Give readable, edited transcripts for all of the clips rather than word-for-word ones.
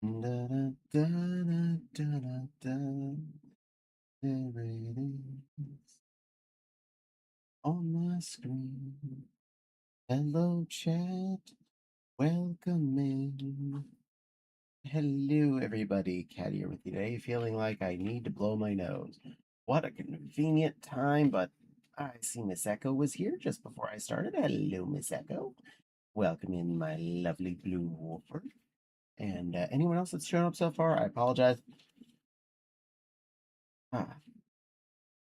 Da, da, da, da, da, da, da. There it is on my screen. Hello, chat. Welcome in. Hello, everybody. Cat here with you today, feeling like I need to blow my nose. What a convenient time, but I see Miss Echo was here just before I started. Hello, Miss Echo. Welcome in, my lovely blue wolfer. And anyone else that's shown up so far, I apologize. Ah,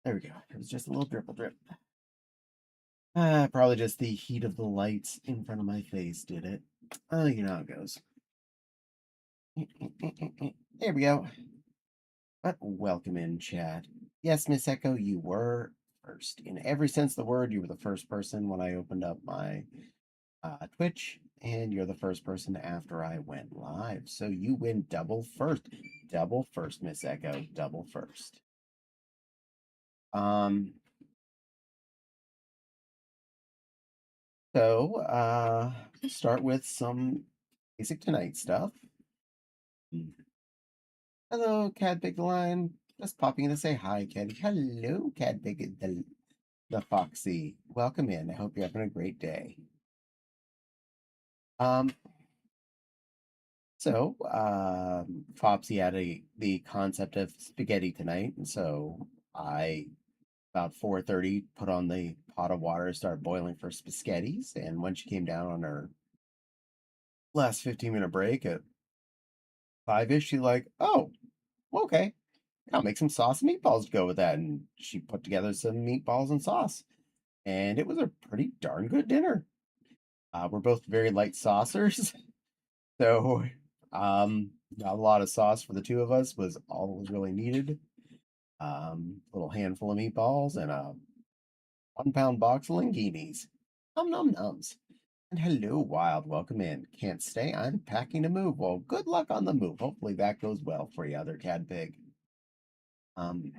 there we go. It was just a little dripple drip. Probably just the heat of the lights in front of my face did it. Oh, you know how it goes. There we go. But welcome in, chat. Yes, Miss Echo, you were first. In every sense of the word, you were the first person when I opened up my Twitch, and you're the first person after I went live. So you win double first. Double first, Miss Echo. Double first. Um, start with some basic tonight stuff. Hello, Cat Big Lion. Just popping in to say hi, Caddy. Hello, Cat Big the Foxy. Welcome in. I hope you're having a great day. Um, Fopsy had the concept of spaghetti tonight, and so I about 4:30 put on the pot of water, started boiling for spaghettis, and when she came down on her last 15-minute break at 5-ish, she's like, "Oh, okay. I'll make some sauce and meatballs to go with that." And she put together some meatballs and sauce, and it was a pretty darn good dinner. We're both very light saucers, so not a lot of sauce for the two of us was all that was really needed. A little handful of meatballs and a 1 pound box of linguinis. Num num nums. And hello, Wild. Welcome in. Can't stay. I'm packing to move. Well, good luck on the move. Hopefully that goes well for you, other cad pig. Um,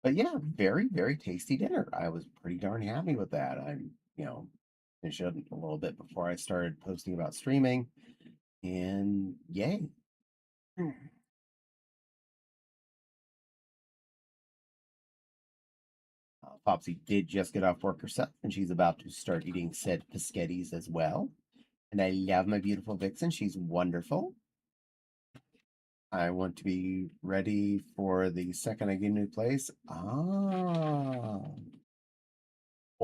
but yeah, very, very tasty dinner. I was pretty darn happy with that. Finished it a little bit before I started posting about streaming, and yay. Popsy did just get off work herself, and she's about to start eating said biscottis as well. And I love my beautiful Vixen. She's wonderful. I want to be ready for the second I get a new place. Well,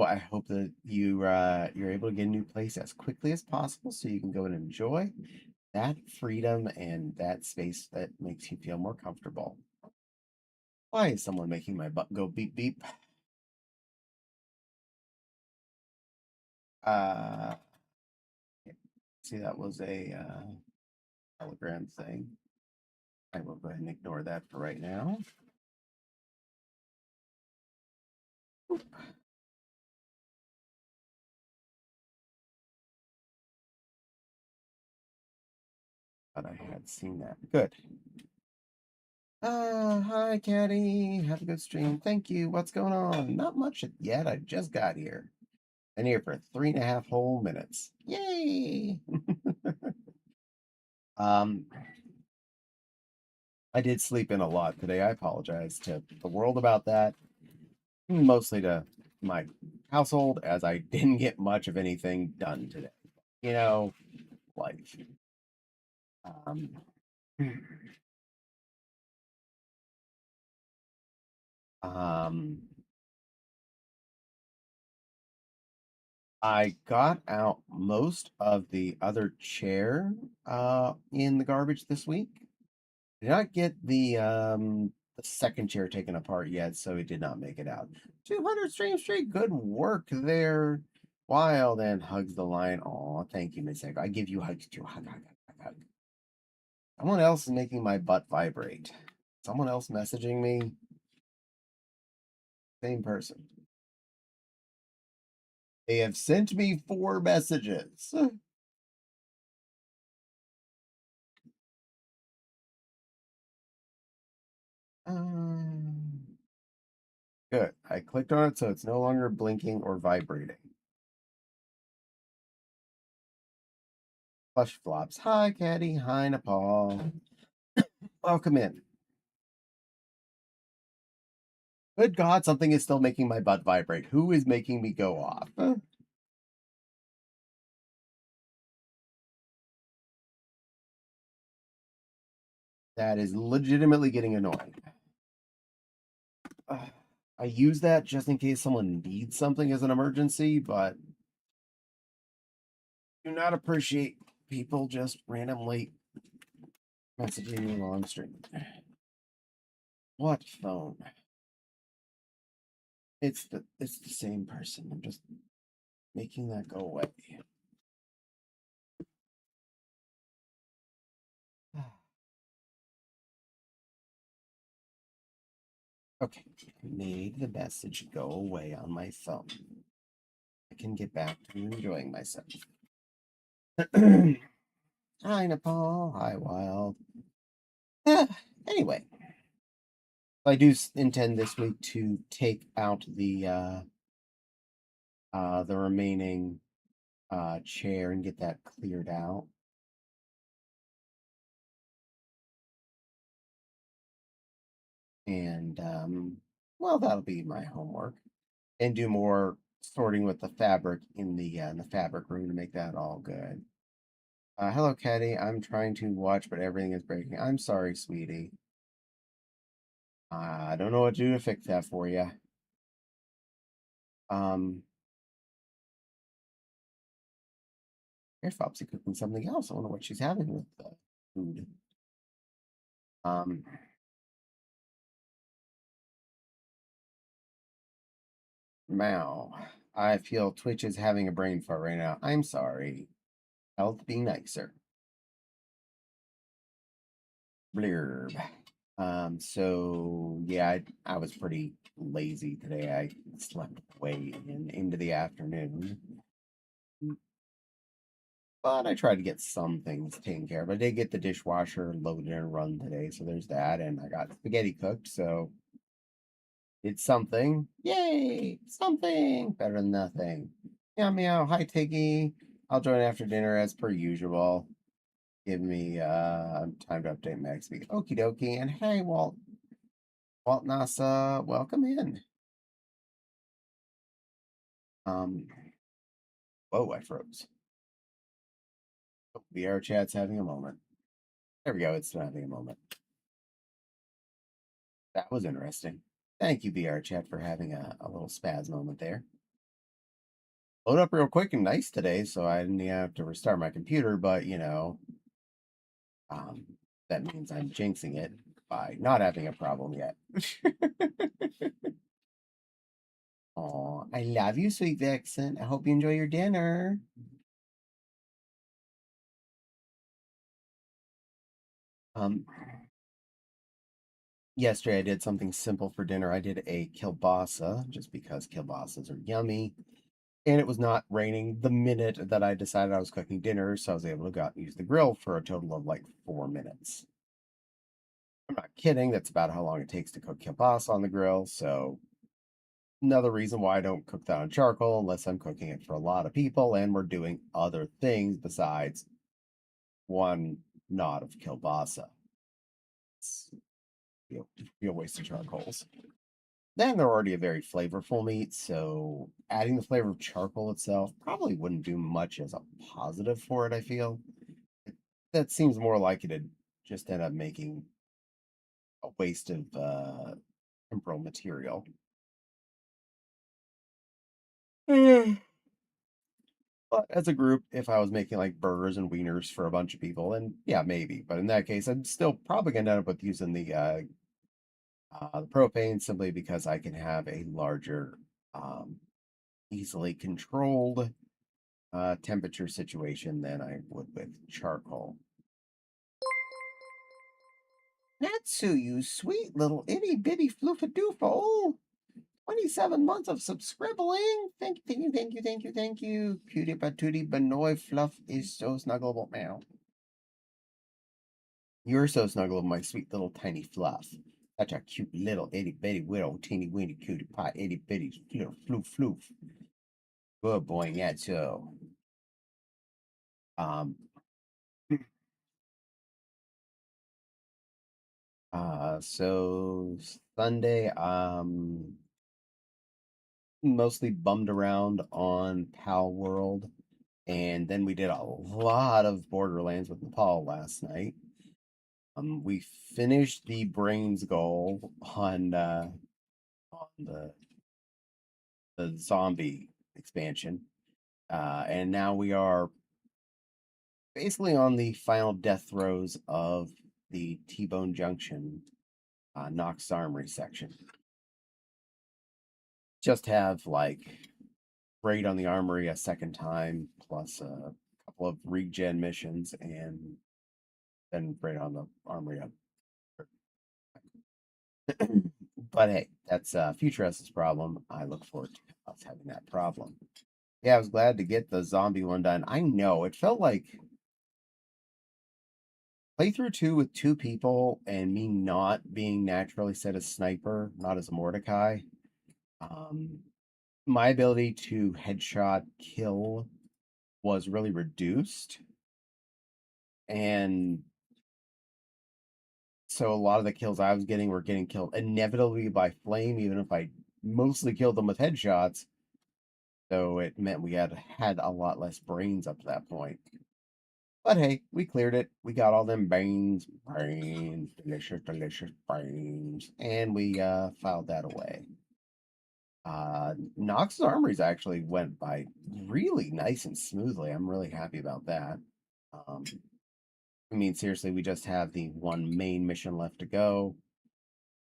I hope that you're able to get a new place as quickly as possible so you can go and enjoy that freedom and that space that makes you feel more comfortable. Why is someone making my butt go beep beep? Uh, See, that was a Telegram thing. I will go ahead and ignore that for right now. But I had seen that. Good. Hi, Caddy. Have a good stream. Thank you. What's going on? Not much yet. I just got here. Been here for 3.5 whole minutes. Yay! um, I did sleep in a lot today. I apologize to the world about that. Mostly to my household, as I didn't get much of anything done today. You know, life. Um, um, I got out most of the other chair in the garbage this week. Did not get the second chair taken apart yet, so it did not make it out. 200 stream straight. Good work there. Wild and hugs the line. Oh, thank you, Miss Egg. I give you hugs too. Hug, hug, hug, hug. Someone else is making my butt vibrate. Someone else messaging me. Same person. They have sent me 4 messages. Um, Good. I clicked on it so it's no longer blinking or vibrating. Plush flops. Hi, Caddy. Hi, Nepal. Welcome in. Good God, something is still making my butt vibrate. Who is making me go off? That is legitimately getting annoying. I use that just in case someone needs something as an emergency, but do not appreciate people just randomly messaging me while I'm streaming. What phone? It's the same person. I'm just making that go away. Okay, made the message go away on my phone. I can get back to enjoying myself. Hi, Nepal. Hi, Wild. Anyway, I do intend this week to take out the remaining chair and get that cleared out. And well, that'll be my homework. And do more sorting with the fabric in the fabric room to make that all good. Hello, Caddy. I'm trying to watch, but everything is breaking. I'm sorry, sweetie. I don't know what to do to fix that for you. Um, here's Fopsy cooking something else. I wonder what she's having with the food. Um, Mao. I feel Twitch is having a brain fart right now. I'm sorry. Health be nicer. Blurb. So yeah, I was pretty lazy today. I slept way into the afternoon. But I tried to get some things taken care of. I did get the dishwasher loaded and run today, so there's that. And I got spaghetti cooked, so it's something. Yay! Something better than nothing. Meow meow. Hi Tiggy. I'll join after dinner as per usual. Give me time to update next week. Okie dokie. And hey, Walt NASA, welcome in. Um, whoa, I froze. Oh, VR chat's having a moment. There we go. It's having a moment. That was interesting. Thank you, VR chat, for having a little spaz moment there. Load up real quick and nice today, so I didn't have to restart my computer, but um, that means I'm jinxing it by not having a problem yet. Oh, I love you, sweet Vixen. I hope you enjoy your dinner. Um, Yesterday I did something simple for dinner. I did a kielbasa just because kielbasas are yummy. And it was not raining the minute that I decided I was cooking dinner, so I was able to go out and use the grill for a total of like 4 minutes. I'm not kidding. That's about how long it takes to cook kielbasa on the grill. So another reason why I don't cook that on charcoal unless I'm cooking it for a lot of people and we're doing other things besides one knot of kielbasa. It's real waste of charcoals. Then they're already a very flavorful meat, so adding the flavor of charcoal itself probably wouldn't do much as a positive for it, I feel. That seems more like it'd just end up making a waste of temporal material. Mm. But as a group, if I was making like burgers and wieners for a bunch of people, then yeah, maybe. But in that case, I'm still probably gonna end up with using the propane simply because I can have a larger, um, easily controlled temperature situation than I would with charcoal. Natsu, you sweet little itty bitty floofadoofle. 27 months of subscribbling. Thank you, thank you, thank you, thank you, thank you. Cutie patootie benoy fluff is so snuggleable. Meow. You're so snuggleable, my sweet little tiny fluff. Such a cute little itty bitty little teeny weeny cutie pie itty bitty little floof floof. Good boy, Natsu. Um, So Sunday, mostly bummed around on Pal World, and then we did a lot of Borderlands with Nepal last night. We finished the brains goal on the zombie expansion, and now we are basically on the final death throes of the T-Bone Junction Nox Armory section. Just have like raid on the armory a second time, plus a couple of regen missions, and then raid on the armory up. But hey, that's Future S's problem. I look forward to us having that problem. Yeah, I was glad to get the zombie one done. I know it felt like playthrough two with two people and me not being naturally set as sniper, not as a Mordecai. Um, my ability to headshot kill was really reduced, and so a lot of the kills I was getting were getting killed inevitably by flame, even if I mostly killed them with headshots. So it meant we had a lot less brains up to that point. But hey, we cleared it. We got all them brains, delicious, delicious brains, and we filed that away. Nox's armories actually went by really nice and smoothly. I'm really happy about that. Um, I mean, seriously, we just have the one main mission left to go.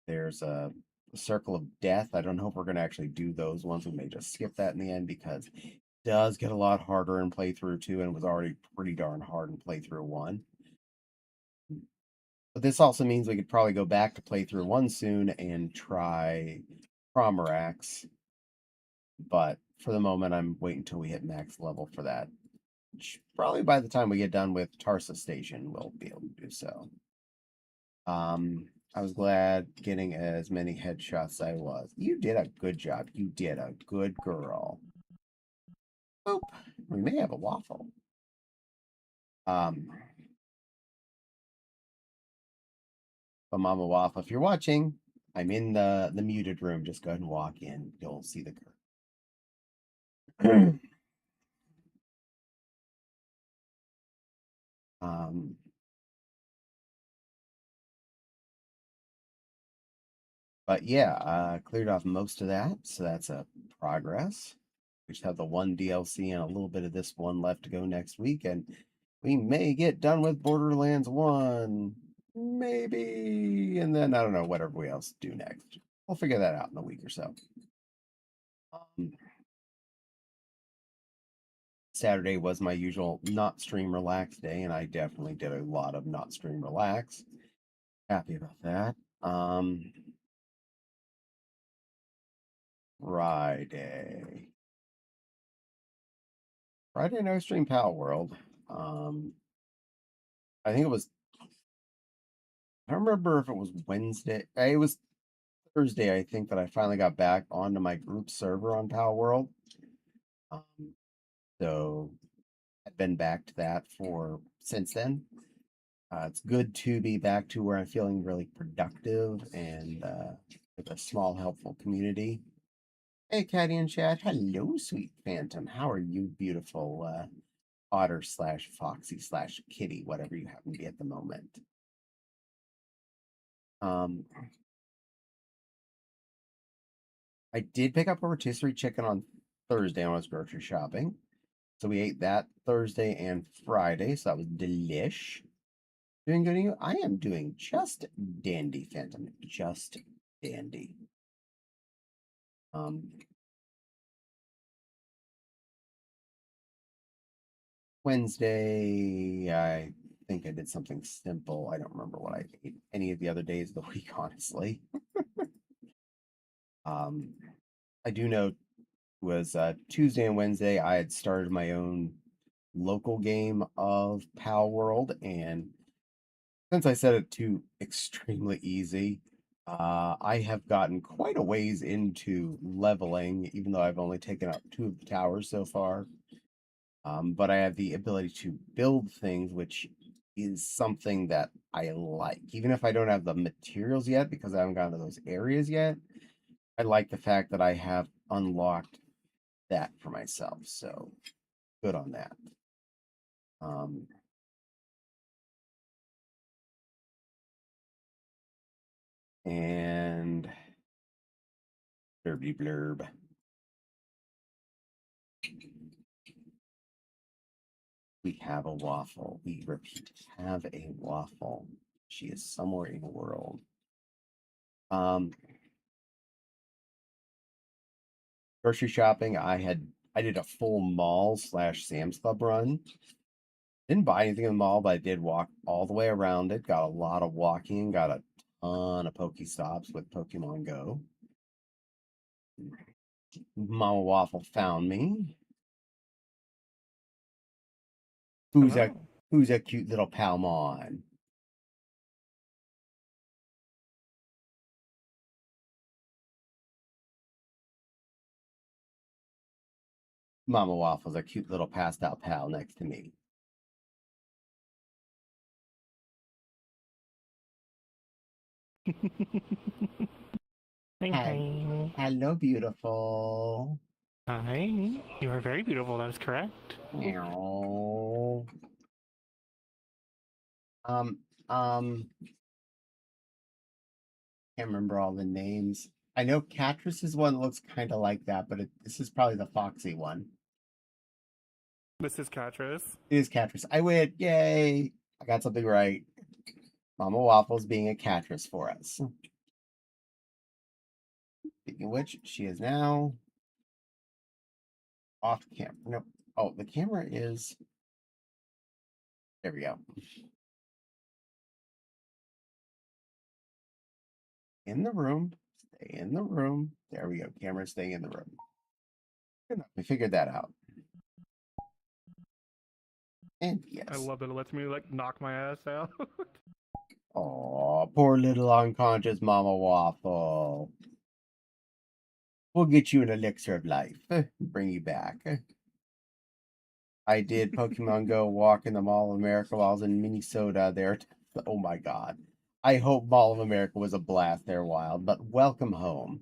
There's a Circle of Death. I don't know if we're going to actually do those ones. We may just skip that in the end because it does get a lot harder in playthrough 2 and was already pretty darn hard in playthrough 1. But this also means we could probably go back to playthrough 1 soon and try Promarax. But for the moment, I'm waiting until we hit max level for that. Which probably by the time we get done with Tarsa Station, we'll be able to do so. I was glad getting as many headshots as I was. You did a good job. You did a good girl. Oop, we may have a waffle. Um, but Mama Waffle, if you're watching, I'm in the muted room. Just go ahead and walk in. You'll see the girl. um, but yeah, cleared off most of that, so that's a progress. We just have the one DLC and a little bit of this one left to go next week, and we may get done with Borderlands 1. Maybe. And then I don't know, whatever we else do next. We'll figure that out in a week or so. Um, Saturday was my usual not stream relax day, and I definitely did a lot of not stream relax. Happy about that. Friday. Friday no stream Pal World. I think it was I don't remember if it was Wednesday. It was Thursday, I think, that I finally got back onto my group server on Pal World. Um, so I've been back to that for since then. It's good to be back to where I'm feeling really productive and with a small, helpful community. Hey, Caddy and Chad. Hello, sweet Phantom. How are you, beautiful otter slash foxy slash kitty, whatever you happen to be at the moment? Um, I did pick up a rotisserie chicken on Thursday when I was grocery shopping. So we ate that Thursday and Friday. So that was delish. Doing good. You? I am doing just dandy, Phantom. Just dandy. Um, Wednesday, I think I did something simple. I don't remember what I ate any of the other days of the week, honestly. Um, I do know it was Tuesday and Wednesday. I had started my own local game of Pal World, and since I set it to extremely easy, I have gotten quite a ways into leveling, even though I've only taken up 2 of the towers so far. But I have the ability to build things, which is something that I like. Even if I don't have the materials yet, because I haven't gotten to those areas yet, I like the fact that I have unlocked that for myself. So good on that. Um, and blurby blurb. We have a waffle. We repeat, have a waffle. She is somewhere in the world. Grocery shopping. I did a full mall slash Sam's Club run. Didn't buy anything in the mall, but I did walk all the way around it. Got a lot of walking. Got a ton of Pokestops with Pokemon Go. Mama Waffle found me. Who's a Hello. who's a cute little Palmon? Mama Waffle's a cute little passed out pal next to me. Hi, Hi, hi. hello, beautiful. Hi. You are very beautiful, that is correct. Meow. Um, um, can't remember all the names. I know Catrice is one that looks kind of like that, but this is probably the foxy one. This is Catrice. It is Catrice. I win. Yay. I got something right. Mama Waffles being a Catrice for us. Speaking of which, she is now off camera. Nope. Oh, the camera is. There we go. In the room. Stay in the room. There we go. Camera staying in the room. Good enough. We figured that out. And I yes. love that it lets me like knock my ass out. Oh, poor little unconscious Mama Waffle. We'll get you an elixir of life. Bring you back. I did Pokemon Go walk in the Mall of America while I was in Minnesota there. Oh my god. I hope Mall of America was a blast there, Wild, but welcome home.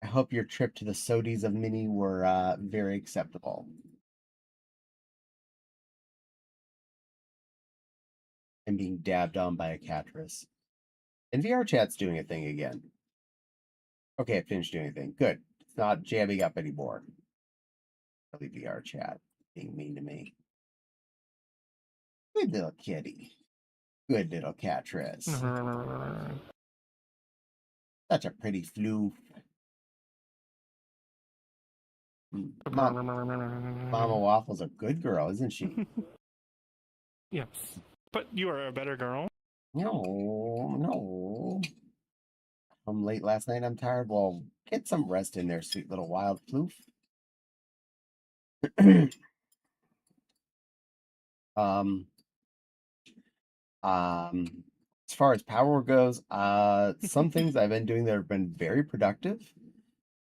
I hope your trip to the Sodies of Mini were very acceptable. And being dabbed on by a Catrice. And VR chat's doing a thing again. Okay, I finished doing a thing. Good. It's not jamming up anymore. Really VR chat being mean to me. Good little kitty. Good little Catrice. Such a pretty floof. Mama Waffle's a good girl, isn't she? Yes. But you are a better girl. No, no. I'm late last night. I'm tired. Well, get some rest in there, sweet little wild floof. um, as far as power goes, some things I've been doing that have been very productive.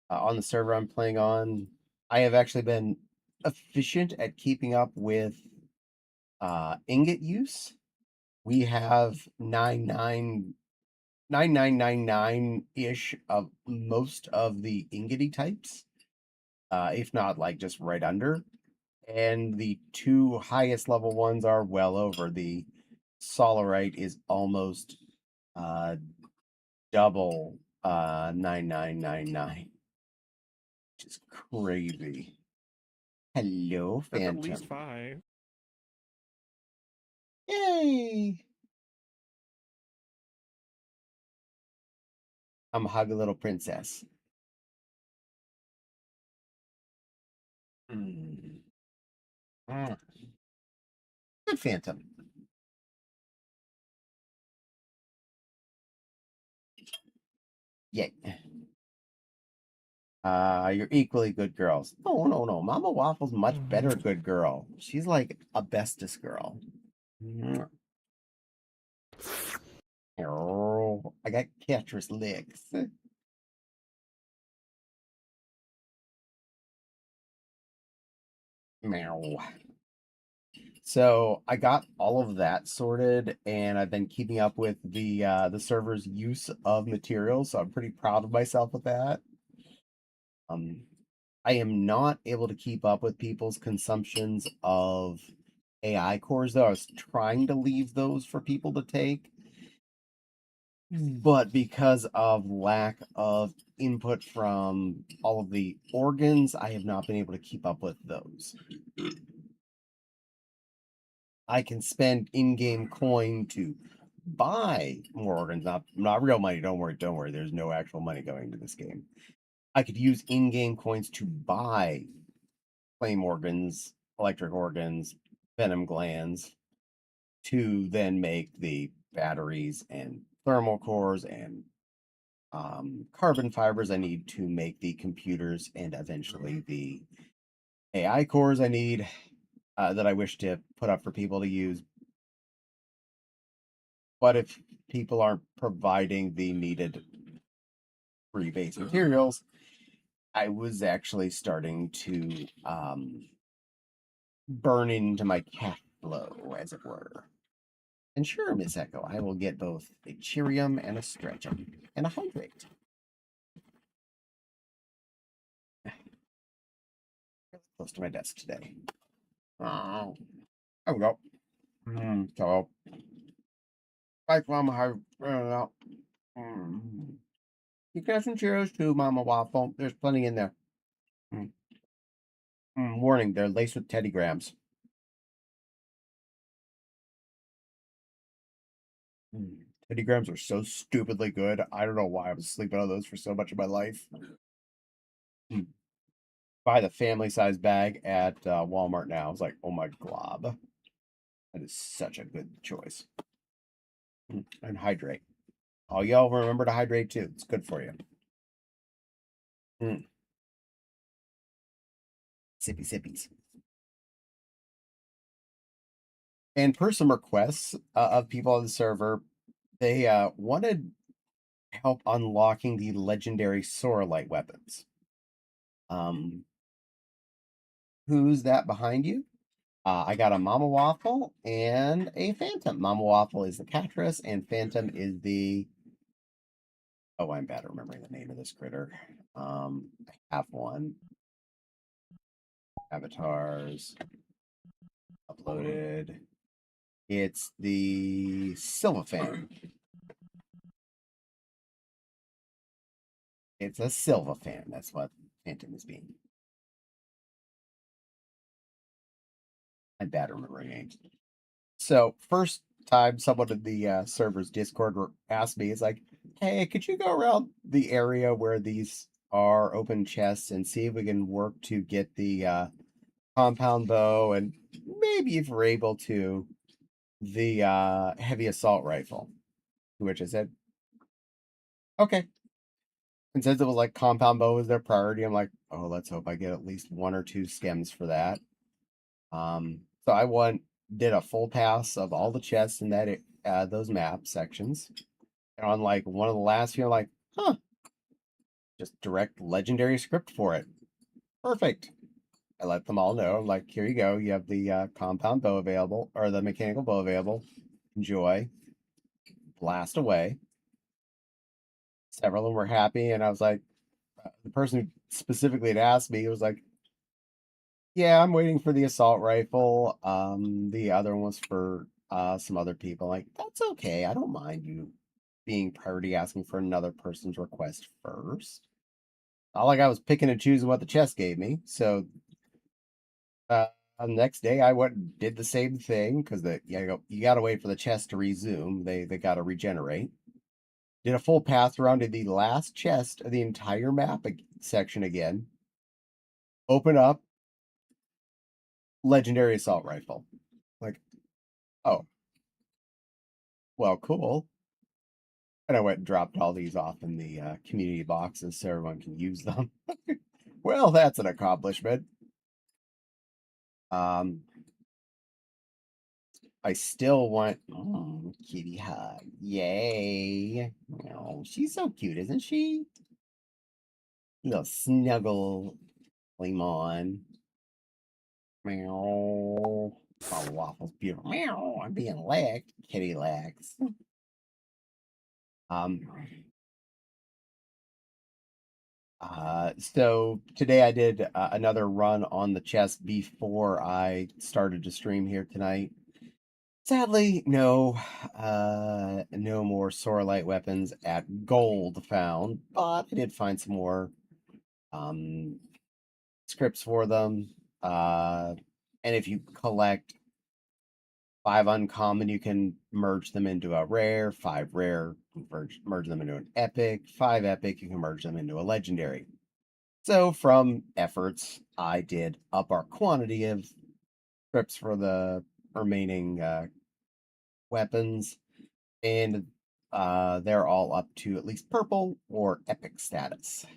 On the server I'm playing on, I have actually been efficient at keeping up with ingot use. We have 9999 ish of most of the ingoty types, if not like just right under. And the two highest level ones are well over. The Solarite is almost uh, double 9999, which is crazy. Hello, That's at least Phantom. 5. Yay! I'm a hug a little princess. Mm. Mm. Good Phantom. Yay. You're equally good girls. No, no, no. Mama Waffle's much better good girl. She's like a bestest girl. Mwah. Oh, I got Catrice licks. Meow. So I got all of that sorted, and I've been keeping up with the server's use of materials. So I'm pretty proud of myself with that. Um, I am not able to keep up with people's consumptions of AI cores, though. I was trying to leave those for people to take, but because of lack of input from all of the organs, I have not been able to keep up with those. I can spend in-game coin to buy more organs, not real money. Don't worry. There's no actual money going into this game. I could use in-game coins to buy flame organs, electric organs, venom glands, to then make the batteries and thermal cores and carbon fibers I need to make the computers and eventually the AI cores I need that I wish to put up for people to use. But if people aren't providing the needed free base materials, I was actually starting to burn into my cash flow, as it were. And sure, Miss Echo, I will get both a Cheerium and a Stretchum and a Hydrate. Close to my desk today. Oh, there we go. So, like Mama, you can have some Cheerios too, Mama Waffle. There's plenty in there. Mm. Warning, they're laced with Teddy Grahams. Teddy Grahams are so stupidly good. I don't know why I was sleeping on those for so much of my life. Buy the family size bag at Walmart now. I was like, oh my glob. That is such a good choice. And hydrate. Oh, y'all remember to hydrate too. It's good for you. Mm. Sippy sippies. And per some requests of people on the server, they wanted help unlocking the legendary Sorelite weapons. Um, who's that behind you? I got a Mama Waffle and a Phantom. Mama Waffle is the Catress, and Phantom is the. Oh, I'm bad at remembering the name of this critter. I have one. Avatars uploaded. It's the Silvafan. It's a Silvafan. That's what Phantom is being. I'm bad at remembering names. So first time someone in the server's Discord asked me, "Is like, hey, could you go around the area where these are open chests and see if we can work to get the compound bow and maybe if we're able to the heavy assault rifle?" To which I said, "Okay." And since it was like compound bow was their priority, I'm like, "Oh, let's hope I get at least one or two skims for that." So I did a full pass of all the chests in that those map sections. And on like one of the last few, I'm like, huh, just direct legendary script for it. Perfect. I let them all know. I'm like, here you go. You have the compound bow available or the mechanical bow available. Enjoy. Blast away. Several of them were happy, and I was like, the person who specifically had asked me was like, yeah, I'm waiting for the assault rifle. The other one was for some other people. Like, that's okay. I don't mind you being priority asking for another person's request first. Not like I was picking and choosing what the chest gave me. So the next day I went and did the same thing because you gotta wait for the chest to resume. They gotta regenerate. Did a full pass around to the last chest of the entire map section again. Open up, legendary assault rifle. Like, oh, well, cool. And I went and dropped all these off in the community boxes so everyone can use them. Well, that's an accomplishment. Um, I still want kitty hug. Yay! Oh, she's so cute, isn't she? Little snuggle Lemon. Meow. Mama Waffle's beautiful. Meow, I'm being licked. Kitty licks. Um, so today I did another run on the chest before I started to stream here tonight. Sadly, no more Sora light weapons at gold found, but I did find some more um, scripts for them. And if you collect 5 uncommon, you can merge them into a rare. 5 rare, merge them into an epic. 5 epic, you can merge them into a legendary. So from efforts, I did up our quantity of scripts for the remaining weapons, and they're all up to at least purple or epic status.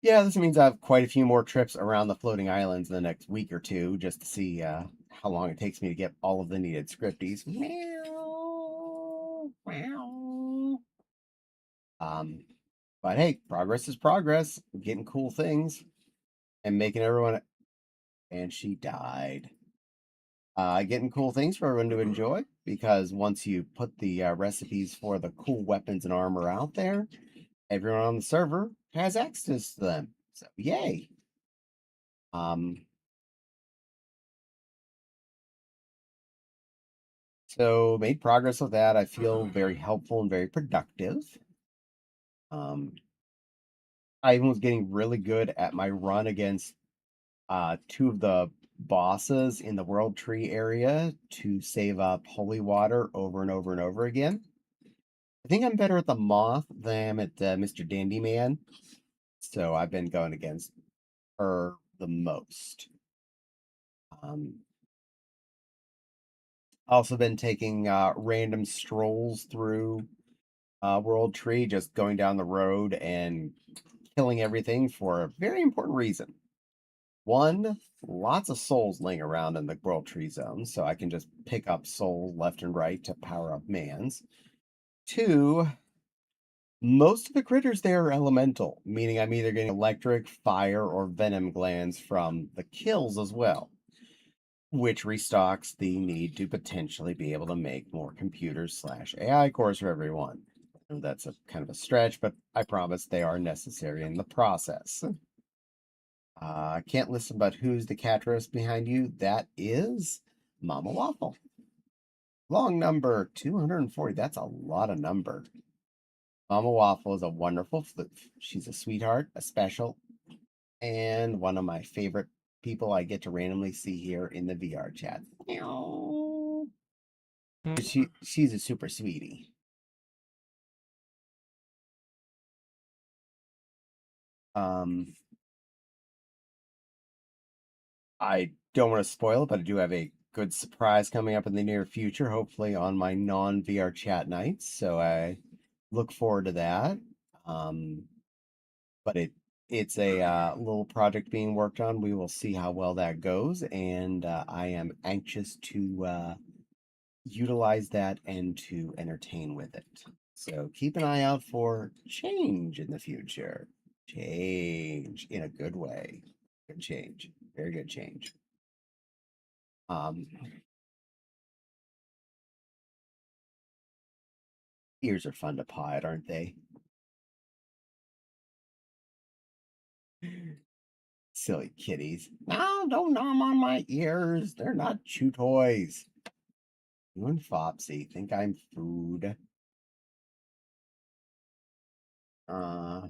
Yeah, this means I have quite a few more trips around the floating islands in the next week or two just to see how long it takes me to get all of the needed scripties. Meow, meow. Um, but hey, progress is progress. Getting cool things and making everyone. And she died. Getting cool things for everyone to enjoy because once you put the recipes for the cool weapons and armor out there, everyone on the server has access to them. So yay! Um, so made progress with that. I feel very helpful and very productive. Um, I even was getting really good at my run against 2 of the bosses in the World Tree area to save up holy water over and over and over again. I think I'm better at the moth than I am at Mr. Dandy Man. So I've been going against her the most. Also been taking random strolls through World Tree, just going down the road and killing everything for a very important reason. One, lots of souls laying around in the World Tree zone, so I can just pick up souls left and right to power up mans. 2, most of the critters there are elemental, meaning I'm either getting electric, fire, or venom glands from the kills as well, which restocks the need to potentially be able to make more computers/AI cores for everyone. I know that's a kind of a stretch, but I promise they are necessary in the process. I can't listen, but who's the cat roast behind you? That is Mama Waffle. Long number 240. That's a lot of number. Mama Waffle is a wonderful floof. She's a sweetheart, a special, and one of my favorite people I get to randomly see here in the VR chat. Meow. She's a super sweetie. Um, I don't want to spoil it, but I do have a good surprise coming up in the near future, hopefully on my non VR chat nights. So I look forward to that. Um, but it's a little project being worked on. We will see how well that goes, and I am anxious to utilize that and to entertain with it. So keep an eye out for change in the future. Change in a good way. Good change. Very good change. Um, Ears are fun to paw at, aren't they? Silly kitties. No, don't nom on my ears. They're not chew toys. You and Fopsy think I'm food. Uh,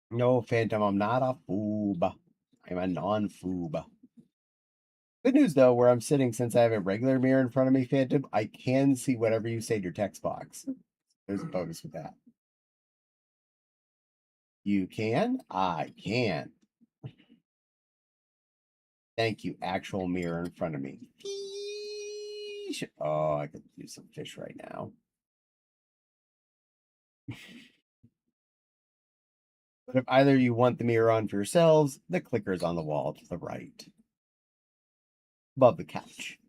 no, Phantom, I'm not a foob. I'm a non-foob. Good news though, where I'm sitting, since I have a regular mirror in front of me, Phantom, I can see whatever you say in your text box. There's a bonus with that. You can? I can. Thank you, actual mirror in front of me. Fish. Oh, I could use some fish right now. But if either you want the mirror on for yourselves, the clicker is on the wall to the right, above the couch.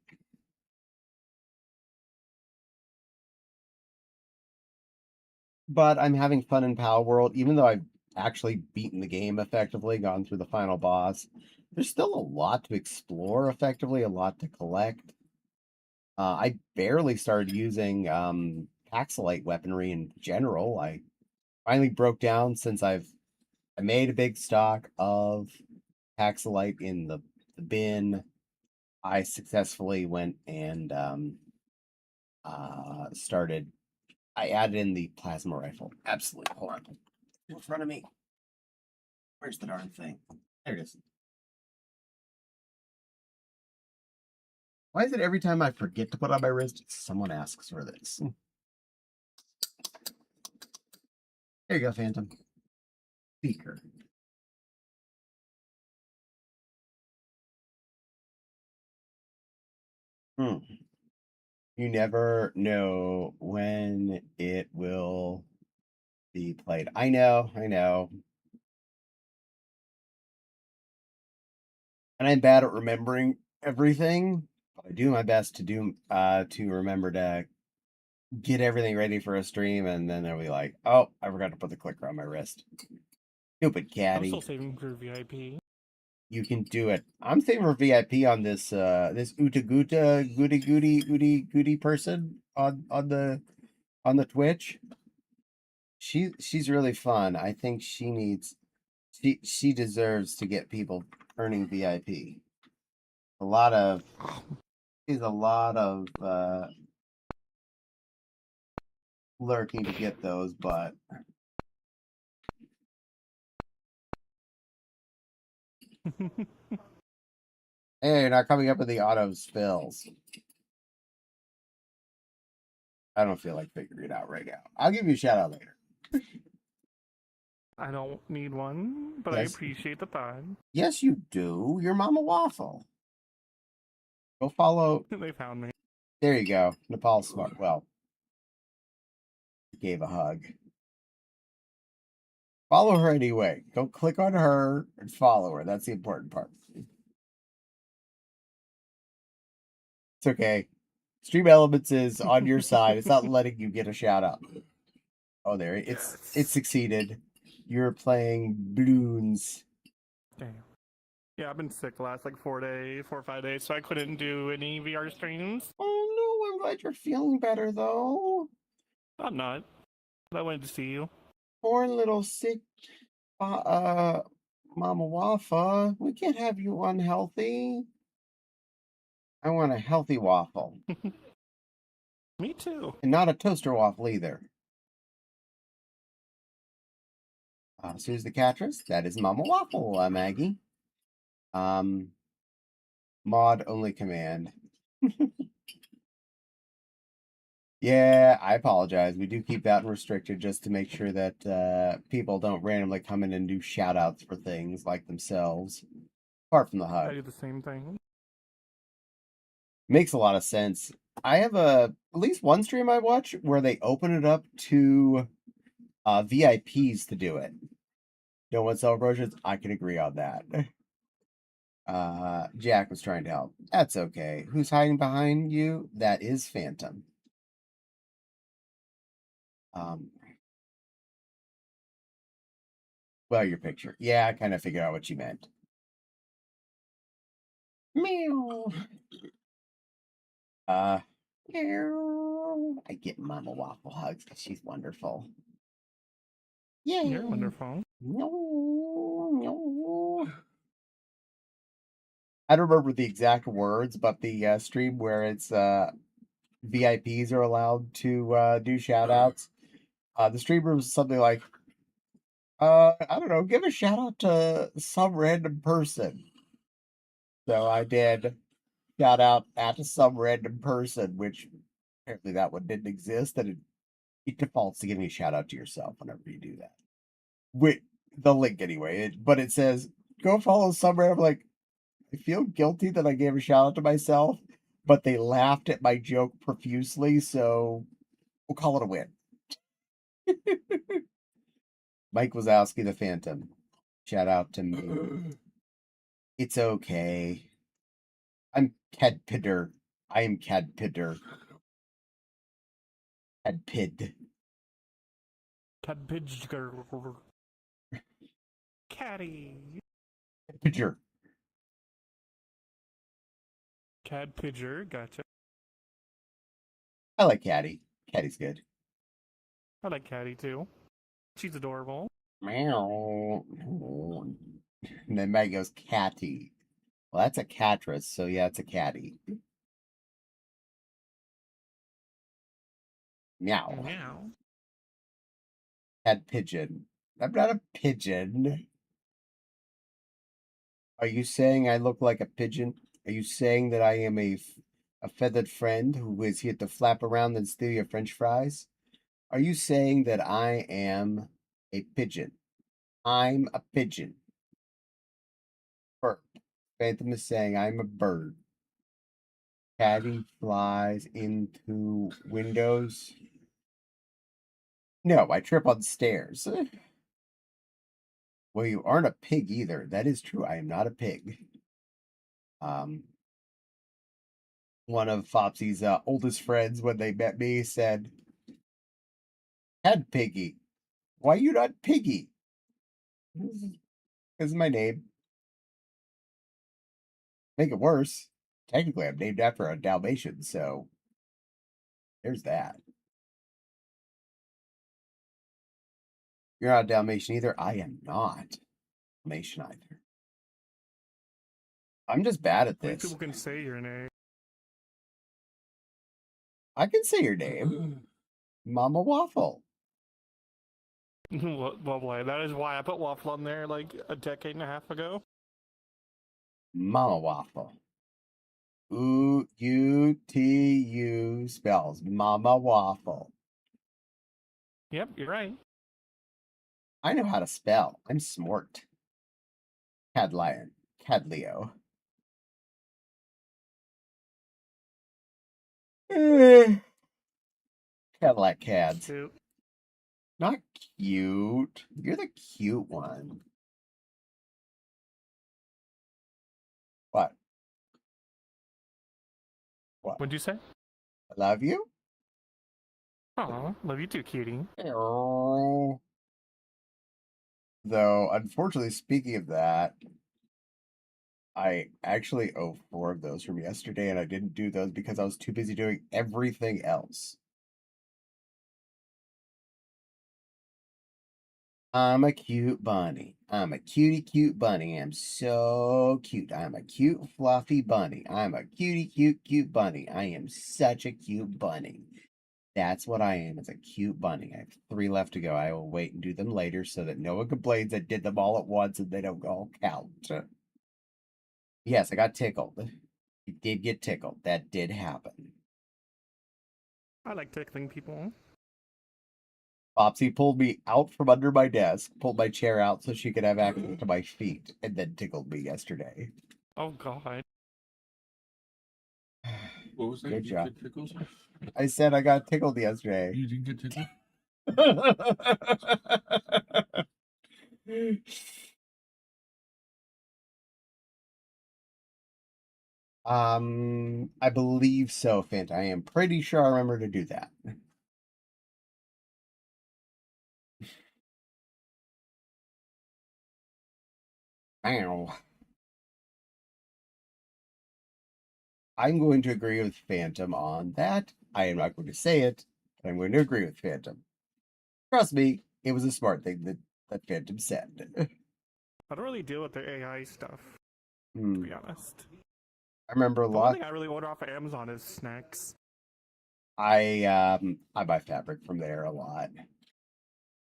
But I'm having fun in Power World, even though I've actually beaten the game effectively, gone through the final boss. there's still a lot to explore effectively, a lot to collect. I barely started using Paxilite weaponry in general. I finally broke down since I made a big stock of Paxilite in the bin. I successfully went and started. I added in the plasma rifle. Absolutely. Hold on. In front of me. Where's the darn thing? There it is. Why is it every time I forget to put on my wrist, someone asks for this? There you go, Phantom. Speaker. Hmm. You never know when it will be played. I know, I know. And I'm bad at remembering everything, but I do my best to remember to get everything ready for a stream, and then they'll be like, "Oh, I forgot to put the clicker on my wrist." Stupid I'm still caddy. saving for VIP. You can do it. I'm saving for VIP on this Uta Guta Goody person on the Twitch. She's really fun. I think she deserves to get people earning VIP. A lot of She's a lot of lurking to get those, but hey, you're not coming up with the auto spills. I don't feel like figuring it out right now. I'll give you a shout out later. I don't need one, but I Yes, appreciate the thought. yes, you do. Your Mama Waffle. Go follow. They found me. There you go. Nepal Smart. Well, gave a hug. Follow her anyway. Go click on her and follow her. That's the important part. It's okay. Stream Elements is on your side. It's not letting you get a shout out. Oh, there. It Yes. succeeded. You're playing balloons. Damn. Yeah, I've been sick the last like 4 or 5 days, so I couldn't do any VR streams. Oh no, I'm glad you're feeling better though. I'm not. But I wanted to see you. Poor little sick Mama Wafa. We can't have you unhealthy. I want a healthy waffle. Me too. And not a toaster waffle either. So who's the catchers? That is Mama Waffle, Maggie. Um, Mod only command. Yeah, I apologize. We do keep that restricted just to make sure that people don't randomly come in and do shout outs for things like themselves. Apart from the I hug. do the same thing. Makes a lot of sense. I have at least one stream I watch where they open it up to VIPs to do it. No one celebrations. I can agree on that. Jack was trying to help. That's okay. Who's hiding behind you? That is Phantom. Um, well, your picture. Yeah, I kind of figured out what you meant. Meow. Meow. I get Mama Waffle hugs because she's wonderful. Yay. You're wonderful. No, no. I don't remember the exact words, but the stream where it's VIPs are allowed to do shout outs. The streamer was something like, I don't know, give a shout out to some random person. So I did shout out at some random person, which apparently that one didn't exist, and it defaults to giving a shout out to yourself whenever you do that. With the link anyway, but it says go follow some random. Like, I feel guilty that I gave a shout out to myself, but they laughed at my joke profusely, so we'll call it a win. Mike Wazowski, the Phantom. Shout out to me. It's okay. I'm Cadpidder. I am Cadpidder. Cadpid. Cadpidger. Caddy. Cadpidger. Cad Pidger, gotcha. I like Caddy. Caddy's good. I like Caddy too. She's adorable. Meow. And then Maggie goes, Catty. Well, that's a catress, so yeah, it's a caddy. Meow. Meow. Cat pigeon. I'm not a pigeon. Are you saying I look like a pigeon? Are you saying that I am a feathered friend who is here to flap around and steal your French fries? Are you saying that I am a pigeon? I'm a pigeon. Bird. Phantom is saying I'm a bird. Caddy flies into windows. No, I trip on stairs. Well, you aren't a pig either. That is true. I am not a pig. Um, one of Fopsy's oldest friends, when they met me, said, "Head Piggy, why you not Piggy?" Because of my name. Make it worse. Technically, I'm named after a Dalmatian, so there's that. You're not a Dalmatian either. I am not Dalmatian either. I'm just bad at At least this. people can say your name. I can say your name, Mama Waffle. Lovely. That is why I put waffle on there like a decade and a half ago. Mama Waffle. U-T-U spells Mama Waffle. Yep, you're right. I know how to spell. I'm smart. Cad Lion. Cad Leo. Cadillac Cads. Cute. Not cute. You're the cute one. What? What? What'd you say? I love you? Aw, love you too, cutie. Though, unfortunately, speaking of that, I actually owe 4 of those from yesterday, and I didn't do those because I was too busy doing everything else. I'm a cute bunny. I'm a cutie cute bunny. I'm so cute. I'm a cute fluffy bunny. I'm a cutie cute bunny. I am such a cute bunny. That's what I am, is a cute bunny. I have 3 left to go. I will wait and do them later so that no one complains I did them all at once and they don't all count. Yes, I got tickled. You did get tickled. That did happen. I like tickling people. Popsy pulled me out from under my desk, pulled my chair out so she could have access to my feet, and then tickled me yesterday. Oh god. What was that? Good You job. get tickles? I said I got tickled yesterday. You didn't get tickled? I believe so, Fint. I am pretty sure I remember to do that. Ow. I'm going to agree with Phantom on that. I am not going to say it, but I'm going to agree with Phantom. Trust me, it was a smart thing that Phantom said. I don't really deal with the AI stuff, to Hmm. be honest. I remember a The one lot. thing I really order off of Amazon is snacks. I buy fabric from there a lot.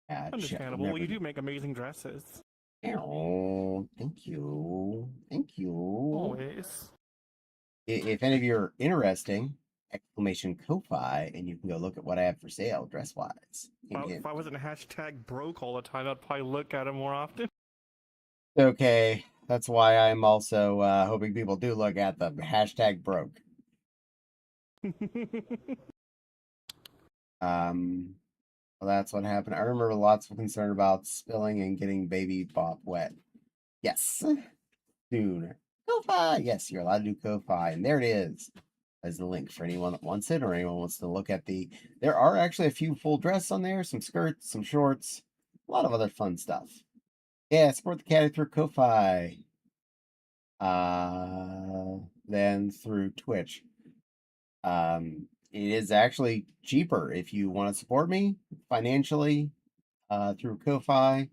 Understandable. Well, you do make amazing dresses. Oh, thank you. Thank you. Always. If any of you are interesting, exclamation Ko-Fi, and you can go look at what I have for sale dress wise. If I wasn't hashtag broke all the time, I'd probably look at it more often. Okay, that's why I'm also hoping people do look at them. Hashtag broke. Well, that's what happened. I remember lots of concern about spilling and getting baby bop wet. Yes, soon. Ko-Fi. Yes, you're allowed to do Ko-Fi, and there it is. As the link for anyone that wants it or anyone wants to look at the. There are actually a few full dress on there, some skirts, some shorts, a lot of other fun stuff. Yeah, support the cat through Ko-Fi. than through Twitch. It is actually cheaper if you want to support me financially through Ko-Fi.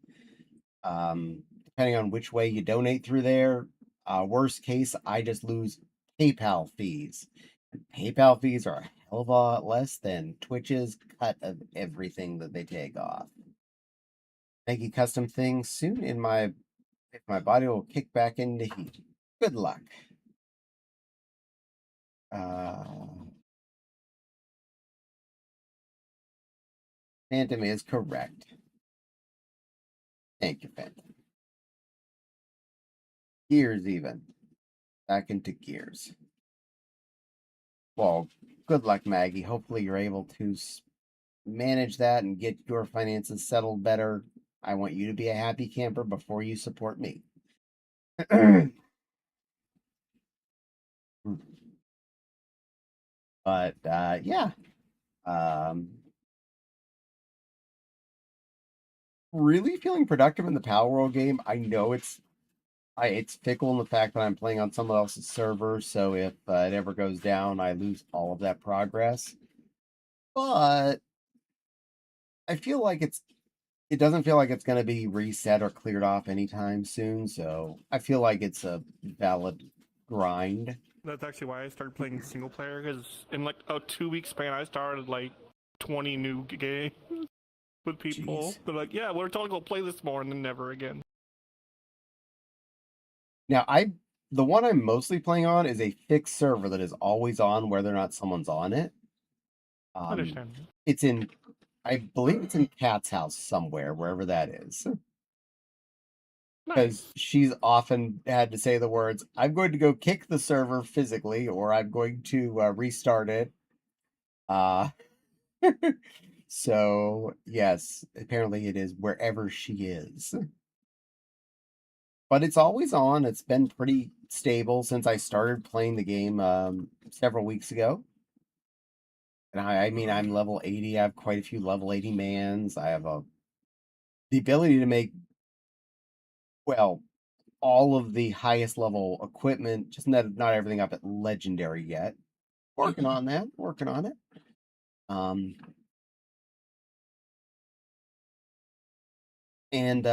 Depending on which way you donate through there, worst case, I just lose PayPal fees. PayPal fees are a hell of a lot less than Twitch's cut of everything that they take off. Making custom things soon in my if my body will kick back into heat. Good luck. Phantom is correct. Thank you, Phantom. Gears even. Back into gears. Well, good luck, Maggie. Hopefully you're able to manage that and get your finances settled better. I want you to be a happy camper before you support me. But yeah, really feeling productive in the Power World game. I know it's fickle in the fact that I'm playing on someone else's server, so if it ever goes down, I lose all of that progress. But I feel like it doesn't feel like it's going to be reset or cleared off anytime soon, so I feel like it's a valid grind. That's actually why I started playing single player, because in like a 2 week span, I started like 20 new games with people. Jeez. They're like, yeah, we're totally gonna play this more, and then never again. Now, the one I'm mostly playing on is a fixed server that is always on whether or not someone's on it. Understand. It's in, I believe it's in Cat's house somewhere, wherever that is. Because Nice. she's often had to say the words, I'm going to go kick the server physically, or I'm going to restart it. Uh, so, yes, apparently it is wherever she is. But it's always on. It's been pretty stable since I started playing the game several weeks ago. And I mean, I'm level 80. I have quite a few level 80 mans. I have the ability to make, well, all of the highest level equipment, just not everything up at legendary yet. Working on that, working on it. Um, and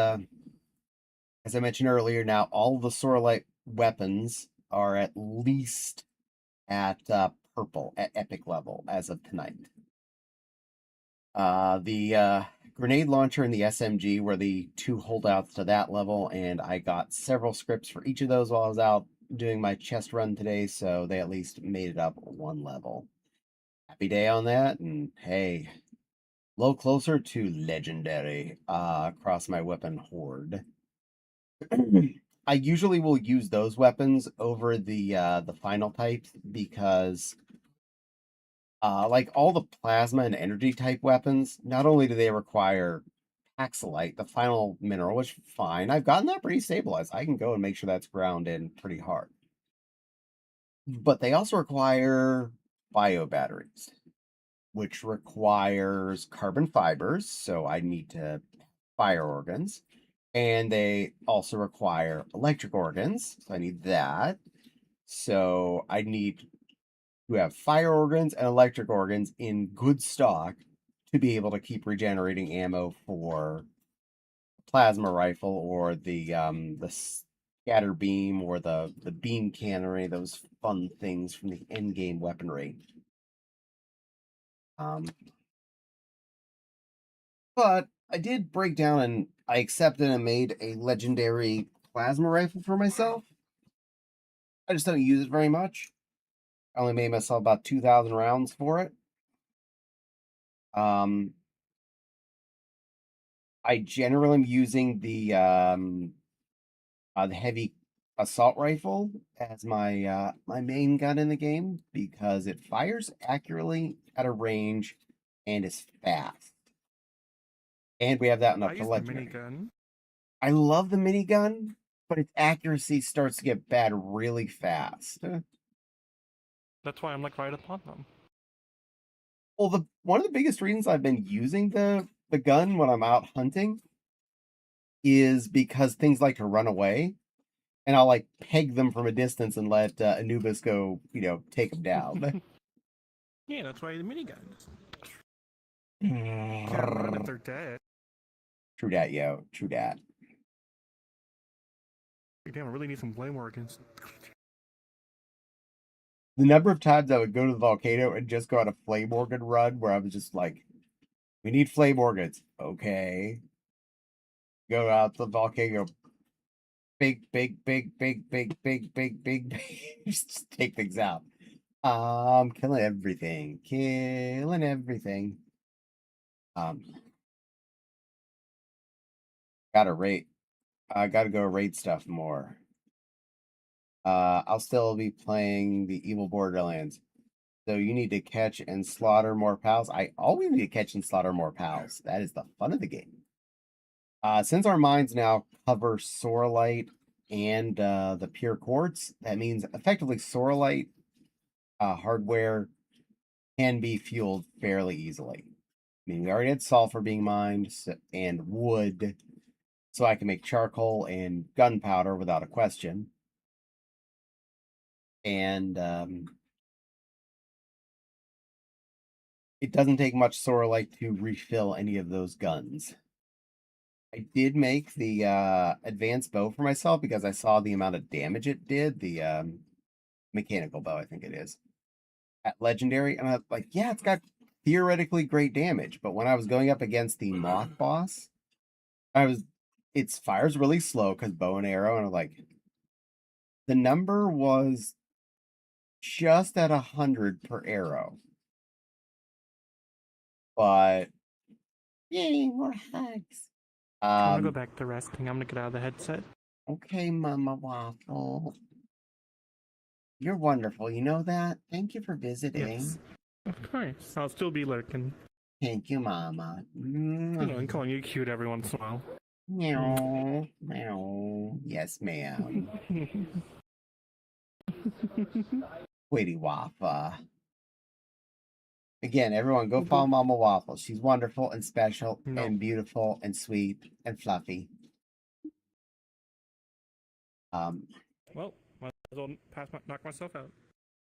as I mentioned earlier, now all the Sorelite weapons are at least at purple, at epic level as of tonight. The grenade launcher and the SMG were the two holdouts to that level, and I got several scripts for each of those while I was out doing my chest run today, so they at least made it up one level. Happy day on that, and hey, a little closer to legendary across my weapon horde. I usually will use those weapons over the final types because like all the plasma and energy type weapons, not only do they require Paxilite, the final mineral, which fine, I've gotten that pretty stabilized. I can go and make sure that's ground in pretty hard. But they also require bio batteries, which requires carbon fibers, so I need to fire organs. And they also require electric organs, so I need that. So I need to have fire organs and electric organs in good stock to be able to keep regenerating ammo for plasma rifle or the scatter beam or the beam cannon or any of those fun things from the end game weaponry. Um, but I did break down and I accepted and made a legendary plasma rifle for myself. I just don't use it very much. I only made myself about 2,000 rounds for it. I generally am using the heavy assault rifle as my main gun in the game because it fires accurately at a range and is fast. And we have that I enough to use the legendary. minigun. I love the minigun, but its accuracy starts to get bad really fast. That's why I'm like right upon them. Well, the one of the biggest reasons I've been using the gun when I'm out hunting is because things like to run away. and I'll like peg them from a distance and let Anubis go, take them down. Yeah, that's why the miniguns. Can't run if they're dead. True dat, yo. True dat. Damn, I really need some flame organs. The number of times I would go to the volcano and just go on a flame organ run where I was just like, we need flame organs. Okay. Go out to the volcano. Big, big, big, big, big, big, big, big. Just take things out. Killing everything. Killing everything. Um, gotta rate. I gotta go rate stuff more. I'll still be playing the Evil Borderlands. So you need to catch and slaughter more pals. I always need to catch and slaughter more pals. That is the fun of the game. Since our mines now cover Sorolite and the pure quartz, that means effectively Sorolite hardware can be fueled fairly easily. I mean, we already had sulfur being mined and wood, so I can make charcoal and gunpowder without a question. And it doesn't take much Sorolite to refill any of those guns. I did make the advanced bow for myself because I saw the amount of damage it did. The mechanical bow, I think it is, at legendary, and I was like, yeah, it's got theoretically great damage. But when I was going up against the moth boss, its fires really slow because bow and arrow, and I'm like, the number was just at 100 per arrow. But yay, more hugs. I'm gonna go back to resting. I'm gonna get out of the headset. Okay, Mama Waffle. You're wonderful. You know that? Thank you for visiting. Yes. Of course. I'll still be lurking. Thank you, Mama. And calling you cute every once in a while. Meow. Meow. Yes, ma'am. Sweetie Waffle. Again, everyone go follow Mama Waffle. She's wonderful and special and beautiful and sweet and fluffy. Well, might as well knock myself out.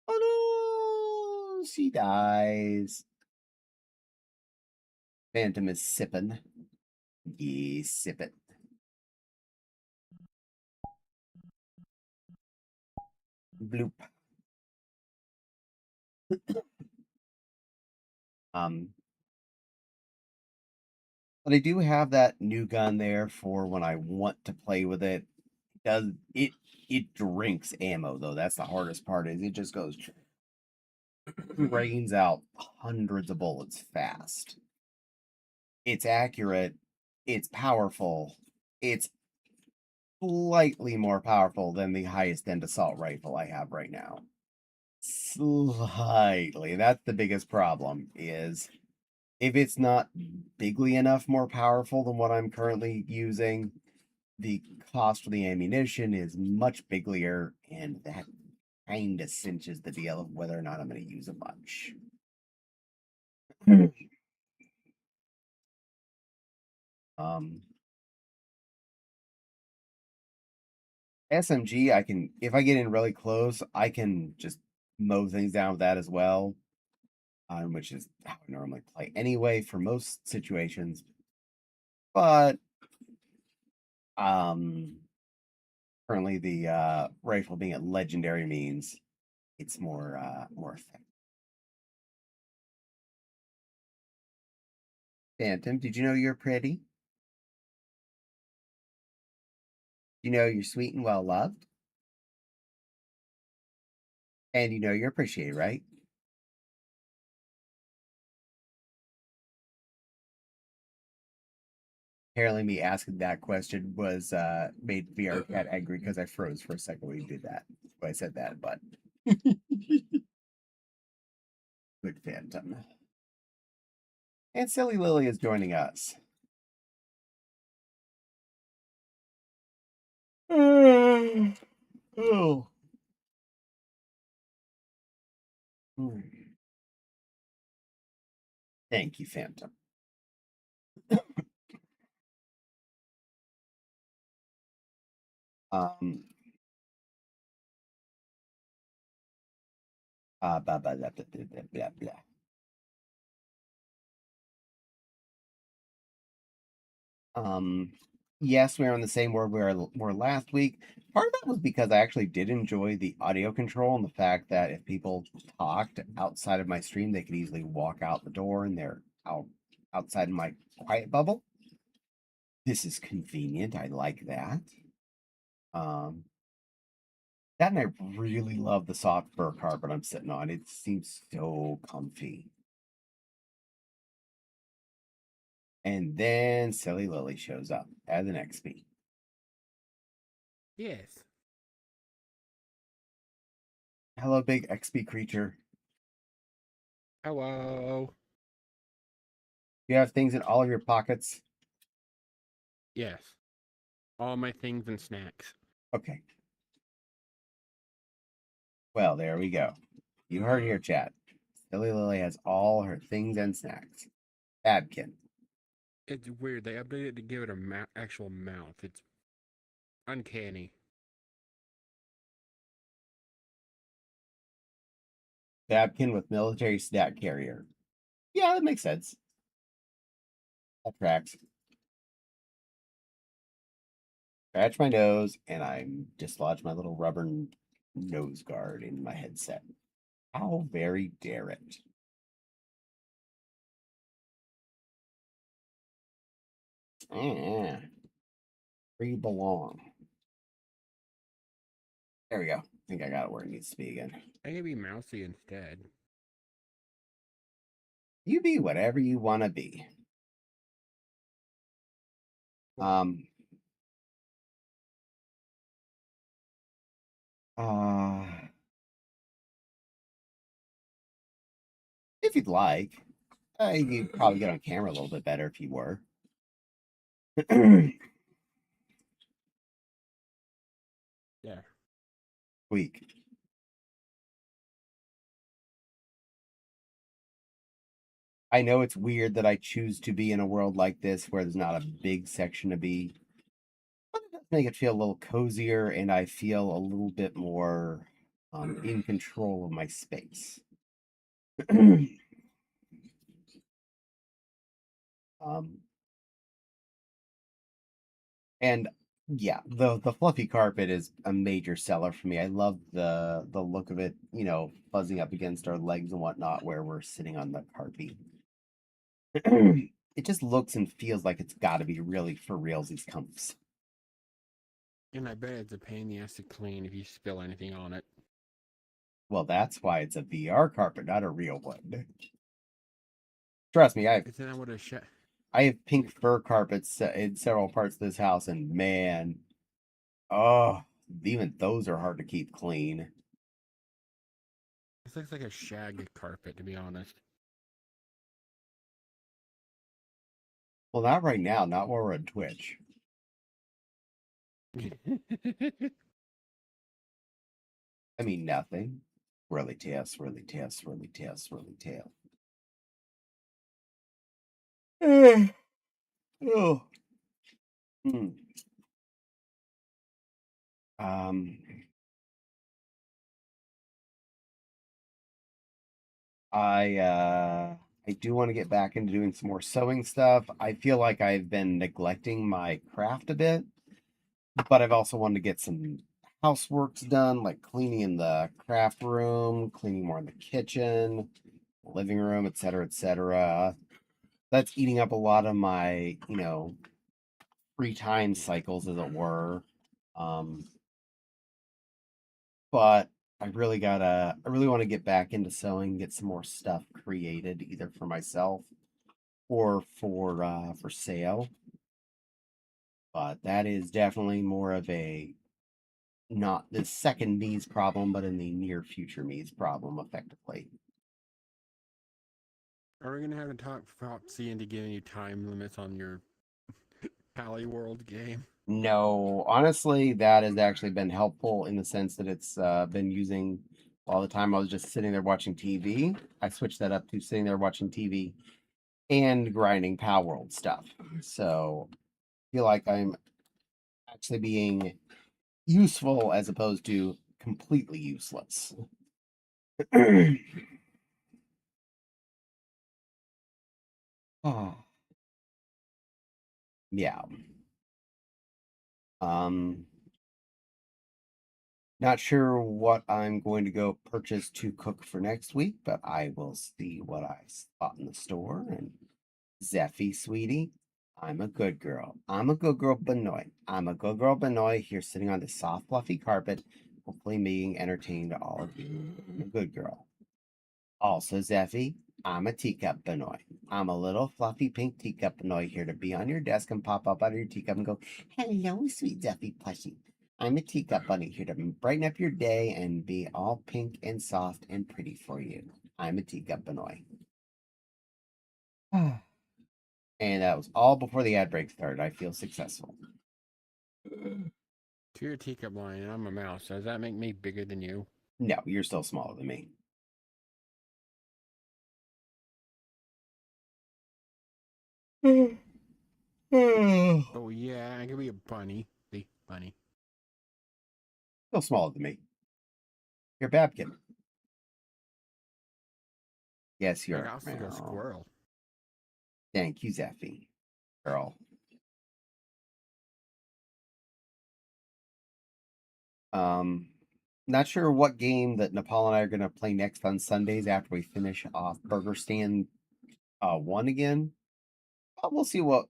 Oh no, she dies. Phantom is sipping. Yeah, sip it. Bloop. But I do have that new gun there for when I want to play with it. Does it drinks ammo though? That's the hardest part. Is it just goes rains out hundreds of bullets fast. It's accurate. It's powerful. It's slightly more powerful than the highest end assault rifle I have right now. Slightly. That's the biggest problem is if it's not bigly enough more powerful than what I'm currently using, the cost for the ammunition is much biglier, and that kind of cinches the deal of whether or not I'm going to use it much. SMG, I can, if I get in really close, I can just mow things down with that as well, which is how I normally play anyway for most situations. But currently the rifle being at legendary means it's more effective. Phantom, did you know you're pretty? You know you're sweet and well loved? And you know you're appreciated, right? Apparently me asking that question was made VR Cat angry because I froze for a second when he did that. When I said that, but good Phantom. And Silly Lily is joining us. Oh. Thank you, Phantom. Blah, blah, blah, blah, blah, blah, blah. Yes, we were on the same word we were last week. Part of that was because I actually did enjoy the audio control and the fact that if people talked outside of my stream, they could easily walk out the door and they're outside my quiet bubble. This is convenient. I like that. Um, that and I really love the soft fur carpet I'm sitting on. It seems so comfy. And then Silly Lily shows up as an XP. Yes. Hello, big XP creature. Hello. You have things in all of your pockets? Yes. All my things and snacks. Okay. Well, there we go. You heard here, chat. Silly Lily has all her things and snacks. Abkin. It's weird. They updated it to give it a actual mouth. It's uncanny. Babkin with military snack carrier. Yeah, that makes sense. That tracks. Scratch my nose, and I dislodge my little rubber nose guard in my headset. How very dare it. Where you belong. There we go. I think I got it where it needs to be again. I can be mousy instead. You be whatever you want to be. Um. If you'd like, you'd probably get on camera a little bit better if you were. Yeah. Weak. I know it's weird that I choose to be in a world like this where there's not a big section to be, but it does make it feel a little cozier, and I feel a little bit more in control of my space. um, and yeah, the fluffy carpet is a major seller for me. I love the look of it, fuzzing up against our legs and whatnot, where we're sitting on the carpet. It just looks and feels like it's got to be really for reals, these comfs. And I bet it's a pain in the ass to clean if you spill anything on it. Well, that's why it's a VR carpet, not a real one. Trust me, Isn't that what a I have pink fur carpets in several parts of this house, and man, oh, even those are hard to keep clean. This looks like a shag carpet, to be honest. Well, not right now, not while we're on Twitch. I mean, nothing. Swirly tail, swirly tail, swirly tail, swirly tail. Oh. Hmm. Um, I do want to get back into doing some more sewing stuff. I feel like I've been neglecting my craft a bit, but I've also wanted to get some houseworks done, like cleaning in the craft room, cleaning more in the kitchen, living room, etc., etc. That's eating up a lot of my, free time cycles, as it were. Um, but I really want to get back into sewing, get some more stuff created, either for myself or for sale. But that is definitely more of a not the second me's problem, but in the near future me's problem, effectively. Are we gonna have to talk Foxy into giving you time limits on your Pally World game? No, honestly, that has actually been helpful in the sense that it's been using all the time I was just sitting there watching TV. I switched that up to sitting there watching TV and grinding Power World stuff. So I feel like I'm actually being useful as opposed to completely useless. Oh, yeah. Um, Not sure what I'm going to go purchase to cook for next week, but I will see what I spot in the store. And Zeffy, sweetie, I'm a good girl. I'm a good girl, Benoit. I'm a good girl, Benoit, here sitting on the soft, fluffy carpet, hopefully being entertained to all of you. I'm a good girl. Also, Zeffy, I'm a teacup Benoit. I'm a little fluffy pink teacup Benoit here to be on your desk and pop up out of your teacup and go, hello, sweet Zeffy plushie. I'm a teacup bunny here to brighten up your day and be all pink and soft and pretty for you. I'm a teacup Benoit. And that was all before the ad break started. I feel successful. To your teacup line, and I'm a mouse. Does that make me bigger than you? No, you're still smaller than me. Oh yeah, I can be a bunny. The bunny. Still smaller than me. You're Babkin. Yes, I you're can a also go squirrel. Thank you, Zeffy. Girl. Um, Not sure what game that Nepal and I are going to play next on Sundays after we finish off Burger Stand 1 again. We'll see what,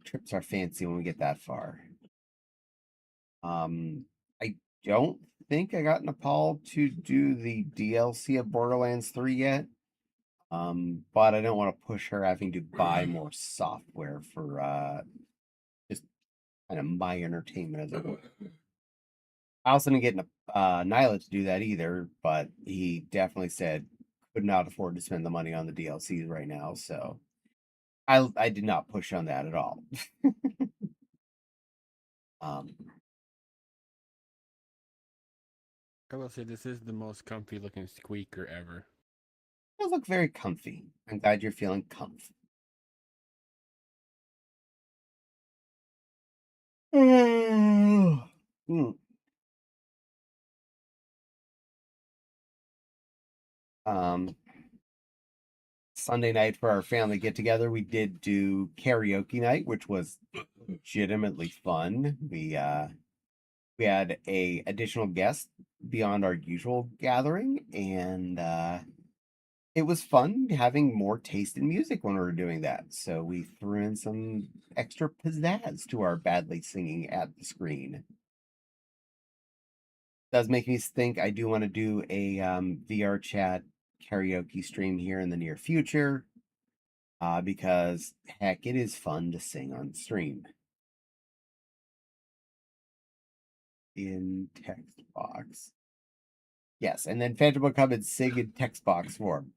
trips are fancy when we get that far. I don't think I got Nepal to do the DLC of Borderlands 3 yet. But I don't want to push her having to buy more software for just kind of my entertainment as it were. I also didn't get Nyla to do that either, but he definitely said could not afford to spend the money on the DLCs right now, so I did not push on that at all. um, I will say this is the most comfy looking squeaker ever. Those look very comfy. I'm glad you're feeling comfy. Hmm. Um, Sunday night for our family get together, we did do karaoke night, which was legitimately fun. We had a additional guest beyond our usual gathering, and it was fun having more taste in music when we were doing that. So we threw in some extra pizzazz to our badly singing at the screen. Does make me think I do want to do a VR chat karaoke stream here in the near future, because heck, it is fun to sing on stream. In text box. Yes, and then Phantom will come and sing in text box form.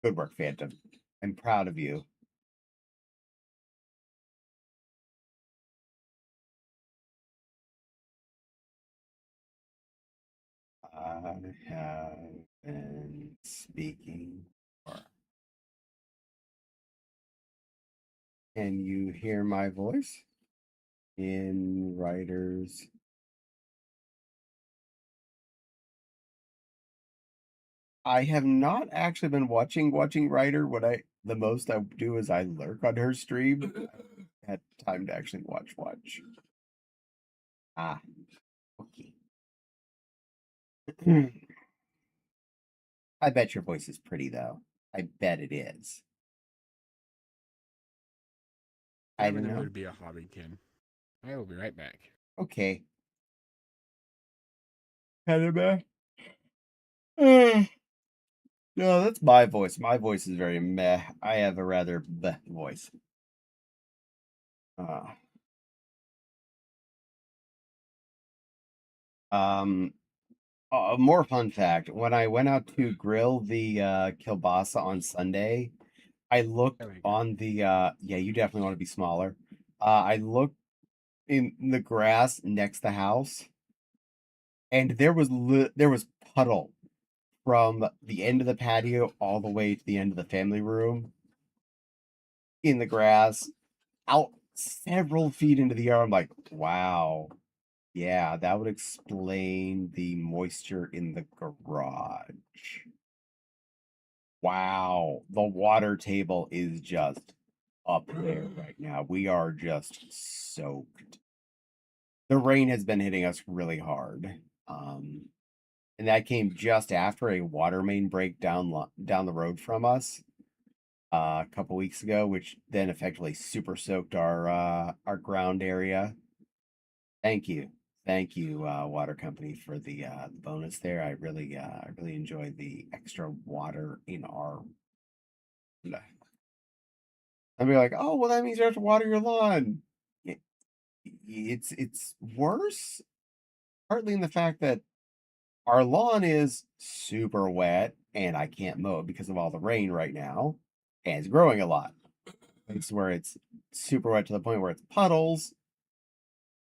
Good work, Phantom. I'm proud of you. I have been speaking. Can you hear my voice? In writers. I have not actually been watching Writer. What the most I do is I lurk on her stream. I had time to actually watch. Ah, okay. I bet your voice is pretty though. I bet it is. I I'm in don't the mood know. to be a hobby, Tim. I will be right back. Okay. Annabelle? No, that's my voice. My voice is very meh. I have a rather bleh voice. Uh, um, a more fun fact: when I went out to grill the kielbasa on Sunday, I looked There we go. on the yeah, you definitely want to be smaller. I looked in the grass next to the house, and there was puddle from the end of the patio all the way to the end of the family room in the grass, out several feet into the yard. I'm like, wow, Yeah, that would explain the moisture in the garage. Wow, the water table is just up there right now. We are just soaked. The rain has been hitting us really hard. And that came just after a water main break down the road from us a couple weeks ago, which then effectively super soaked our ground area. Thank you. Thank you, water company, for the bonus there. I really enjoy the extra water in our. I'd be like, oh well, that means you have to water your lawn. It, it's worse, partly in the fact that our lawn is super wet and I can't mow it because of all the rain right now, and it's growing a lot. It's where it's super wet to the point where it's puddles.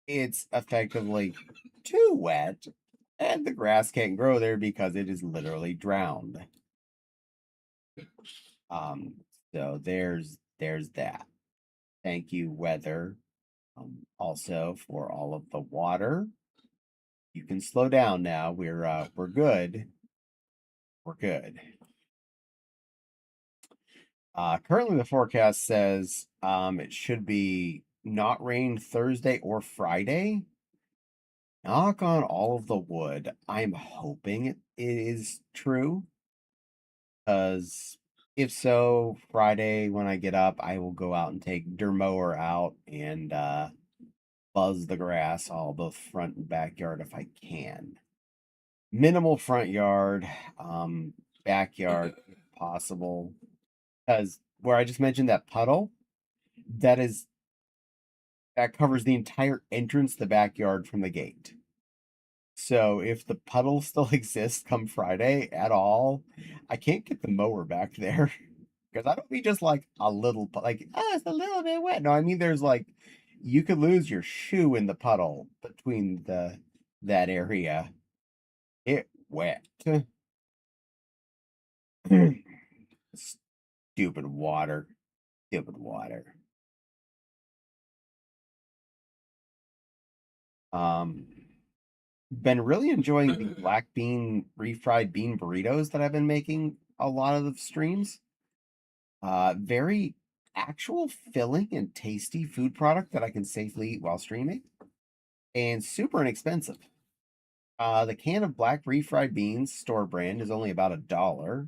It's effectively too wet, and the grass can't grow there because it is literally drowned. Um, so there's that. Thank you, weather. Also for all of the water. You can slow down now. We're good. We're good. Currently the forecast says it should be not rain Thursday or Friday. Knock on all of the wood. I'm hoping it is true. Because if so, Friday when I get up, I will go out and take Dermower out and buzz the grass, all both front and backyard if I can. Minimal front yard, backyard if possible. Because where I just mentioned that puddle, that is that covers the entire entrance to the backyard from the gate. So if the puddle still exists come Friday at all, I can't get the mower back there. Because I don't mean just like a little, like, oh, it's a little bit wet. No, I mean there's like, you could lose your shoe in the puddle between that area. It wet. Stupid water. Stupid water. Um, been really enjoying the black bean refried bean burritos that I've been making a lot of the streams. Very actual filling and tasty food product that I can safely eat while streaming, and super inexpensive. The can of black refried beans, store brand, is only about $1.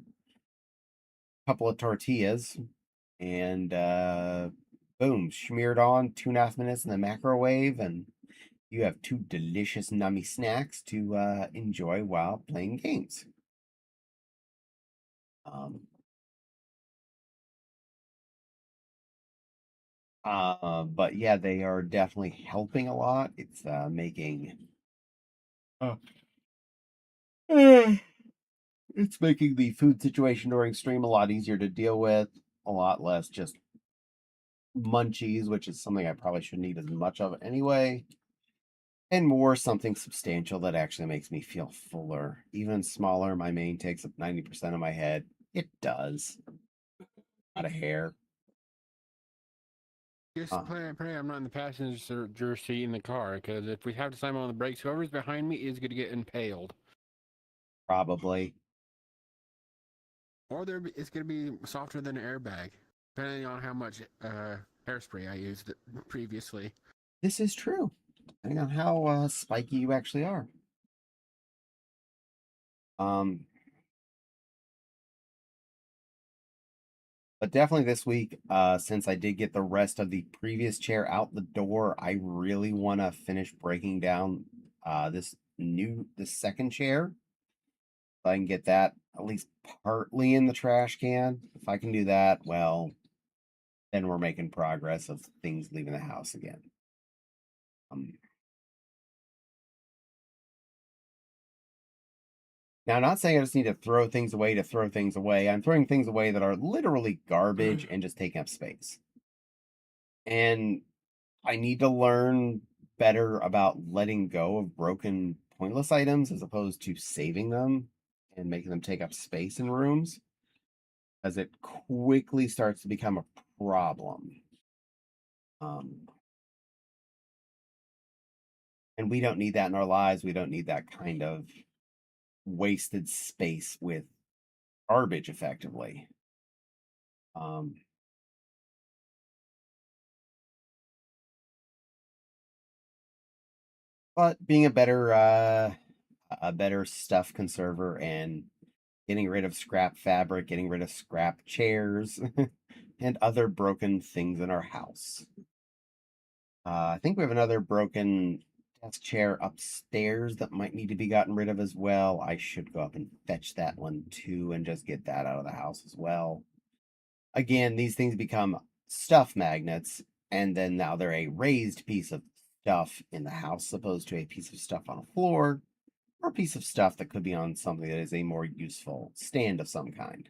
Couple of tortillas, and boom, smeared on 2.5 minutes in the microwave, and you have two delicious nummy snacks to enjoy while playing games. Um, but yeah, they are definitely helping a lot. It's making it's making the food situation during stream a lot easier to deal with, a lot less just munchies, which is something I probably shouldn't eat as much of anyway, and more something substantial that actually makes me feel fuller. Even smaller, my main takes up 90% of my head. It does. Not a hair. Just pray I'm not in the passenger seat in the car, because if we have to slam on the brakes, whoever's behind me is going to get impaled. Probably. Or it's going to be softer than an airbag, depending on how much hairspray I used previously. This is true, depending on how spiky you actually are. Um, but definitely this week, since I did get the rest of the previous chair out the door, I really want to finish breaking down the second chair. If I can get that at least partly in the trash can. If I can do that, well, then we're making progress of things leaving the house again. Now, I'm not saying I just need to throw things away to throw things away. I'm throwing things away that are literally garbage and just taking up space. And I need to learn better about letting go of broken, pointless items as opposed to saving them and making them take up space in rooms, as it quickly starts to become a problem. Um, And we don't need that in our lives. We don't need that kind of wasted space with garbage, effectively. Um, but being a better stuff conserver and getting rid of scrap fabric, getting rid of scrap chairs, and other broken things in our house. I think we have another broken desk chair upstairs that might need to be gotten rid of as well. I should go up and fetch that one too and just get that out of the house as well. Again, these things become stuff magnets, and then now they're a raised piece of stuff in the house, opposed to a piece of stuff on a floor, or a piece of stuff that could be on something that is a more useful stand of some kind.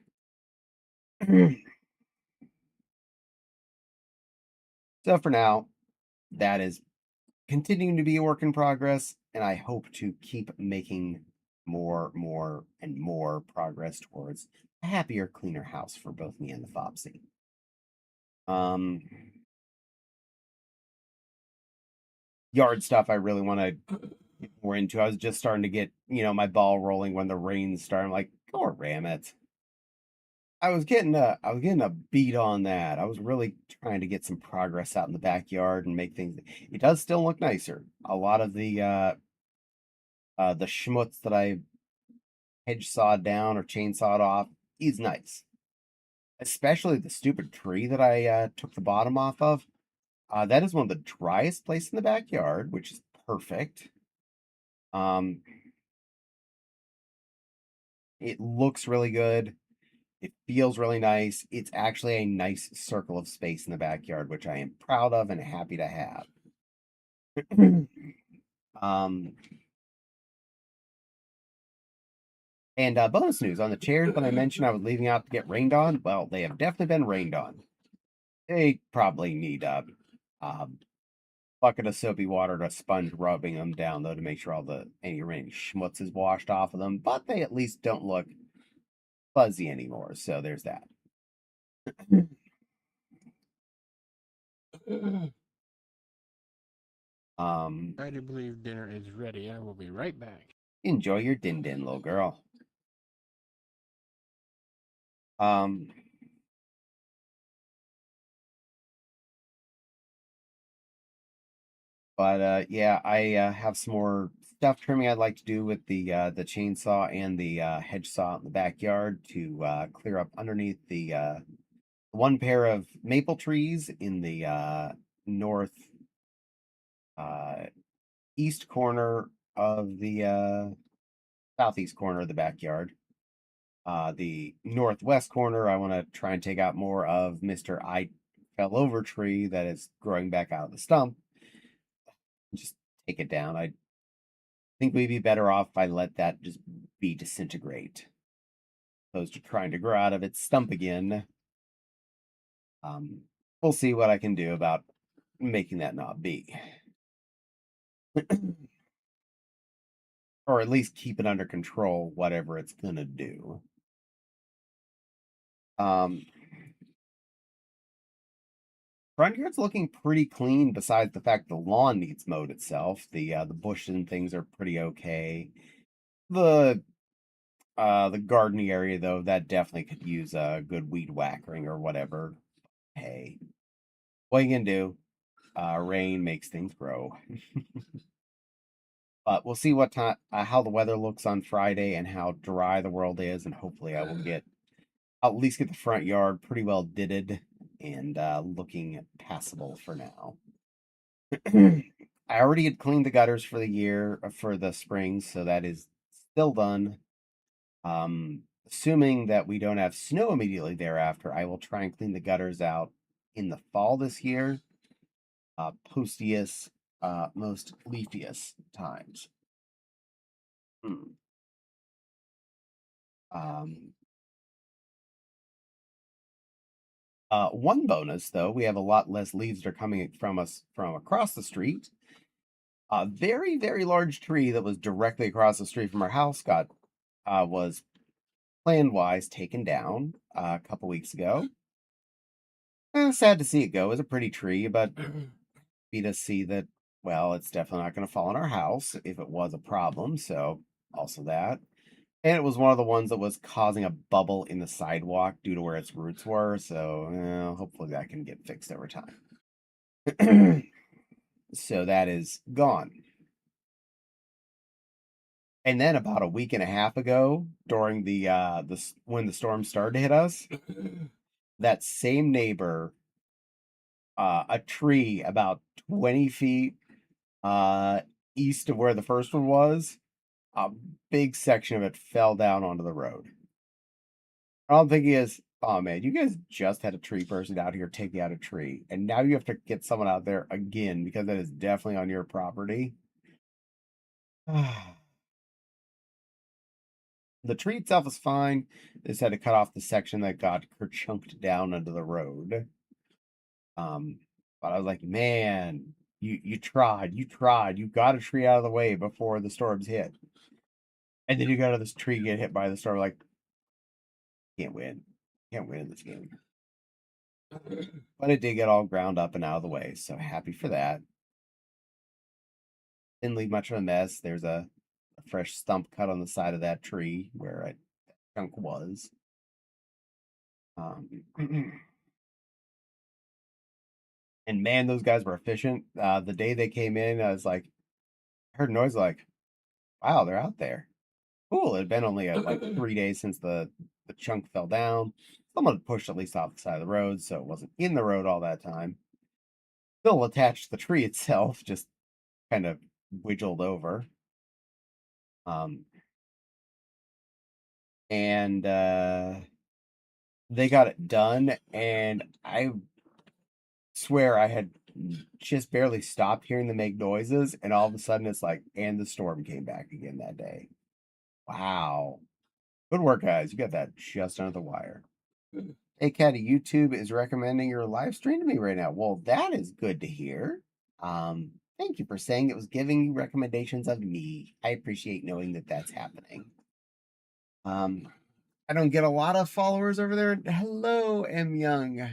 So for now, that is continuing to be a work in progress, and I hope to keep making more, and more progress towards a happier, cleaner house for both me and the Fopsy. Um, Yard stuff I really want to get more into. I was just starting to get, my ball rolling when the rain started. I'm like, oh, ram it. I was getting a beat on that. I was really trying to get some progress out in the backyard and make things. It does still look nicer. A lot of the schmutz that I hedge sawed down or chainsawed off is nice. Especially the stupid tree that I took the bottom off of. That is one of the driest places in the backyard, which is perfect. Um, it looks really good. It feels really nice. It's actually a nice circle of space in the backyard, which I am proud of and happy to have. um, and bonus news on the chairs that I mentioned I was leaving out to get rained on. Well, they have definitely been rained on. They probably need a bucket of soapy water to sponge rubbing them down, though, to make sure all the any remaining schmutz is washed off of them. But they at least don't look fuzzy anymore. So there's that. I do believe dinner is ready. I will be right back. Enjoy your din din, little girl. Um, but yeah, I have some more stuff trimming I'd like to do with the chainsaw and the hedge saw in the backyard to clear up underneath the one pair of maple trees in the north uh, east corner of the southeast corner of the backyard. The northwest corner, I want to try and take out more of Mr. I fell over tree that is growing back out of the stump. Just take it down. I think we'd be better off if I let that just be disintegrate, opposed to trying to grow out of its stump again. We'll see what I can do about making that not be. Or at least keep it under control, whatever it's gonna do. Um, Front yard's looking pretty clean, besides the fact the lawn needs mowed itself. The bushes and things are pretty okay. The the gardening area, though, that definitely could use a good weed whackering or whatever. Hey, what you gonna do? Rain makes things grow. But we'll see what time, how the weather looks on Friday and how dry the world is, and hopefully I will I'll at least get the front yard pretty well didded and looking passable for now. I already had cleaned the gutters for the year for the spring, so that is still done. Assuming that we don't have snow immediately thereafter, I will try and clean the gutters out in the fall this year. Postiest, most leafiest times. Hmm. Um, One bonus, though, we have a lot less leaves that are coming from us from across the street. A very, very large tree that was directly across the street from our house was plan wise taken down a couple weeks ago. Sad to see it go. It was a pretty tree, but be to see that well, it's definitely not going to fall on our house if it was a problem. So, also that. And it was one of the ones that was causing a bubble in the sidewalk due to where its roots were. So, hopefully that can get fixed over time. So that is gone. And then about a week and a half ago, during when the storm started to hit us, that same neighbor, a tree about 20 feet uh east of where the first one was, a big section of it fell down onto the road. All I'm thinking is, oh man, you guys just had a tree person out here taking out a tree, and now you have to get someone out there again because that is definitely on your property. The tree itself is fine. They just had to cut off the section that got chunked down under the road. Um, but I was like, man, you tried, you got a tree out of the way before the storms hit, and then you got this tree get hit by the storm. Like, can't win in this game. But it did get all ground up and out of the way, so happy for that. Didn't leave much of a mess. There's a fresh stump cut on the side of that tree where that chunk was. Um, and man, those guys were efficient. The day they came in, I was like, I heard a noise like, wow, they're out there. Cool. It had been only like 3 days since the chunk fell down. Someone had pushed at least off the side of the road, so it wasn't in the road all that time. Still attached to the tree itself, just kind of widged over. Um, and they got it done, and I swear I had just barely stopped hearing them make noises, and all of a sudden it's like, and the storm came back again that day. Wow. Good work, guys. You got that just under the wire. Hey, Caddy, YouTube is recommending your live stream to me right now. Well, that is good to hear. Thank you for saying it was giving you recommendations of me. I appreciate knowing that that's happening. I don't get a lot of followers over there. Hello, M Young.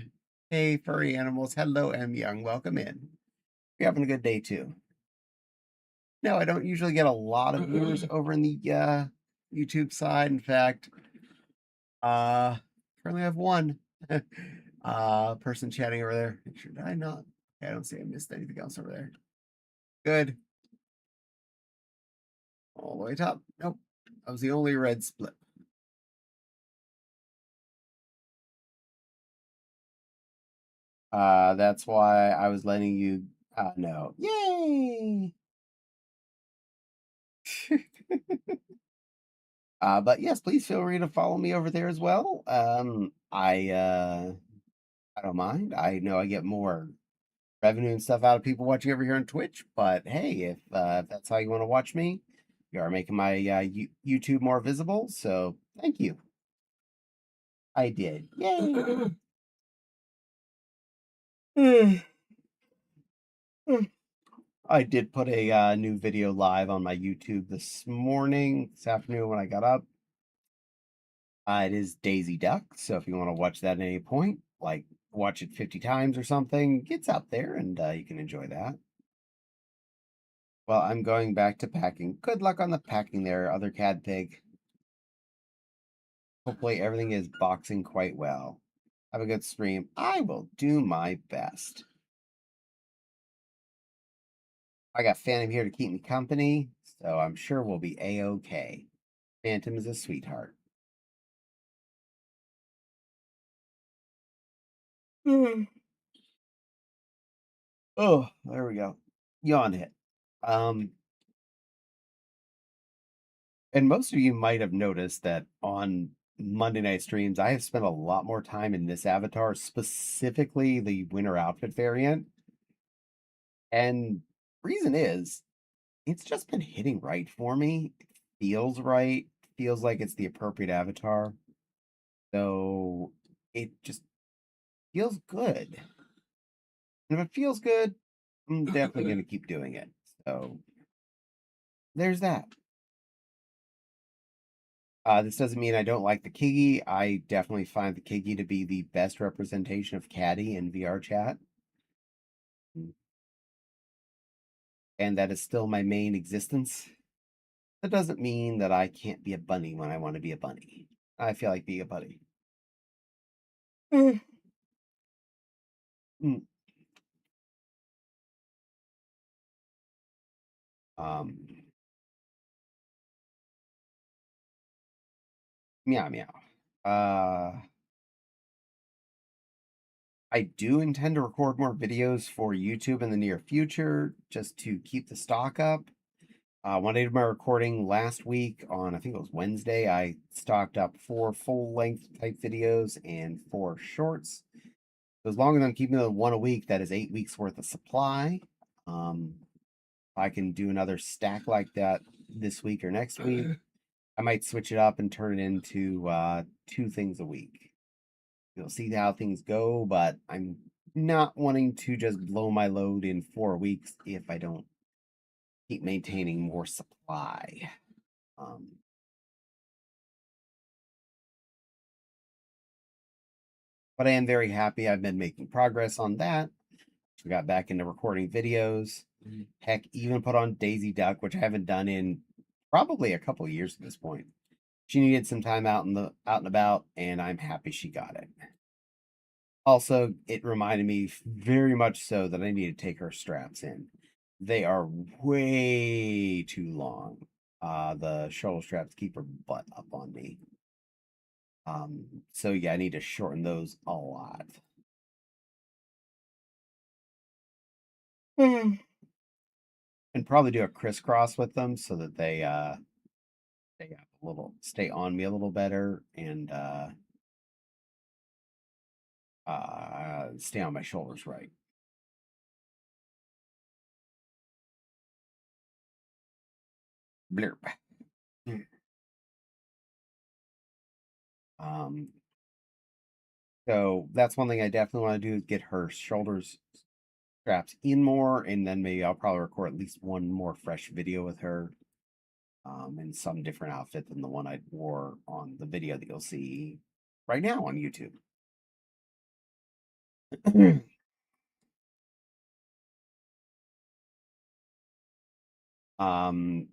Hey, furry animals. Hello, M Young. Welcome in. You're having a good day too. No, I don't usually get a lot of viewers over in the YouTube side. In fact, currently I have one person chatting over there. Make sure, did I not? Okay, I don't see I missed anything else over there. Good. All the way top. Nope. That was the only red split. That's why I was letting you know. Yay! But yes, please feel free to follow me over there as well. I don't mind. I know I get more revenue and stuff out of people watching over here on Twitch, but hey, if that's how you want to watch me, you are making my YouTube more visible. So thank you. I did. Yay! I did put a new video live on my YouTube this afternoon when I got up. It is Daisy Duck, so if you want to watch that at any point, like watch it 50 times or something, it's out there and you can enjoy that. Well, I'm going back to packing. Good luck on the packing there, other cat pig. Hopefully everything is boxing quite well. Have a good stream. I will do my best. I got Phantom here to keep me company, so I'm sure we'll be a-okay. Phantom is a sweetheart. Oh, there we go. Yawn hit. And most of you might have noticed that on Monday night streams, I have spent a lot more time in this avatar, specifically the winter outfit variant. And reason is, it's just been hitting right for me. It feels right. Feels like it's the appropriate avatar. So it just feels good. And if it feels good, I'm definitely going to keep doing it. So there's that. This doesn't mean I don't like the Kiggy. I definitely find the Kiggy to be the best representation of Caddy in VR chat. and that is still my main existence. That doesn't mean that I can't be a bunny when I want to be a bunny. I feel like being a bunny. Mm. Mm. Um, meow meow. I do intend to record more videos for YouTube in the near future, just to keep the stock up. When I did my recording last week on, I think it was Wednesday, I stocked up 4 full-length type videos and 4 shorts. As long as I'm keeping the one a week, that is 8 weeks worth of supply. Um, I can do another stack like that this week or next week. I might switch it up and turn it into 2 things a week. You'll see how things go, but I'm not wanting to just blow my load in 4 weeks if I don't keep maintaining more supply. Um, but I am very happy I've been making progress on that. We got back into recording videos. Heck, even put on Daisy Duck, which I haven't done in probably a couple years at this point. She needed some time out and about, and I'm happy she got it. Also, it reminded me very much so that I need to take her straps in. They are way too long. The shoulder straps keep her butt up on me. So yeah, I need to shorten those a lot. And probably do a crisscross with them so that they have a little stay on me a little better and stay on my shoulders right. Blurp. Um, so that's one thing I definitely want to do is get her shoulders straps in more, and then maybe I'll probably record at least one more fresh video with her, in some different outfit than the one I wore on the video that you'll see right now on YouTube. um,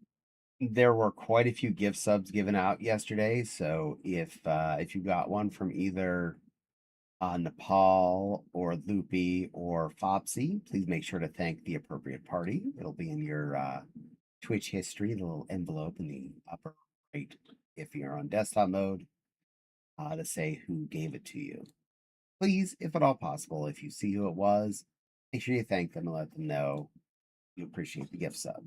there were quite a few gift subs given out yesterday, so if you got one from either Nepal or Loopy or Fopsy, please make sure to thank the appropriate party. It'll be in your Twitch history, the little envelope in the upper right if you're on desktop mode, to say who gave it to you. Please, if at all possible, if you see who it was, make sure you thank them and let them know you appreciate the gift sub.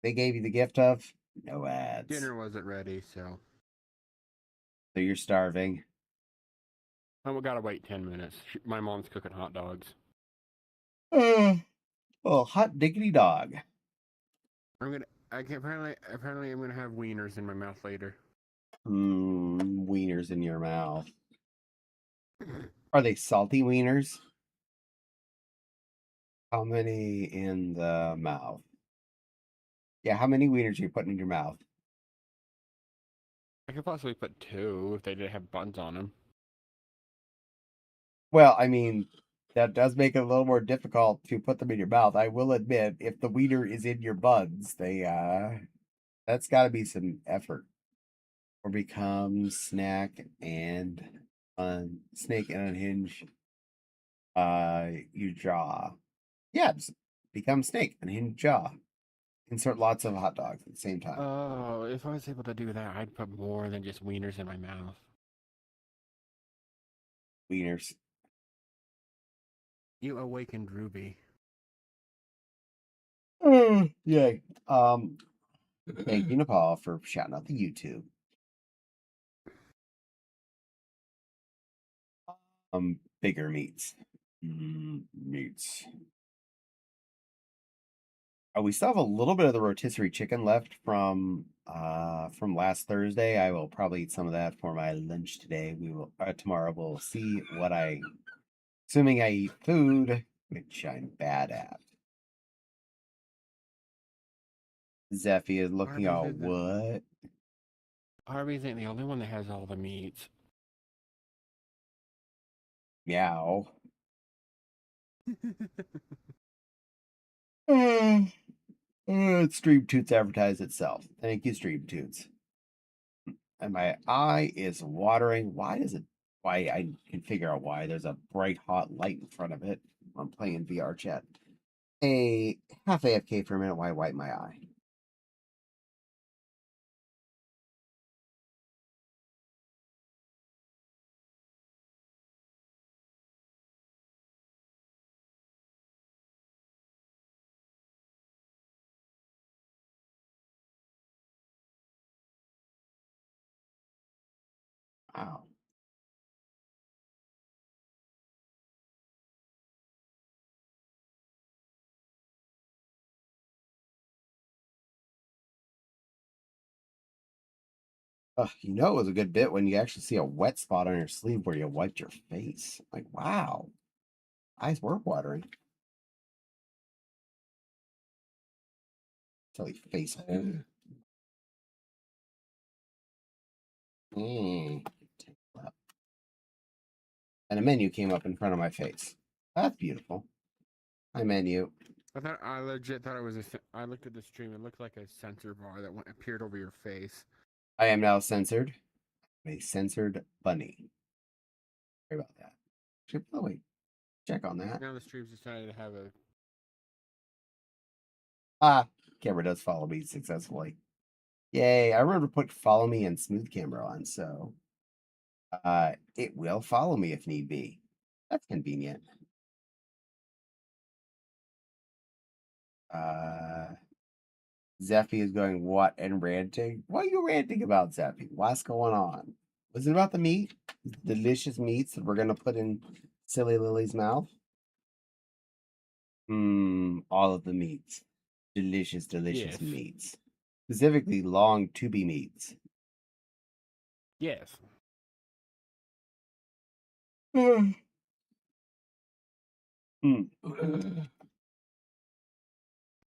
They gave you the gift of no ads. Dinner wasn't ready, so So you're starving. we gotta wait 10 minutes. My mom's cooking hot dogs. Well, hot diggity dog. Apparently I'm gonna have wieners in my mouth later. Wieners in your mouth. Are they salty wieners? How many in the mouth? Yeah, how many wieners are you putting in your mouth? I could possibly put 2 if they didn't have buns on them. Well, I mean, that does make it a little more difficult to put them in your mouth. I will admit, if the wiener is in your buns, that's got to be some effort. Or become snack and snake and unhinge your jaw. Yeah, become snake, unhinge jaw. Insert lots of hot dogs at the same time. Oh, if I was able to do that, I'd put more than just wieners in my mouth. Wieners. You awakened Ruby. Yeah. Thank you, Nepal, for shouting out the YouTube. Bigger meats. Meats. Oh, we still have a little bit of the rotisserie chicken left from last Thursday. I will probably eat some of that for my lunch today. We will tomorrow. We'll see what assuming I eat food, which I'm bad at. Zeffy is looking all what? Arby's ain't the only one that has all the meats. Meow. Stream Toots advertised itself. Thank you, Stream Toots. And my eye is watering. Why does it? Why I can figure out why. There's a bright hot light in front of it. I'm playing VR chat. A half AFK for a minute. Why wipe my eye? Wow. You know it was a good bit when you actually see a wet spot on your sleeve where you wiped your face. Like, wow, eyes were watering. Silly face hole. Mm. And a menu came up in front of my face. That's beautiful. Hi, menu. I legit thought it was I looked at the stream. It looked like a sensor bar that appeared over your face. I am now censored. A censored bunny. Sorry about that. Should probably check on that. Now the stream's decided to have a. Camera does follow me successfully. Yay! I remember to put follow me and smooth camera on, so it will follow me if need be. That's convenient. Zeffy is going what and ranting? What are you ranting about, Zeffy? What's going on? Was it about the meat? Delicious meats that we're gonna put in Silly Lily's mouth? All of the meats. Delicious, delicious Yes. meats. Specifically long tubby meats. Yes. Mm.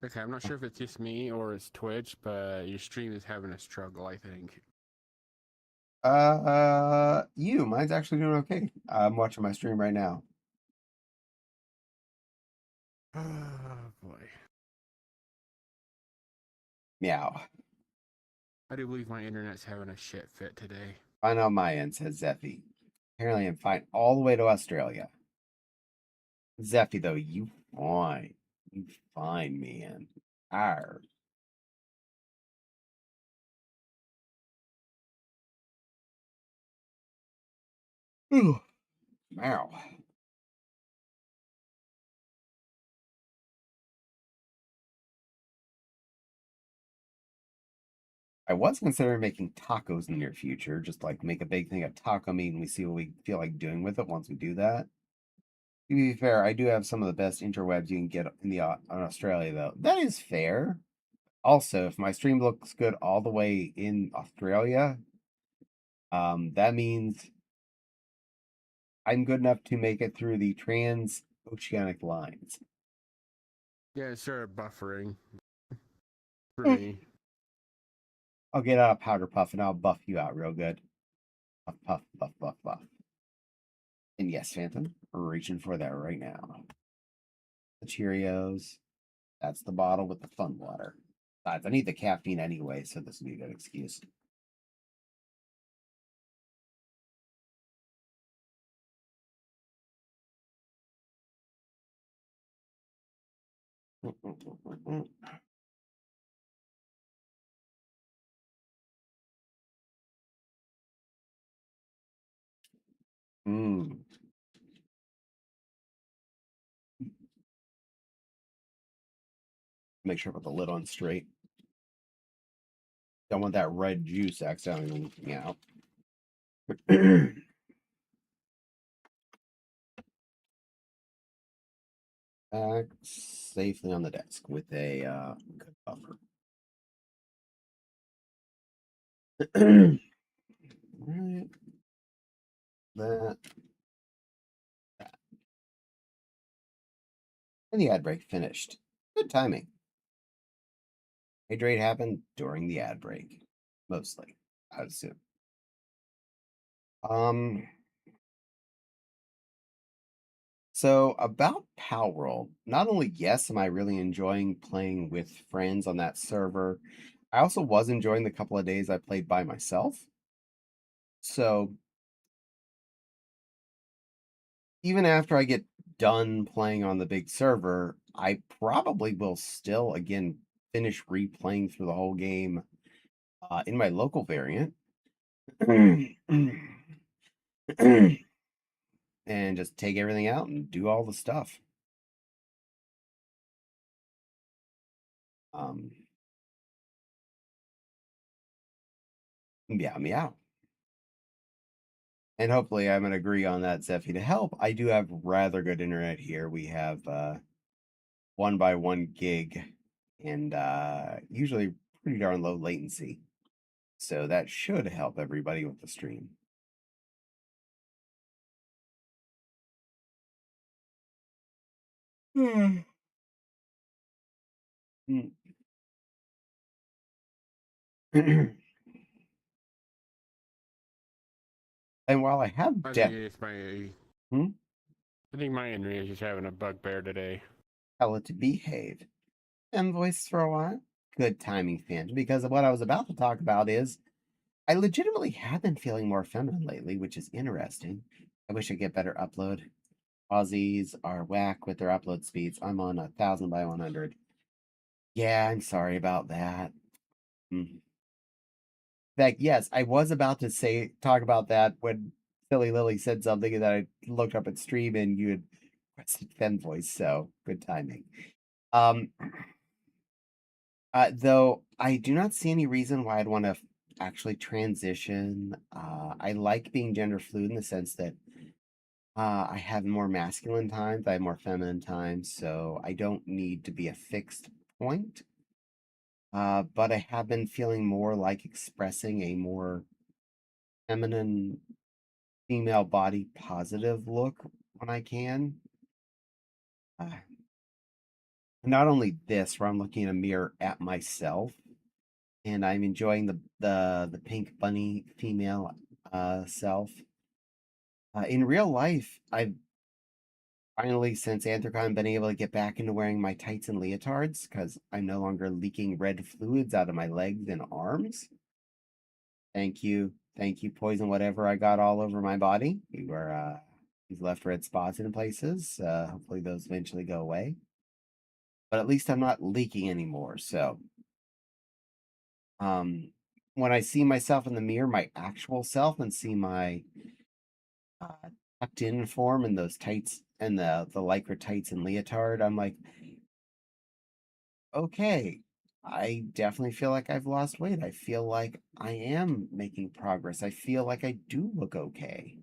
Okay, I'm not sure if it's just me or it's Twitch, but your stream is having a struggle, I think. Mine's actually doing okay. I'm watching my stream right now. Oh boy. Meow. I do believe my internet's having a shit fit today. Fine on my end, says Zeffy. Apparently I'm fine all the way to Australia. Zeffy, though, you fine. You fine, man. Arr. Ooh. Meow. I was considering making tacos in the near future, just like make a big thing of taco meat and we see what we feel like doing with it once we do that. To be fair, I do have some of the best interwebs you can get in the on Australia, though. That is fair. Also, if my stream looks good all the way in Australia, that means I'm good enough to make it through the transoceanic lines. Yeah, it started buffering. For me. I'll get out a powder puff and I'll buff you out real good. Puff, puff, puff, puff, puff. And yes, Phantom, we're reaching for that right now. The Cheerios. That's the bottle with the fun water. Besides, I need the caffeine anyway, so this would be a good excuse. Mm. Make sure I put the lid on straight. Don't want that red juice accidentally leaking out. Back safely on the desk with a good buffer. Right. That. And the ad break finished. Good timing. Hydrate happened during the ad break. Mostly, I would assume. So about Pal World, not only yes, am I really enjoying playing with friends on that server, I also was enjoying the couple of days I played by myself. So even after I get done playing on the big server, I probably will still again finish replaying through the whole game in my local variant and just take everything out and do all the stuff. Um, yeah, meow. And hopefully I'm gonna agree on that, Zeffy. To help, I do have rather good internet here. We have 1 by 1 gig and usually pretty darn low latency. So that should help everybody with the stream. Hmm. Mm. And while I have I think depth, it's my. hmm, I think my internet is just having a bugbear today. tell it to behave. And voice for a while. Good timing, fans, because what I was about to talk about is I legitimately have been feeling more feminine lately, which is interesting. I wish I get better upload. Aussies are whack with their upload speeds. I'm on 1,000 by 100. Yeah, I'm sorry about that. In fact, yes, I was about to talk about that when Silly Lily said something that I looked up at stream and you had requested fem voice, so good timing. Um, though I do not see any reason why I'd want to actually transition. I like being gender fluid in the sense that I have more masculine times, I have more feminine times, so I don't need to be a fixed point. But I have been feeling more like expressing a more feminine female body positive look when I can. Uh, Not only this, where I'm looking in a mirror at myself, and I'm enjoying the pink bunny female self. In real life, I've finally, since Anthrocon, been able to get back into wearing my tights and leotards because I'm no longer leaking red fluids out of my legs and arms. Thank you, poison. Whatever I got all over my body, you've left red spots in places. Hopefully, those eventually go away. But at least I'm not leaking anymore. So, um, when I see myself in the mirror, my actual self, and see my uh, tucked in form in those tights and the lycra tights and leotard, I'm like, okay, I definitely feel like I've lost weight. I feel like I am making progress. I feel like I do look okay.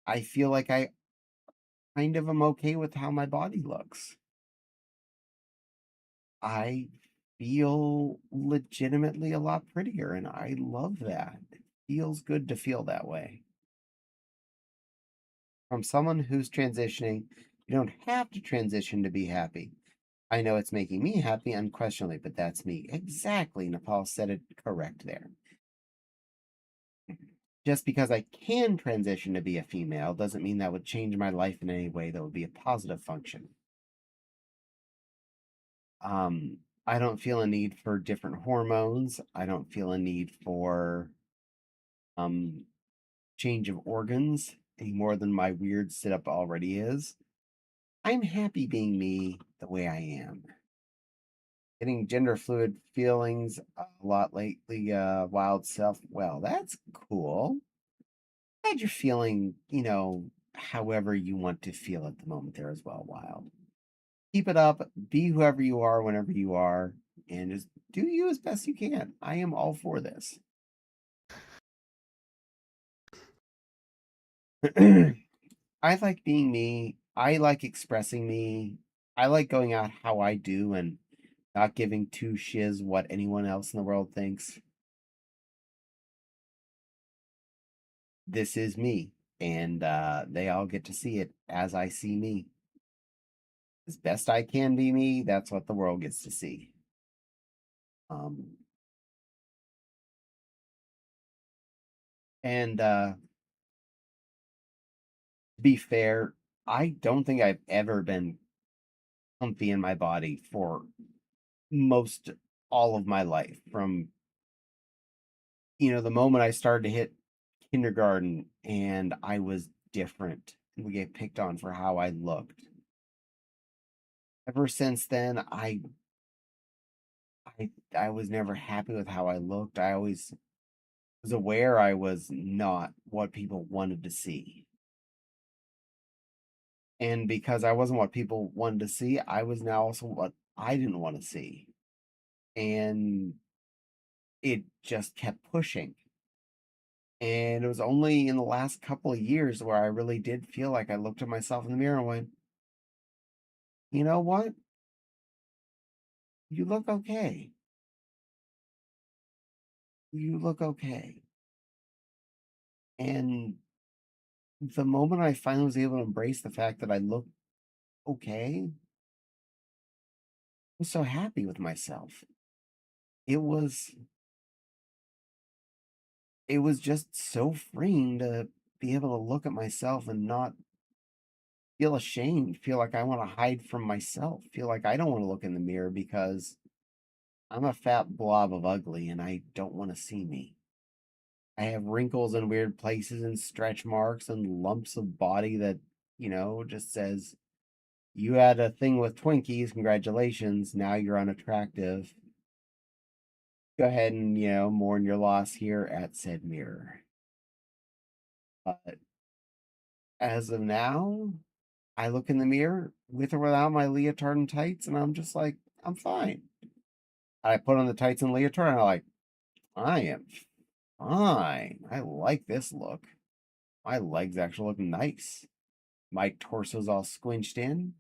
I feel like I kind of am okay with how my body looks. I feel legitimately a lot prettier, and I love that. It feels good to feel that way. From someone who's transitioning, you don't have to transition to be happy. I know it's making me happy, unquestionably, but that's me. Exactly. Nepal said it correct there. Just because I can transition to be a female doesn't mean that would change my life in any way that would be a positive function. Um, I don't feel a need for different hormones. I don't feel a need for um change of organs any more than my weird sit up already is. I'm happy being me the way I am. Getting gender fluid feelings a lot lately, wild self. Well, that's cool. Glad you're feeling, however you want to feel at the moment there as well, Wild. Keep it up. Be whoever you are whenever you are, and just do you as best you can. I am all for this. I like being me. I like expressing me. I like going out how I do and not giving two shiz what anyone else in the world thinks. This is me, and they all get to see it as I see me. As best I can be me, that's what the world gets to see. Um, and to be fair, I don't think I've ever been comfy in my body for most all of my life. From, the moment I started to hit kindergarten and I was different and we get picked on for how I looked. Ever since then, I was never happy with how I looked. I always was aware I was not what people wanted to see. And because I wasn't what people wanted to see, I was now also what I didn't want to see. And it just kept pushing. And it was only in the last couple of years where I really did feel like I looked at myself in the mirror and went, you know what? You look okay. You look okay. And the moment I finally was able to embrace the fact that I looked okay, I was so happy with myself. It was it was just so freeing to be able to look at myself and not feel ashamed, feel like I want to hide from myself, feel like I don't want to look in the mirror because I'm a fat blob of ugly and I don't want to see me. I have wrinkles in weird places and stretch marks and lumps of body that, just says, you had a thing with Twinkies, congratulations, now you're unattractive. Go ahead and, mourn your loss here at said mirror. But as of now, I look in the mirror with or without my leotard and tights, and I'm just like, I'm fine. I put on the tights and leotard, and I'm like, I am fine. I like this look. My legs actually look nice. My torso's all squinched in.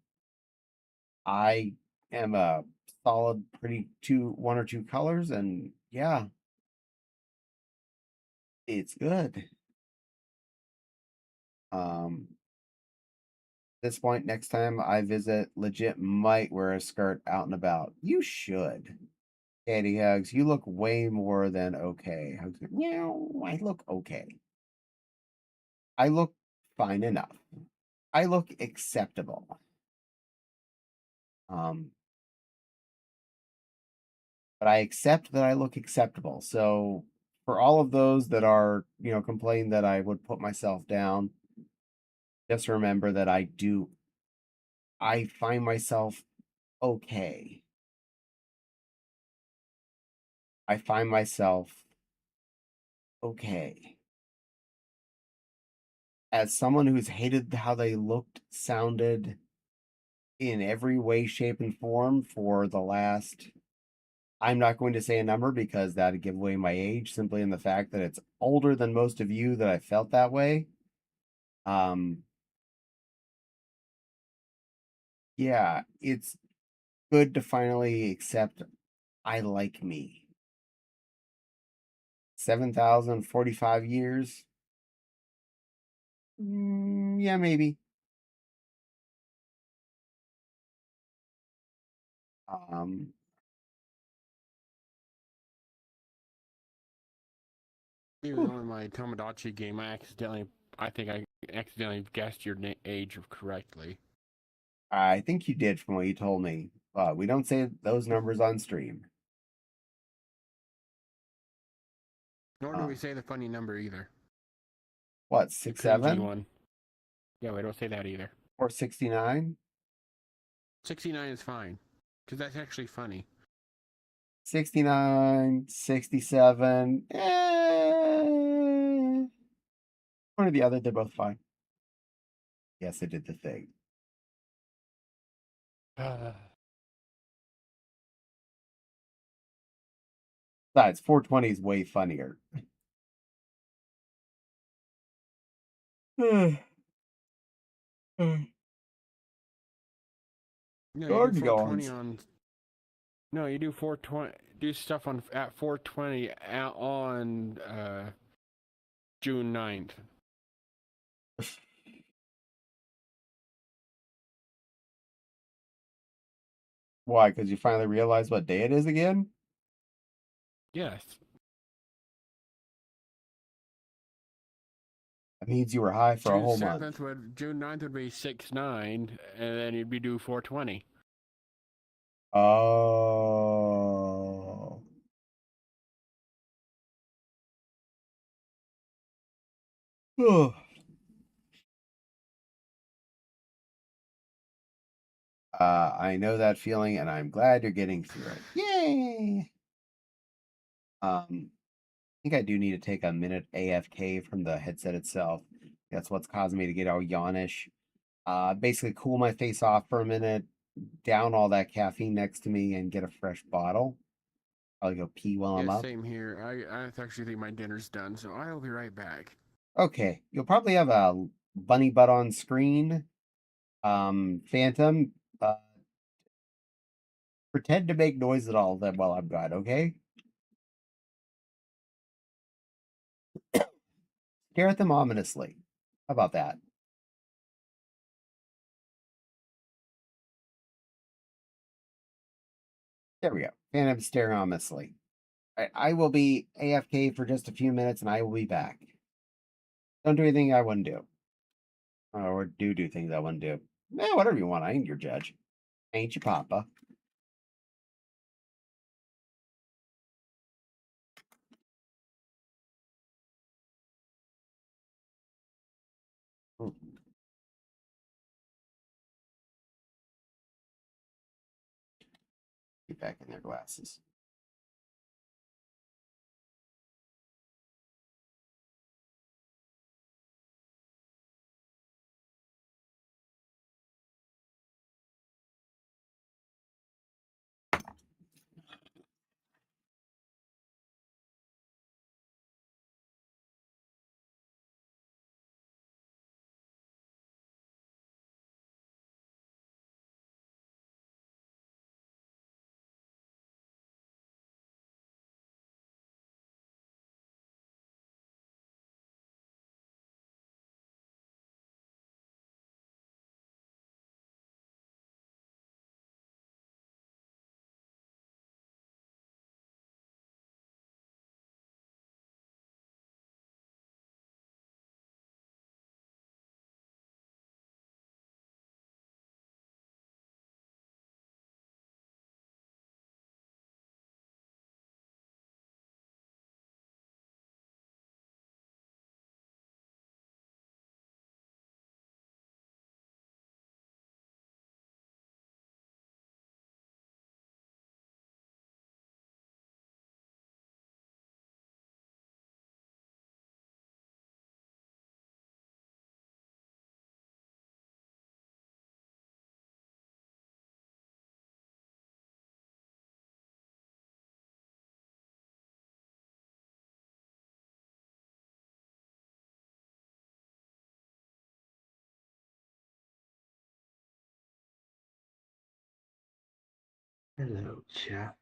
I am a solid, pretty one or two colors, and yeah, it's good. This point, next time I visit, legit might wear a skirt out and about. You should. Katie Hugs, you look way more than okay. Hugs, meow, I look okay. I look fine enough. I look acceptable. Um, but I accept that I look acceptable. So for all of those that are, complaining that I would put myself down, just remember that I find myself okay. I find myself okay. As someone who's hated how they looked, sounded in every way, shape, and form for the last, I'm not going to say a number because that'd give away my age simply in the fact that it's older than most of you that I felt that way. Um, yeah, it's good to finally accept I like me. 7,045 years? Yeah, maybe. Um, Even though in my Tomodachi game, I think I accidentally guessed your age correctly. I think you did from what you told me, but we don't say those numbers on stream. Nor do we say the funny number either. What, The 6'7" one. Yeah, we don't say that either. or 69? 69 is fine, because that's actually funny. 69, 67. One or the other, they're both fine. Yes, I did the thing. Besides, 420 is way funnier. No, you do Garden 420 goings. on. No, you do 420. Do stuff on at 420 on June 9th. Why? Because you finally realize what day it is again? Yes. That means you were high for a June whole month. 7th June 9th would be 6/9, and then you'd be due 4/20. Oh. I know that feeling, and I'm glad you're getting through it. Yay! I think I do need to take a minute AFK from the headset itself. That's what's causing me to get all yawnish. Basically cool my face off for a minute, down all that caffeine next to me, and get a fresh bottle. I'll go pee while I'm Yeah, up. same here. I actually think my dinner's done, so I'll be right back. Okay, you'll probably have a bunny butt on screen. Phantom, pretend to make noise at all then while I'm gone, okay? Stare at them ominously. How about that? There we go. Phantom staring ominously. I will be AFK for just a few minutes and I will be back. Don't do anything I wouldn't do. Or do things I wouldn't do. Whatever you want. I ain't your judge. I ain't your papa. Get back in their glasses. Hello, chat.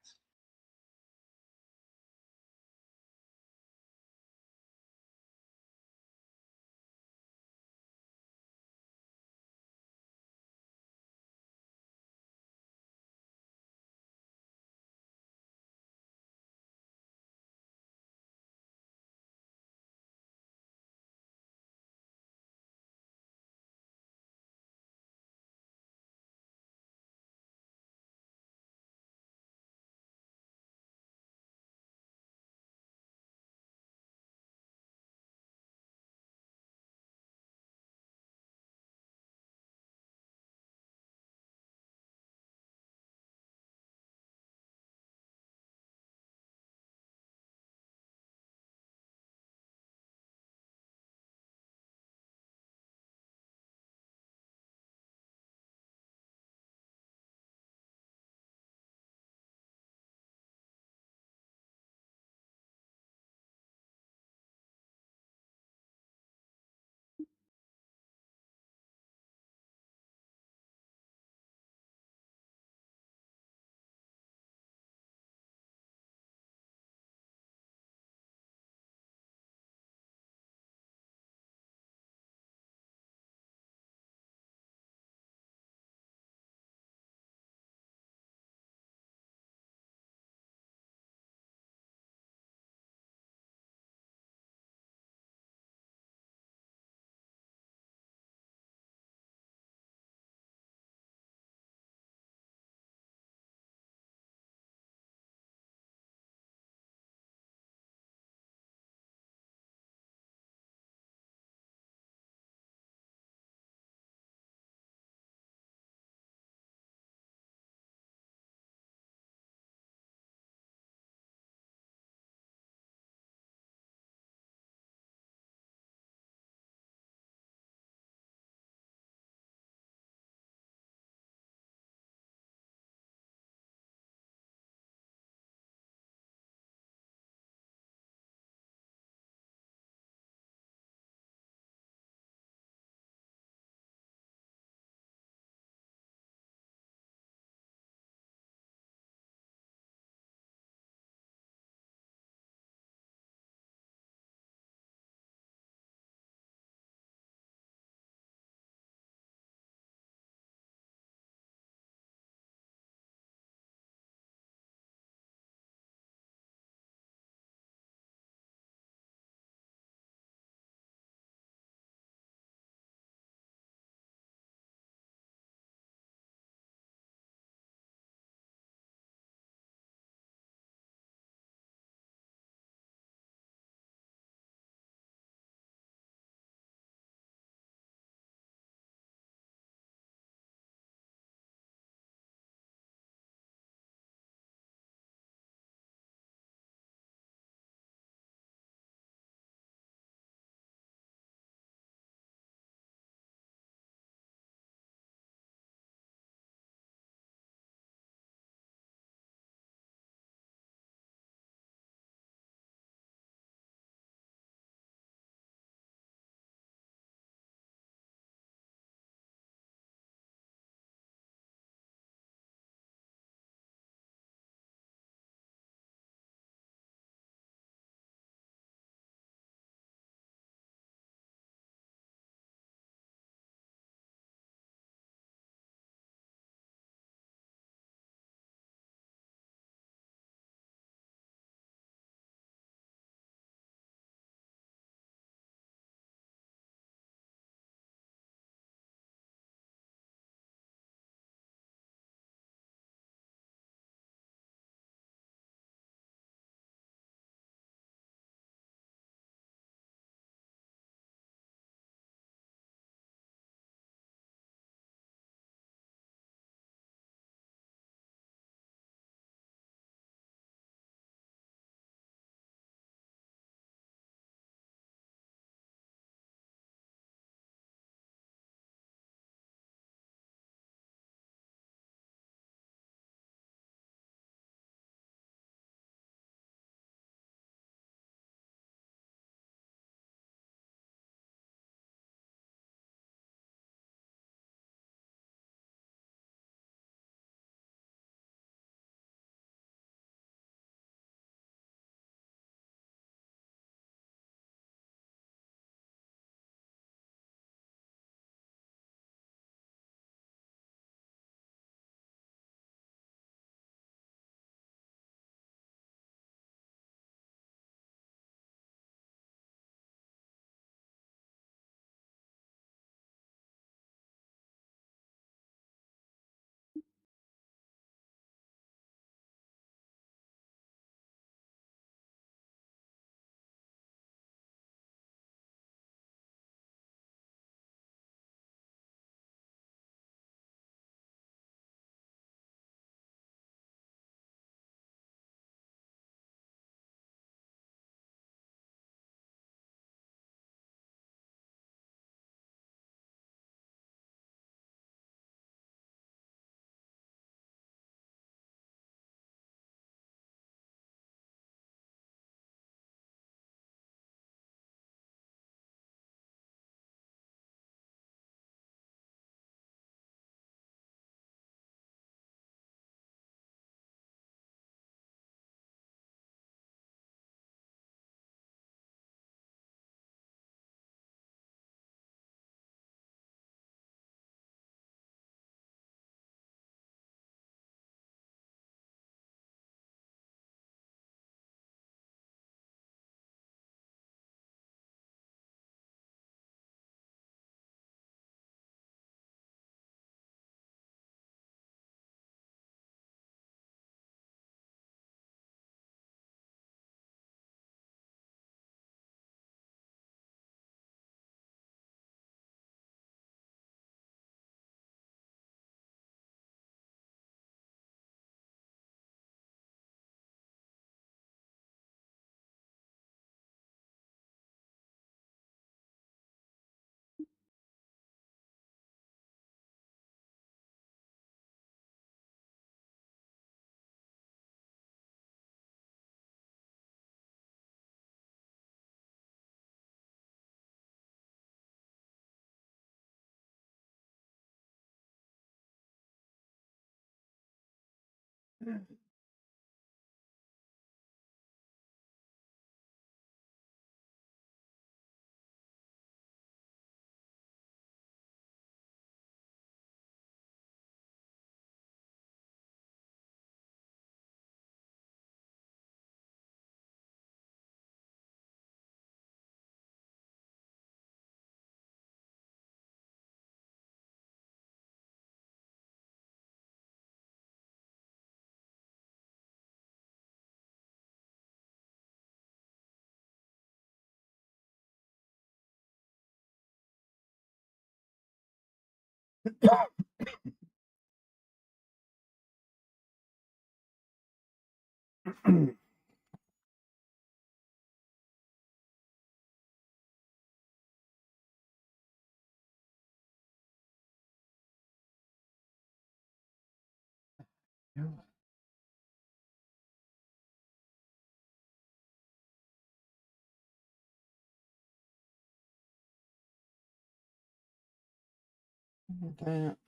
That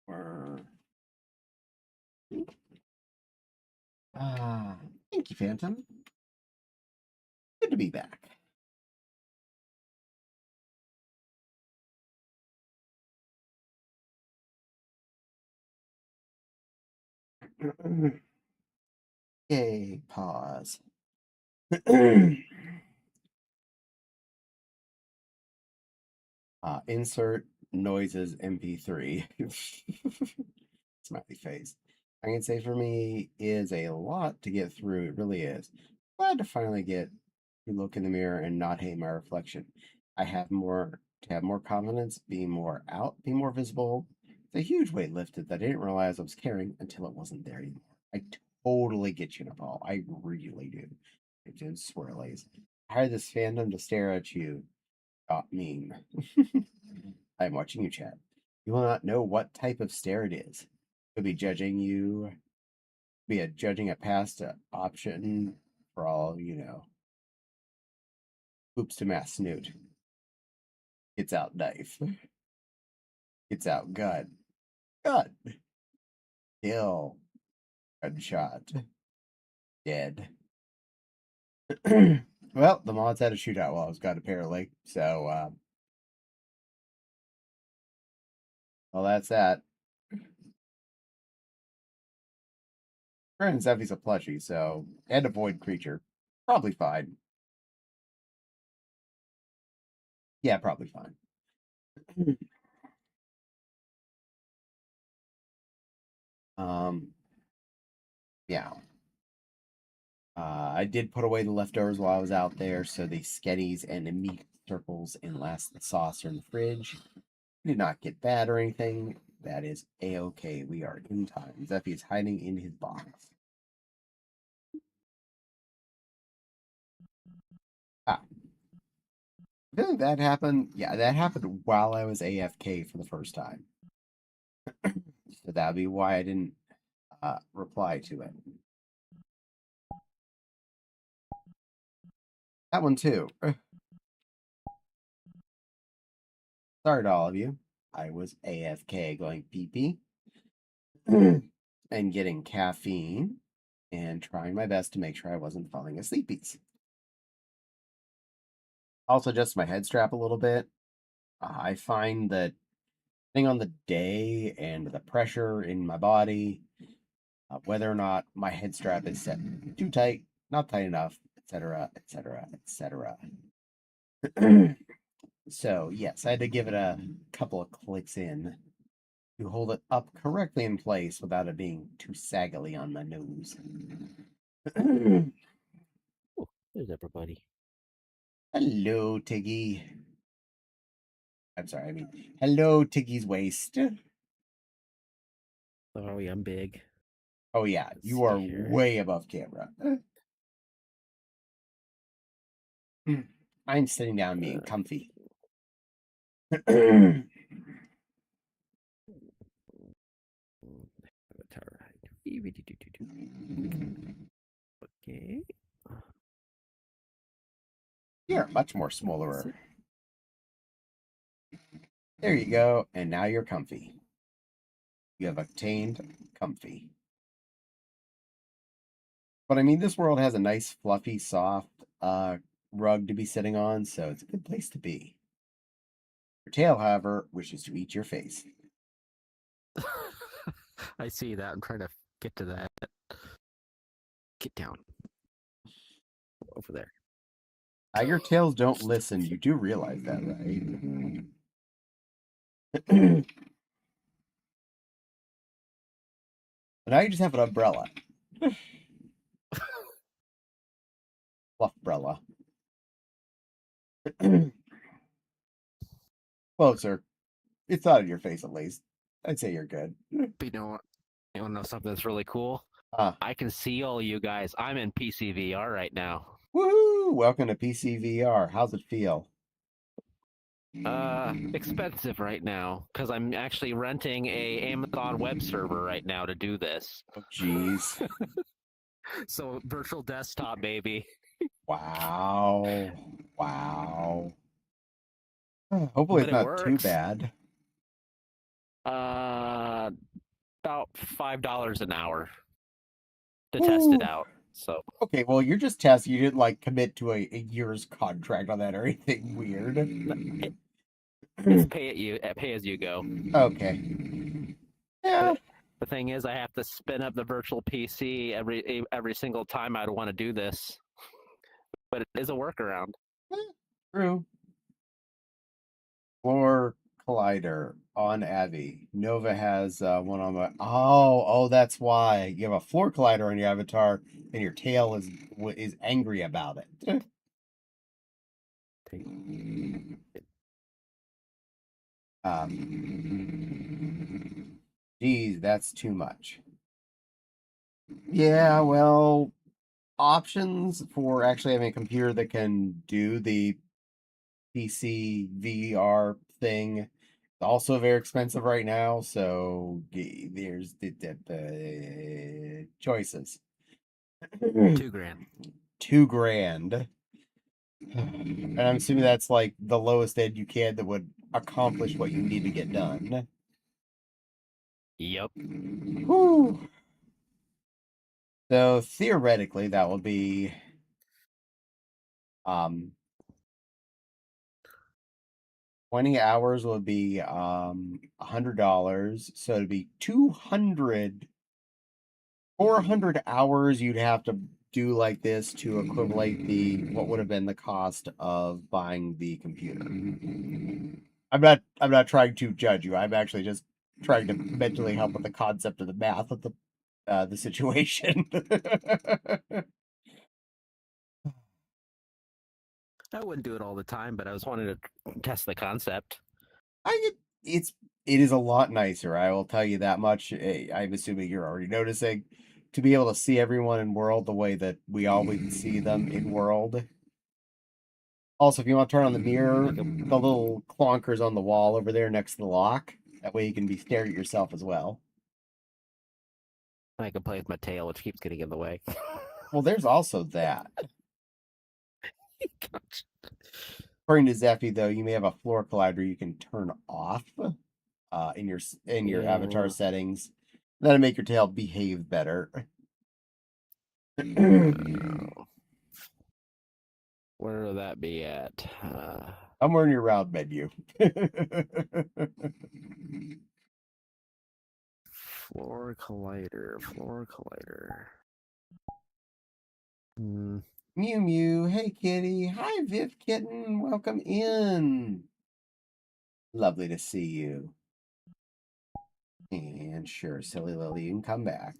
were thank you, Phantom. Good to be back. Yay, pause. Insert noises MP3. Smiley face. I can say for me is a lot to get through. It really is. Glad to finally get to look in the mirror and not hate my reflection. I have more confidence, be more out, be more visible. It's a huge weight lifted that I didn't realize I was carrying until it wasn't there anymore. I totally get you, Nepal. I really do. It is swirlies. I hired this fandom to stare at you. Meme. I'm watching you chat. You will not know what type of stare it is. Could be judging you, be a judging a past option for all you know. Oops to mass snoot. It's out knife. It's out gun. Gun. Kill. Gunshot. Dead. Well, the mods had a shootout while I was got apparently. So well that's that. Brandon Zeffy's a plushie, so and a void creature. Probably fine. Yeah, probably fine. Yeah. I did put away the leftovers while I was out there, so the sketties and the meat circles and last the sauce are in the fridge. Did not get bad or anything. That is a-okay. We are in time. Zeffy is hiding in his box. Ah. Didn't that happen? Yeah, that happened while I was AFK for the first time. So that'd be why I didn't reply to it. That one too. Sorry to all of you. I was AFK going pee-pee and getting caffeine and trying my best to make sure I wasn't falling asleepies. Also, just my head strap a little bit. I find that depending on the day and the pressure in my body, whether or not my head strap is set too tight, not tight enough, etc., etc., etc. So, yes, I had to give it a couple of clicks in to hold it up correctly in place without it being too saggily on the nose. Oh, there's everybody. Hello, Tiggy. I'm sorry, I mean, hello, Tiggy's waist. Sorry, I'm big. Oh, yeah, Let's you see are here. way above camera. I'm sitting down being comfy. Avatar. Okay. You're much more smaller. There you go, and now you're comfy. You have obtained comfy. But I mean, this world has a nice, fluffy, soft rug to be sitting on, so it's a good place to be. Your tail, however, wishes to eat your face. I see that. I'm trying to get to that. Get down. Over there. Tiger tails don't listen. You do realize that, right? Now you just have an umbrella. Fluff umbrella. Well, sir, it's not in your face at least. I'd say you're good. But you want to know something that's really cool? I can see all you guys. I'm in PCVR right now. Woohoo! Welcome to PCVR. How's it feel? Expensive right now because I'm actually renting a Amazon web server right now to do this. Oh, jeez. So virtual desktop, baby. Wow. Wow. Hopefully But it's it not too works. bad. About $5 an hour to test it Ooh. out. So Okay, well, you're just testing. You didn't like commit to a year's contract on that or anything weird. it's pay as you go. Okay. Yeah. The thing is, I have to spin up the virtual PC every single time I'd want to do this, but it is a workaround. True. Floor Collider on Avi. Nova has one on the. Oh, that's why you have a floor collider on your avatar, and your tail is angry about it. Geez, that's too much. Yeah, well, options for actually having a computer that can do the PC VR thing also very expensive right now. So there's the choices. $2,000. $2,000. And I'm assuming that's like the lowest end you can that would accomplish what you need to get done. Yep. Whew. So theoretically, that will be 20 hours would be $100. So it'd be 400 hours you'd have to do like this to equivalent the what would have been the cost of buying the computer. I'm not trying to judge you. I'm actually just trying to mentally help with the concept of the math of the situation. I wouldn't do it all the time, but I was wanting to test the concept. It is a lot nicer. I will tell you that much. I'm assuming you're already noticing to be able to see everyone in world the way that we always see them in world. Also, if you want to turn on the mirror, the little clonkers on the wall over there next to the lock. That way you can be staring at yourself as well. I can play with my tail, which keeps getting in the way. Well, there's also that. According to Zeffy, though, you may have a floor collider you can turn off in your avatar settings. That'll make your tail behave better. Where will that be at? Somewhere in your round menu. Floor collider. Mew Mew, hey kitty. Hi Viv Kitten, welcome in. Lovely to see you. And sure, Silly Lily, you can come back.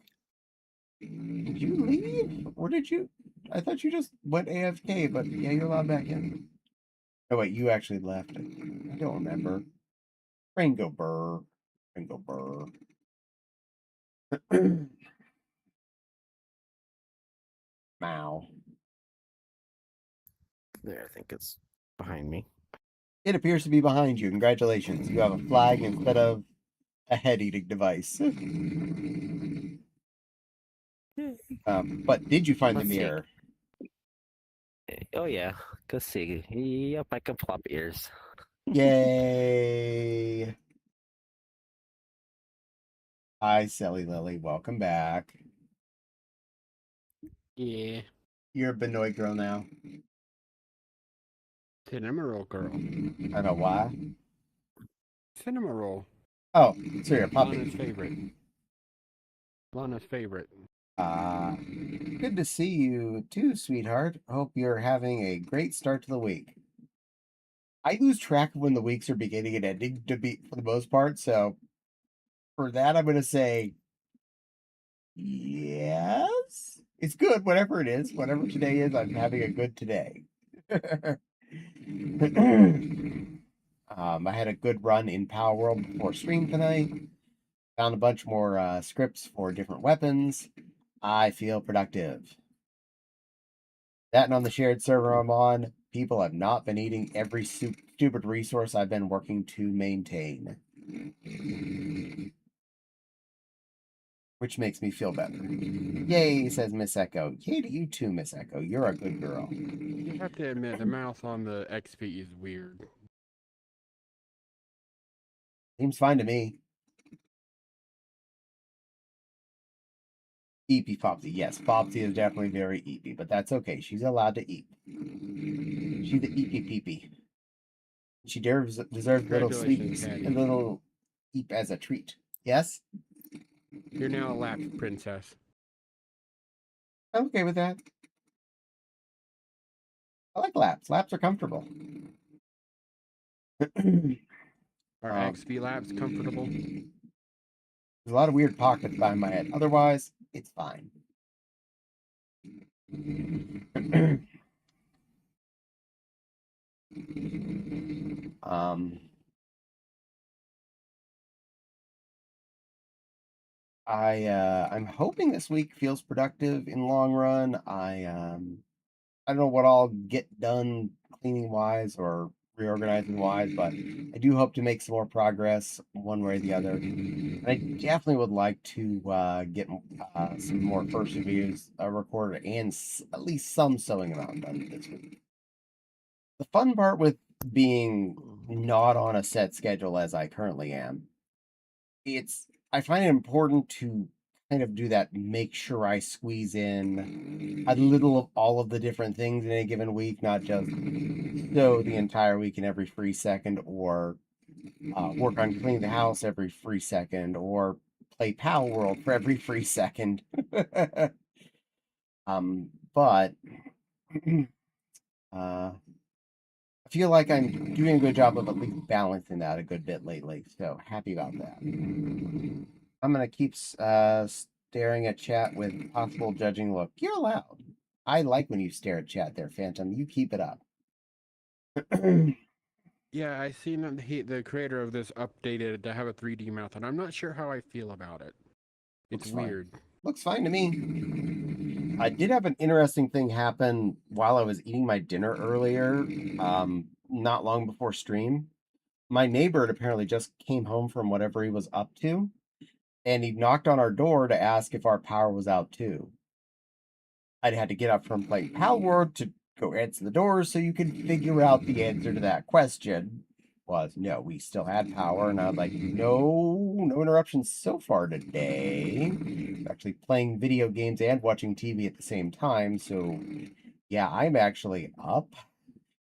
Did you leave? Or did you? I thought you just went AFK, but yeah, you're allowed back in. Oh wait, you actually left. I don't remember. Ringo Burr. Ringo Burr. Mow. There, I think it's behind me. It appears to be behind you. Congratulations. You have a flag instead of a head-eating device. But did you find the mirror? Oh yeah, go see. Yep, I can plop ears. Yay! Hi, Silly Lily. Welcome back. Yeah. You're a Benoit girl now. Cinema roll girl. I don't know why. Cinema roll. Oh, so you're a puppy. Lana's favorite. Lana's favorite. Good to see you too, sweetheart. Hope you're having a great start to the week. I lose track of when the weeks are beginning and ending to be for the most part, so for that I'm gonna say yes. It's good, whatever it is. Whatever today is, I'm having a good today. I had a good run in Power World before stream tonight. Found a bunch more scripts for different weapons. I feel productive. That and on the shared server I'm on, people have not been eating every stupid resource I've been working to maintain. Which makes me feel better. Yay, says Miss Echo. Yay to you too, Miss Echo. You're a good girl. You have to admit, the mouse on the XP is weird. Seems fine to me. Eepy Fopsy. Yes, Fopsy is definitely very eepy, but that's okay. She's allowed to eep. She's the eepy peepy. She deserves little sleep Congratulations, Patty. and little eep as a treat. Yes? You're now a lapsed princess. I'm okay with that. I like laps. Laps are comfortable. Are Um, XP laps comfortable? There's a lot of weird pockets behind my head. Otherwise, it's fine. um, I'm hoping this week feels productive in long run. I don't know what I'll get done cleaning wise or reorganizing wise, but I do hope to make some more progress one way or the other. And I definitely would like to get some more first reviews recorded and at least some sewing around done this week. The fun part with being not on a set schedule as I currently am, I find it important to kind of do that, make sure I squeeze in a little of all of the different things in a given week, not just sew the entire week in every free second, or work on cleaning the house every free second, or play Pal World for every free second. But I feel like I'm doing a good job of at least balancing that a good bit lately. So happy about that. I'm gonna keep staring at chat with possible judging look. You're allowed. I like when you stare at chat there, Phantom. You keep it up. Yeah, I seen that the creator of this updated to have a 3D mouth, and I'm not sure how I feel about it. It's Looks fine. weird. Looks fine to me. I did have an interesting thing happen while I was eating my dinner earlier, not long before stream. My neighbor had apparently just came home from whatever he was up to, and he knocked on our door to ask if our power was out too. I'd had to get up from playing Pal World to go answer the door, so you can figure out the answer to that question was no, we still had power. And I was like, no interruptions so far today. Actually playing video games and watching TV at the same time. So yeah, I'm actually up.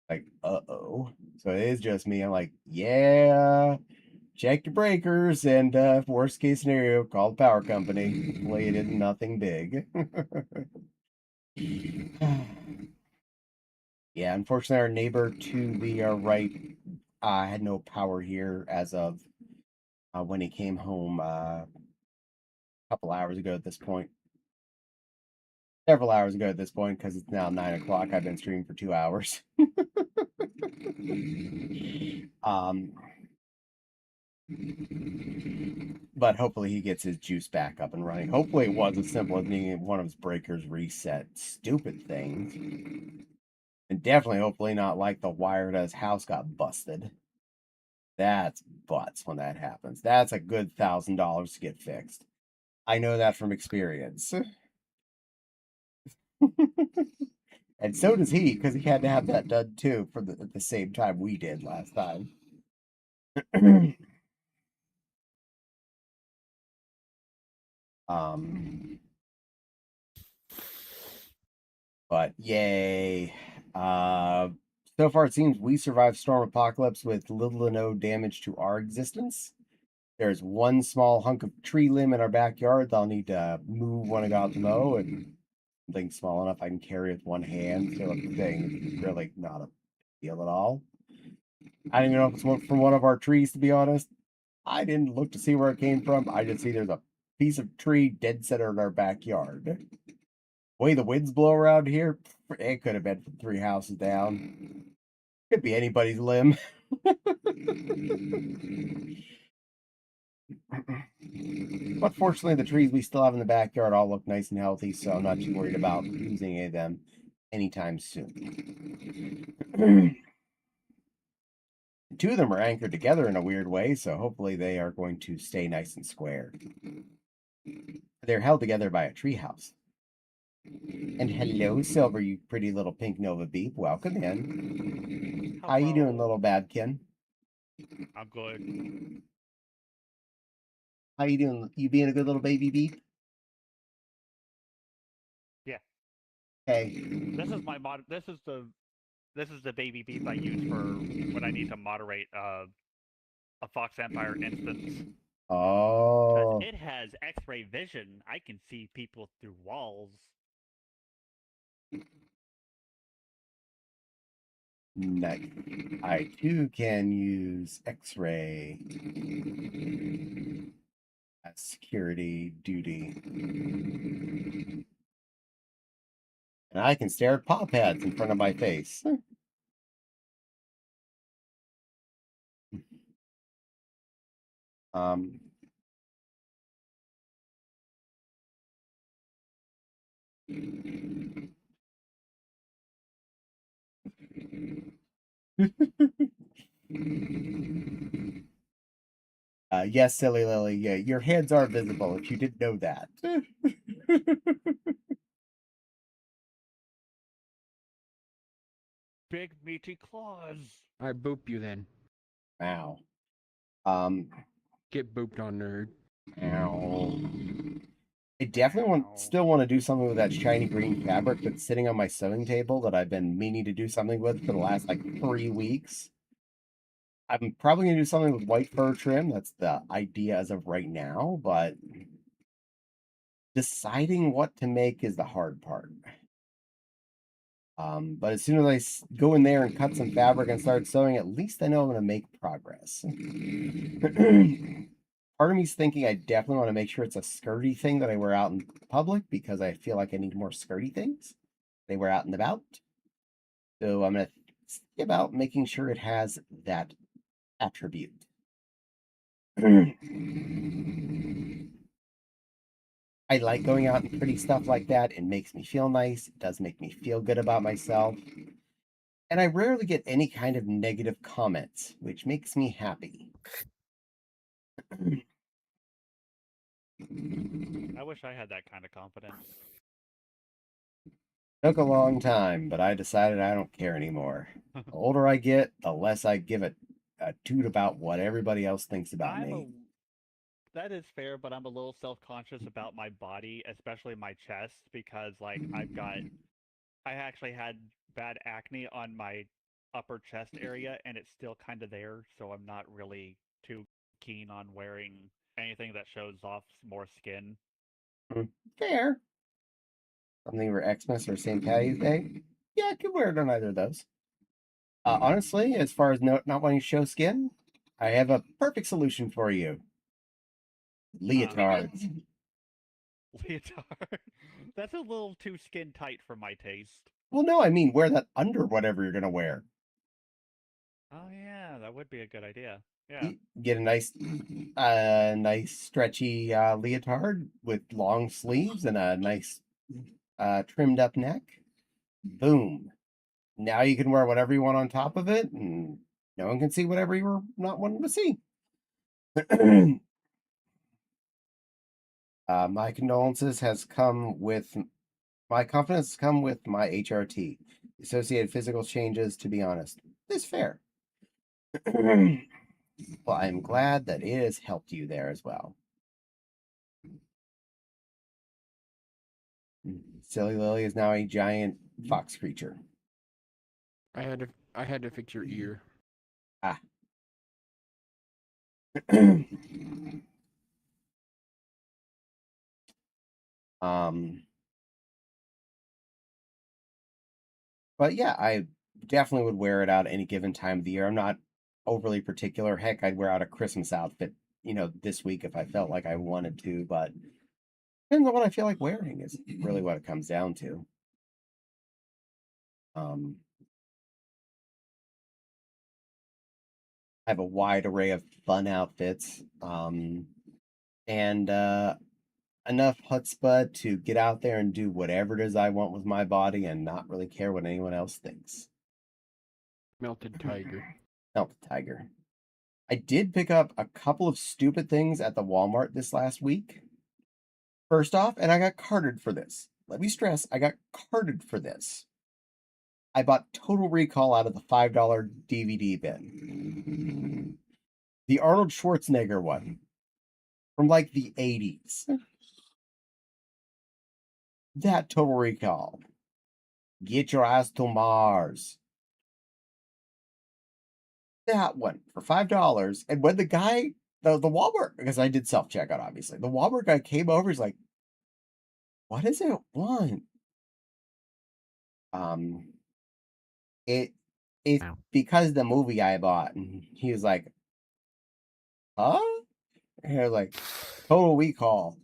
Like, uh-oh. So it is just me. I'm like, yeah, check your breakers, and worst case scenario, call the power company. Hopefully it is nothing big. Yeah, unfortunately, our neighbor to the right had no power here as of when he came home a couple hours ago at this point. Several hours ago at this point, because it's now 9 o'clock. I've been streaming for 2 hours. um, but hopefully he gets his juice back up and running. Hopefully it was as simple as needing one of his breakers reset. Stupid things. And definitely, hopefully not like the wire to his house got busted. That's butts when that happens. That's a good $1,000 to get fixed. I know that from experience. And so does he, because he had to have that done too at the same time we did last time. Um, but yay. So far it seems we survived Storm Apocalypse with little to no damage to our existence. There's one small hunk of tree limb in our backyard that I'll need to move when I go out to mow, and something small enough I can carry with one hand. So the thing is really not a deal at all. I don't even know if it's from one of our trees, to be honest. I didn't look to see where it came from. I just see there's a piece of tree dead center in our backyard. The way the winds blow around here, it could have been from 3 houses down. Could be anybody's limb. But fortunately, the trees we still have in the backyard all look nice and healthy, so I'm not too worried about losing any of them anytime soon. 2 of them are anchored together in a weird way, so hopefully they are going to stay nice and square. They're held together by a treehouse. And hello, Silver, you pretty little pink Nova Beep. Welcome in. How you doing, little Babkin? I'm good. How you doing? You being a good little baby Beep? Yeah. Hey. This is my mod. This is the baby beef I use for when I need to moderate a Fox Empire instance. Oh. It has X-ray vision. I can see people through walls. Nice. I too can use X-ray as security duty. And I can stare at paw pads in front of my face. Um, yes, Silly Lily, yeah, your hands are visible if you didn't know that. Big meaty claws. I boop you then. Wow. Get booped on, nerd. Ow. I definitely still want to do something with that shiny green fabric that's sitting on my sewing table that I've been meaning to do something with for the last like 3 weeks. I'm probably gonna do something with white fur trim. That's the idea as of right now, but deciding what to make is the hard part. But as soon as I go in there and cut some fabric and start sewing, at least I know I'm going to make progress. Part of me's thinking I definitely want to make sure it's a skirty thing that I wear out in public because I feel like I need more skirty things they wear out and about. So I'm going to see about making sure it has that attribute. I like going out in pretty stuff like that. It makes me feel nice. It does make me feel good about myself. And I rarely get any kind of negative comments, which makes me happy. I wish I had that kind of confidence. Took a long time, but I decided I don't care anymore. The older I get, the less I give a toot about what everybody else thinks about me. That is fair, but I'm a little self-conscious about my body, especially my chest, because like I actually had bad acne on my upper chest area, and it's still kind of there, so I'm not really too keen on wearing anything that shows off more skin. Fair. Something for Xmas or St. Patty's Day. Yeah, I could wear it on either of those. Honestly, as far as not wanting to show skin, I have a perfect solution for you. Leotards. Leotard. That's a little too skin tight for my taste. Well, no, I mean wear that under whatever you're gonna wear. Oh yeah, that would be a good idea. Yeah. Get a nice stretchy leotard with long sleeves and a nice trimmed up neck. Boom. Now you can wear whatever you want on top of it, and no one can see whatever you were not wanting to see. My condolences has come with my confidence has come with my HRT. Associated physical changes, to be honest, is fair. Well, I'm glad that it has helped you there as well. Silly Lily is now a giant fox creature. I had to fix your ear. Ah. But yeah, I definitely would wear it out any given time of the year. I'm not overly particular. Heck, I'd wear out a Christmas outfit, this week if I felt like I wanted to, but depends on what I feel like wearing is really what it comes down to. I have a wide array of fun outfits, and enough chutzpah to get out there and do whatever it is I want with my body and not really care what anyone else thinks. Melted tiger. Not the tiger. I did pick up a couple of stupid things at the Walmart this last week. First off, and I got carded for this. Let me stress, I got carded for this. I bought Total Recall out of the $5 DVD bin. The Arnold Schwarzenegger one from like the 80s. That Total Recall. Get your ass to Mars. That one for $5. And when the guy, the Walmart, because I did self checkout, obviously, the Walmart guy came over, he's like, "What does it want?" It it's Wow. because the movie I bought, and he was like, "Huh?" And I was like, "Total Recall."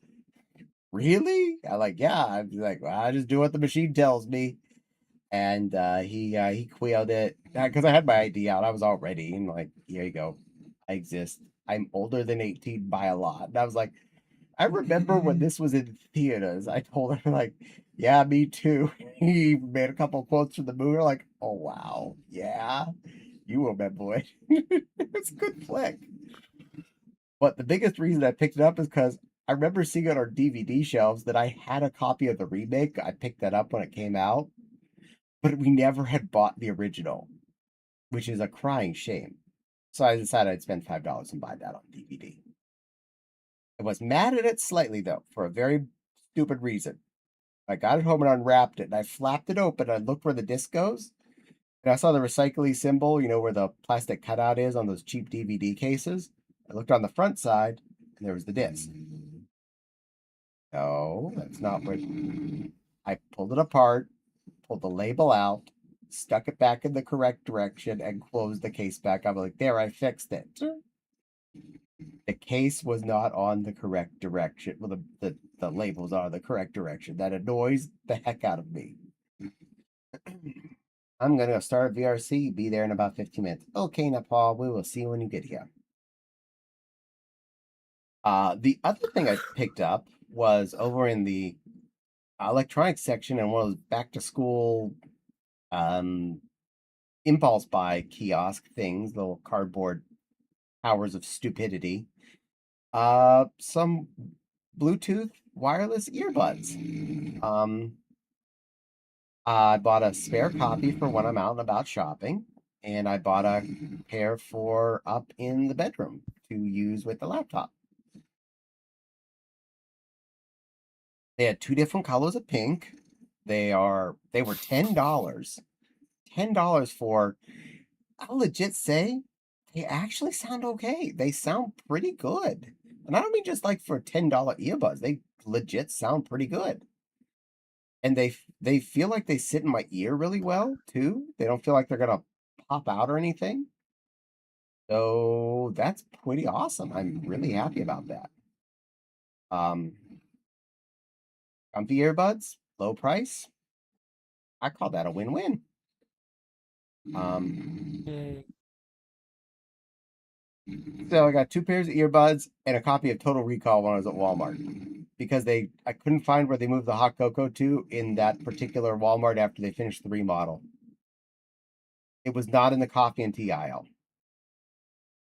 Really? I like, yeah. I'm like, well, I just do what the machine tells me. And he quailed it because I had my ID out. I was all ready and like, here you go. I exist. I'm older than 18 by a lot. And I was like, I remember when this was in theaters. I told her like, yeah, me too. He made a couple quotes from the movie. Like, oh wow, yeah, you remember it. It's a good flick. But the biggest reason I picked it up is because I remember seeing on our DVD shelves that I had a copy of the remake. I picked that up when it came out, but we never had bought the original, which is a crying shame. So I decided I'd spend $5 and buy that on DVD. I was mad at it slightly though, for a very stupid reason. I got it home and unwrapped it, and I flapped it open. And I looked where the disc goes, and I saw the recycling symbol, where the plastic cutout is on those cheap DVD cases. I looked on the front side, and there was the disc. No, that's not what. I pulled it apart, pulled the label out, stuck it back in the correct direction, and closed the case back. I'm like, there, I fixed it. The case was not on the correct direction. Well, the labels are the correct direction. That annoys the heck out of me. I'm gonna start VRC. Be there in about 15 minutes. Okay, now Paul, we will see you when you get here. The other thing I picked up was over in the electronics section and one of those back to school impulse buy kiosk things, little cardboard towers of stupidity. Some Bluetooth wireless earbuds. I bought a spare copy for when I'm out and about shopping, and I bought a pair for up in the bedroom to use with the laptop. They had two different colors of pink. They were $10. $10 for, I'll legit say, they actually sound okay. They sound pretty good. And I don't mean just like for $10 earbuds. They legit sound pretty good. And they feel like they sit in my ear really well too. They don't feel like they're gonna pop out or anything. So that's pretty awesome. I'm really happy about that. Comfy earbuds, low price. I call that a win-win. So I got two pairs of earbuds and a copy of Total Recall when I was at Walmart because I couldn't find where they moved the hot cocoa to in that particular Walmart after they finished the remodel. It was not in the coffee and tea aisle.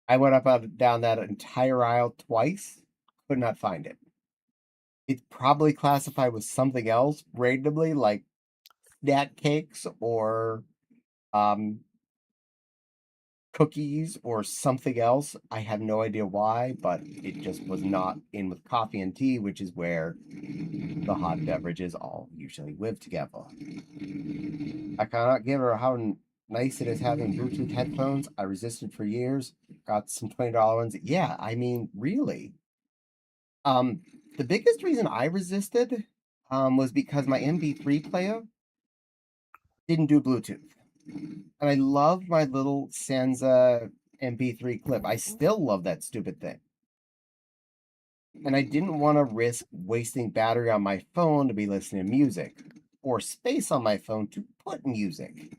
I went down that entire aisle twice, could not find it. It's probably classified with something else randomly, like snack cakes or cookies or something else. I have no idea why, but it just was not in with coffee and tea, which is where the hot beverages all usually live together. I cannot give her how nice it is having Bluetooth headphones. I resisted for years. Got some $20 ones. Yeah, I mean, really. The biggest reason I resisted was because my MP3 player didn't do Bluetooth. And I love my little Sansa MP3 clip. I still love that stupid thing. And I didn't want to risk wasting battery on my phone to be listening to music or space on my phone to put music.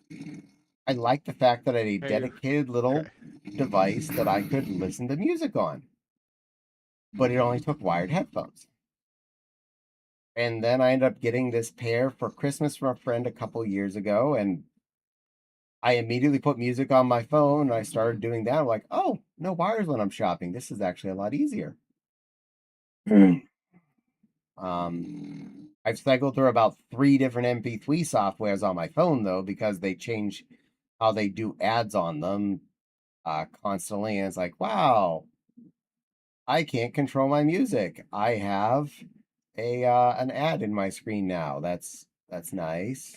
I like the fact that I had a Hey, dedicated little device that I could listen to music on. But it only took wired headphones. And then I ended up getting this pair for Christmas from a friend a couple years ago, and I immediately put music on my phone and I started doing that. I'm like, oh, no wires when I'm shopping. This is actually a lot easier. I've cycled through about 3 different MP3 softwares on my phone though, because they change how they do ads on them constantly. And it's like, wow, I can't control my music. I have a an ad in my screen now. That's nice.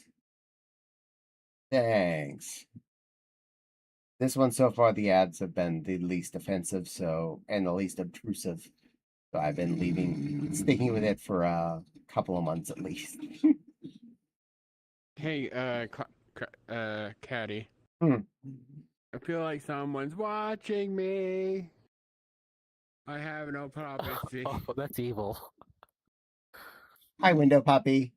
Thanks. This one so far, the ads have been the least offensive, and the least obtrusive. So I've been sticking with it for a couple of months at least. hey, Caddy. Hmm. I feel like someone's watching me. I have no privacy. Oh, that's evil. Hi, window puppy.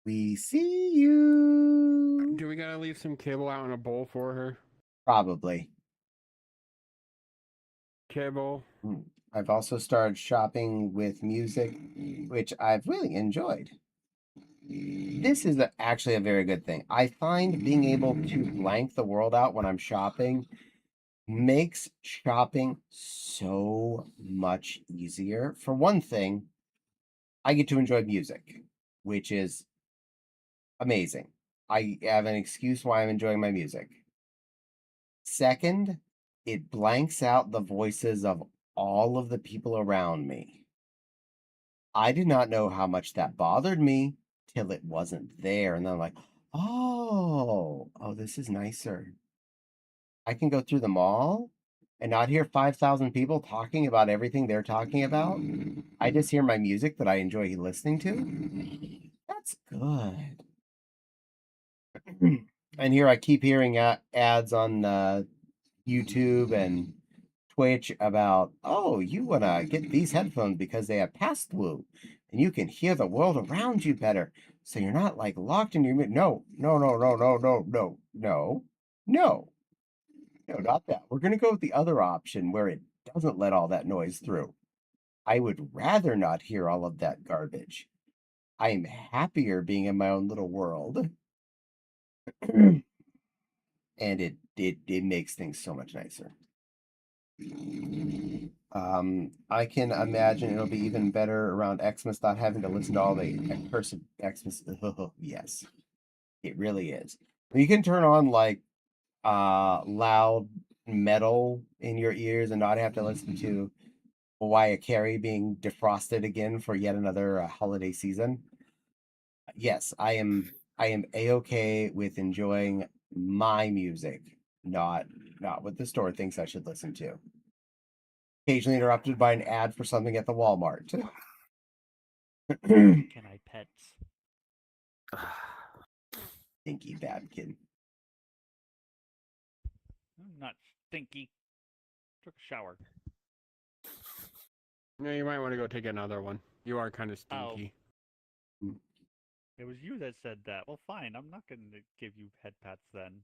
We see you. Do we gotta leave some kibble out in a bowl for her? Probably. Kibble. I've also started shopping with music, which I've really enjoyed. This is actually a very good thing. I find being able to blank the world out when I'm shopping makes shopping so much easier. For one thing, I get to enjoy music, which is amazing. I have an excuse why I'm enjoying my music. Second, it blanks out the voices of all of the people around me. I did not know how much that bothered me till it wasn't there. And then I'm like, oh, this is nicer. I can go through the mall and not hear 5,000 people talking about everything they're talking about. I just hear my music that I enjoy listening to. That's good. And here I keep hearing ads on YouTube and Twitch about, oh, you want to get these headphones because they have pass-through and you can hear the world around you better. So you're not like locked in your... No, no, no, no, no, no, no, no, no. No, not that. We're going to go with the other option where it doesn't let all that noise through. I would rather not hear all of that garbage. I am happier being in my own little world. And it makes things so much nicer. I can imagine it'll be even better around Xmas, not having to listen to all the cursed Xmas. Yes, it really is. You can turn on like loud metal in your ears and not have to listen to Mariah Carey being defrosted again for yet another holiday season. Yes, I am a-okay with enjoying my music, not what the store thinks I should listen to. Occasionally interrupted by an ad for something at the Walmart. Can I pets? Stinky bad kid. I'm not stinky. Took a shower. No, you might want to go take another one. You are kind of stinky. It was you that said that. Well, fine. I'm not going to give you head pats then.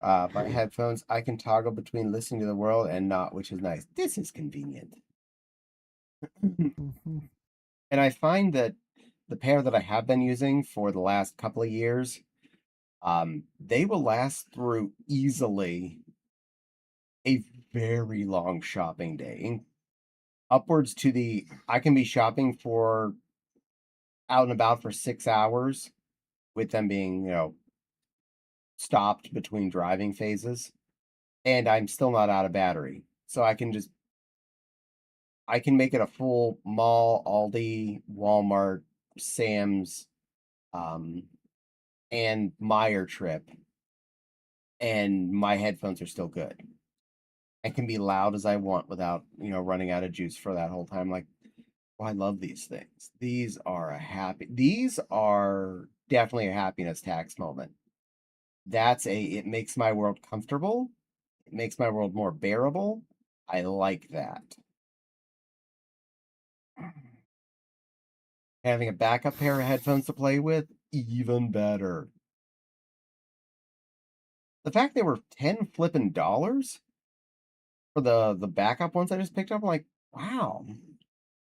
My headphones, I can toggle between listening to the world and not, which is nice. This is convenient. And I find that the pair that I have been using for the last couple of years, they will last through easily a very long shopping day. Upwards to I can be shopping for out and about for 6 hours with them being, stopped between driving phases, and I'm still not out of battery. So I can make it a full mall, Aldi, Walmart, Sam's, um, and Meyer trip, and my headphones are still good. I can be loud as I want without, running out of juice for that whole time. Like, oh, I love these things. These are definitely a happiness tax moment. It makes my world comfortable. It makes my world more bearable. I like that. Having a backup pair of headphones to play with, even better. The fact they were 10 flippin' dollars for the backup ones I just picked up, I'm like, wow.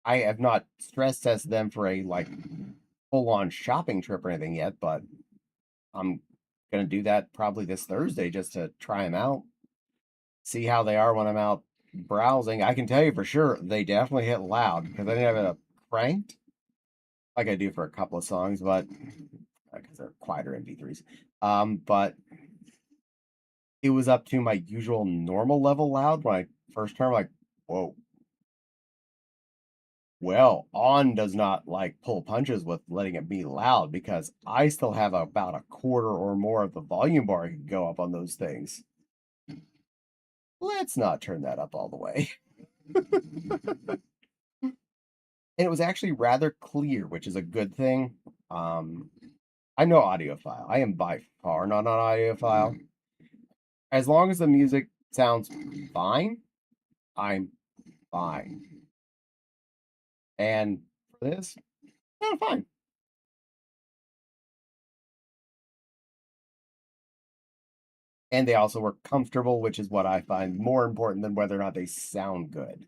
I have not stress tested them for a full on shopping trip or anything yet, but I'm gonna do that probably this Thursday just to try them out, see how they are when I'm out browsing. I can tell you for sure they definitely hit loud because I didn't have it cranked like I do for a couple of songs, but because they're quieter MP3s. But it was up to my usual normal level loud when I first turned. Like, whoa. Well, on does not pull punches with letting it be loud because I still have about a quarter or more of the volume bar I can go up on those things. Let's not turn that up all the way. And it was actually rather clear, which is a good thing. I'm no audiophile. I am by far not an audiophile. As long as the music sounds fine, I'm fine. And for this, I'm fine. And they also were comfortable, which is what I find more important than whether or not they sound good.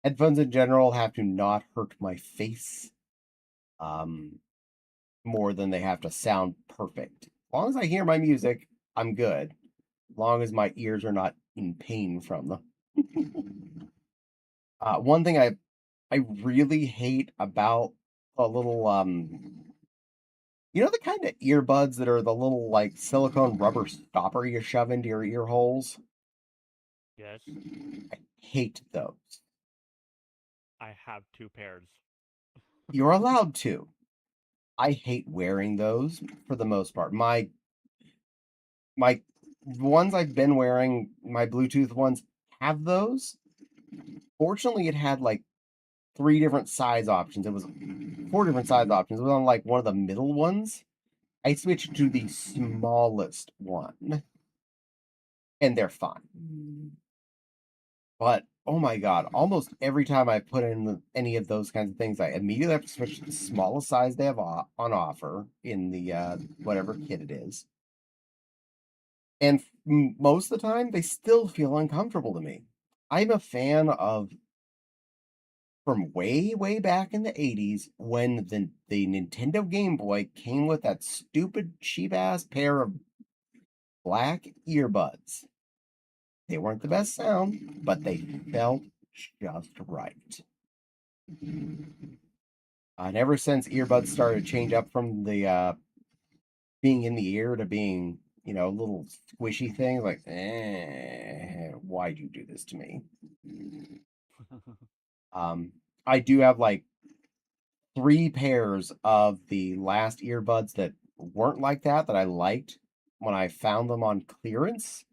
Headphones in general have to not hurt my face more than they have to sound perfect. As long as I hear my music, I'm good. As long as my ears are not in pain from them. One thing I really hate about a little the kind of earbuds that are the little silicone rubber stopper you shove into your ear holes? Yes, I hate those. I have 2 pairs. You're allowed to. I hate wearing those for the most part. My ones I've been wearing, my Bluetooth ones, have those. Fortunately, it had 3 different size options. It was 4 different size options. It was on one of the middle ones. I switched to the smallest one, and they're fine. But oh my god, almost every time I put in any of those kinds of things, I immediately have to switch to the smallest size they have on offer in the whatever kit it is. And most of the time, they still feel uncomfortable to me. I'm a fan of from way, way back in the 80s when the Nintendo Game Boy came with that stupid, cheap ass pair of black earbuds. They weren't the best sound, but they felt just right. And ever since earbuds started to change up from the being in the ear to being, little squishy things, why'd you do this to me? I do have 3 pairs of the last earbuds that weren't like that I liked when I found them on clearance.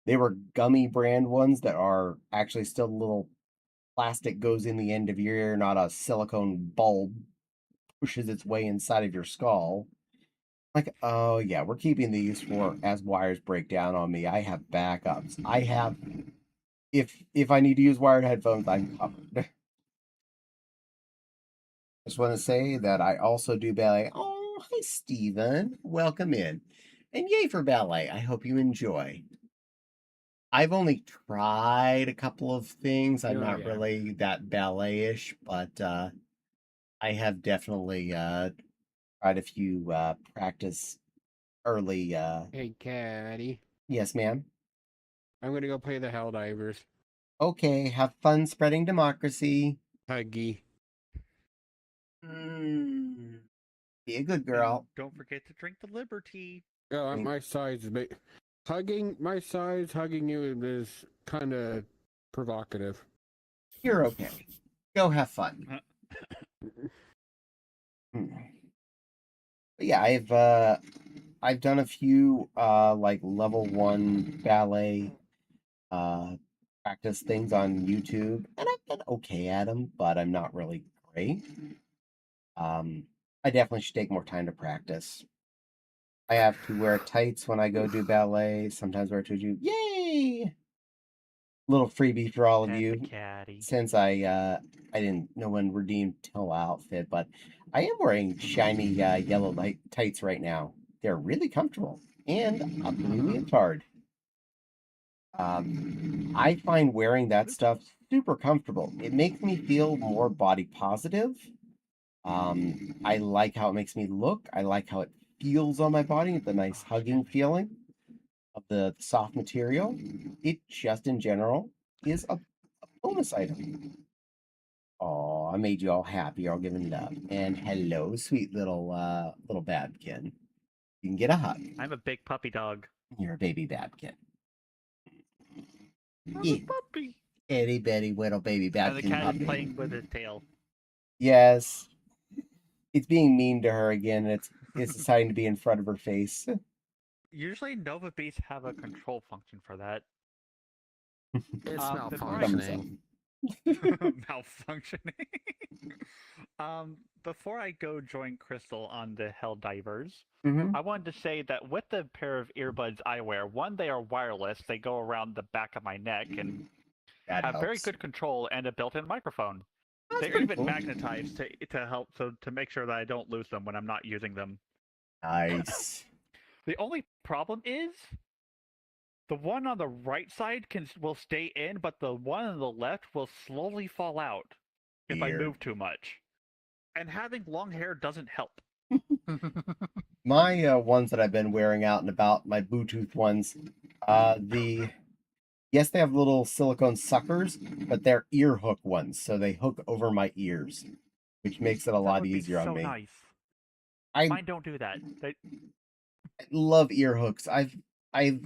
They were gummy brand ones that are actually still a little plastic goes in the end of your ear, not a silicone bulb pushes its way inside of your skull. Oh yeah, we're keeping these for as wires break down on me. I have backups. I have if I need to use wired headphones, I'm covered. Just want to say that I also do ballet. Oh, hi, Steven. Welcome in. And yay for ballet. I hope you enjoy. I've only tried a couple of things. I'm not yeah. really that ballet-ish, but I have definitely tried a few practice early. Hey, Caddy. Yes, ma'am. I'm gonna go play the Helldivers. Okay, have fun spreading democracy. Huggy. Be a good girl. And don't forget to drink the Liberty. Yeah, I mean, my size, hugging you is kind of provocative. you're okay. Go have fun. Hmm. But yeah, I've done a few like level 1 ballet uh practice things on YouTube, and I've been okay at them, but I'm not really great. I definitely should take more time to practice. I have to wear tights when I go do ballet. Sometimes wear tutu. Yay! Little freebie for all of Pet the you. caddy. Since I didn't know when redeem till outfit, but I am wearing shiny yellow light tights right now. They're really comfortable and a blue leotard. I find wearing that stuff super comfortable. It makes me feel more body positive. I like how it makes me look. I like how it feels on my body, the nice hugging feeling of the soft material. It just in general is a bonus item. Oh, I made you all happy. You're all giving love. And hello, sweet little Babkin. You can get a hug. I'm a big puppy dog. You're a baby Babkin. I'm Yeah, a puppy. itty bitty little baby And the Babkin cat is puppy. playing with his tail. Yes, it's being mean to her again. It's deciding to be in front of her face. Usually Nova Beasts have a control function for that. It's Before Thumbs up. malfunctioning. Malfunctioning. Before I go join Crystal on the Helldivers, Mm-hmm. I wanted to say that with the pair of earbuds I wear, one, they are wireless. They go around the back of my neck and That have very helps. good control and a built-in microphone. That's They're pretty even cool. magnetized to help to make sure that I don't lose them when I'm not using them. Nice. The only problem is the one on the right side will stay in, but the one on the left will slowly fall out if I Weird. move too much. And having long hair doesn't help. My ones that I've been wearing out and about, my Bluetooth ones, yes, they have little silicone suckers, but they're ear hook ones, so they hook over my ears, which makes it a That lot would be easier on so me. nice. I Mine don't do that. love ear hooks. I've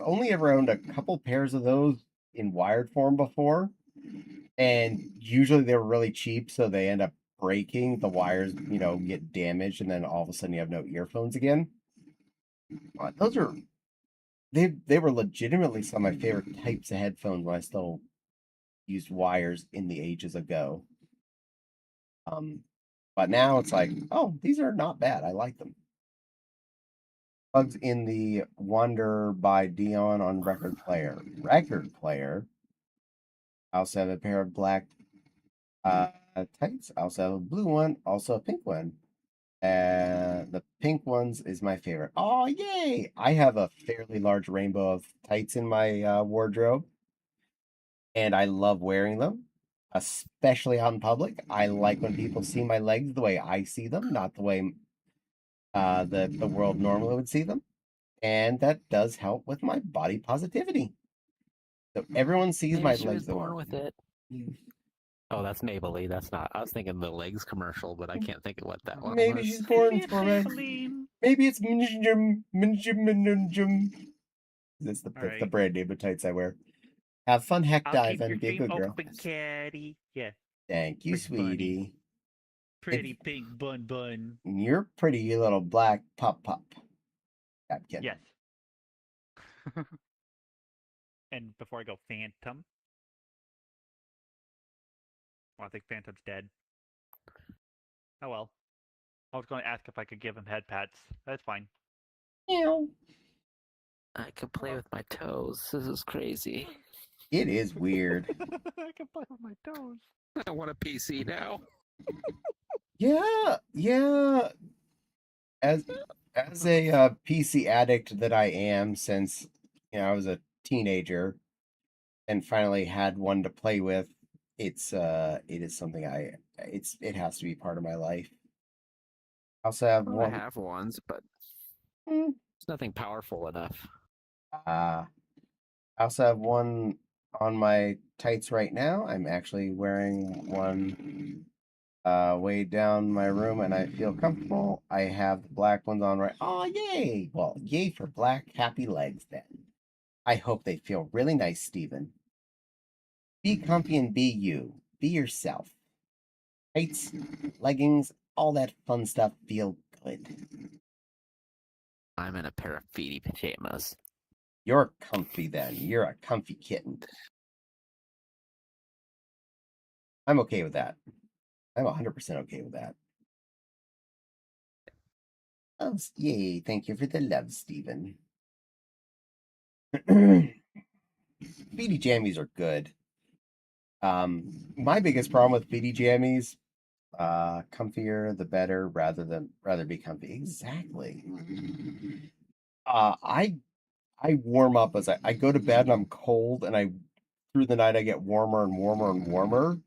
only ever owned a couple pairs of those in wired form before, and usually they were really cheap, so they end up breaking. The wires, get damaged, and then all of a sudden you have no earphones again. But those are they were legitimately some of my favorite types of headphones when I still used wires in the ages ago. But now it's like, oh, these are not bad. I like them. Plugs in the Wonder by Dion on record player. Record player. I also have a pair of black tights. I also have a blue one, also a pink one. The pink ones is my favorite. Oh, yay! I have a fairly large rainbow of tights in my wardrobe, and I love wearing them, especially out in public. I like when people see my legs the way I see them, not the way the world normally would see them. And that does help with my body positivity. So everyone sees Maybe my she was legs the born way. with it. Oh, that's Maybelline. That's not. I was thinking the legs commercial, but I can't think of what that one Maybe was. she's born for it. Maybe it's That's the Alright. brand name of tights I wear. Have fun heck I'll dive keep your and be a feet good girl. open, caddy. Yeah. Thank you, Big bunny. sweetie. Pretty pink bun. You're pretty, you little black pup. Babkin. Yes. And before I go, Phantom. Well, I think Phantom's dead. Oh well. I was going to ask if I could give him head pats. That's fine. Meow. I can play with my toes. This is crazy. It is weird. I can play with my toes. I want a PC now. Yeah. As a PC addict that I am, since I was a teenager and finally had one to play with, it is something it has to be part of my life. I also have Well, I one. have ones, but Mm, it's nothing powerful enough. I also have one on my tights right now. I'm actually wearing one way down my room and I feel comfortable. I have the black ones on right. Oh, yay! Well, yay for black happy legs then. I hope they feel really nice, Stephen. Be comfy and be you. Be yourself. Tights, leggings, all that fun stuff feel good. I'm in a pair of feety pajamas. You're comfy then. You're a comfy kitten. I'm okay with that. I'm 100% okay with that. Loves, yay, thank you for the love, Stephen. Beady jammies are good. My biggest problem with beady jammies, comfier the better, rather be comfy. Exactly. I warm up as I go to bed and I'm cold, and I through the night I get warmer and warmer and warmer.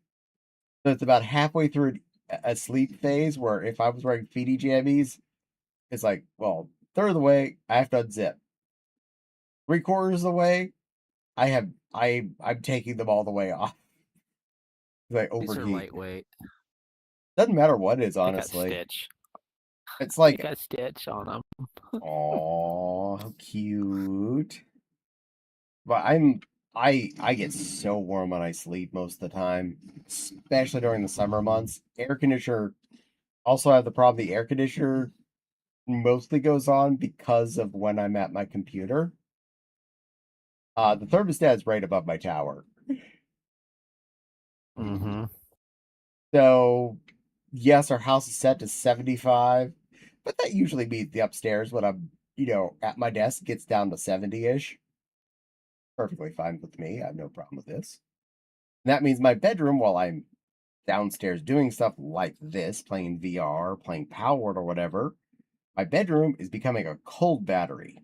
So it's about halfway through a sleep phase where if I was wearing feety jammies, it's like, well, third of the way I have to unzip. 3/4 of the way, I'm taking them all the way off. I These are overheat. lightweight. Doesn't matter what it is, They got honestly. Stitch. It's They like, got Stitch on them. oh, how cute. But I get so warm when I sleep most of the time, especially during the summer months. Air conditioner also have the problem the air conditioner mostly goes on because of when I'm at my computer. The thermostat is right above my tower. Mm-hmm. So yes, our house is set to 75, but that usually means the upstairs when I'm, at my desk gets down to 70-ish. Perfectly fine with me. I have no problem with this. And that means my bedroom, while I'm downstairs doing stuff like this, playing VR, playing Power Word or whatever, my bedroom is becoming a cold battery.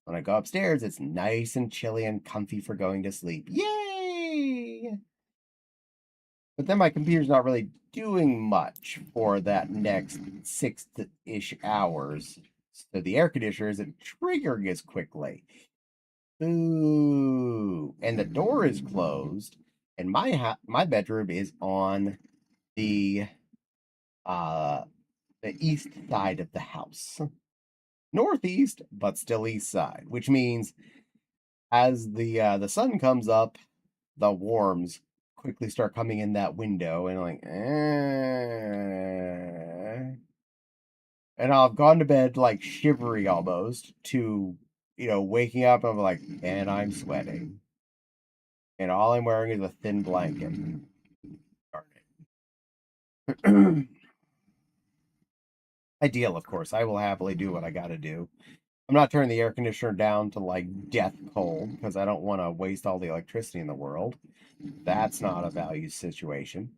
When I go upstairs, it's nice and chilly and comfy for going to sleep. Yay! But then my computer's not really doing much for that next 6-ish hours. So the air conditioner isn't triggering as quickly. Ooh. And the door is closed. And my bedroom is on the uh the east side of the house. Northeast, but still east side, which means as the sun comes up, the warms quickly start coming in that window, and like, and I've gone to bed like shivery almost to waking up. I'm like, and I'm sweating, and all I'm wearing is a thin blanket. Darn it. Ideal, of course. I will happily do what I got to do. I'm not turning the air conditioner down to like death cold because I don't want to waste all the electricity in the world. That's not a value situation.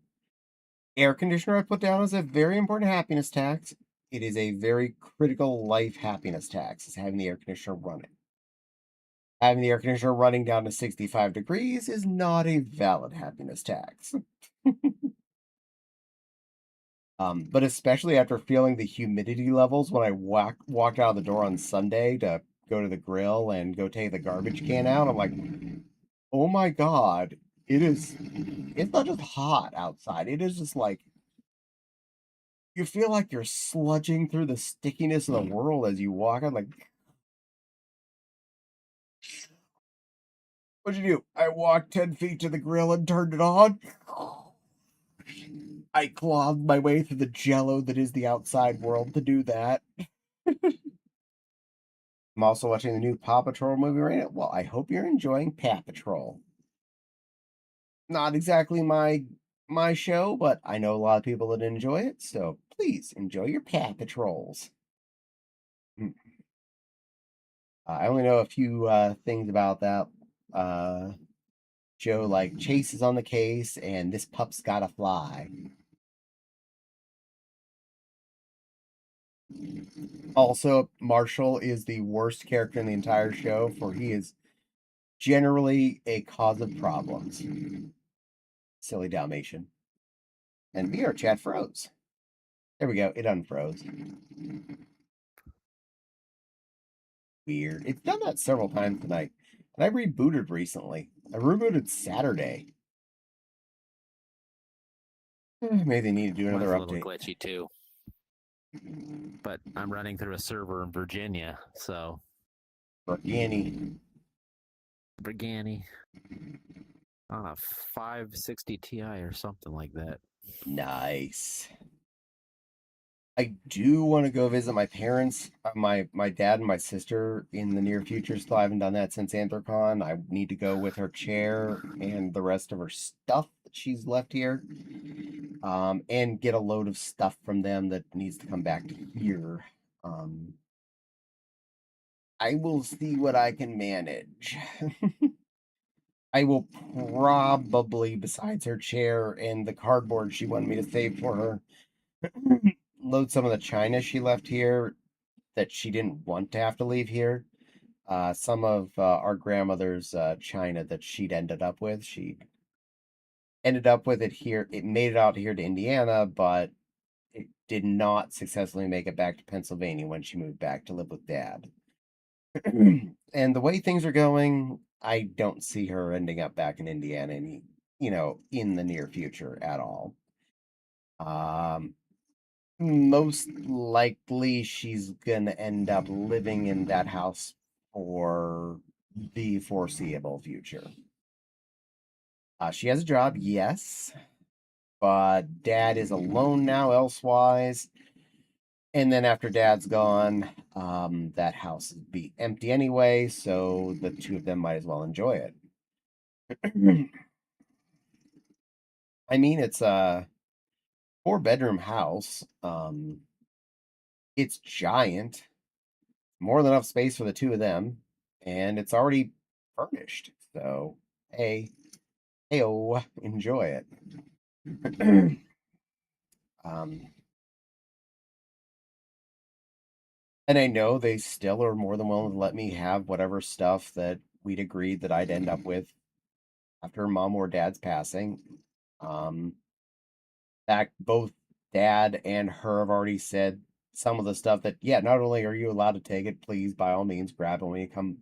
Air conditioner I put down as a very important happiness tax. It is a very critical life happiness tax, is having the air conditioner running. Having the air conditioner running down to 65 degrees is not a valid happiness tax. But especially after feeling the humidity levels when I walked out of the door on Sunday to go to the grill and go take the garbage can out, I'm like, oh my God, it's not just hot outside. It is just like, you feel like you're sludging through the stickiness of the world as you walk. I'm like, what'd you do? I walked 10 feet to the grill and turned it on. I clawed my way through the jello that is the outside world to do that. I'm also watching the new Paw Patrol movie right now. Well, I hope you're enjoying Paw Patrol. Not exactly my show, but I know a lot of people that enjoy it, so please enjoy your Paw Patrols. I only know a few things about that show, like Chase is on the case and this pup's gotta fly. Also, Marshall is the worst character in the entire show, for he is generally a cause of problems. Silly Dalmatian. And VR chat froze. There we go. It unfroze. Weird. It's done that several times tonight. And I rebooted recently. I rebooted Saturday. Maybe they need to do Mine's another a little update. glitchy too. But I'm running through a server in Virginia, so Organi. Brigani on a 560 Ti or something like that. Nice. I do want to go visit my parents, my dad and my sister in the near future. Still haven't done that since Anthrocon. I need to go with her chair and the rest of her stuff that she's left here, and get a load of stuff from them that needs to come back to here. I will see what I can manage. I will probably, besides her chair and the cardboard she wanted me to save for her, load some of the china she left here that she didn't want to have to leave here. Some of our grandmother's china that she'd ended up with. She ended up with it here. It made it out here to Indiana, but it did not successfully make it back to Pennsylvania when she moved back to live with Dad. And the way things are going, I don't see her ending up back in Indiana in the near future at all. Most likely she's gonna end up living in that house for the foreseeable future. She has a job, yes, but Dad is alone now elsewise. And then after Dad's gone, that house will be empty anyway, so the two of them might as well enjoy it. I mean, it's a 4-bedroom house. It's giant, more than enough space for the two of them, and it's already furnished. So, heyo, enjoy it. And I know they still are more than willing to let me have whatever stuff that we'd agreed that I'd end up with after Mom or Dad's passing. That both Dad and her have already said some of the stuff that, yeah, not only are you allowed to take it, please by all means grab it when you come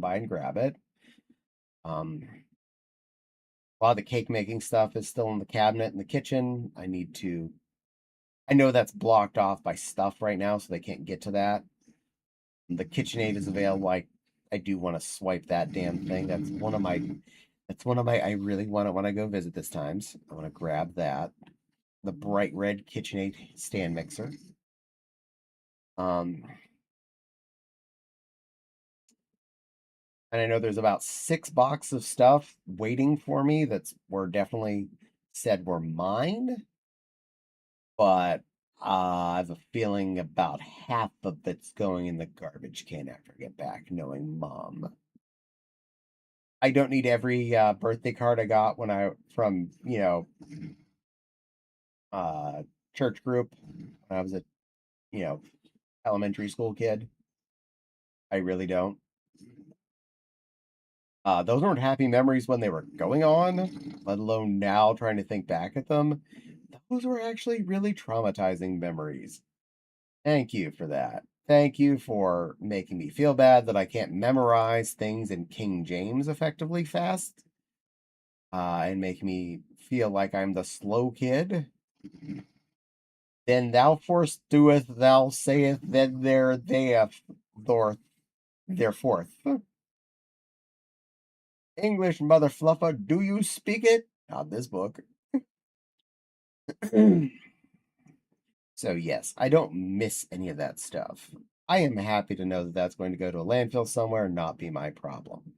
by and grab it. A lot of the cake making stuff is still in the cabinet in the kitchen. I know that's blocked off by stuff right now, so they can't get to that. The KitchenAid is available. I do want to swipe that damn thing. That's one of my I really want it when I go visit this times. I want to grab that. The bright red KitchenAid stand mixer. And I know there's about 6 boxes of stuff waiting for me were definitely said were mine, but I have a feeling about half of it's going in the garbage can after I get back, knowing Mom. I don't need every birthday card I got from church group when I was a elementary school kid. I really don't. Those weren't happy memories when they were going on, let alone now trying to think back at them. Those were actually really traumatizing memories. Thank you for that. Thank you for making me feel bad that I can't memorize things in King James effectively fast, and making me feel like I'm the slow kid. Then thou forth doeth, thou sayeth, then there theeth, therefore. English, mother fluffer, do you speak it? Not this book. So yes, I don't miss any of that stuff. I am happy to know that that's going to go to a landfill somewhere and not be my problem.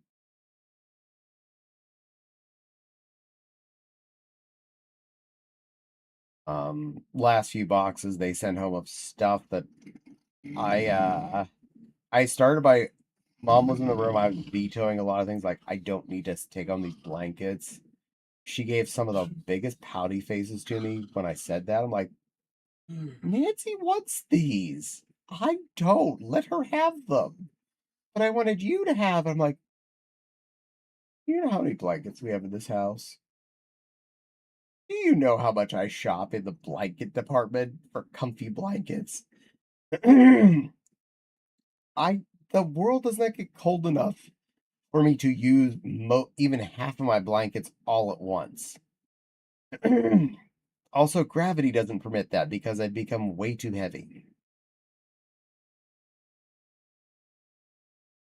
Last few boxes they sent home of stuff that I started by Mom was in the room. I was vetoing a lot of things like I don't need to take on these blankets. She gave some of the biggest pouty faces to me when I said that. I'm like, Nancy wants these. I don't. Let her have them. But I wanted you to have. I'm like, you know how many blankets we have in this house? Do you know how much I shop in the blanket department for comfy blankets? The world does not get cold enough for me to use even half of my blankets all at once. Also, gravity doesn't permit that because I'd become way too heavy.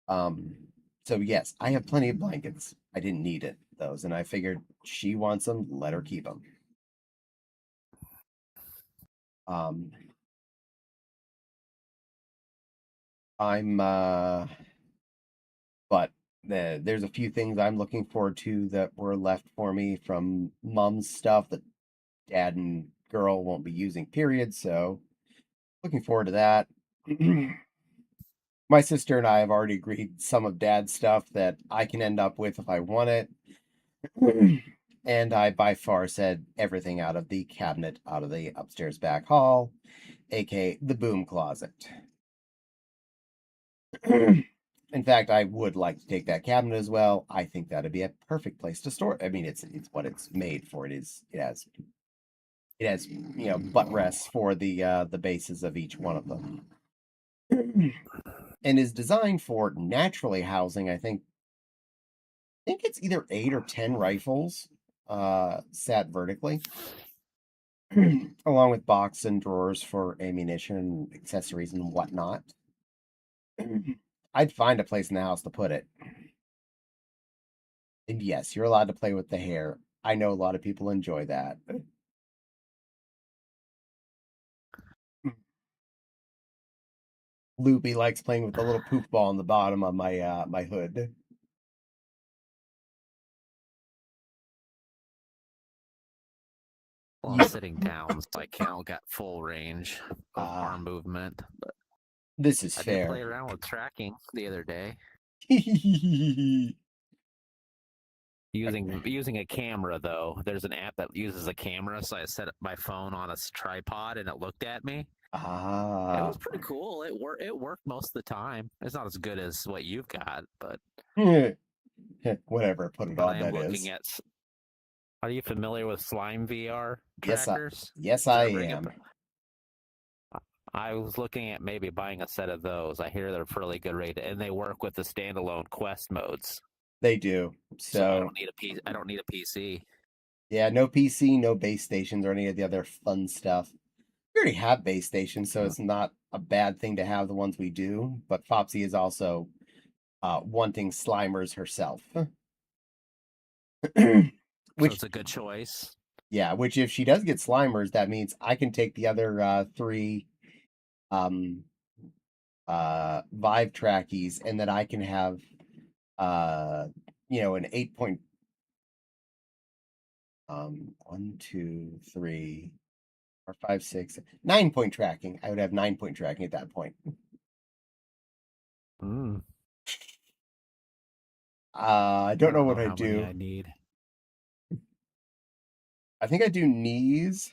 So yes, I have plenty of blankets. I didn't need those, and I figured she wants them, let her keep them. I'm but there's a few things I'm looking forward to that were left for me from mom's stuff that dad and girl won't be using, period. So looking forward to that. My sister and I have already agreed some of dad's stuff that I can end up with if I want it. And I by far said everything out of the cabinet out of the upstairs back hall, aka the boom closet. In fact, I would like to take that cabinet as well. I think that'd be a perfect place to store it. I mean, it's what it's made for. It has butt rests for the bases of each one of them, and is designed for naturally housing. I think it's either 8 or 10 rifles, sat vertically, along with box and drawers for ammunition, accessories, and whatnot. I'd find a place in the house to put it. And yes, you're allowed to play with the hair. I know a lot of people enjoy that. Loopy likes playing with the little poof ball on the bottom of my hood. Well, I'm sitting down, so I can't get full range of Ah. arm movement. But This is I did play fair. around with tracking the other day using a camera. Though there's an app that uses a camera, so I set up my phone on a tripod and it looked at me. It Ah, was pretty cool. It worked most of the time. It's not as good as what you've got, but whatever. Put it but I on. am That looking is. at. Are you familiar with Slime VR Yes, trackers? yes, I They're very am. good. I was looking at maybe buying a set of those. I hear they're really good rate, and they work with the standalone Quest modes. They do. So I So don't need a PC. I don't need a PC. yeah, no PC, no base stations, or any of the other fun stuff. We already have base stations, so it's not a bad thing to have the ones we do. But Fopsy is also wanting Slimers herself. So Which, it's a good choice. yeah, which if she does get Slimers, that means I can take the other 3 Vive trackies, and then I can have an 8 point 1, 2, 3, 4, 5, 6, 9 point tracking. I would have 9 point tracking at that point. Mm. I don't know what I how many do. I need. I think I do knees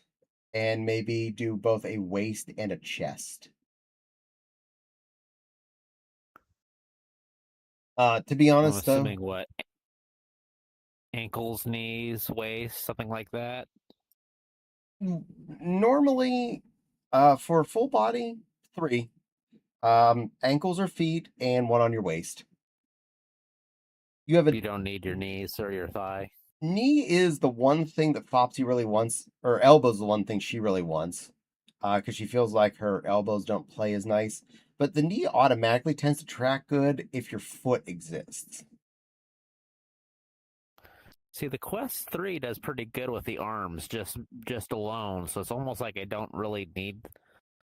and maybe do both a waist and a chest. To be I'm honest, though, assuming what ankles, knees, waist, something like that. normally, for full body, 3. Ankles or feet, and 1 on your waist. You have a You don't need your knees or your thigh. knee is the one thing that Fopsy really wants, or elbow's the one thing she really wants, because she feels like her elbows don't play as nice. But the knee automatically tends to track good if your foot exists. See, the Quest 3 does pretty good with the arms, just alone. So it's almost like I don't really need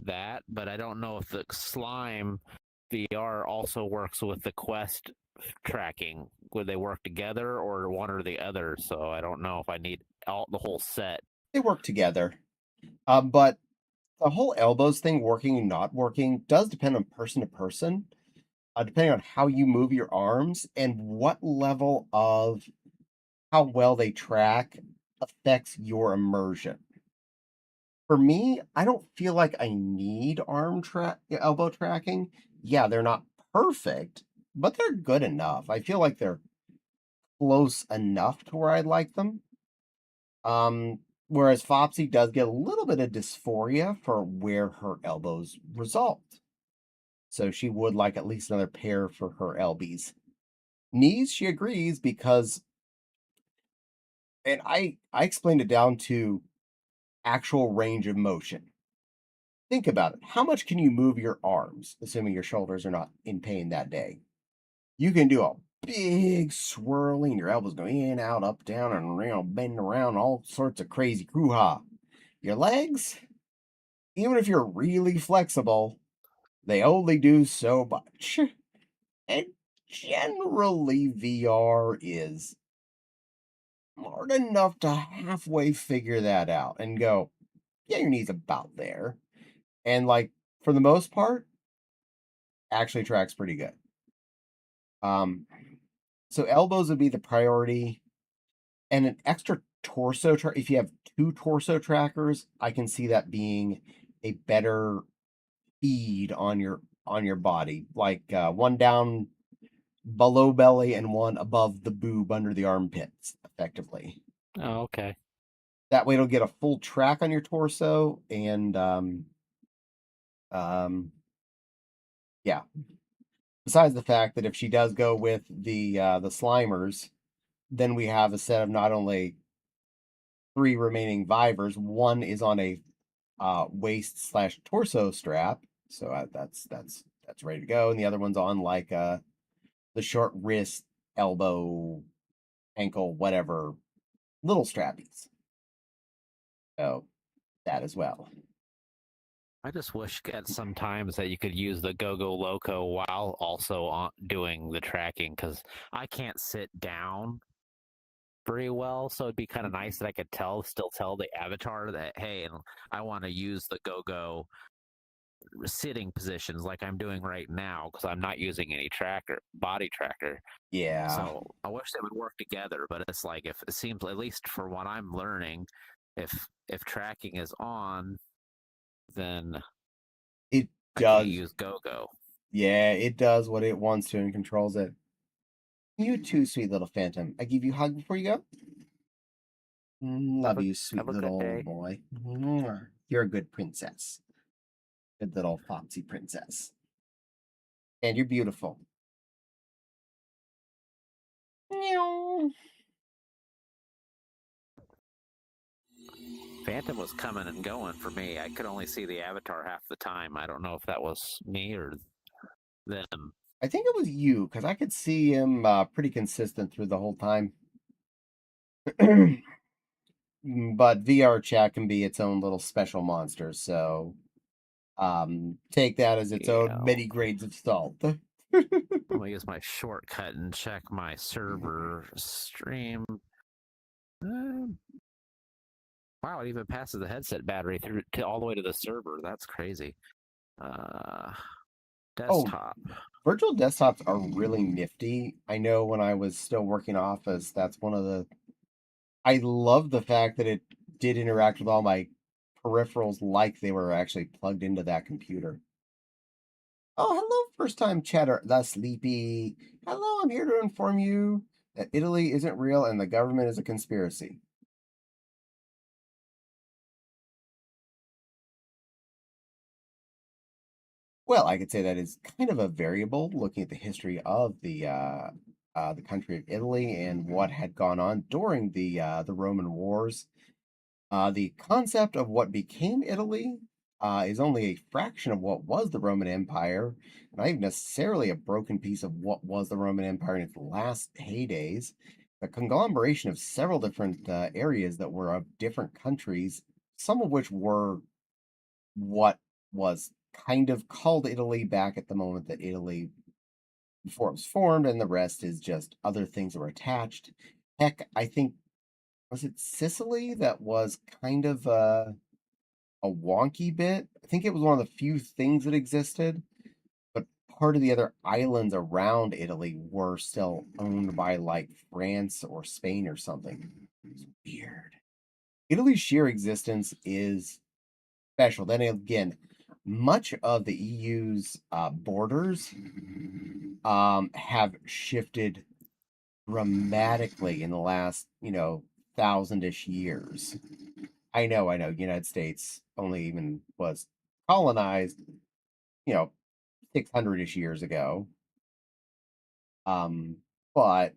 that. But I don't know if the Slime VR also works with the Quest tracking. Would they work together or one or the other? So I don't know if I need the whole set. They work together. But the whole elbows thing, working and not working, does depend on person to person, depending on how you move your arms and what level of how well they track affects your immersion. For me, I don't feel like I need elbow tracking. Yeah, they're not perfect, but they're good enough. I feel like they're close enough to where I like them. Whereas Fopsy does get a little bit of dysphoria for where her elbows result. So she would like at least another pair for her LBs. Knees, she agrees because, and I explained it down to actual range of motion. Think about it. How much can you move your arms, assuming your shoulders are not in pain that day? You can do a big swirling, your elbows go in, out, up, down, and bend around, all sorts of crazy hoo-ha. Your legs, even if you're really flexible, they only do so much. And generally, VR is smart enough to halfway figure that out and go, yeah, your knee's about there. And like, for the most part, actually tracks pretty good. So elbows would be the priority, and an extra torso if you have two torso trackers, I can see that being a better feed on your body, like one down below belly and one above the boob under the armpits, effectively. Oh, okay. That way, it'll get a full track on your torso, and yeah. Besides the fact that if she does go with the Slimers, then we have a set of not only 3 remaining Vivers. One is on a waist/torso strap, so that's ready to go, and the other one's on like the short wrist, elbow, ankle, whatever, little strappies. So that as well. I just wish at some times that you could use the Go Loco while also doing the tracking, because I can't sit down very well. So it'd be kind of nice that I could still tell the avatar that, hey, and I want to use the Go sitting positions like I'm doing right now, because I'm not using any body tracker. Yeah. So I wish they would work together, but it's like, if it seems, at least for what I'm learning, if tracking is on, then it I does. can't use Go. Yeah, it does what it wants to and controls it. You too, sweet little phantom. I give you a hug before you go. Love you, sweet little boy. You're a good princess. Good little foxy princess. And you're beautiful. Phantom was coming and going for me. I could only see the avatar half the time. I don't know if that was me or them. I think it was you, because I could see him pretty consistent through the whole time. But VR chat can be its own little special monster, so take that as its own many grades of salt. I'm gonna use my shortcut and check my server stream. Wow, it even passes the headset battery through all the way to the server. That's crazy. Desktop. Virtual desktops are really nifty. I know when I was still working office, that's one of the. I love the fact that it did interact with all my peripherals like they were actually plugged into that computer. Oh, hello, first time chatter. The sleepy. Hello, I'm here to inform you that Italy isn't real and the government is a conspiracy. Well, I could say that is kind of a variable looking at the history of the country of Italy and what had gone on during the Roman wars. The concept of what became Italy is only a fraction of what was the Roman Empire, not even necessarily a broken piece of what was the Roman Empire in its last heydays. The conglomeration of several different areas that were of different countries, some of which were what was kind of called Italy back at the moment that Italy before it was formed, and the rest is just other things that were attached. Heck, I think was it Sicily that was kind of a wonky bit. I think it was one of the few things that existed, but part of the other islands around Italy were still owned by like France or Spain or something. It's weird. Italy's sheer existence is special. Then again, much of the EU's borders have shifted dramatically in the last, 1,000-ish years. I know. United States only even was colonized, 600-ish years ago. But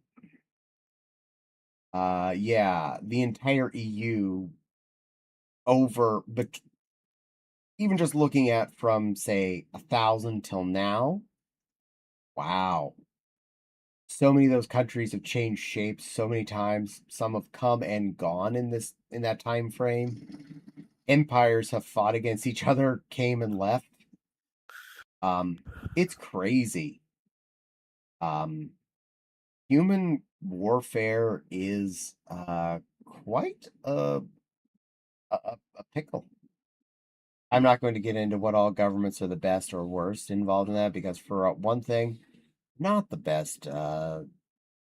yeah, the entire EU over, but even just looking at from say 1,000 till now, wow. So many of those countries have changed shapes so many times. Some have come and gone in that time frame. Empires have fought against each other, came and left. It's crazy. Um, Human warfare is quite a pickle. I'm not going to get into what all governments are the best or worst involved in that because, for one thing, not the best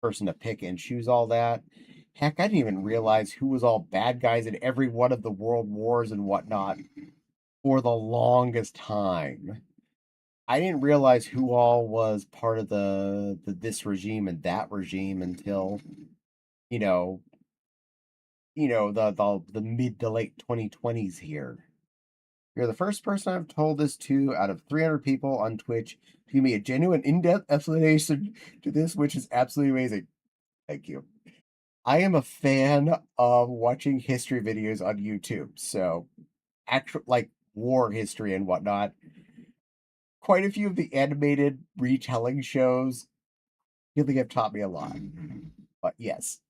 person to pick and choose all that. Heck, I didn't even realize who was all bad guys in every one of the world wars and whatnot for the longest time. I didn't realize who all was part of the this regime and that regime until you know the mid to late 2020s here. You're the first person I've told this to out of 300 people on Twitch to give me a genuine, in-depth explanation to this, which is absolutely amazing. Thank you. I am a fan of watching history videos on YouTube, so actual like war history and whatnot. Quite a few of the animated retelling shows really have taught me a lot. But yes,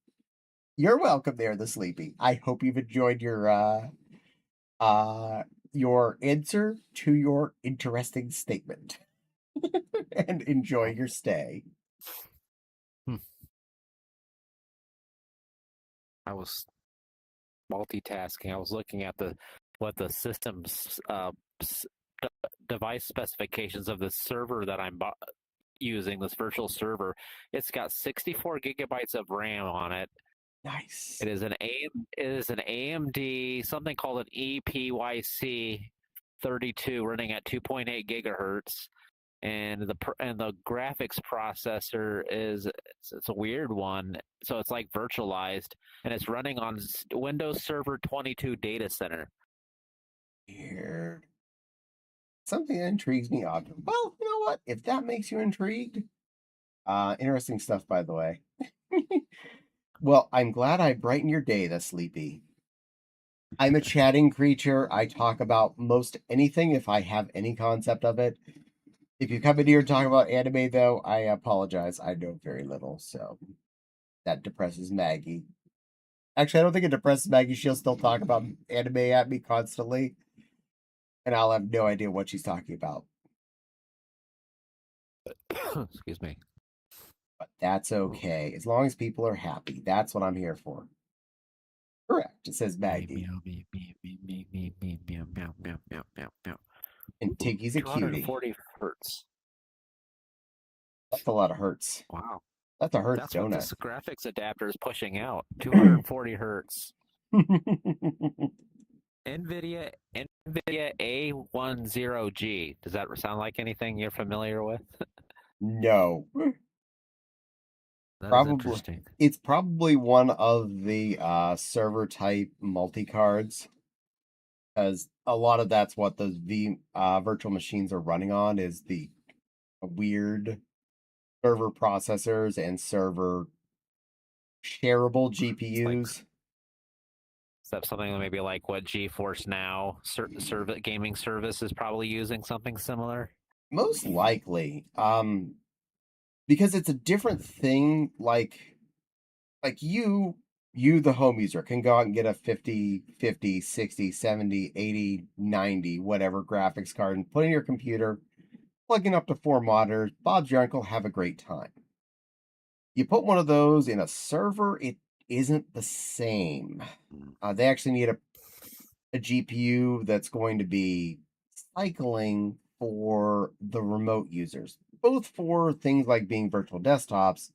you're welcome there, the sleepy. I hope you've enjoyed your answer to your interesting statement and enjoy your stay. I was multitasking. I was looking at what the system's device specifications of the server that I'm using, this virtual server. It's got 64 gigabytes of RAM on it. Nice. It is an AMD, something called an EPYC 32 running at 2.8 gigahertz. And the graphics processor it's a weird one. So it's like virtualized, and it's running on Windows Server 22 data center. Weird. Something that intrigues me. Well, you know what? If that makes you intrigued, interesting stuff, by the way. Well, I'm glad I brightened your day, the sleepy. I'm a chatting creature. I talk about most anything if I have any concept of it. If you come in here and talk about anime, though, I apologize. I know very little, so that depresses Maggie. Actually, I don't think it depresses Maggie. She'll still talk about anime at me constantly, and I'll have no idea what she's talking about. Excuse me. But that's okay. As long as people are happy. That's what I'm here for. Correct. It says Maggie. And Tiggy's a cutie. 240 hertz. That's a lot of hertz. Wow. That's a hertz That's what donut. this graphics adapter is pushing out. 240 hertz. NVIDIA A10G. Does that sound like anything you're familiar with? No. That Probably. is interesting. It's probably one of the server type multi cards, because a lot of that's what those virtual machines are running on, is the weird server processors and server shareable GPUs. Is that something that maybe like what GeForce Now gaming service is probably using something similar? Most likely. Because it's a different thing. Like you the home user can go out and get a 50 60 70 80 90 whatever graphics card and put in your computer, plugging up to 4 monitors. Bob's your uncle, have a great time. You put one of those in a server, it isn't the same. They actually need a GPU that's going to be cycling for the remote users, both for things like being virtual desktops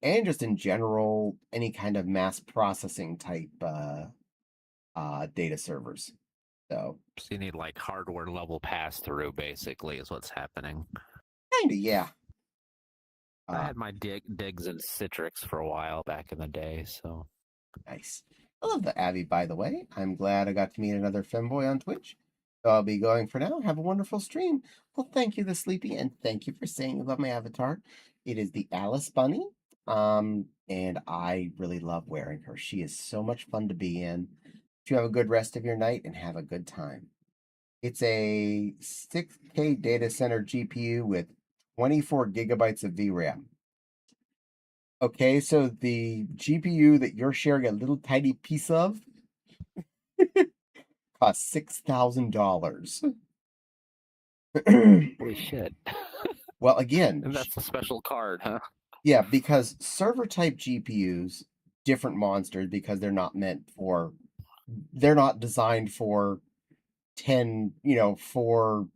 and just in general, any kind of mass processing type data servers. So you need like hardware level pass through, basically, is what's happening. Kinda, yeah. I had my digs in Citrix for a while back in the day, so nice. I love the Abby, by the way. I'm glad I got to meet another femboy on Twitch. So I'll be going for now. Have a wonderful stream. Well, thank you, the Sleepy, and thank you for saying you love my avatar. It is the Alice Bunny. And I really love wearing her. She is so much fun to be in. you have a good rest of your night and have a good time. It's a 6K data center GPU with 24 gigabytes of VRAM. Okay, so the GPU that you're sharing a little tiny piece of costs $6,000. Holy shit! Well, again, And that's a special card, huh? yeah, because server type GPUs, different monsters because they're not designed for 10, four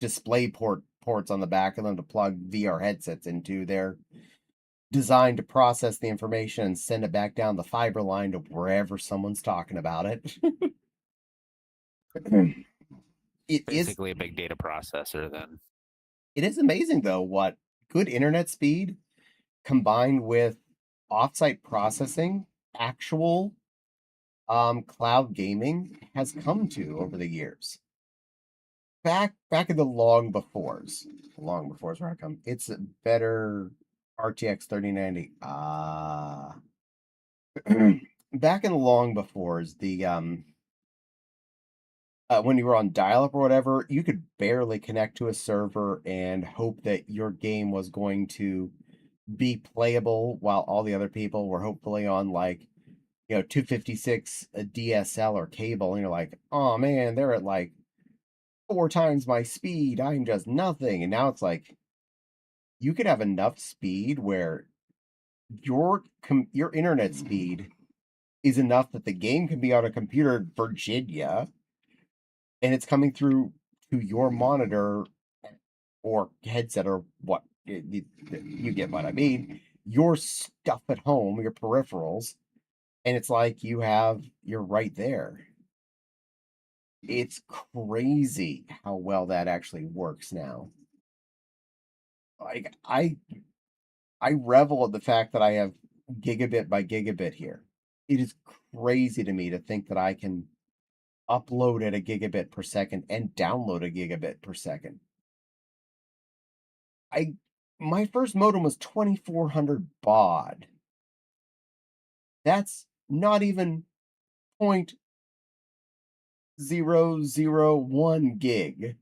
display ports on the back of them to plug VR headsets into. They're designed to process the information and send it back down the fiber line to wherever someone's talking about it. it is Basically, a big data processor. Then it is amazing though what good internet speed combined with offsite processing, actual cloud gaming has come to over the years. Back in the long befores where I come, it's a better RTX 3090. Back in the long befores, the when you were on dial-up or whatever, you could barely connect to a server and hope that your game was going to be playable while all the other people were hopefully on 256 DSL or cable, and you're like, oh man, they're at like 4 times my speed. I'm just nothing. And now it's like you could have enough speed where your internet speed is enough that the game can be on a computer in Virginia and it's coming through to your monitor or headset or what you get what I mean. Your stuff at home, your peripherals, and it's like you're right there. It's crazy how well that actually works now. Like I revel at the fact that I have gigabit by gigabit here. It is crazy to me to think that I can upload at a gigabit per second and download a gigabit per second. My first modem was 2400 baud. That's not even 0.001 gig.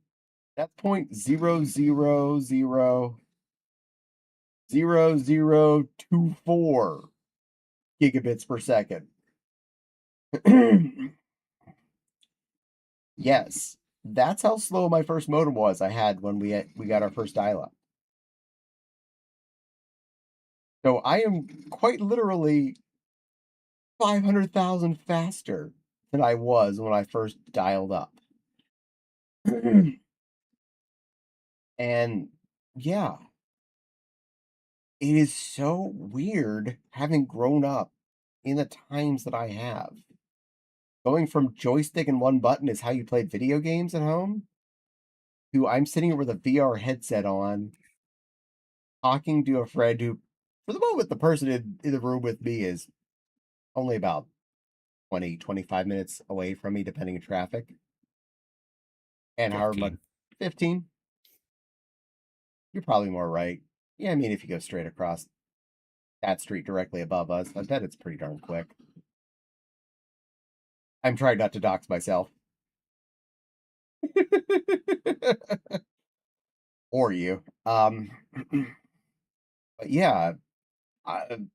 That's 0.0000024 gigabits per second. Yes, that's how slow my first modem was I had when we got our first dial-up. So I am quite literally 500,000 faster than I was when I first dialed up. And yeah, it is so weird having grown up in the times that I have. Going from joystick and one button is how you played video games at home to I'm sitting here with a VR headset on, talking to a friend who, for the moment, the person in the room with me is only about 25 minutes away from me, depending on traffic. And however much, 15. You're probably more right. Yeah, I mean, if you go straight across that street directly above us, I bet it's pretty darn quick. I'm trying not to dox myself. Or you. But yeah,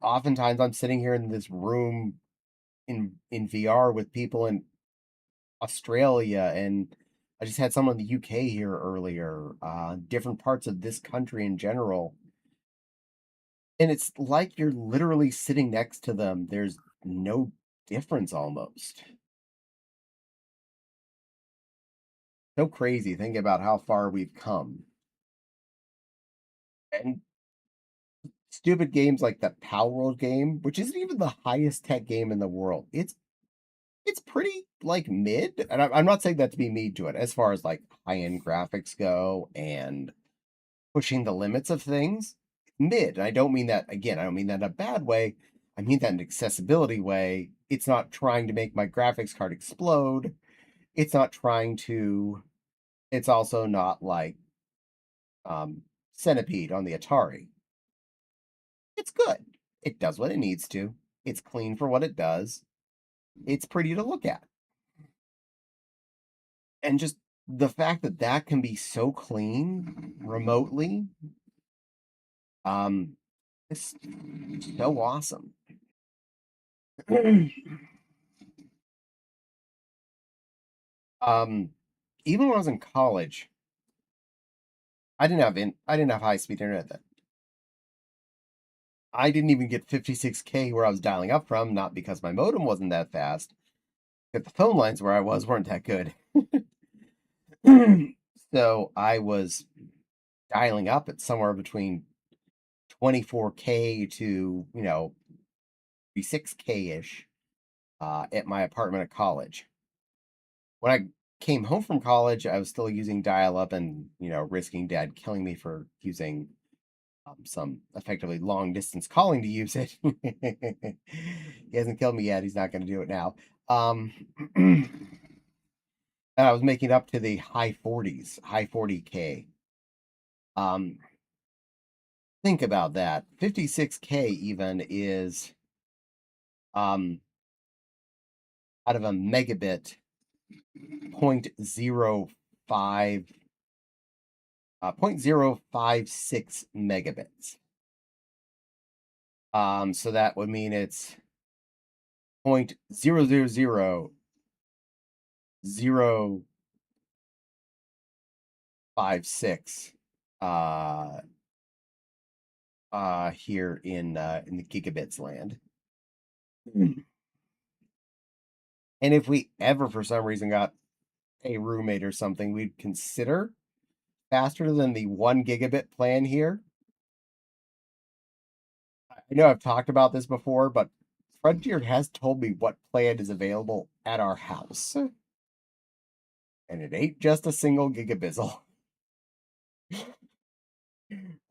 oftentimes I'm sitting here in this room in VR with people in Australia, and I just had someone in the UK here earlier, different parts of this country in general. And it's like you're literally sitting next to them. There's no difference almost. So crazy thinking about how far we've come. And stupid games like the Power World game, which isn't even the highest tech game in the world. It's pretty like mid, and I'm not saying that to be mean to it, as far as like high-end graphics go and pushing the limits of things. Mid, and I don't mean that again, I don't mean that in a bad way. I mean that in an accessibility way. It's not trying to make my graphics card explode. It's not trying to. It's also not like Centipede on the Atari. It's good. It does what it needs to. It's clean for what it does. it's pretty to look at. And just the fact that that can be so clean remotely, it's so awesome. Even when I was in college, I didn't have high speed internet then. I didn't even get 56K where I was dialing up from, not because my modem wasn't that fast, but the phone lines where I was weren't that good. So I was dialing up at somewhere between 24K to, 6K ish at my apartment at college. When I came home from college, I was still using dial up and, risking dad killing me for using some effectively long distance calling to use it. He hasn't killed me yet. He's not going to do it now. And I was making up to the high 40s, high 40K. Think about that. 56K even is out of a megabit 0.05 0.056 megabits. So that would mean it's 0.0000056 here in the gigabits land. And if we ever for some reason got a roommate or something, we'd consider faster than the 1 gigabit plan here. I know I've talked about this before, but Frontier has told me what plan is available at our house. And it ain't just a single gigabizzle.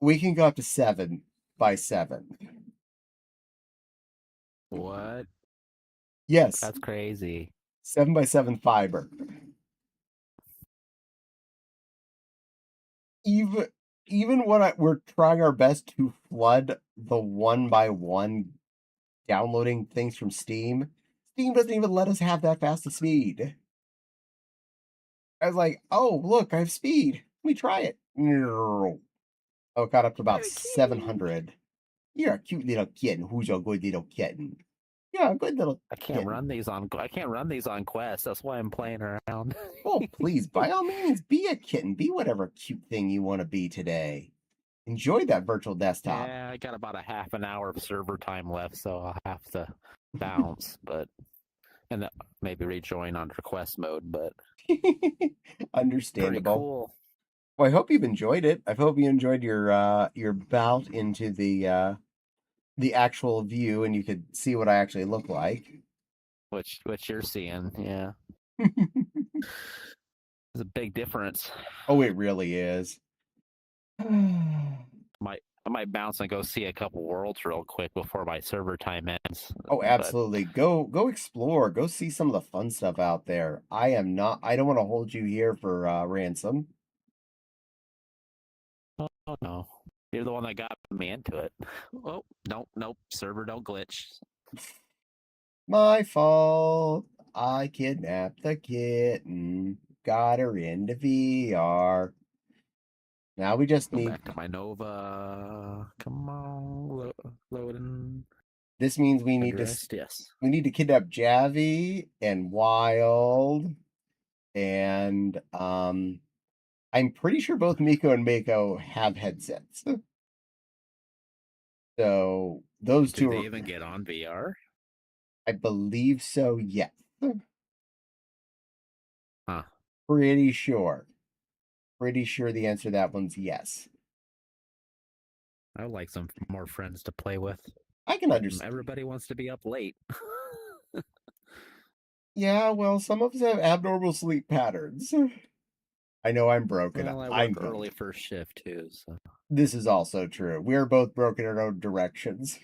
We can go up to 7 by 7. What? Yes, That's crazy. 7 by 7 fiber. Even when we're trying our best to flood the 1 by 1 downloading things from Steam, Steam doesn't even let us have that fast a speed. I was like, oh, look, I have speed. Let me try it. Oh, it got up to about 700. You're a cute little kitten. Who's your good little kitten? You're a good little I can't kitten. run these on. I can't run these on Quest. That's why I'm playing around. Oh, please, by all means, be a kitten. Be whatever cute thing you want to be today. Enjoy that virtual desktop. Yeah, I got about a half an hour of server time left, so I'll have to bounce, and maybe rejoin on request mode. But pretty Understandable. cool. Well, I hope you've enjoyed it. I hope you enjoyed your bout into the actual view, and you could see what I actually look like. Which you're seeing, yeah. There's a big difference. Oh, it really is. I might bounce and go see a couple worlds real quick before my server time ends. Oh, absolutely. Go explore. Go see some of the fun stuff out there. I don't want to hold you here for ransom. Oh no. You're the one that got me into it. Oh, nope. Server don't glitch. My fault. I kidnapped the kitten. Got her into VR. Now we just Go need. back to my Nova. Come on, loading. This means we need Addressed, yes. we need to kidnap Javi and Wild, and I'm pretty sure both Miko and Mako have headsets. So those Do two they are, even get on VR? I believe so, yes. Huh. Pretty sure. Pretty sure the answer to that one's yes. I would like some more friends to play with. I can understand. Everybody wants to be up late. Yeah, well, some of us have abnormal sleep patterns. I know I'm broken. Well, I I'm work early first shift too, so. This is also true. We are both broken in our own directions.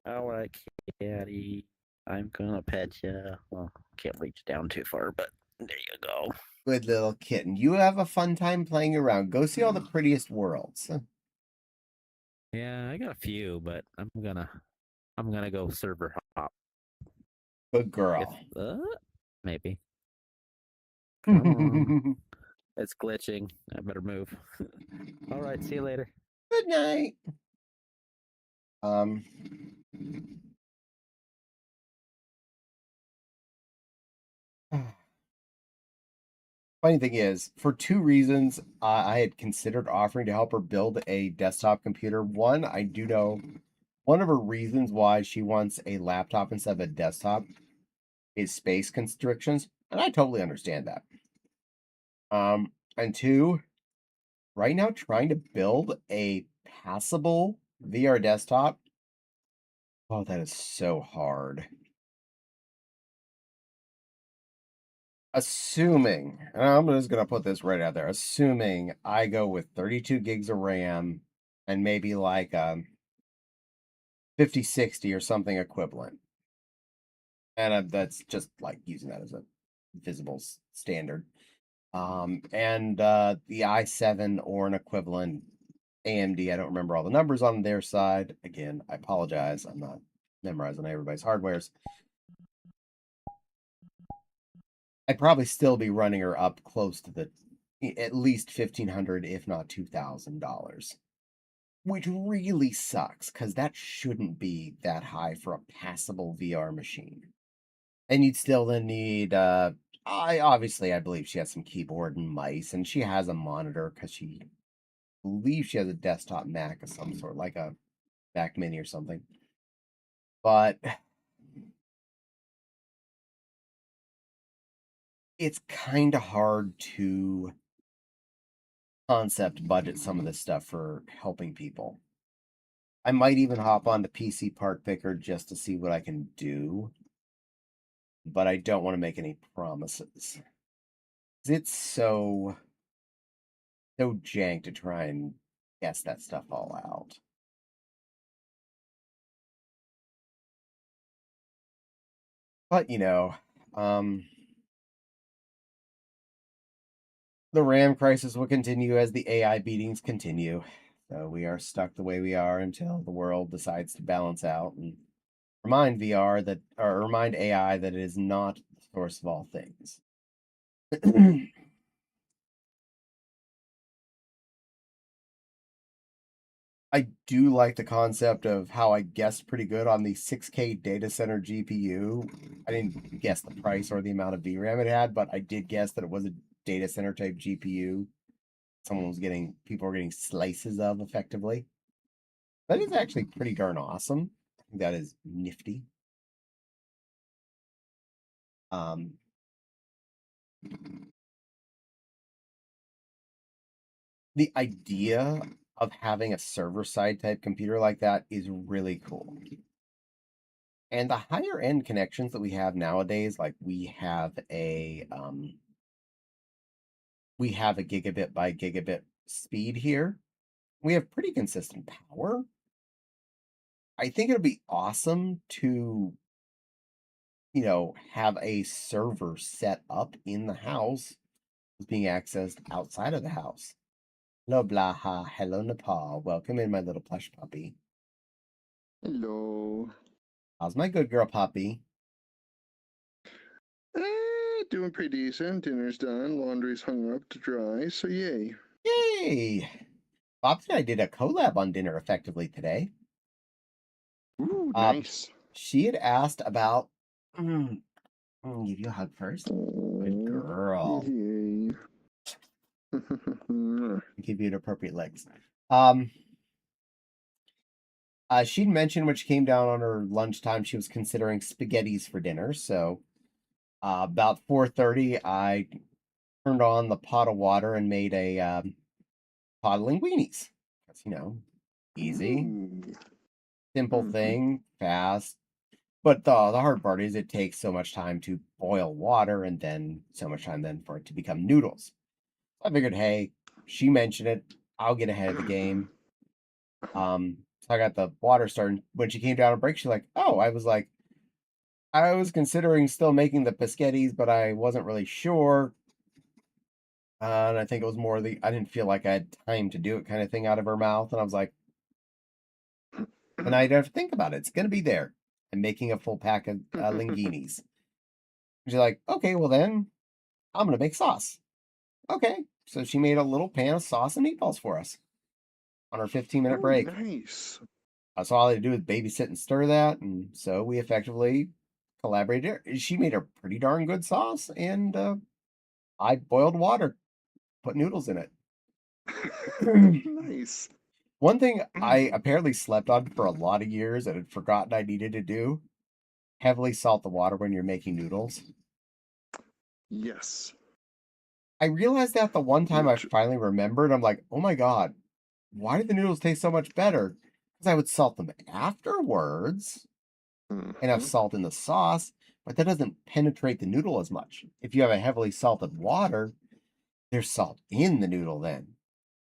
All right, kitty. I'm gonna pet you. Well, can't reach down too far, but there you go. Good little kitten. You have a fun time playing around. Go see all the prettiest worlds. Yeah, I got a few, but I'm gonna go server hop. Good If girl. maybe. Come on. It's glitching. I better move. All right, see you later. Good night. Funny thing is, for two reasons, I had considered offering to help her build a desktop computer. One, I do know one of her reasons why she wants a laptop instead of a desktop is space constrictions, and I totally understand that. And two, right now trying to build a passable VR desktop. Oh, that is so hard. Assuming, and I'm just gonna put this right out there, assuming I go with 32 gigs of RAM and maybe like 5060 or something equivalent. And that's just like using that as a visible standard. And the i7 or an equivalent AMD. I don't remember all the numbers on their side. Again, I apologize. I'm not memorizing everybody's hardwares. I'd probably still be running her up close to the at least $1,500, if not $2,000, which really sucks because that shouldn't be that high for a passable VR machine. And you'd still then need I believe she has some keyboard and mice, and she has a monitor because she believes she has a desktop Mac of some sort, like a Mac Mini or something. But it's kind of hard to concept budget some of this stuff for helping people. I might even hop on the PC Part Picker just to see what I can do, but I don't want to make any promises. It's so jank to try and guess that stuff all out. But the RAM crisis will continue as the AI beatings continue. So we are stuck the way we are until the world decides to balance out and remind AI that it is not the source of all things. I do like the concept of how I guessed pretty good on the 6K data center GPU. I didn't guess the price or the amount of VRAM it had, but I did guess that it was a data center type GPU. People were getting slices of effectively. That is actually pretty darn awesome. I think that is nifty. The idea of having a server side type computer like that is really cool. And the higher end connections that we have nowadays, like we have a gigabit by gigabit speed here. We have pretty consistent power. I think it'd be awesome to, have a server set up in the house being accessed outside of the house. Hello, Blaha. Hello, Nepal. Welcome in, my little plush puppy. Hello. How's my good girl puppy? Doing pretty decent. Dinner's done. Laundry's hung up to dry. So yay. Yay! Bobs and I did a collab on dinner effectively today. Ooh, nice. She had asked about. I'm gonna give you a hug first. Good girl. Yay. Give you an appropriate legs. She'd mentioned when she came down on her lunchtime, she was considering spaghettis for dinner. So, about 4:30, I turned on the pot of water and made a pot of linguinis. That's easy, Ooh. simple thing, fast. But the hard part is it takes so much time to boil water and then so much time then for it to become noodles. I figured, hey, she mentioned it. I'll get ahead of the game. So I got the water started. When she came down on break, she's like, oh, I was considering still making the biscottis, but I wasn't really sure. And I think it was more I didn't feel like I had time to do it kind of thing out of her mouth. And I was like, And I don't think about it. It's going to be there. I'm making a full pack of linguinis. She's like, okay, well then I'm going to make sauce. Okay. So she made a little pan of sauce and meatballs for us on our 15-minute Oh, break. nice. So all I had to do was babysit and stir that. And so we effectively collaborated. She made a pretty darn good sauce. And I boiled water, put noodles in it. Nice. One thing I apparently slept on for a lot of years and had forgotten I needed to do, heavily salt the water when you're making noodles. Yes. I realized that the one time I Which- finally remembered, I'm like, oh my God, why did the noodles taste so much better? Because I would salt them afterwards, enough Mhm. salt in the sauce, but that doesn't penetrate the noodle as much. If you have a heavily salted water, there's salt in the noodle then.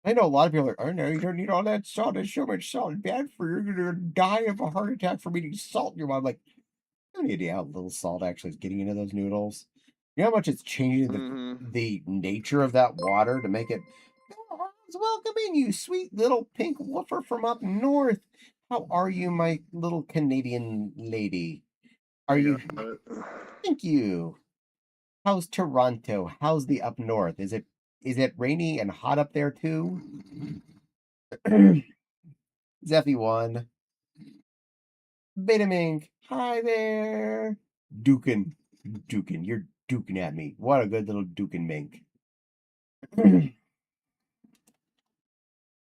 I know a lot of people are like, oh no, you don't need all that salt. There's so much salt. It's bad for you. You're going to die of a heart attack from eating salt in your mouth. I'm like, you have any idea how little salt actually is getting into those noodles? You know how much it's changing Mhm. the nature of that water to make it, "Oh, welcome in, you sweet little pink woofer from up north. How are you, my little Canadian lady? Are I you? got it. Thank you. How's Toronto? How's the up north? Is it rainy and hot up there too? Zeffy1. Betamink. Hi there. Dukin. Dukin. You're duking at me. What a good little Dukin mink.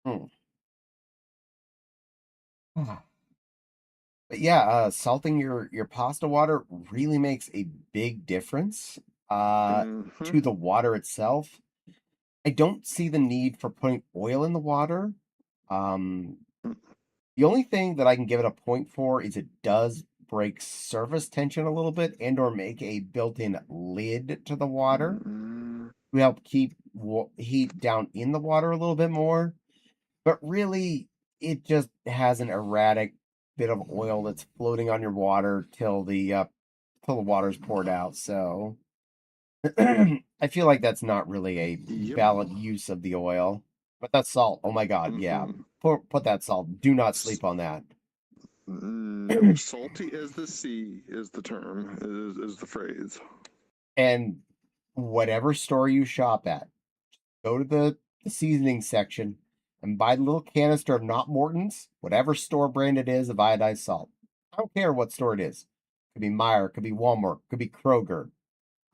Hmm. But yeah, salting your pasta water really makes a big difference Mhm. to the water itself. I don't see the need for putting oil in the water. Um, the only thing that I can give it a point for is it does break surface tension a little bit and or make a built-in lid to the water Mhm. to help keep heat down in the water a little bit more. But really, it just has an erratic bit of oil that's floating on your water till the water's poured out. So I feel like that's not really a Yep. valid use of the oil. But that's salt. Oh my God, yeah. Mhm. Put that salt. Do not sleep on that. No, salty as the sea is the term, is the phrase. And whatever store you shop at, go to the seasoning section and buy the little canister of not Morton's, whatever store brand it is of iodized salt. I don't care what store it is. Could be Meijer, could be Walmart, could be Kroger.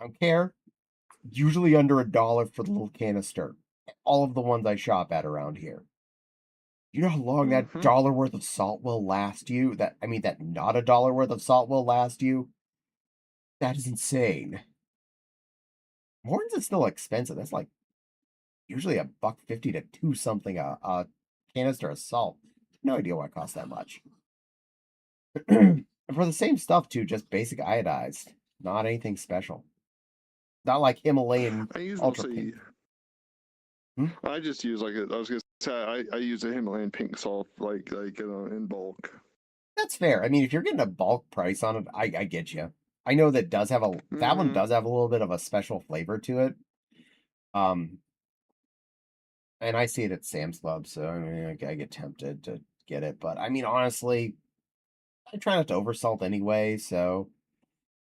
I don't care. Usually under $1 for the little canister. All of the ones I shop at around here. You know how long that Mhm. dollar worth of salt will last you? That not $1 worth of salt will last you? That is insane. Morton's is still expensive. That's like usually $1.50 to two something a canister of salt. No idea why it costs that much. And for the same stuff too, just basic iodized, not anything special. Not like Himalayan I use ultra mostly. pink. Hmm? I just use I was gonna say I use a Himalayan pink salt in bulk. That's fair. I mean, if you're getting a bulk price on it, I get you. I know that that one Mhm. does have a little bit of a special flavor to it. Um, and I see it at Sam's Club, so I mean, I get tempted to get it. But I mean, honestly, I try not to oversalt anyway, so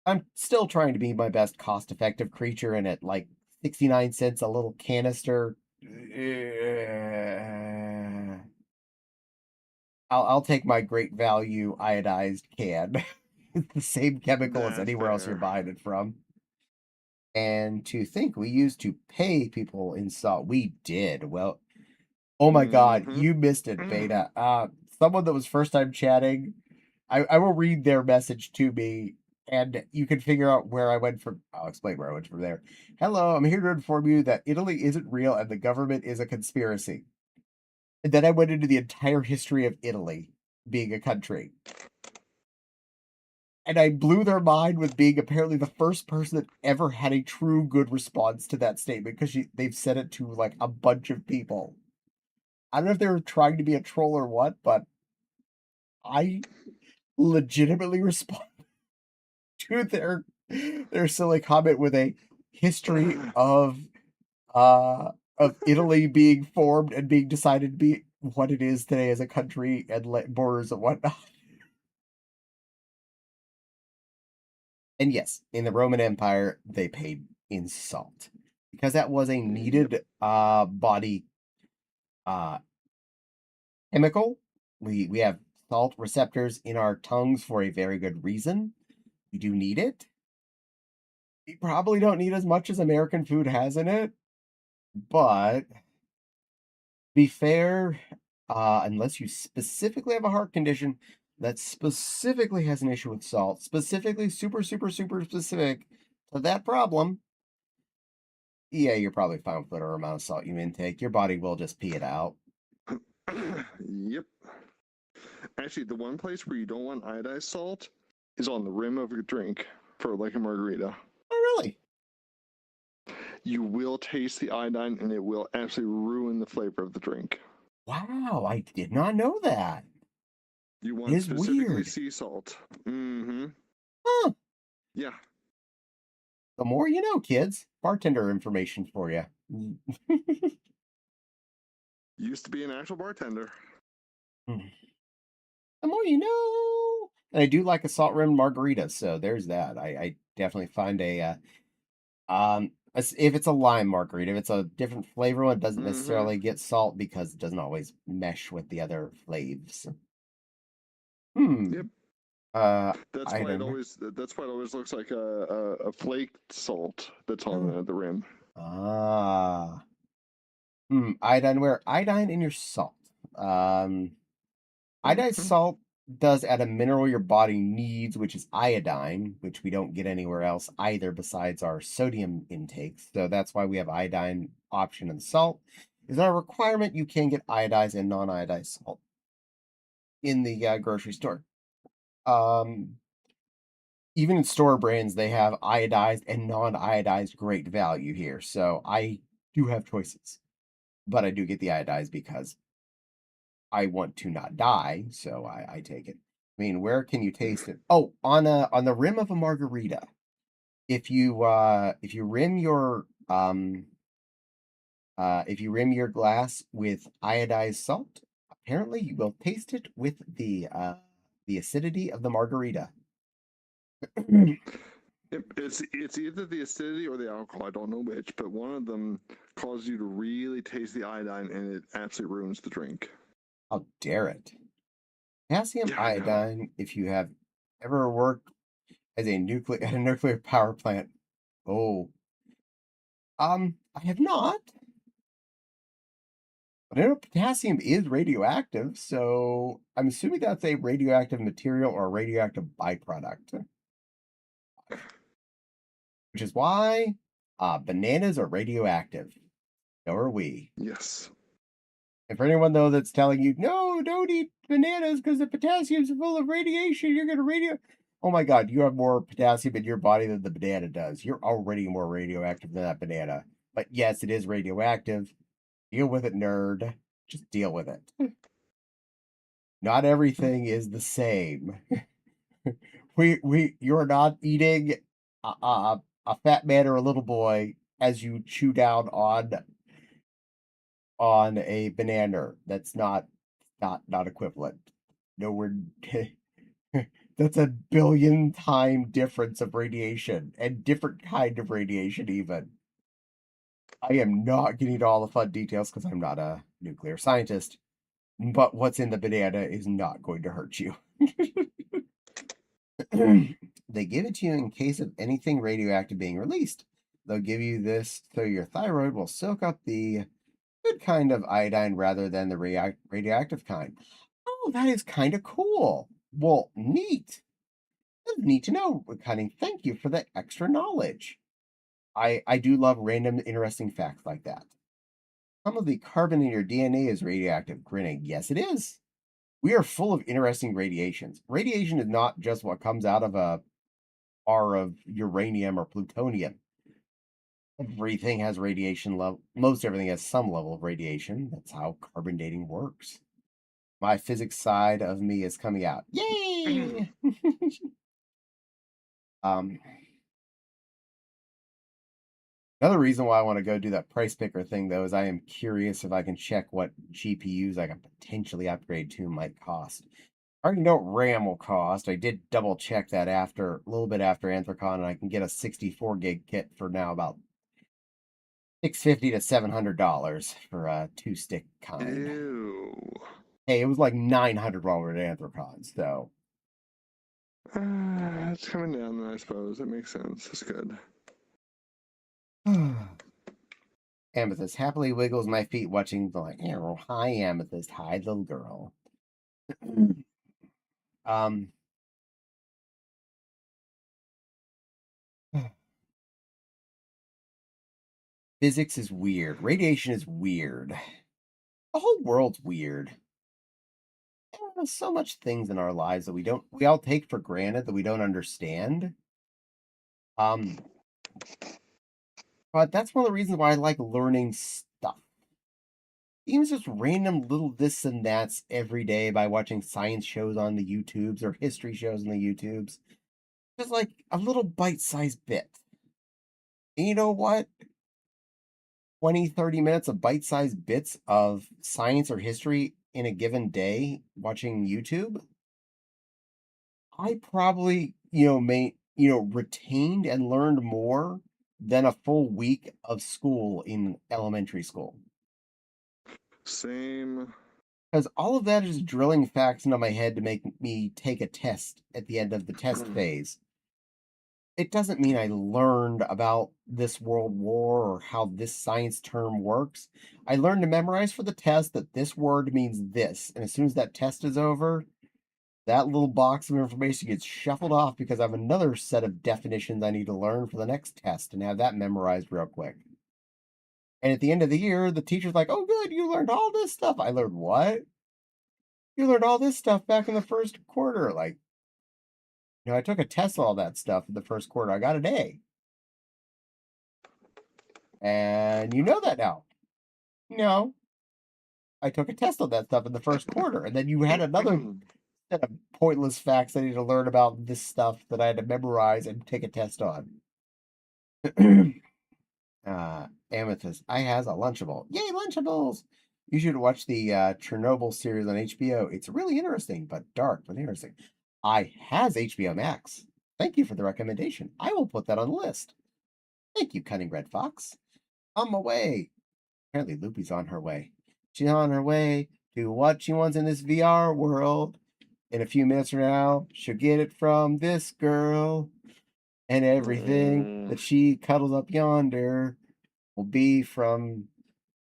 I'm still trying to be my best cost-effective creature, and at like 69 cents a little canister, I'll take my great value iodized can. It's the same chemical as That's anywhere else you're fair. buying it from. And to think we used to pay people in salt. We did. Well, oh my God, Mhm. you missed it, Beta. Someone that was first time chatting, I will read their message to me, and you can figure out where I went from. I'll explain where I went from there. Hello, I'm here to inform you that Italy isn't real and the government is a conspiracy. And then I went into the entire history of Italy being a country. And I blew their mind with being apparently the first person that ever had a true good response to that statement because they've said it to like a bunch of people. I don't know if they were trying to be a troll or what, but I legitimately responded to their silly comment with a history of Italy being formed and being decided to be what it is today as a country and borders and whatnot. And yes, in the Roman Empire, they paid in salt because that was a needed body uh, chemical. We have salt receptors in our tongues for a very good reason. We do need it. We probably don't need as much as American food has in it, but be fair, unless you specifically have a heart condition that specifically has an issue with salt, specifically super, super, super specific to that problem, yeah, you're probably fine with whatever amount of salt you intake. Your body will just pee it out. Yep. Actually, the one place where you don't want iodized salt is on the rim of your drink for like a margarita. Oh, really? You will taste the iodine and it will absolutely ruin the flavor of the drink. Wow, I did not know that. You It want is specifically weird. sea salt. Mm-hmm. Huh. Yeah. The more you know, kids. Bartender information for you. Used to be an actual bartender. The more you know. And I do like a salt rimmed margarita, so there's that. I definitely find if it's a lime margarita, if it's a different flavor one, it doesn't necessarily get salt because it doesn't always mesh with the other flavors. Yep. That's I why it don't know. always. That's why it always looks like a flaked salt that's on the rim. Ah. Iodine where? Iodine in your salt. Iodized salt does add a mineral your body needs, which is iodine, which we don't get anywhere else either besides our sodium intakes. So that's why we have iodine option in salt. Is not a requirement. You can get iodized and non-iodized salt in the grocery store. Even in store brands, they have iodized and non-iodized great value here. So I do have choices, but I do get the iodized because I want to not die, so I take it. I mean, where can you taste it? Oh, on the rim of a margarita. If you rim your if you rim your glass with iodized salt, apparently you will taste it with the acidity of the margarita. It's either the acidity or the alcohol. I don't know which, but one of them causes you to really taste the iodine, and it absolutely ruins the drink. How dare it? Potassium Yeah, I know. iodine, if you have ever worked as a nuclear power plant. Oh. I have not. But I know potassium is radioactive, so I'm assuming that's a radioactive material or a radioactive byproduct. Which is why bananas are radioactive. So are we. Yes. And for anyone though that's telling you, no, don't eat bananas because the potassium's full of radiation, you're gonna radio. Oh my god, you have more potassium in your body than the banana does. You're already more radioactive than that banana. But yes, it is radioactive. Deal with it, nerd. Just deal with it. Not everything is the same. You're not eating a fat man or a little boy as you chew down on a banana. That's not equivalent. No, we're that's a billion time difference of radiation and different kind of radiation even. I am not getting into all the fun details because I'm not a nuclear scientist, but what's in the banana is not going to hurt you. They give it to you in case of anything radioactive being released. They'll give you this so your thyroid will soak up the good kind of iodine rather than the radioactive kind. Oh, that is kind of cool. Well, neat. That's neat to know, Cunning. Thank you for that extra knowledge. I do love random, interesting facts like that. Some of the carbon in your DNA is radioactive. Grinning. Yes, it is. We are full of interesting radiations. Radiation is not just what comes out of a bar of uranium or plutonium. Everything has radiation level. Most everything has some level of radiation. That's how carbon dating works. My physics side of me is coming out. Yay! um, Another reason why I want to go do that price picker thing, though, is I am curious if I can check what GPUs I can potentially upgrade to might cost. I already know what RAM will cost. I did double check that after a little bit after Anthrocon, and I can get a 64 gig kit for now about $650 to $700 for a 2-stick kind. Ew. Hey, it was like $900 at Anthrocon, so It's coming down, then, I suppose. That makes sense. That's good. Amethyst happily wiggles my feet watching the like, arrow. Hi, Amethyst. Hi, little girl. um, Physics is weird. Radiation is weird. The whole world's weird. There's so much things in our lives that we all take for granted that we don't understand. But that's one of the reasons why I like learning stuff. Even just random little this and that's every day by watching science shows on the YouTubes or history shows on the YouTubes. Just like a little bite-sized bit. And you know what? 20, 30 minutes of bite-sized bits of science or history in a given day watching YouTube, I probably, retained and learned more than a full week of school in elementary school. Same. Because all of that is drilling facts into my head to make me take a test at the end of the test phase. It doesn't mean I learned about this world war or how this science term works. I learned to memorize for the test that this word means this. And as soon as that test is over, that little box of information gets shuffled off because I have another set of definitions I need to learn for the next test and have that memorized real quick. And at the end of the year, the teacher's like, oh, good, you learned all this stuff. I learned what? You learned all this stuff back in the first quarter. Like, I took a test on all that stuff in the first quarter. I got an A. And you know that now. No, I took a test on that stuff in the first quarter. And then you had another set of pointless facts I need to learn about this stuff that I had to memorize and take a test on. Amethyst, I has a Lunchable. Yay, Lunchables! You should watch the Chernobyl series on HBO. It's really interesting, but dark, but interesting. I has HBO Max. Thank you for the recommendation. I will put that on the list. Thank you, Cunning Red Fox. On my way. Apparently, Loopy's on her way. She's on her way to what she wants in this VR world. In a few minutes from now, she'll get it from this girl. And everything that she cuddles up yonder will be from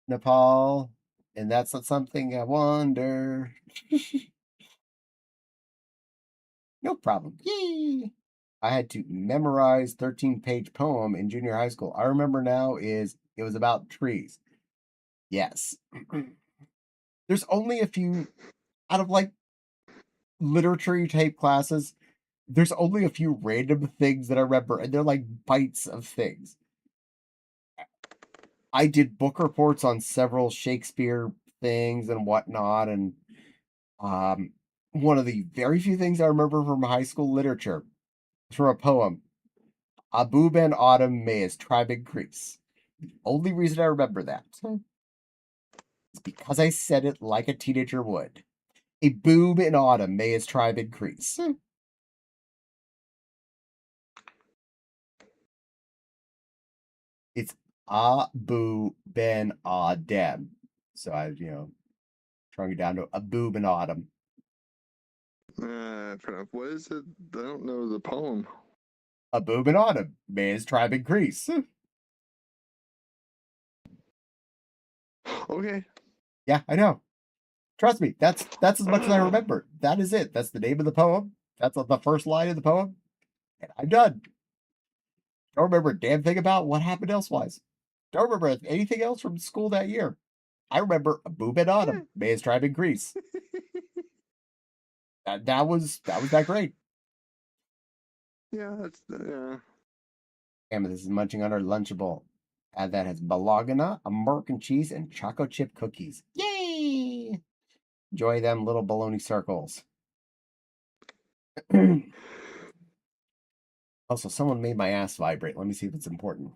Nepal. And that's not something I wonder. No problem. Yay! I had to memorize 13-page poem in junior high school. I remember now it was about trees. Yes. There's only a few out of like literature type classes. There's only a few random things that I remember, and they're like bites of things. I did book reports on several Shakespeare things and whatnot, and one of the very few things I remember from high school literature was from a poem. A boob in autumn may his tribe increase. The only reason I remember that is because I said it like a teenager would. A boob in autumn may his tribe increase. It's Abu Ben Adem. So I, shrunk it down to a boob in autumn. Fair enough. What is it? I don't know the poem. A boob in autumn may his tribe increase. Okay. Yeah, I know. Trust me, that's as much as I remember. That is it. That's the name of the poem. That's the first line of the poem. And I'm done. Don't remember a damn thing about what happened elsewise. Don't remember anything else from school that year. I remember a boob in autumn may his tribe increase. That was that great. Yeah, that's yeah. Amethyst is munching on her Lunchable. And that has balagana, American cheese, and choco chip cookies. Yay! Enjoy them little bologna circles. Also, someone made my ass vibrate. Let me see if it's important.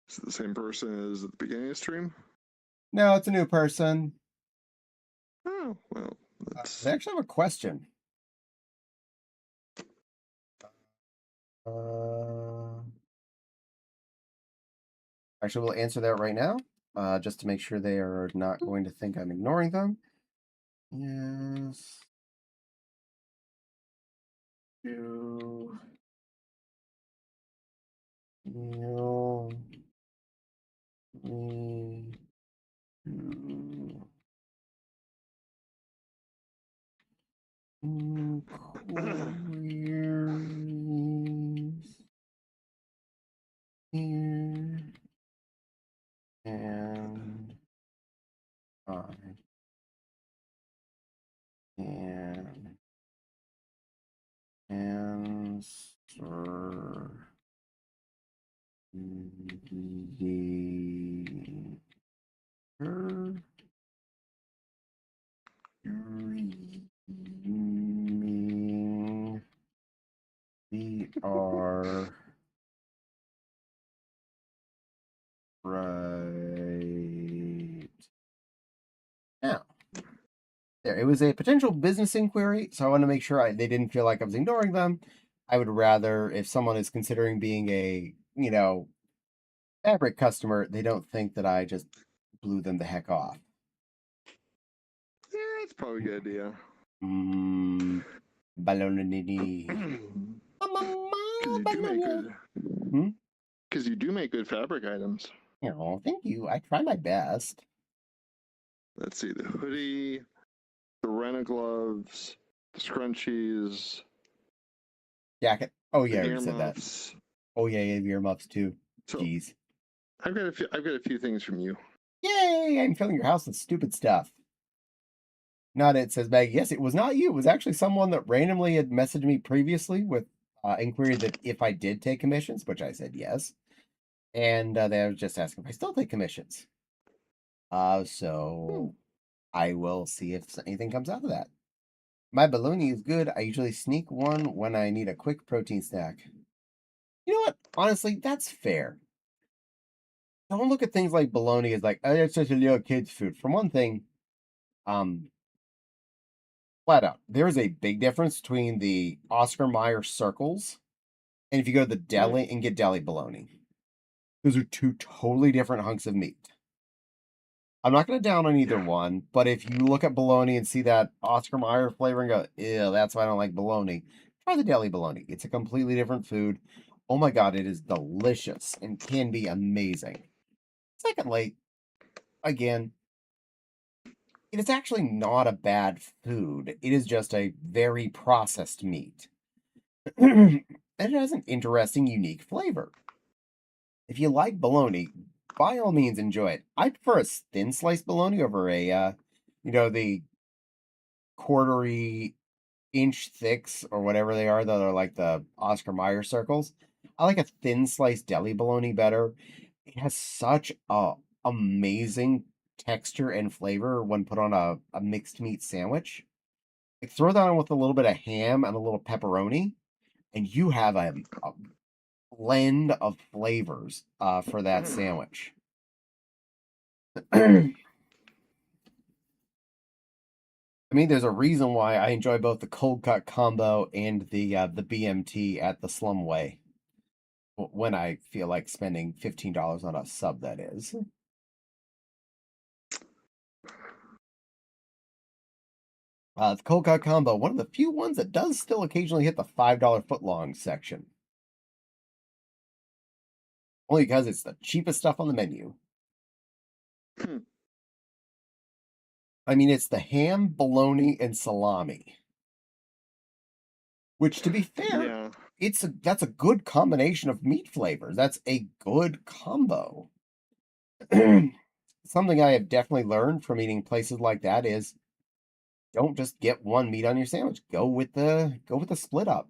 Is it the same person as at the beginning of the stream? No, it's a new person. Oh, well, that's. They actually have a question. Actually, we'll answer that right now, just to make sure they are not going to think I'm ignoring them. Yes. You. You. Me. You. Queries. Here. And I can answer the streaming we are right now. There, it was a potential business inquiry, so I want to make sure they didn't feel like I was ignoring them. I would rather, if someone is considering being a, fabric customer, they don't think that I just blew them the heck off. Yeah, it's probably a good idea. Baloney. Because you do make good. Because you do make good fabric items. Oh, thank you. I try my best. Let's see, the hoodie, the Rena gloves, the scrunchies, Jacket. Oh yeah, I the already said that. earmuffs. Oh yeah, you have earmuffs too. So Jeez. I've got a few things from you. Yay! I'm filling your house with stupid stuff. Not it, says Maggie. Yes, it was not you. It was actually someone that randomly had messaged me previously with inquiry that if I did take commissions, which I said yes. And they were just asking if I still take commissions. So I will see if anything comes out of that. My bologna is good. I usually sneak one when I need a quick protein snack. You know what? Honestly, that's fair. Don't look at things like bologna as like, oh, it's just a little kid's food. For one thing, flat out, there is a big difference between the Oscar Mayer circles and if you go to the deli and get deli bologna. Those are two totally different hunks of meat. I'm not going to down on either one, but if you look at bologna and see that Oscar Mayer flavor and go, ew, that's why I don't like bologna, try the deli bologna. It's a completely different food. Oh my God, it is delicious and can be amazing. Secondly, again, it is actually not a bad food. It is just a very processed meat. And it has an interesting, unique flavor. If you like bologna, by all means enjoy it. I prefer a thin sliced bologna over a, the quartery inch thicks or whatever they are that are like the Oscar Mayer circles. I like a thin sliced deli bologna better. It has such a amazing texture and flavor when put on a mixed meat sandwich. Like throw that on with a little bit of ham and a little pepperoni, and you have a blend of flavors for that sandwich. I mean, there's a reason why I enjoy both the cold cut combo and the BMT at the Slum Way. When I feel like spending $15 on a sub, that is. The cold cut combo, one of the few ones that does still occasionally hit the $5 footlong section. Only because it's the cheapest stuff on the menu. I mean, it's the ham, bologna, and salami. Which, to be fair, that's a good combination of meat flavors. That's a good combo. Something I have definitely learned from eating places like that is don't just get one meat on your sandwich. Go with the split up.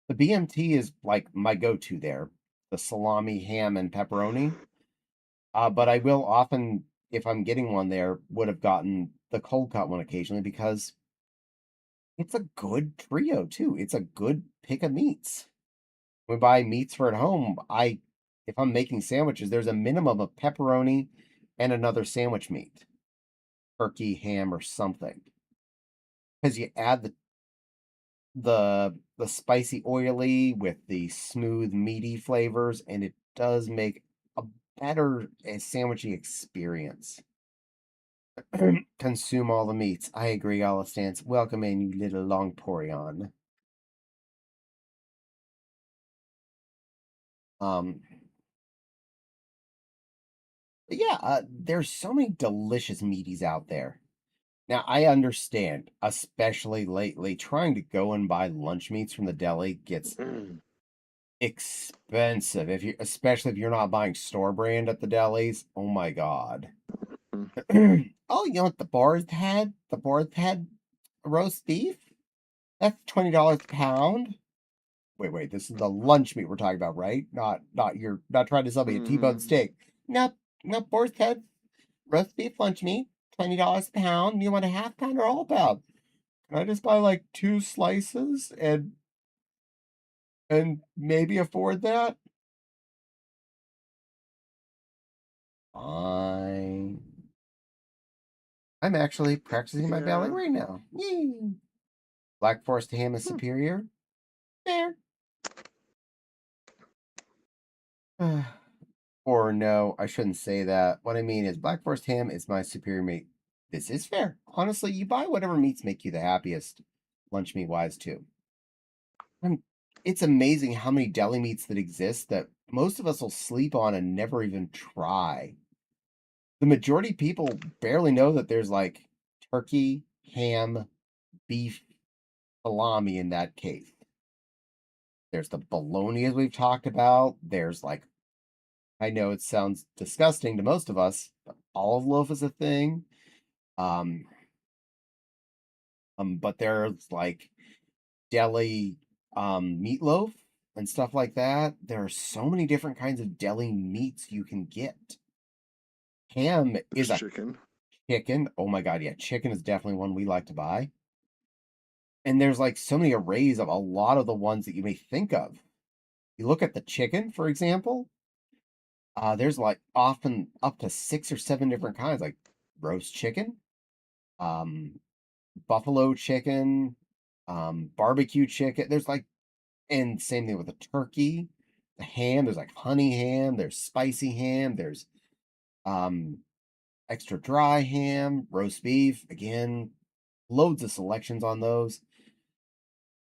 The BMT is like my go-to there. The salami, ham, and pepperoni. But I will often, if I'm getting one there, would have gotten the cold cut one occasionally because It's a good trio too. It's a good pick of meats. When we buy meats for at home, if I'm making sandwiches, there's a minimum of pepperoni and another sandwich meat, turkey, ham, or something. Because you add the spicy oily with the smooth meaty flavors, and it does make a better sandwichy experience. Consume all the meats. I agree, Stance. Welcome in, you little long porion. Yeah, there's so many delicious meaties out there. Now, I understand, especially lately, trying to go and buy lunch meats from the deli gets expensive. Especially if you're not buying store brand at the delis. Oh my god. Oh, you know what the boar's had? The boar's had roast beef? That's $20 a pound. Wait, this is the lunch meat we're talking about, right? You're not trying to sell me a T-bone steak. No, boar's head roast beef lunch meat, $20 a pound. You want a half pound or all pound? Can I just buy like 2 slices and maybe afford that? Fine. I'm actually practicing my ballet right now. Yay! Black Forest ham is superior. Fair. Or no, I shouldn't say that. What I mean is Black Forest ham is my superior meat. This is fair. Honestly, you buy whatever meats make you the happiest, lunch meat wise too. It's amazing how many deli meats that exist that most of us will sleep on and never even try. The majority of people barely know that there's like turkey, ham, beef, salami in that case. There's the bologna as we've talked about. There's like, I know it sounds disgusting to most of us, but olive loaf is a thing. But there's like deli meatloaf and stuff like that. There are so many different kinds of deli meats you can get. Ham is a chicken. Oh my god, yeah, chicken is definitely one we like to buy. And there's like so many arrays of a lot of the ones that you may think of. You look at the chicken, for example, there's like often up to 6 or 7 different kinds, like roast chicken, um, buffalo chicken, barbecue chicken. There's like, and same thing with the turkey, the ham. There's like honey ham. There's spicy ham. There's um extra dry ham, roast beef. Again, loads of selections on those.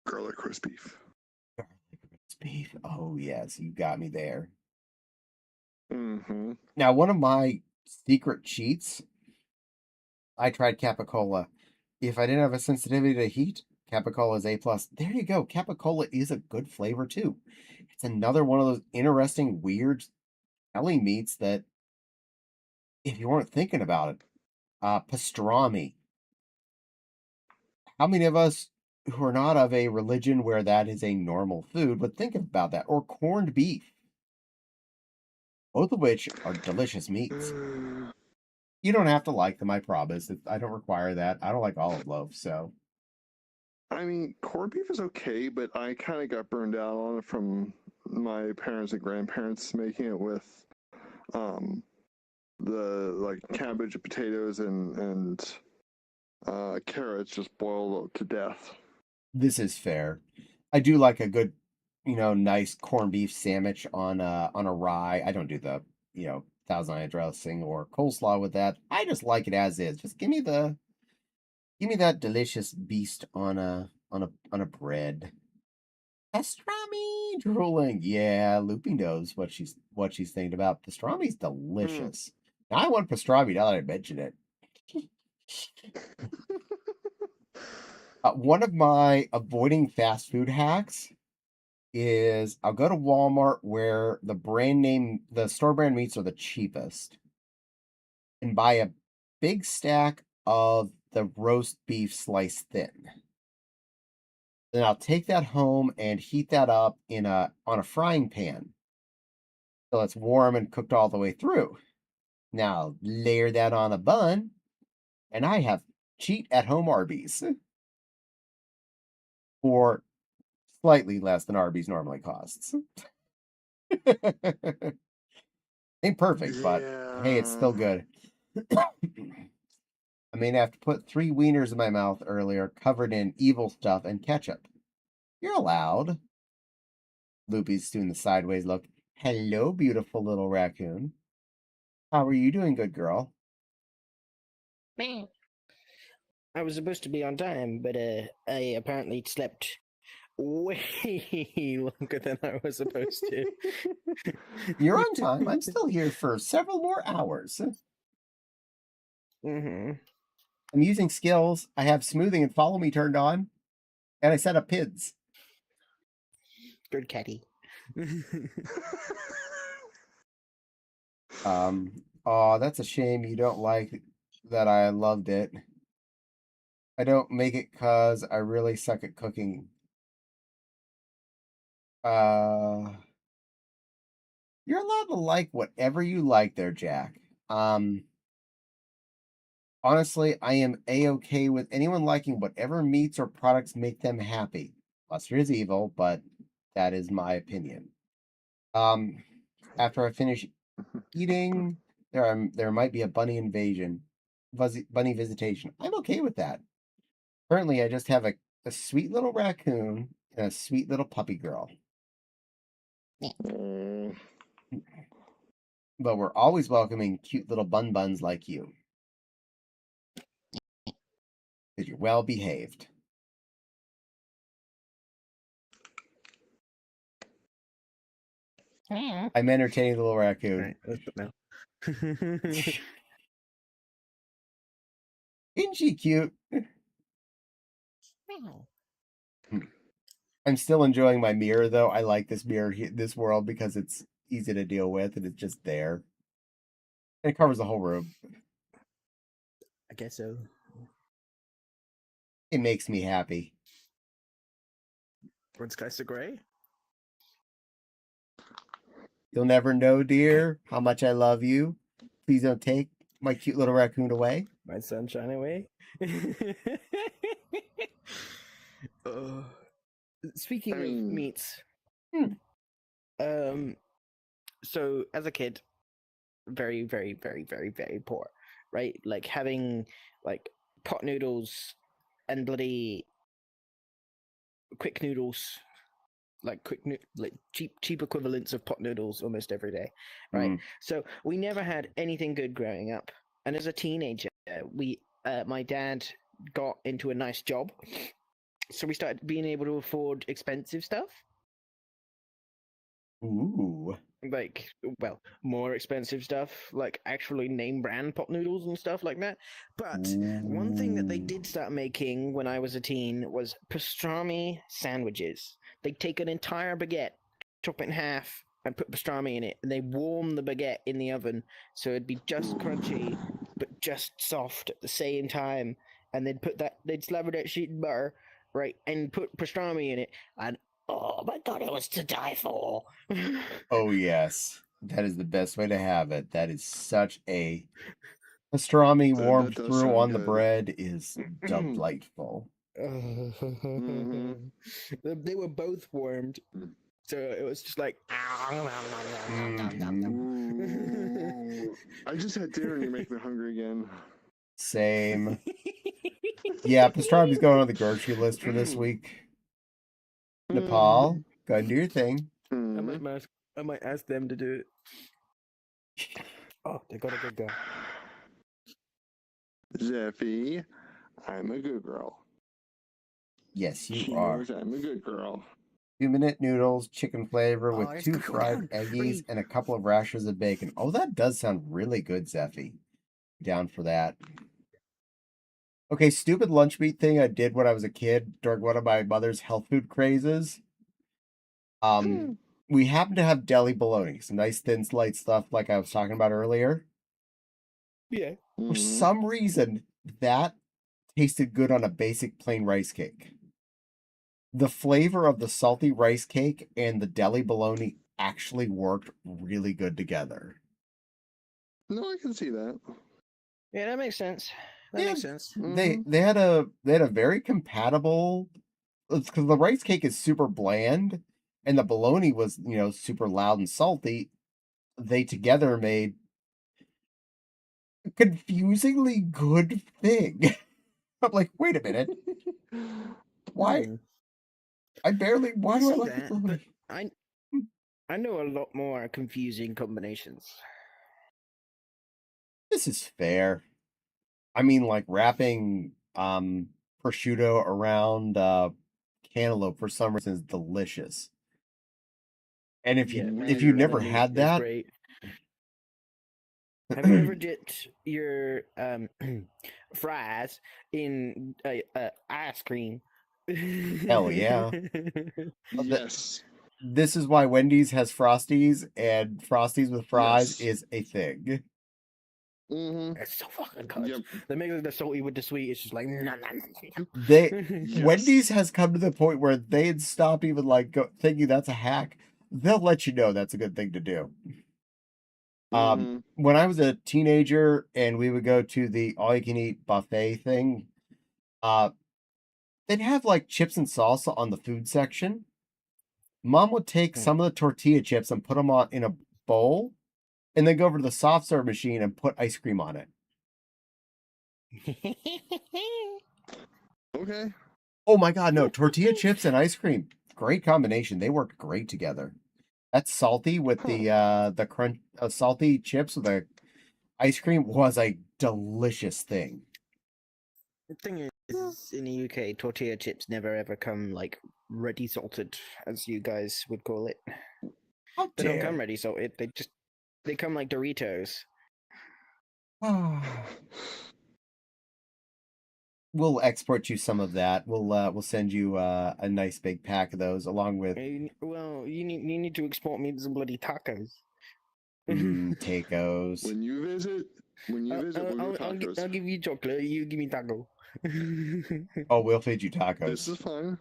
Garlic roast beef. Garlic roast beef. Oh yes, you got me there. Mm-hmm. Now, one of my secret cheats, I tried Capicola. If I didn't have a sensitivity to heat, Capicola is A+. There you go. Capicola is a good flavor too. It's another one of those interesting, weird deli meats that, if you weren't thinking about it, pastrami. How many of us who are not of a religion where that is a normal food would think about that? Or corned beef, both of which are delicious meats. You don't have to like them, I promise. I don't require that. I don't like olive loaf, so. I mean, corned beef is okay, but I kind of got burned out on it from my parents and grandparents making it with the like cabbage and potatoes and carrots just boiled to death. This is fair. I do like a good, nice corned beef sandwich on a rye. I don't do the, Thousand Island dressing or coleslaw with that. I just like it as is. Just give me that delicious beast on a bread. Pastrami drooling. Yeah, Loopy knows what she's thinking about. Pastrami's delicious. Now I want pastrami now that I mention it. One of my avoiding fast food hacks is I'll go to Walmart where the store brand meats are the cheapest and buy a big stack of the roast beef sliced thin. Then I'll take that home and heat that up on a frying pan till it's warm and cooked all the way through. Now layer that on a bun, and I have cheat at home Arby's. for slightly less than Arby's normally costs. Ain't perfect, but hey, it's still good. I mean, I have to put 3 wieners in my mouth earlier, covered in evil stuff and ketchup. You're allowed. Loopy's doing the sideways look. Hello, beautiful little raccoon. How are you doing, good girl? I was supposed to be on time, but I apparently slept way longer than I was supposed to. You're on time. I'm still here for several more hours. Mm-hmm. I'm using skills. I have smoothing and follow me turned on, and I set up PIDs. Good catty. Oh, that's a shame you don't like that I loved it. I don't make it 'cause I really suck at cooking. You're allowed to like whatever you like there, Jack. Honestly, I am a-okay with anyone liking whatever meats or products make them happy. Mustard is evil, but that is my opinion. After I finish eating, there might be a bunny invasion, bunny visitation. I'm okay with that. Currently, I just have a sweet little raccoon and a sweet little puppy girl. But we're always welcoming cute little buns like you. Because you're well behaved. I'm entertaining the little raccoon. Right, let's put now. Isn't she cute? I'm still enjoying my mirror, though. I like this mirror, this world, because it's easy to deal with and it's just there. And it covers the whole room. I guess so. It makes me happy. When's Kaiser Gray? You'll never know, dear, how much I love you. Please don't take my cute little raccoon away. My sunshine away. Speaking of meats, so as a kid, very, very, very, very, very poor, right? Like having like pot noodles and bloody quick noodles, like cheap equivalents of pot noodles almost every day, right? So we never had anything good growing up, and as a teenager, my dad got into a nice job, so we started being able to afford expensive stuff. Ooh. Like, well, more expensive stuff, like actually name brand pot noodles and stuff like that. But one thing that they did start making when I was a teen was pastrami sandwiches. They'd take an entire baguette, chop it in half, and put pastrami in it, and they warm the baguette in the oven so it'd be just crunchy but just soft at the same time. And they'd slap it at sheet and butter, right, and put pastrami in it, and oh my god, it was to die for. Oh, yes. That is the best way to have it. That is such a... Pastrami warmed through on the bread is delightful. They were both warmed. So it was just like... I just had dinner and you make me hungry again. Same. Yeah, pastrami's going on the grocery list for this week. Nepal, go and do your thing. I might ask them to do it. Oh, they got a good guy. Zeffy, I'm a good girl. Yes, you She are. knows I'm a good girl. 2-minute noodles, chicken flavor with 2 fried eggies and a couple of rashers of bacon. Oh, that does sound really good, Zeffy. Down for that. Okay, stupid lunch meat thing I did when I was a kid during one of my mother's health food crazes. We happened to have deli bologna, some nice thin sliced stuff like I was talking about earlier. Yeah. For some reason, that tasted good on a basic plain rice cake. The flavor of the salty rice cake and the deli bologna actually worked really good together. No, I can see that. Yeah, that makes sense. That makes sense. They had a very compatible it's because the rice cake is super bland, and the bologna was super loud and salty. They together made a confusingly good thing. I'm like, wait a minute, why? Hmm. Why I do I see like that, the but bologna? I know a lot more confusing combinations. This is fair. I mean, like wrapping prosciutto around cantaloupe for some reason is delicious. And if Yeah, you macaroni never had is that, great. Have you ever dipped your fries in ice cream? hell yeah. Yes. This is why Wendy's has Frosties, and Frosties with fries Yes. is a thing. Mm-hmm. It's so fucking good. Yep. They make the salty with the sweet. It's just like nom, nom, nom. Yes. Wendy's has come to the point where they'd stop even thinking that's a hack. They'll let you know that's a good thing to do. Mhm. When I was a teenager and we would go to the all you can eat buffet thing, uh, they'd have like chips and salsa on the food section. Mom would take some of the tortilla chips and put them on in a bowl, and then go over to the soft serve machine and put ice cream on it. Okay. Oh my god, no, tortilla chips and ice cream. Great combination. They work great together. That's salty with the crunch salty chips with the ice cream was a delicious thing. The thing is, in the UK, tortilla chips never ever come like ready salted, as you guys would call it. How They don't come dare. ready salted. They come like Doritos. We'll export you some of that. We'll send you a nice big pack of those along with Well, you need to export me some bloody tacos. tacos. When you visit, we'll go tacos. I'll give you chocolate. You give me taco. Oh, we'll feed you This tacos. is fine.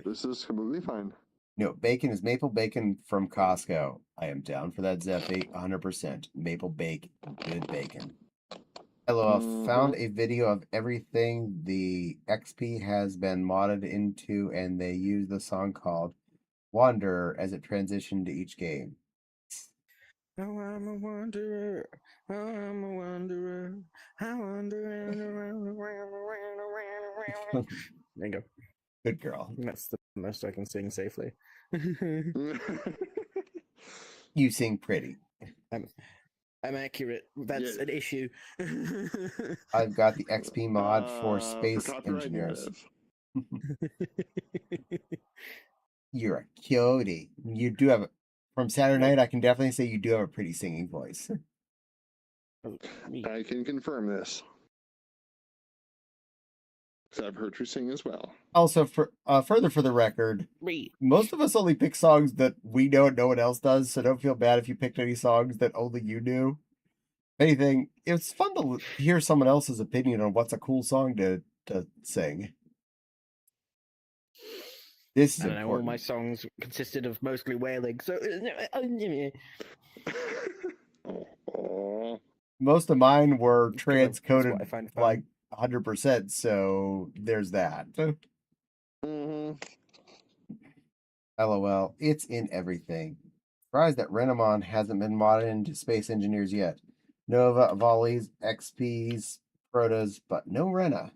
This is completely fine. No, bacon is maple bacon from Costco. I am down for that Zeffy, 100%. Maple bake, good bacon. LOL, found a video of everything the XP has been modded into, and they use the song called Wanderer as it transitioned to each game. Oh, I'm a wanderer. Oh, I'm a wanderer. I wander around. There you go. Good girl. That's the most I can sing safely. You sing pretty. I'm accurate. That's Yeah. an issue. I've got the XP mod for For space copyright engineers. narrative. You're a cutie. You do have from Saturday night. I can definitely say you do have a pretty singing voice. I can confirm this. Because I've heard her sing as well. Also, for further for the record, most of us only pick songs that we know and no one else does, so don't feel bad if you picked any songs that only you knew. If anything, it's fun to hear someone else's opinion on what's a cool song to sing. This is I don't know, all important. my songs consisted of mostly wailing, so Most of mine were That's what I transcoded find fun. like 100%, so there's that. LOL, it's in everything. Surprised that Renamon hasn't been modded into Space Engineers yet. Nova, Volleys, XPs, Protas, but no Rena.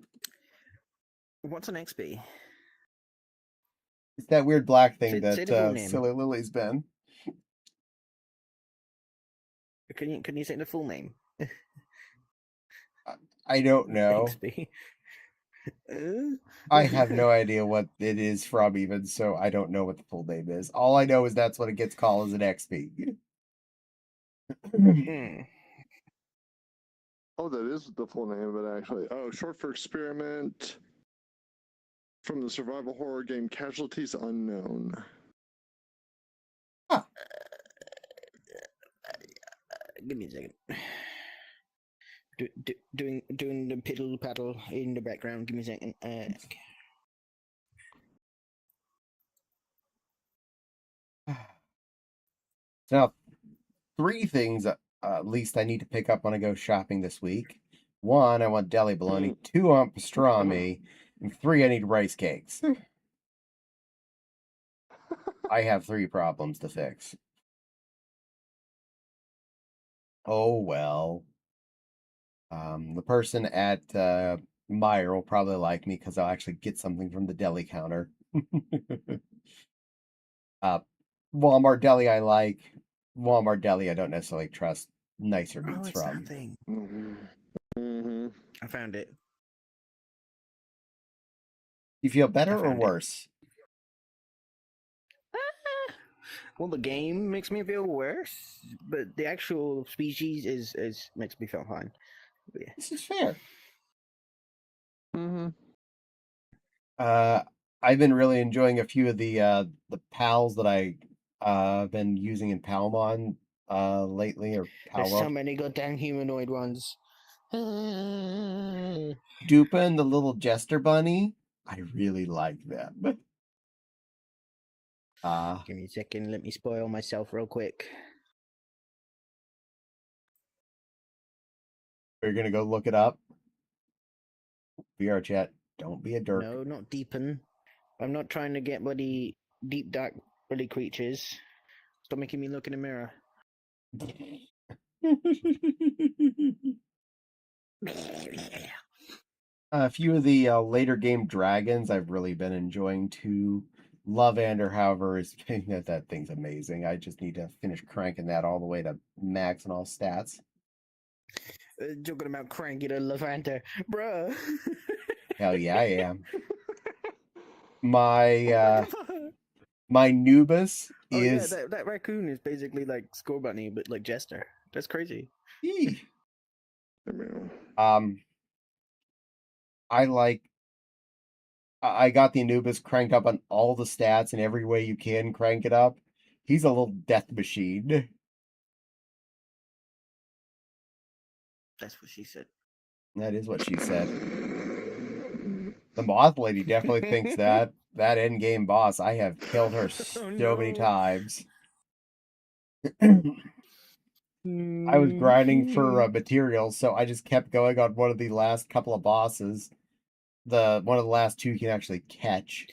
What's an XP? It's that weird black thing Say that the full name. Silly Lily's been. Can you say the full name? I don't know. XP. I have no idea what it is from even, so I don't know what the full name is. All I know is that's what it gets called as an XP. Oh, that is the full name of it, actually. Oh, short for experiment from the survival horror game Casualties Unknown. Huh. Give me a second. Doing the piddle paddle in the background. Give me a second. Now, three things at least I need to pick up when I go shopping this week. One, I want deli bologna. Two, I want pastrami. And 3, I need rice cakes. I have 3 problems to fix. Oh well. The person at Meyer will probably like me because I'll actually get something from the deli counter. uh, Walmart deli I like. Walmart deli I don't necessarily trust nicer Oh, meats it's from. that thing. Mm-hmm. I found it. You feel better I or found it. worse? Well, the game makes me feel worse, but the actual species is makes me feel fine. But yeah. This is fair. Mm-hmm. I've been really enjoying a few of the pals that I been using in Palmon lately, or There's so Palworld. many goddamn humanoid ones. Dupa and the little Jester Bunny. I really like them. Give me a second. Let me spoil myself real quick. We're gonna go look it up. VR chat. Don't be a dirk. No, not deepen. I'm not trying to get bloody deep dark bloody creatures. Stop making me look in the mirror. A few of the later game dragons I've really been enjoying too. Lovander, however, is that thing's amazing. I just need to finish cranking that all the way to max and all stats. Joking about cranking a Levanter, bruh. Hell yeah, I am. My my Nubus Oh yeah, is that raccoon is basically like Score Bunny, but like Jester. That's crazy. Eee. I mean, I like I got the Anubis cranked up on all the stats and every way you can crank it up. He's a little death machine. That's what she said. That is what she said. The Moth Lady definitely thinks that. That end game boss, I have killed her so many times. I was grinding for materials, so I just kept going on one of the last couple of bosses. One of the last 2 you can actually catch.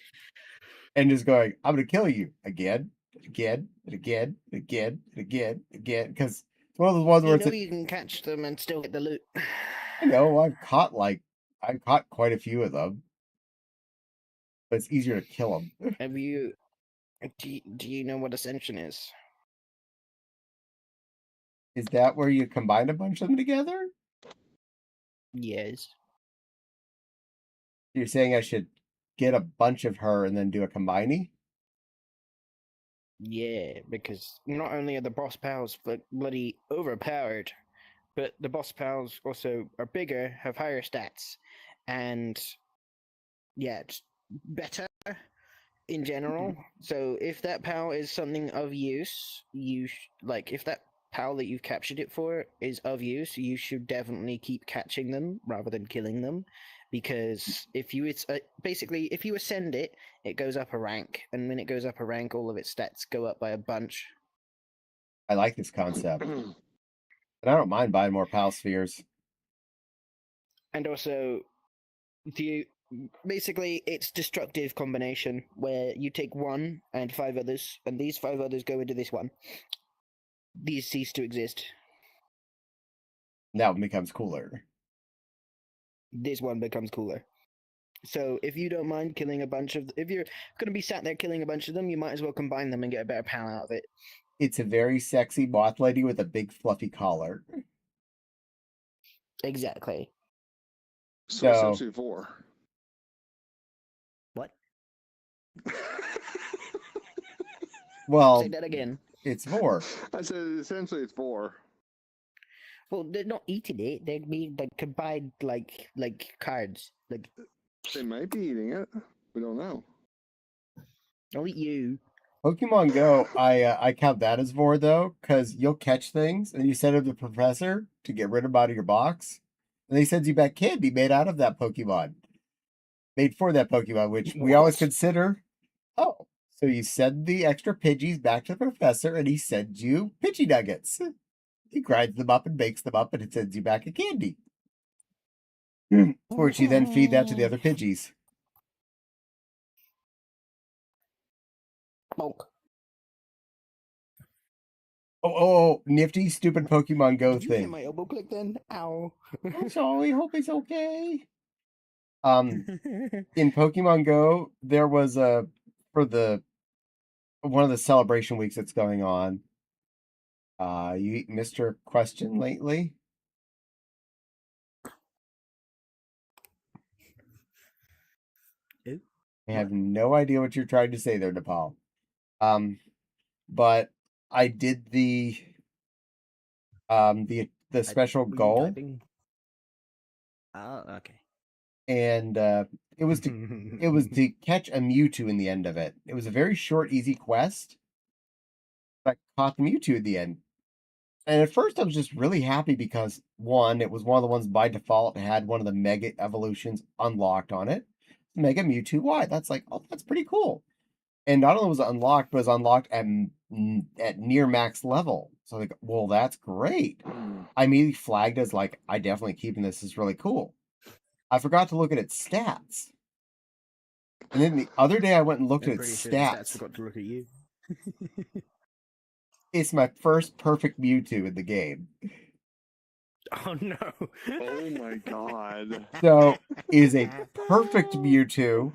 And just going, I'm gonna kill you again, again, and again, and again, and again, again. Because it's one of those ones where You it's know you can catch them and still get the loot. I know, I've caught quite a few of them. But it's easier to kill them. Have you? Do you know what Ascension is? Is that where you combine a bunch of them together? Yes. You're saying I should get a bunch of her and then do a combining? Yeah, because not only are the boss pals bloody overpowered, but the boss pals also are bigger, have higher stats, and yeah, it's better in general. So if that pal is something of use, like if that pal that you've captured it for is of use, you should definitely keep catching them rather than killing them, because if you basically if you ascend it, it goes up a rank, and when it goes up a rank, all of its stats go up by a bunch. I like this concept. And I don't mind buying more pal spheres. And also, basically it's destructive combination where you take one and 5 others, and these 5 others go into this one. These cease to exist. That one becomes cooler. This one becomes cooler. So if you don't mind killing a bunch of, if you're going to be sat there killing a bunch of them, you might as well combine them and get a better pal out of it. It's a very sexy moth lady with a big fluffy collar. Exactly. so essentially 4. What? Well, Say that again. it's 4. I said essentially it's 4. Well, they're not eating it. They're being like combined, like cards. Like They might be eating it. We don't know. I'll eat you. Pokemon Go, I count that as 4 though, because you'll catch things and you send them to the professor to get rid of them out of your box, and he sends you back candy made out of that Pokemon, made for that Pokemon, which we always What? consider. Oh, so you send the extra Pidgeys back to the professor, and he sends you Pidgey nuggets. He grinds them up and bakes them up, and it sends you back a candy, which you then feed that to the other Pidgeys. Bonk. Oh, nifty, stupid Pokemon Go Did you hear thing. my elbow click then? Ow. I'm sorry, hope it's okay. In Pokemon Go, there was for the one of the celebration weeks that's going on. You eat Mr. Question lately? Who? I have no idea what you're trying to say there, Nepal. But I did the special Were you goal, typing? Oh, okay. and it was to catch a Mewtwo in the end of it. It was a very short, easy quest. But I caught the Mewtwo at the end. And at first I was just really happy because one, it was one of the ones by default that had one of the mega evolutions unlocked on it. Mega Mewtwo Y. That's like, oh, that's pretty cool. And not only was it unlocked, but it was unlocked at near max level. So like, well, that's great. I immediately flagged as like, I definitely keeping this. This is really cool. I forgot to look at its stats. And then the other day I went and looked I'm at pretty its sure the stats stats. forgot to look at you. It's my first perfect Mewtwo in the game. Oh no. Oh my god. So is a perfect Mewtwo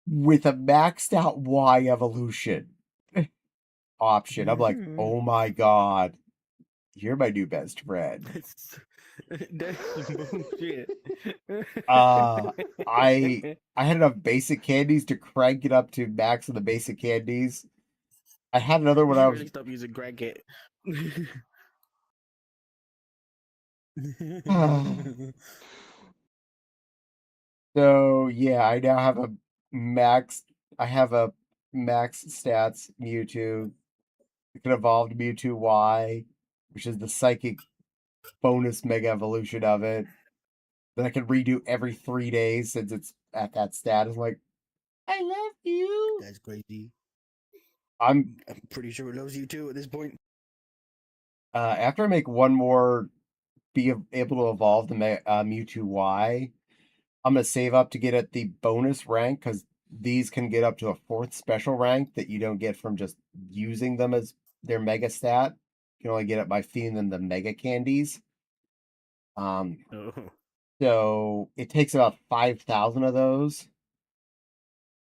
with a maxed out Y evolution option. I'm like, oh my god, you're my new best friend. That's bullshit. I had enough basic candies to crank it up to max of the basic candies. I had another one. You I should was really stop using Greg so yeah, I now have a max. I have a max stats Mewtwo. It can evolve to Mewtwo Y, which is the psychic bonus mega evolution of it. That I can redo every 3 days since it's at that status. Like, I love you. That's crazy. I'm pretty sure it loves you too at this point. after I make one more be able to evolve the Mewtwo Y, I'm gonna save up to get at the bonus rank because these can get up to a 4th special rank that you don't get from just using them as their mega stat. You can only get it by feeding them the mega candies. Oh. So it takes about 5,000 of those.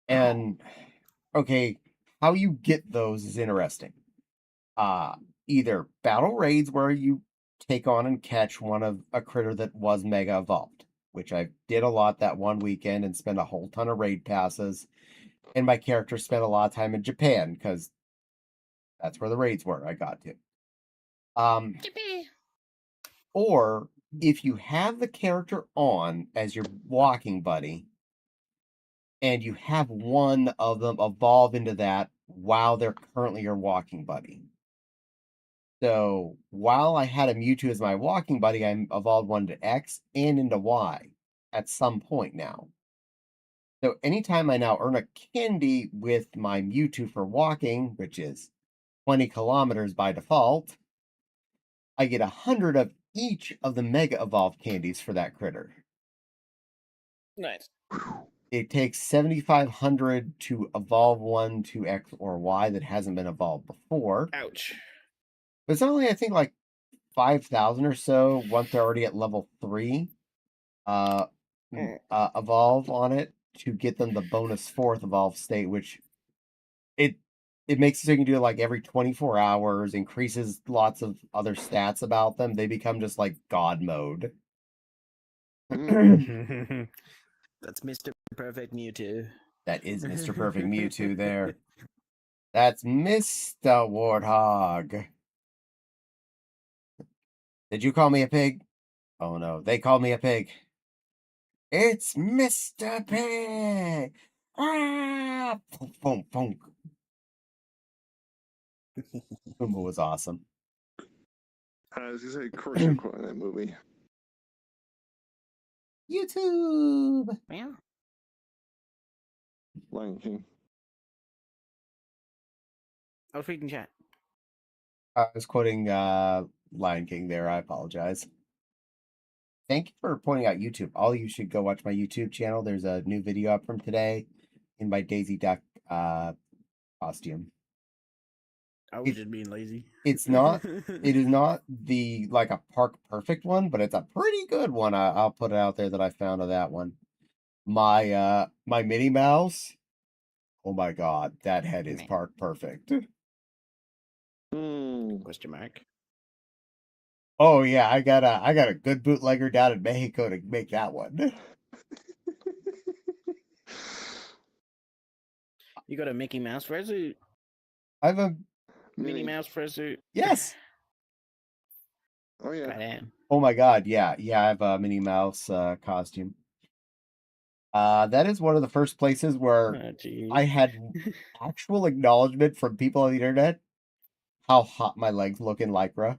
And okay, how you get those is interesting. Either battle raids where you take on and catch one of a critter that was mega evolved, which I did a lot that one weekend and spent a whole ton of raid passes. And my character spent a lot of time in Japan because that's where the raids were I got to. Or if you have the character on as your walking buddy, and you have one of them evolve into that while they're currently your walking buddy. So while I had a Mewtwo as my walking buddy, I evolved one to X and into Y at some point now. So anytime I now earn a candy with my Mewtwo for walking, which is 20 kilometers by default, I get 100 of each of the Mega Evolved candies for that critter. Nice. It takes 7,500 to evolve one to X or Y that hasn't been evolved before. Ouch. But it's only, I think, like 5,000 or so once they're already at level 3 evolve on it to get them the bonus 4th evolved state, which it makes it so you can do it like every 24 hours, increases lots of other stats about them. They become just like God mode. That's Mr. Perfect Mewtwo. That is Mr. Perfect Mewtwo there. That's Mr. Warthog. Did you call me a pig? Oh no, they called me a pig. It's Mr. Pig! Ah! Funk, funk, funk. Pumbaa was awesome. I was gonna say, of course you're quoting that movie. YouTube! Yeah. Lion King. I was reading chat. I was quoting Lion King there. I apologize. Thank you for pointing out YouTube. All you should go watch my YouTube channel. There's a new video up from today. in my Daisy Duck costume. I was It- just being lazy. It's not. It is not the like a park perfect one, but it's a pretty good one. I'll put it out there that I found of that one. My Minnie Mouse. Oh my God, that head is Meh. park perfect. Question mark. Oh yeah, I got a good bootlegger down in Mexico to make that one. You got a Mickey Mouse fursuit? I have a Minnie Mouse fursuit? yes. Oh yeah. Goddamn. Oh my God, yeah, I have a Minnie Mouse costume. That is one of the first places where Oh, jeez. I had actual acknowledgement from people on the internet how hot my legs look in Lycra.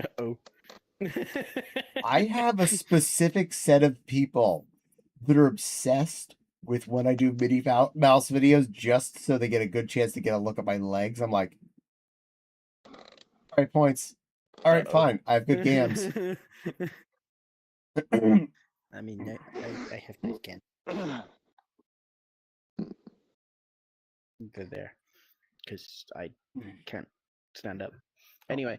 Uh-oh. I have a specific set of people that are obsessed with when I do Minnie Mouse videos just so they get a good chance to get a look at my legs. I'm like, all right, points. All right, Uh-oh. fine. I have good gams. I mean, I have nice can. Good there. Because I can't stand up. Anyway.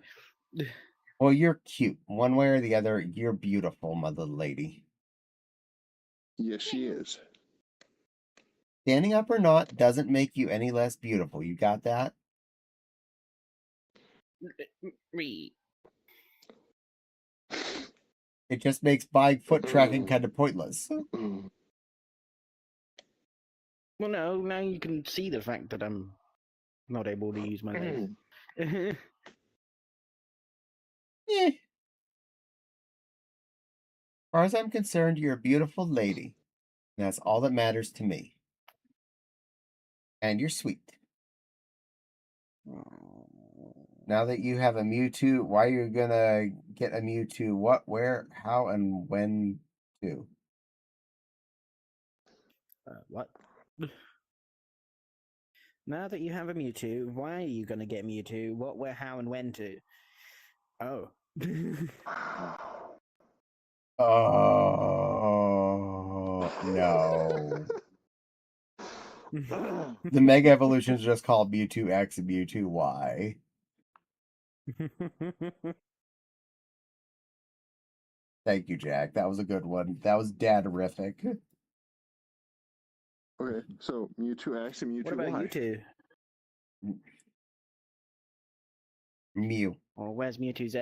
Well, you're cute. One way or the other, you're beautiful, my little lady. Yes, she is. Standing up or not doesn't make you any less beautiful. You got that? It just makes buying foot tracking kind of pointless. Well, no, now you can see the fact that I'm not able to use my legs. Yeah. As far as I'm concerned, you're a beautiful lady. And that's all that matters to me. And you're sweet. Now that you have a Mewtwo, why are you gonna get a Mewtwo? What, where, how, and when to? What? Now that you have a Mewtwo, why are you gonna get Mewtwo? What, where, how, and when to? Oh. Oh, no. The Mega Evolution is just called Mewtwo X and Mewtwo Y. Thank you, Jack. That was a good one. That was dad-terrific. Okay, so Mewtwo X and Mewtwo What about Y. you two? Mew. Or where's Mewtwo Z?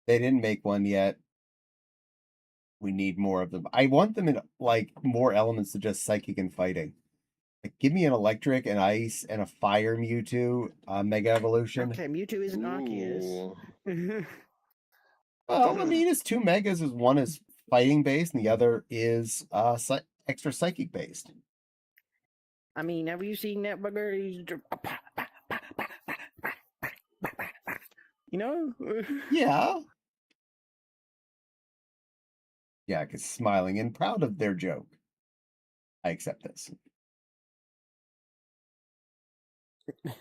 They didn't make one yet. We need more of them. I want them in like more elements than just psychic and fighting. Like, give me an electric, an ice, and a fire Mewtwo Mega Evolution. Okay, Mewtwo isn't Arceus. Ooh. Well, I mean, it's two megas. Is one is fighting based, and the other is extra psychic based. I mean, have you seen that bugger? You know? Yeah. Jack is smiling and proud of their joke. I accept this.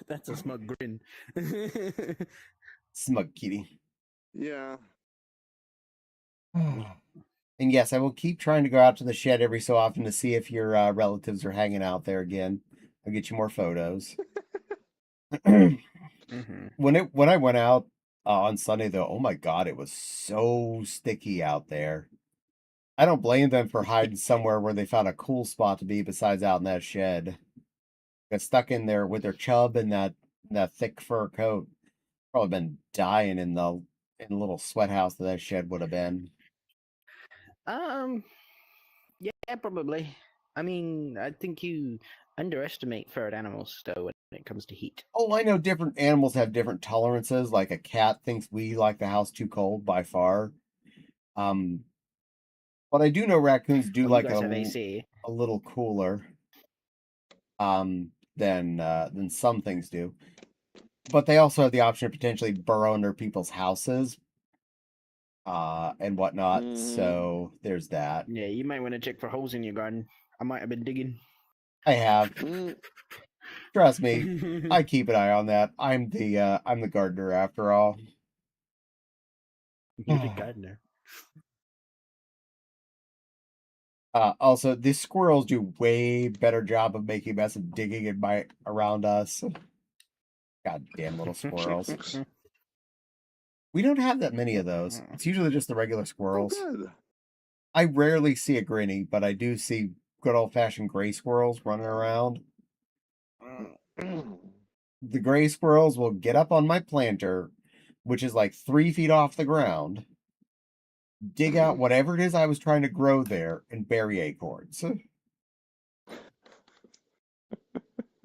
That's a smug grin. Smug kitty. Yeah. And yes, I will keep trying to go out to the shed every so often to see if your relatives are hanging out there again. I'll get you more photos. When I went out on Sunday, though, oh my God, it was so sticky out there. I don't blame them for hiding somewhere where they found a cool spot to be besides out in that shed. Got stuck in there with their chub and that thick fur coat. Probably been dying in the little sweat house that shed would have been. Yeah, probably. I mean, I think you underestimate furred animals, though, when it comes to heat. Oh, I know different animals have different tolerances. Like a cat thinks we like the house too cold by far. But I do know raccoons do Well, like you guys have AC. a little cooler than some things do. But they also have the option of potentially burrow under people's houses and whatnot. So there's that. Yeah, you might want to check for holes in your garden. I might have been digging. I have. Trust me, I keep an eye on that. I'm the gardener after all. You're the gardener. Also, the squirrels do way better job of making mess and digging around us. Goddamn little squirrels. We don't have that many of those. It's usually just the regular Oh, squirrels. good. I rarely see a granny, but I do see good old-fashioned gray squirrels running around. The gray squirrels will get up on my planter, which is like 3 feet off the ground, dig out whatever it is I was trying to grow there, and bury acorns.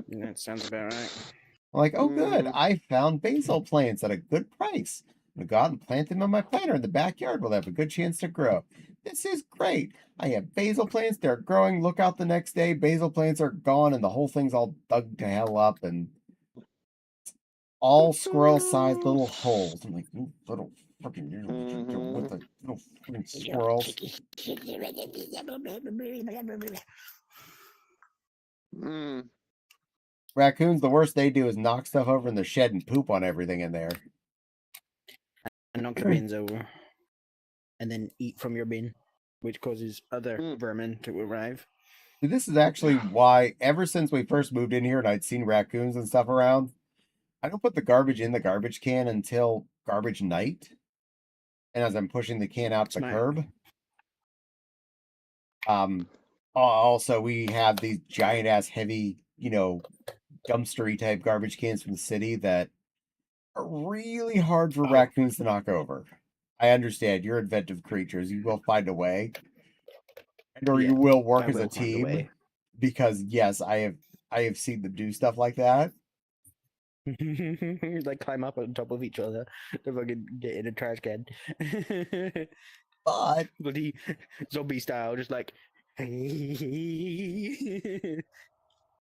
That sounds about right. I'm like, oh, good. Mhm. I found basil plants at a good price. I'm going to go out and plant them in my planter in the backyard. We'll have a good chance to grow. This is great. I have basil plants. They're growing. Look out the next day. Basil plants are gone, and the whole thing's all dug to hell up and all squirrel-sized little holes. I'm like, you little fucking with the little fucking squirrels. Mm. Raccoons, the worst they do is knock stuff over in the shed and poop on everything in there. And knock the bins over. And then eat from your bin, which causes other vermin to arrive. This is actually why, ever since we first moved in here and I'd seen raccoons and stuff around, I don't put the garbage in the garbage can until garbage night. And as I'm pushing the can out the curb. Also, we have these giant ass heavy, dumpstery type garbage cans from the city that are really hard for raccoons to knock over. I understand you're inventive creatures. You will find a way. Or you will work as a team. Because yes, I have seen them do stuff like that. Like climb up on top of each other to fucking get in a trash can. But bloody zombie style, just like to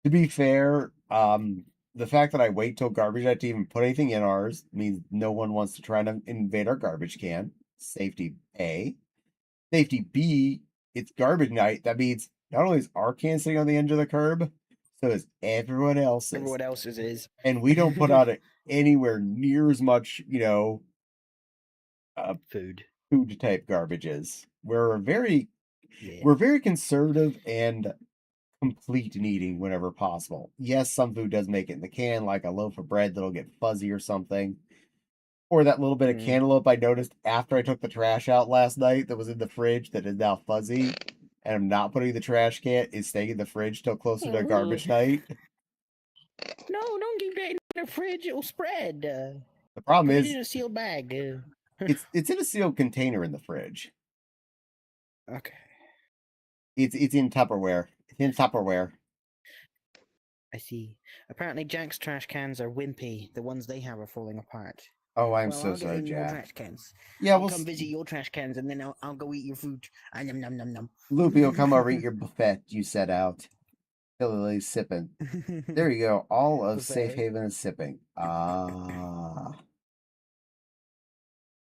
be fair, the fact that I wait till garbage night to even put anything in ours means no one wants to try to invade our garbage can. Safety A. Safety B, it's garbage night. That means not only is our can sitting on the edge of the curb, so is everyone else's. Everyone else's is. And we don't put out anywhere near as much, food type garbages. We're very conservative and complete in eating whenever possible. Yes, some food does make it in the can, like a loaf of bread that'll get fuzzy or something. Or that little bit of cantaloupe I noticed after I took the trash out last night that was in the fridge that is now fuzzy. And I'm not putting the trash can, is staying in the fridge till closer to garbage night. No, don't keep that in the fridge, it'll spread. The problem Put is it in a sealed bag. it's in a sealed container in the fridge. Okay. It's in Tupperware. It's in Tupperware. I see. Apparently Jack's trash cans are wimpy. The ones they have are falling apart. Oh, I'm well, so I'll sorry, get in your Jack. trash cans. Yeah, I'll come visit your trash cans and then I'll go eat your food. Nom nom nom nom. Loopy will come over eat your buffet you set out. Lily's sipping. There you go. All of Safe Haven is sipping.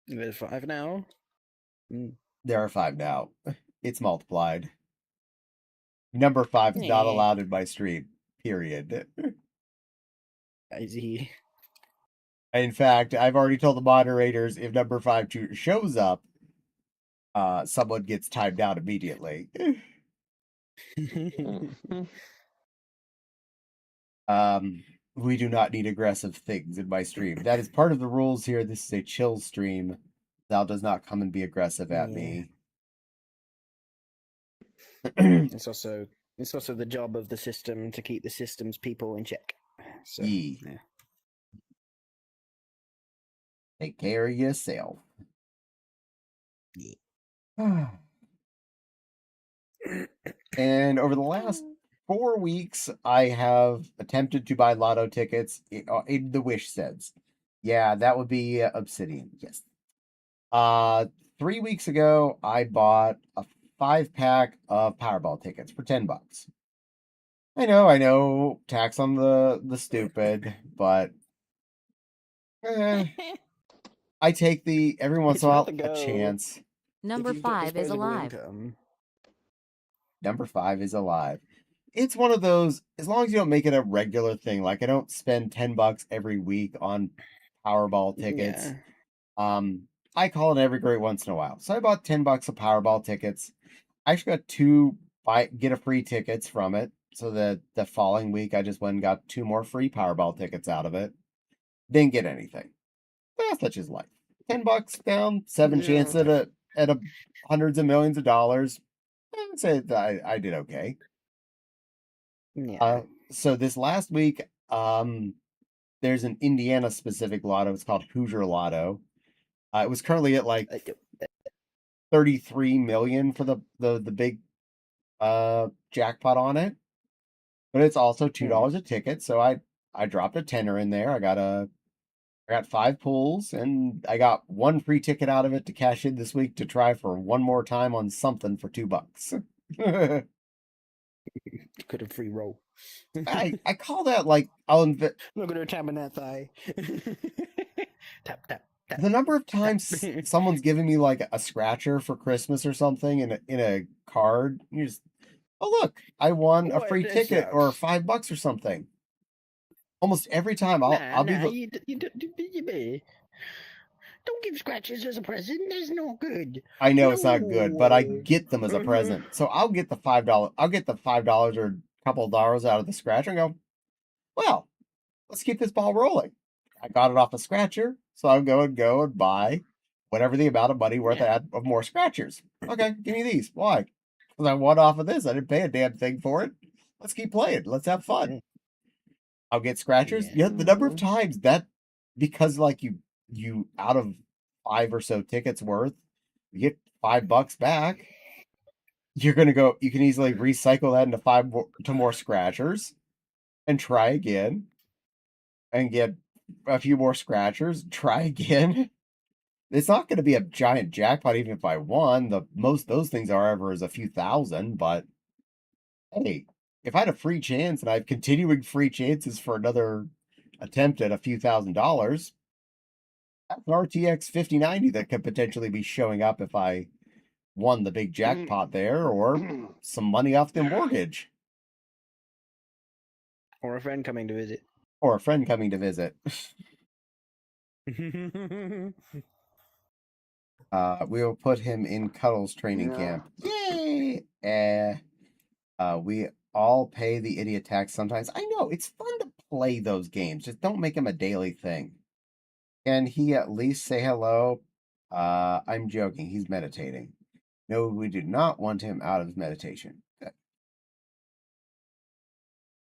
There's 5 now. There are 5 now. It's multiplied. Number 5 is not allowed in my stream. Period. I see. In fact, I've already told the moderators if number 5 shows up, someone gets timed out immediately. We do not need aggressive things in my stream. That is part of the rules here. This is a chill stream. Thou does not come and be aggressive at me. It's also the job of the system to keep the system's people in check. So, yeah. Take care of yourself. Yeah. And over the last 4 weeks, I have attempted to buy lotto tickets in the wish sense. Yeah, that would be Obsidian. Yes. 3 weeks ago, I bought a 5-pack of Powerball tickets for $10. I know, tax on the stupid, but I take every once in a while a chance. Number 5 is alive. Number 5 is alive. It's one of those, as long as you don't make it a regular thing, like I don't spend $10 every week on Powerball tickets. Yeah. I call it every great once in a while. So I bought $10 of Powerball tickets. I actually got 2 get a free tickets from it. So that the following week, I just went and got 2 more free Powerball tickets out of it. Didn't get anything. That's such is life. $10 down, 7 Yeah. chances at a hundreds of millions of dollars. I would say that I did okay. Yeah. So this last week, there's an Indiana specific lotto. It's called Hoosier Lotto. It was currently at like 33 million for the big jackpot on it, but it's also $2 a ticket. So I dropped a tenner in there. I got 5 pulls, and I got 1 free ticket out of it to cash in this week to try for one more time on something for $2. Could have free roll. I call that like Look at her tapping that thigh. Tap tap. The number of times someone's given me like a scratcher for Christmas or something in a card, you just, oh look, I won a free ticket or $5 or something. Almost every time I'll be don't give scratches as a present. That's no good. I know it's not good, but I get them as a present. So I'll get the $5 or a couple of dollars out of the scratcher and go, well, let's keep this ball rolling. I got it off a scratcher, so I'll go and buy whatever the amount of money worth of more scratchers. Okay, give me these. Why? Because I won off of this. I didn't pay a damn thing for it. Let's keep playing. Let's have fun. I'll get scratchers. Yeah, the number of times that, because like you out of 5 or so tickets worth, you get $5 back. You're gonna go. You can easily recycle that into 5 more scratchers, and try again, and get a few more scratchers. Try again. It's not going to be a giant jackpot, even if I won. The most those things are ever is a few thousand. But hey, if I had a free chance and I have continuing free chances for another attempt at a few $1,000s, that's an RTX 5090 that could potentially be showing up if I won the big jackpot there, or some money off the mortgage. Or a friend coming to visit. Or a friend coming to visit. We will put him in Cuddles training camp. Yay! We all pay the idiot tax sometimes. I know, it's fun to play those games. Just don't make them a daily thing. Can he at least say hello? I'm joking. He's meditating. No, we do not want him out of his meditation.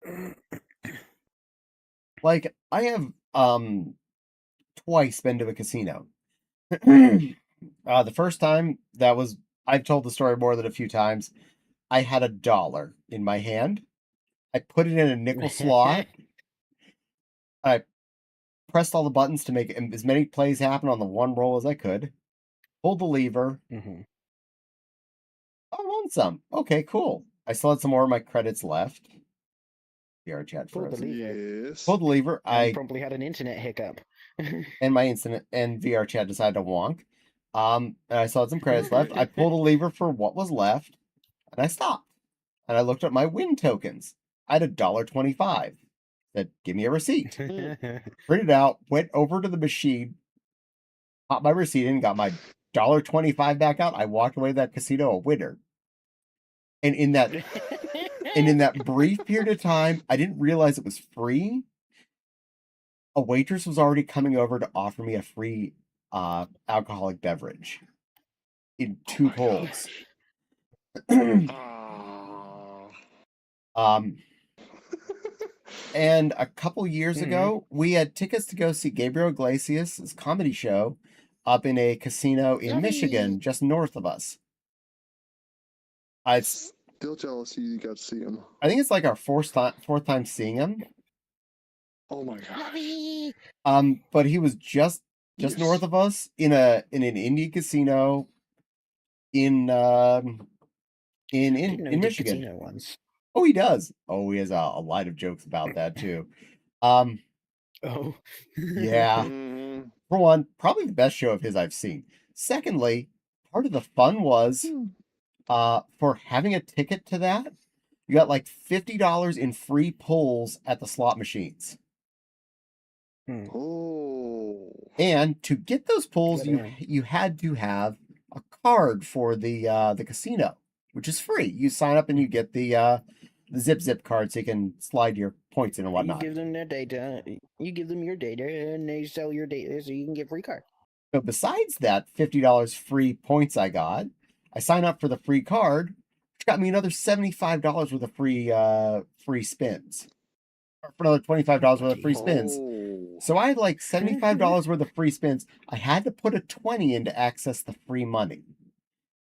Good. Like, I have twice been to a casino. The first time, I've told the story more than a few times. I had $1 in my hand. I put it in a nickel slot. I pressed all the buttons to make as many plays happen on the one roll as I could. Pulled the lever. Mm-hmm. I won some. Okay, cool. I still had some more of my credits left. VR chat Pulled the frozen. lever. Yes. Pulled the lever. I promptly had an internet hiccup. And my instant and VR chat decided to wonk. And I still had some credits left. I pulled a lever for what was left, and I stopped. And I looked at my win tokens. I had $1.25. Said, give me a receipt. Printed out, went over to the machine, popped my receipt in, got my $1.25 back out. I walked away to that casino a winner. And in that brief period of time, I didn't realize it was free. A waitress was already coming over to offer me a free alcoholic beverage in 2 pulls. And a couple years ago, we had tickets to go see Gabriel Iglesias' comedy show up in a casino in Michigan, just north of us. Still jealous you got to see him. I think it's like our fourth time seeing him. Oh my gosh. But he was just north of us in an Indian casino in Michigan. Casino ones. Oh, he does. Oh, he has a lot of jokes about that too. Oh. Yeah. For one, probably the best show of his I've seen. Secondly, part of the fun was for having a ticket to that, you got like $50 in free pulls at the slot machines. Oh. And to get those pulls, you had to have a card for the casino. which is free. You sign up and you get the zip card so you can slide your points in and You whatnot. give them their data. You give them your data, and they sell your data so you can get free card. So besides that $50 free points I got, I sign up for the free card, which got me another $75 worth of free spins. Or for another $25 worth of free spins. Oh. So I had like $75 worth of free spins. I had to put a 20 in to access the free money.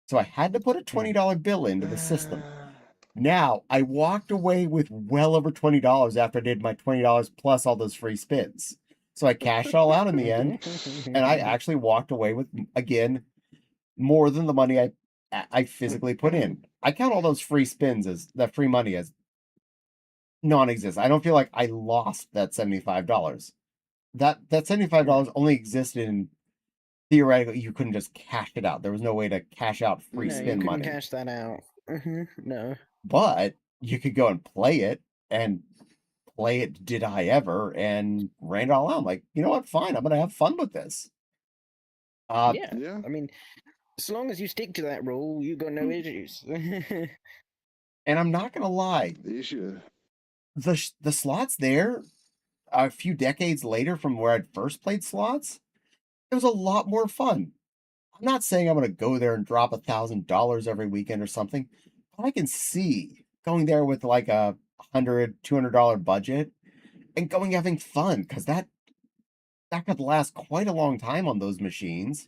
So I had to put a $20 bill into the system. Now, I walked away with well over $20 after I did my $20 plus all those free spins. So I cashed all out in the end, and I actually walked away with, again, more than the money I physically put in. I count all those free spins as that free money as non-existent. I don't feel like I lost that $75. That $75 only existed in theoretically you couldn't just cash it out. There was no way to cash out free No, you spin couldn't money. cash that out. No. But you could go and play it did I ever and ran it all out. I'm like, you know what? Fine, I'm gonna have fun with this. Yeah. I mean, as long as you stick to that rule, you got no issues. And I'm not gonna lie, The issue. the slots there, a few decades later from where I'd first played slots, it was a lot more fun. I'm not saying I'm gonna go there and drop $1,000 every weekend or something, but I can see going there with like a $100-$200 budget and going having fun because that could last quite a long time on those machines.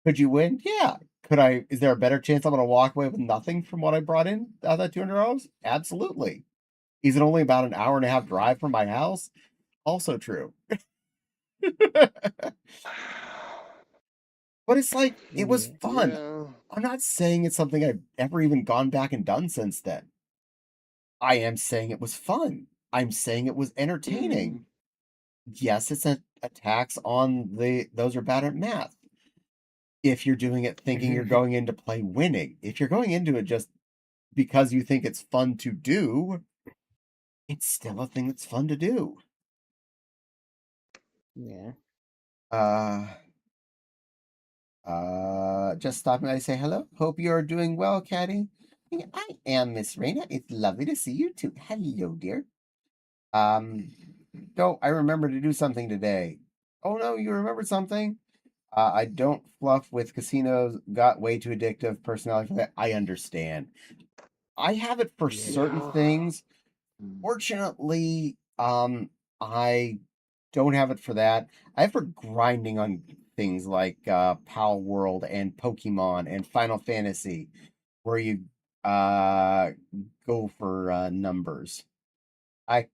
Could you win? Yeah. Could I? Is there a better chance I'm going to walk away with nothing from what I brought in out of that $200? Absolutely. Is it only about an hour and a half drive from my house? Also true. But it's like, it was fun. Yeah. I'm not saying it's something I've ever even gone back and done since then. I am saying it was fun. I'm saying it was entertaining. Yes, it's a tax on those are bad at math. If you're doing it thinking you're going in to play winning, if you're going into it just because you think it's fun to do, it's still a thing that's fun to do. Yeah. Just stopping by to say hello. Hope you're doing well, Caddy. I am Miss Raina. It's lovely to see you too. Hello, dear. Oh, I remember to do something today. Oh no, you remembered something? I don't fluff with casinos. Got way too addictive personality for that. I understand. I have it for certain things. Fortunately, I don't have it for that. I have for grinding on things like Pal World and Pokemon and Final Fantasy, where you go for numbers. I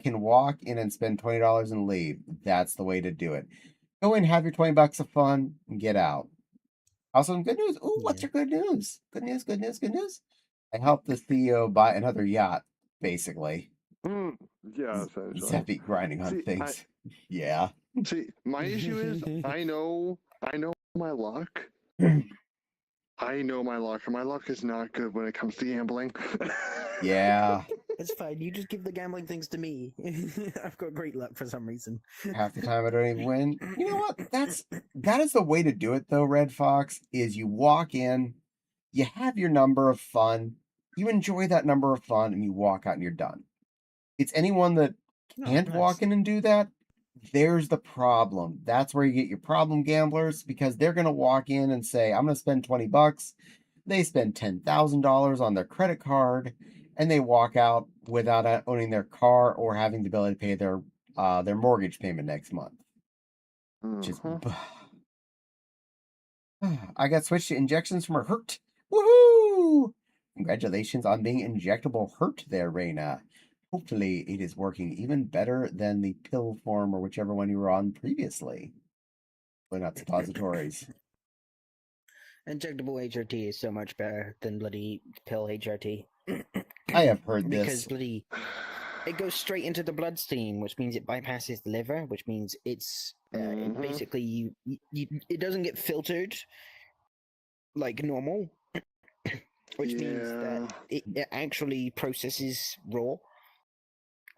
can walk in and spend $20 and leave. That's the way to do it. Go in, have your $20 of fun, and get out. Also, some good news. Ooh, what's your good news? Good news, good news, good news. I helped the CEO buy another yacht, basically. Yeah, essentially. Zeffy grinding on things. Yeah. See, my issue is I know my luck. I know my luck, and my luck is not good when it comes to gambling. Yeah. It's fine. You just give the gambling things to me. I've got great luck for some reason. Half the time I don't even win. You know what? That is the way to do it though, Red Fox, is you walk in, you have your number of fun, you enjoy that number of fun, and you walk out and you're done. It's anyone that can't walk in and do that, there's the problem. That's where you get your problem gamblers, because they're gonna walk in and say, I'm gonna spend $20. They spend $10,000 on their credit card, and they walk out without owning their car or having the ability to pay their mortgage payment next month. Which is, I got switched to injections from a hurt. Woohoo! Congratulations on being injectable hurt there, Reina. Hopefully it is working even better than the pill form or whichever one you were on previously. Well, not suppositories. Injectable HRT is so much better than bloody pill HRT. I have heard because this. bloody it goes straight into the bloodstream, which means it bypasses the liver, which means it's it basically you it doesn't get filtered like normal, which means that it actually processes raw.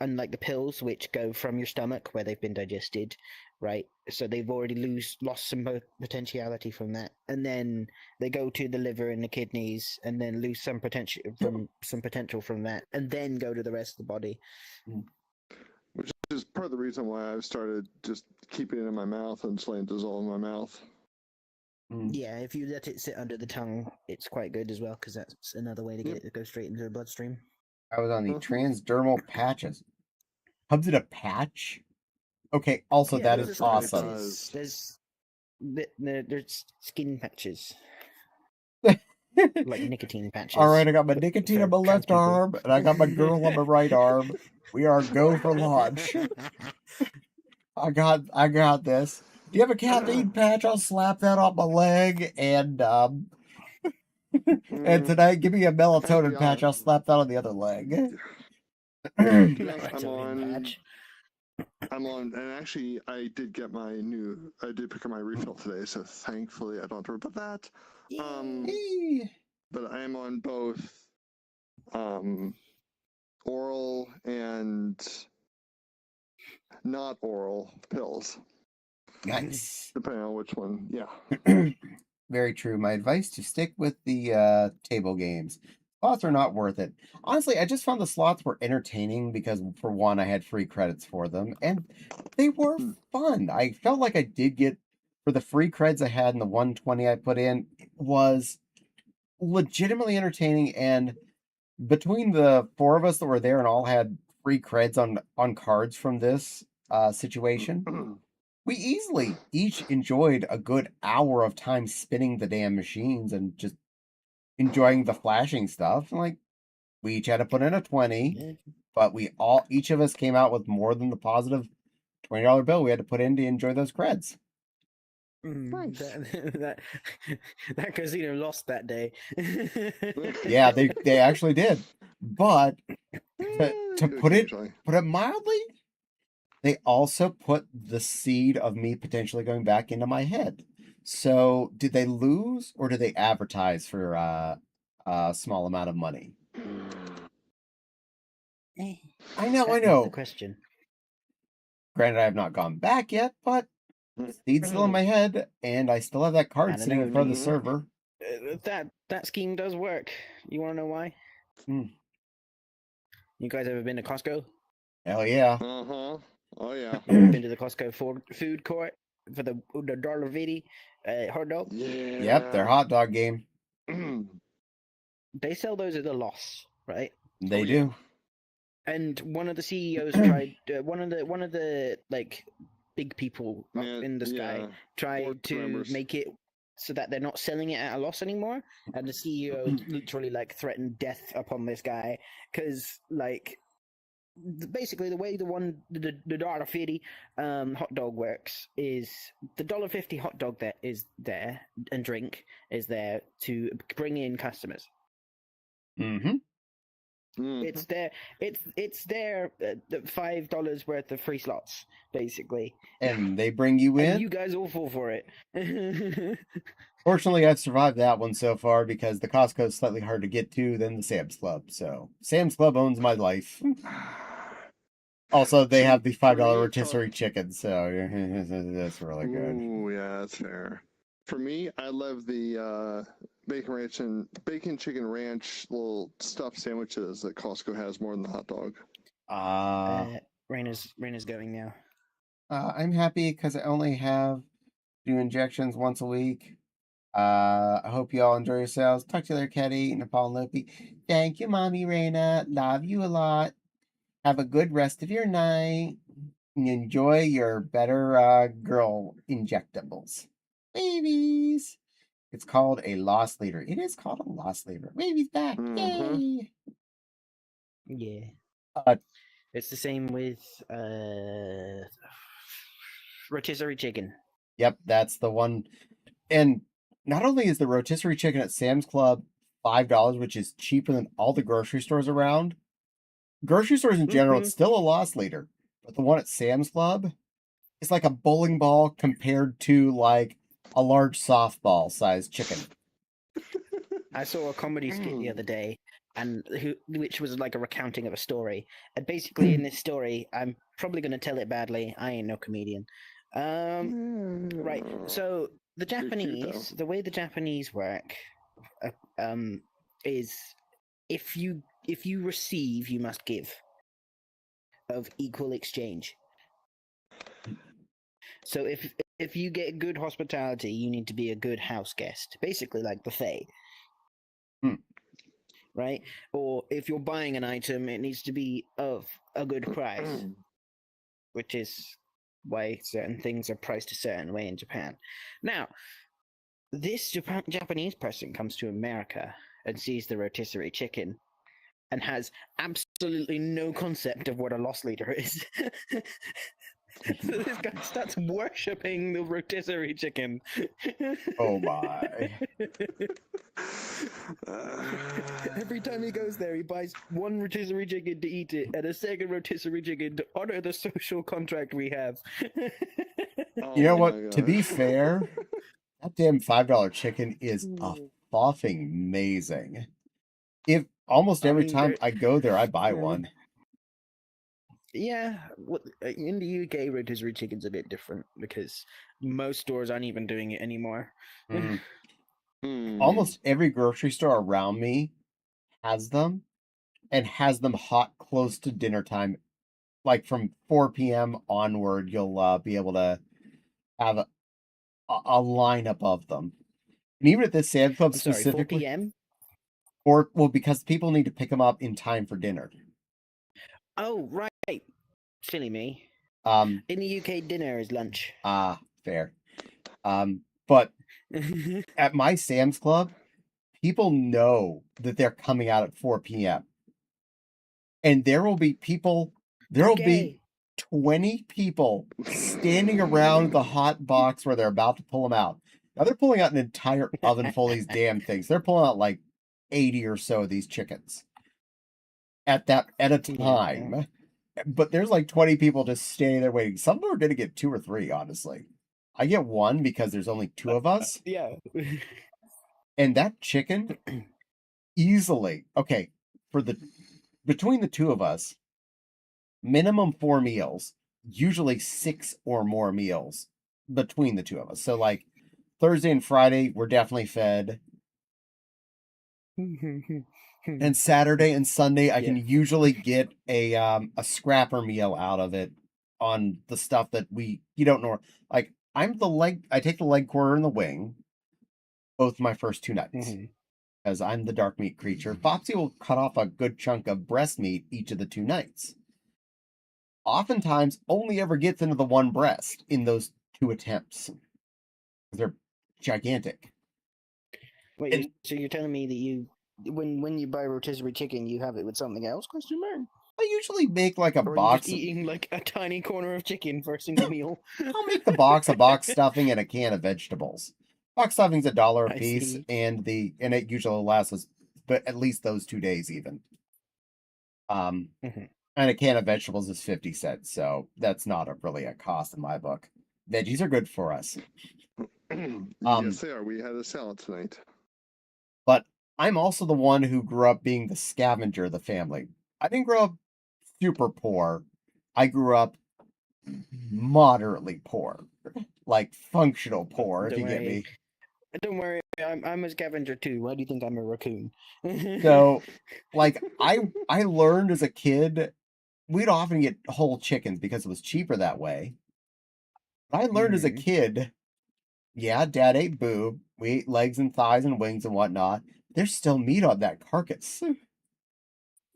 unlike the pills, which go from your stomach where they've been digested, right? So they've already lost some potentiality from that, and then they go to the liver and the kidneys, and then lose some potential from that, and then go to the rest of the body. Which is part of the reason why I've started just keeping it in my mouth and just letting it dissolve in my mouth. Yeah, if you let it sit under the tongue, it's quite good as well, because that's another way to get it to go straight into the bloodstream. I was on the transdermal patches. Comes in a patch? Okay, also Yeah, that those is are awesome. patches. There's skin patches, like nicotine patches. All right, I got my nicotine on my left people. arm, and I got my girl on my right arm. We are go for launch. I got this. Do you have a caffeine patch? I'll slap that on my leg, and and tonight give me a melatonin patch. I'll slap that on the other leg. I'm on, and actually, I did pick up my refill today, so thankfully I don't have to worry about that. But I am on both oral and not oral pills. Nice. Depending on which one, yeah. Very true. My advice to stick with the table games. Slots are not worth it. Honestly, I just found the slots were entertaining because, for one, I had free credits for them, and they were fun. I felt like I did get, for the free creds I had and the 120 I put in, it was legitimately entertaining, and between the four of us that were there and all had free creds on cards from this situation, we easily each enjoyed a good hour of time spinning the damn machines and just enjoying the flashing stuff. Like, we each had to put in a 20, but each of us came out with more than the positive $20 bill we had to put in to enjoy those creds. Nice. That casino lost that day. Yeah, they actually did. But to put it mildly, they also put the seed of me potentially going back into my head. So, did they lose, or did they advertise for a small amount of money? I know. The question. Granted, I have not gone back yet, but seed's still in my head, and I still have that card sitting in front of the server. That scheme does work. You want to know why? You guys ever been to Costco? Hell yeah. Oh yeah. Been to the Costco food court for the $1.50 hot dog? Yeah. Yep, their hot dog game. They sell those at a loss, right? They do. And one of the CEOs tried. One of the like big people up in the sky tried to make it so that they're not selling it at a loss anymore. And the CEO literally threatened death upon this guy because basically the way the $1.50 hot dog works is the $1.50 hot dog that is there and drink is there to bring in customers. It's their $5 worth of free slots, basically. And they bring you in? And you guys all fall for it. Fortunately, I've survived that one so far because the Costco is slightly harder to get to than the Sam's Club. So, Sam's Club owns my life. Also, they have the $5 rotisserie chicken, so that's really good. Ooh, yeah, that's fair. For me, I love the bacon chicken ranch little stuffed sandwiches that Costco has more than the hot dog. Raina's going now. I'm happy because I only have 2 injections once a week. I hope you all enjoy yourselves. Talk to you later, Ketty, Nepal and Lopi. Thank you, Mommy Raina. Love you a lot. Have a good rest of your night. And enjoy your better girl injectables. Babies. It's called a loss leader. It is called a loss leader. Baby's back. Yay. Yeah. It's the same with rotisserie chicken. Yep, that's the one. And not only is the rotisserie chicken at Sam's Club $5, which is cheaper than all the grocery stores around. Grocery stores in general, it's still a loss leader. But the one at Sam's Club is like a bowling ball compared to a large softball sized chicken. I saw a comedy skit the other day, which was like a recounting of a story. And basically, in this story, I'm probably going to tell it badly. I ain't no comedian. Right. So the You're cute, Japanese, the way the Japanese work, is if you receive, you must give, of equal exchange. So if you get good hospitality, you need to be a good house guest, basically like buffet. Right? Or if you're buying an item, it needs to be of a good price, which is why certain things are priced a certain way in Japan. Now, this Japanese person comes to America and sees the rotisserie chicken and has absolutely no concept of what a loss leader is. So this guy starts worshipping the rotisserie chicken. Oh my. Every time he goes there, he buys one rotisserie chicken to eat it and a second rotisserie chicken to honor the social contract we have. You know Oh what? my To be gosh. fair, that damn $5 chicken is a fucking amazing. If almost every time I go there, I buy one. Yeah, in the UK, rotisserie chicken's a bit different because most stores aren't even doing it anymore. Almost every grocery store around me has them, and has them hot close to dinner time. Like from 4 p.m. onward, you'll be able to have a lineup of them. And even at this Sam's Club I'm sorry, 4 specifically, p.m.? Because people need to pick them up in time for dinner. Oh, right. Silly me. In the UK, dinner is lunch. Fair. But at my Sam's Club, people know that they're coming out at 4 p.m. And there will be 20 people standing around the hot box where they're about to pull them out. Now they're pulling out an entire oven full of these damn things. They're pulling out like 80 or so of these chickens at a time. Yeah. But there's like 20 people just standing there waiting. Some of them are going to get 2 or 3, honestly. I get 1 because there's only 2 of us. Yeah. And that chicken easily, okay, between the 2 of us, minimum 4 meals, usually 6 or more meals between the 2 of us. So like Thursday and Friday, we're definitely fed. And Saturday and Sunday, I can usually get a scrapper meal out of it on the stuff that you don't know. Like I take the leg quarter and the wing, both my first 2 nights. As I'm the dark meat creature. Foxy will cut off a good chunk of breast meat each of the 2 nights. Oftentimes only ever gets into the one breast in those 2 attempts. They're gigantic. Wait, so you're telling me that when you buy rotisserie chicken, you have it with something else? Question mark. I usually make like a or box. Are you just eating like a tiny corner of chicken for a single meal? I'll make the box a box stuffing and a can of vegetables. Box stuffing's $1 a piece, and it usually lasts us, but at least those 2 days even. And a can of vegetables is 50 cents, so that's not really a cost in my book. Veggies are good for us. Yes, they are. We had a salad tonight. But I'm also the one who grew up being the scavenger of the family. I didn't grow up super poor. I grew up moderately poor, like functional poor, if you get me. Don't worry, I'm a scavenger too. Why do you think I'm a raccoon? So, like, I learned as a kid, we'd often get whole chickens because it was cheaper that way. But I learned as a kid, yeah, Dad ate boob. We ate legs and thighs and wings and whatnot. There's still meat on that carcass.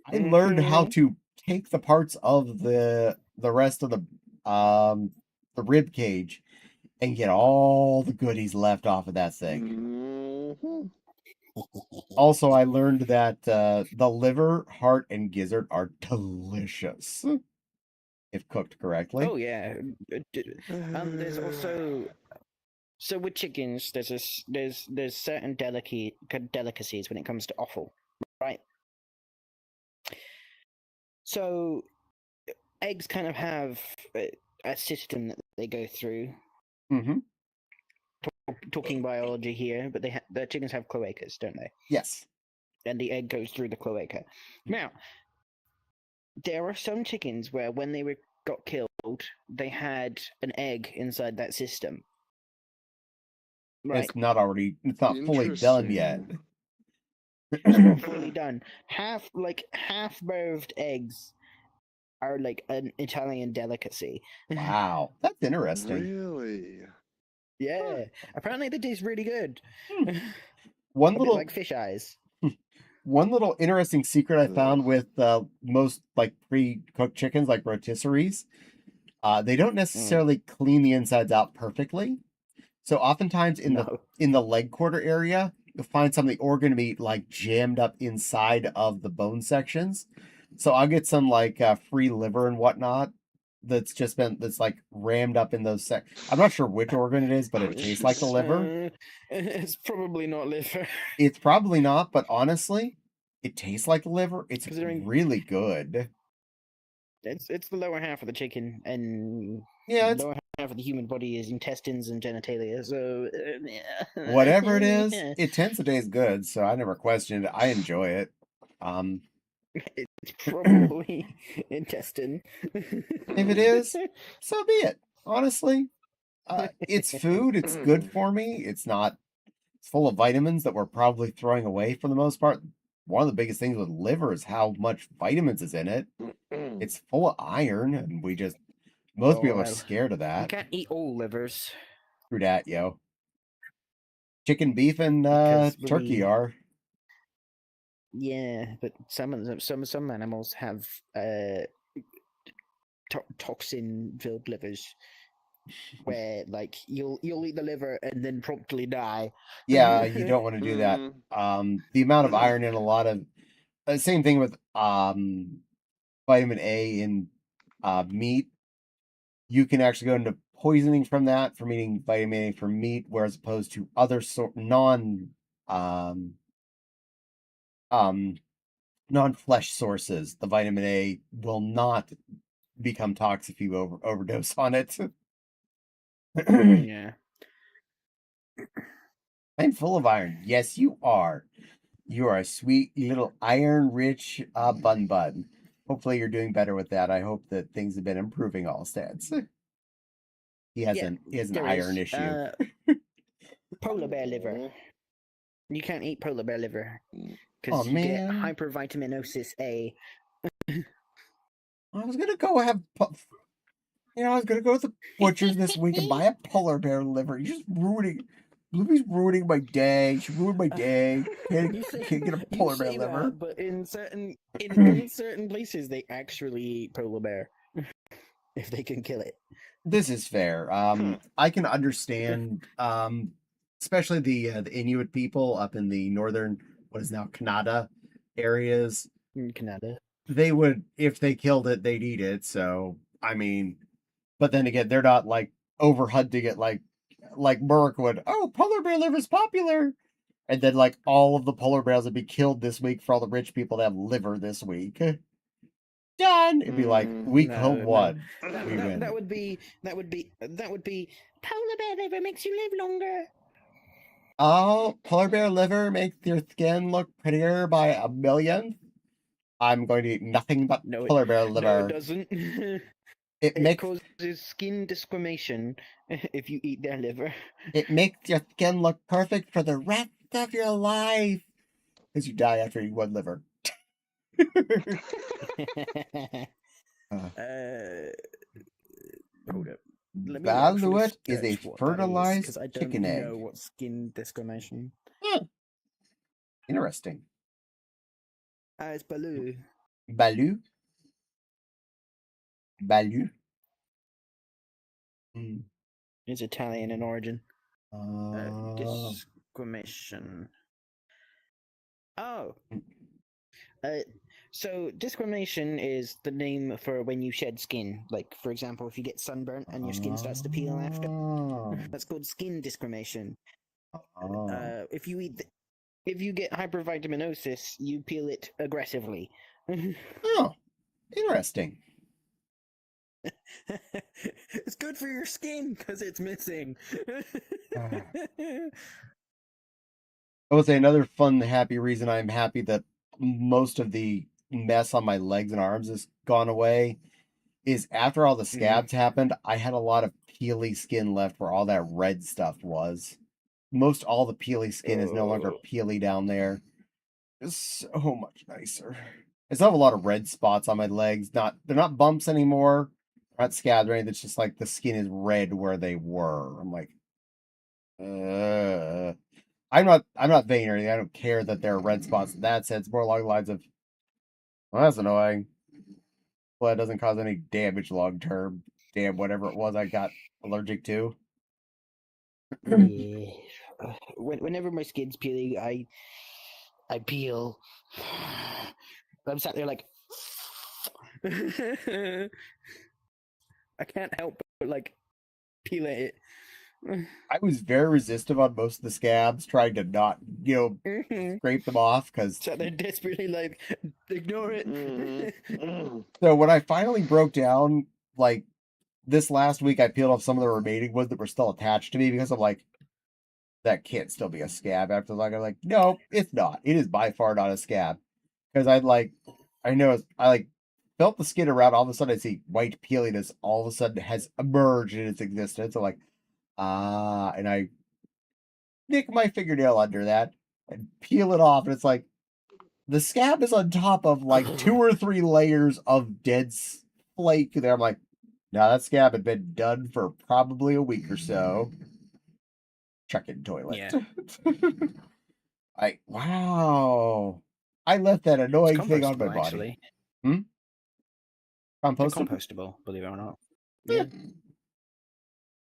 I learned how to take the parts of the rest of the rib cage and get all the goodies left off of that thing. Also, I learned that the liver, heart, and gizzard are delicious if cooked correctly. Oh yeah. There's also with chickens. There's certain delicacies when it comes to offal, right? So eggs kind of have a system that they go through. Talking biology here, but the chickens have cloacas, don't they? Yes. and the egg goes through the cloaca. Now, there are some chickens where when they got killed, they had an egg inside that system. Right. It's not fully done yet. It's not fully done. Half birthed eggs are like an Italian delicacy. Wow, that's interesting. Really? Yeah. Apparently they taste really good. One A bit little like fish eyes. One little interesting secret I found with most like pre-cooked chickens, like rotisseries, they don't necessarily clean the insides out perfectly. So oftentimes in the leg quarter area, you'll find some of the organ meat like jammed up inside of the bone sections. So I'll get some like free liver and whatnot that's like rammed up in those I'm not sure which organ it is, but it tastes like the liver. It's probably not liver. It's probably not, but honestly, it tastes like liver. It's really good. It's the lower half of the chicken, and the lower half of the human body is intestines and genitalia. So whatever it is, it tends to taste good. So I never questioned it. I enjoy it. It's probably intestine. If it is, so be it. Honestly, it's food. It's good for me. It's full of vitamins that we're probably throwing away for the most part. One of the biggest things with liver is how much vitamins is in it. It's full of iron, and most people are scared of that. You can't eat all livers. True that, yo. Chicken, beef, and turkey are. Yeah, but some animals have toxin-filled livers, where like you'll eat the liver and then promptly die. Yeah, you don't want to do that. The amount of iron in a lot of same thing with vitamin A in meat. You can actually go into poisoning from that from eating vitamin A from meat, whereas opposed to other non-flesh sources, the vitamin A will not become toxic if you overdose on it. Yeah. I'm full of iron. Yes, you are. You are a sweet little iron-rich bun. Hopefully you're doing better with that. I hope that things have been improving all stats. He has an iron issue. Polar bear liver. You can't eat polar bear liver because you get hypervitaminosis A. I was gonna go I was gonna go to the butcher's this week and buy a polar bear liver. You're just Blueby's ruining my day. She ruined my day. Can't get a polar bear liver. That, but in certain places, they actually eat polar bear if they can kill it. This is fair. I can understand, especially the Inuit people up in the northern, what is now Canada areas. Canada. They would, if they killed it, they'd eat it. So I mean, but then again, they're not like over hunting it like Merc would. Oh, polar bear liver is popular, and then like all of the polar bears would be killed this week for all the rich people that have liver this week. Done. It'd be like week one. We win. That would be polar bear liver makes you live longer. Oh, polar bear liver makes your skin look prettier by a million. I'm going to eat nothing but polar bear liver. No, it doesn't. It causes skin desquamation if you eat their liver. It makes your skin look perfect for the rest of your life. Because you die after you one liver. Hold up. Balut is a fertilized chicken egg. I don't know what skin desquamation. Interesting. It's Balut. Balut? Balut? It's Italian in origin. Desquamation. Oh. So desquamation is the name for when you shed skin. Like, for example, if you get sunburnt and your skin starts to peel after, that's called skin desquamation. If you get hypervitaminosis, you peel it aggressively. Oh, interesting. It's good for your skin because it's missing. I would say another fun, happy reason I'm happy that most of the mess on my legs and arms has gone away is after all the scabs happened, I had a lot of peely skin left where all that red stuff was. Most all the peely skin is no longer peely down there. It's so much nicer. I still have a lot of red spots on my legs. They're not bumps anymore. They're not scabs or anything. It's just like the skin is red where they were. I'm like, I'm not vain or anything. I don't care that there are red spots in that sense. More along the lines of, well, that's annoying. Well, that doesn't cause any damage long term. Damn, whatever it was I got allergic to. Yeah. Whenever my skin's peeling, I peel. I'm sat there like I can't help but like peel it. I was very resistive on most of the scabs, trying to not, scrape them off because. Sat there desperately like, ignore it. So when I finally broke down, like this last week, I peeled off some of the remaining ones that were still attached to me because I'm like, that can't still be a scab. After like, I'm like, no, it's not. It is by far not a scab because I felt the skin around. All of a sudden, I see white peeliness. All of a sudden, has emerged in its existence. I'm like, and I nick my fingernail under that and peel it off, and it's like the scab is on top of like 2 or 3 layers of dead flake there. I'm like, now that scab had been done for probably a week or so. Chuck it in toilet. Yeah. Wow. I left that annoying thing on my body. Actually. Compostable? Compostable, believe it or not. Yeah.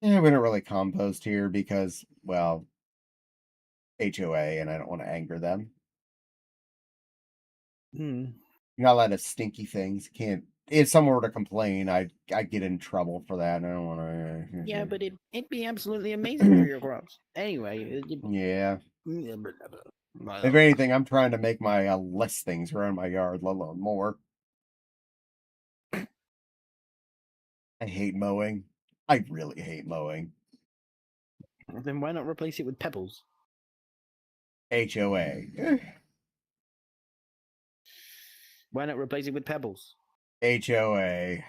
Yeah, we don't really compost here because, well, HOA, and I don't want to anger them. You're not allowed to have stinky things. Can't. If someone were to complain, I'd get in trouble for that. And I don't want to. Yeah, but it'd be absolutely amazing for your crops. Anyway. Yeah. If anything, I'm trying to make my less things around my yard, let alone more. I hate mowing. I really hate mowing. Then why not replace it with pebbles? HOA. Why not replace it with pebbles? HOA.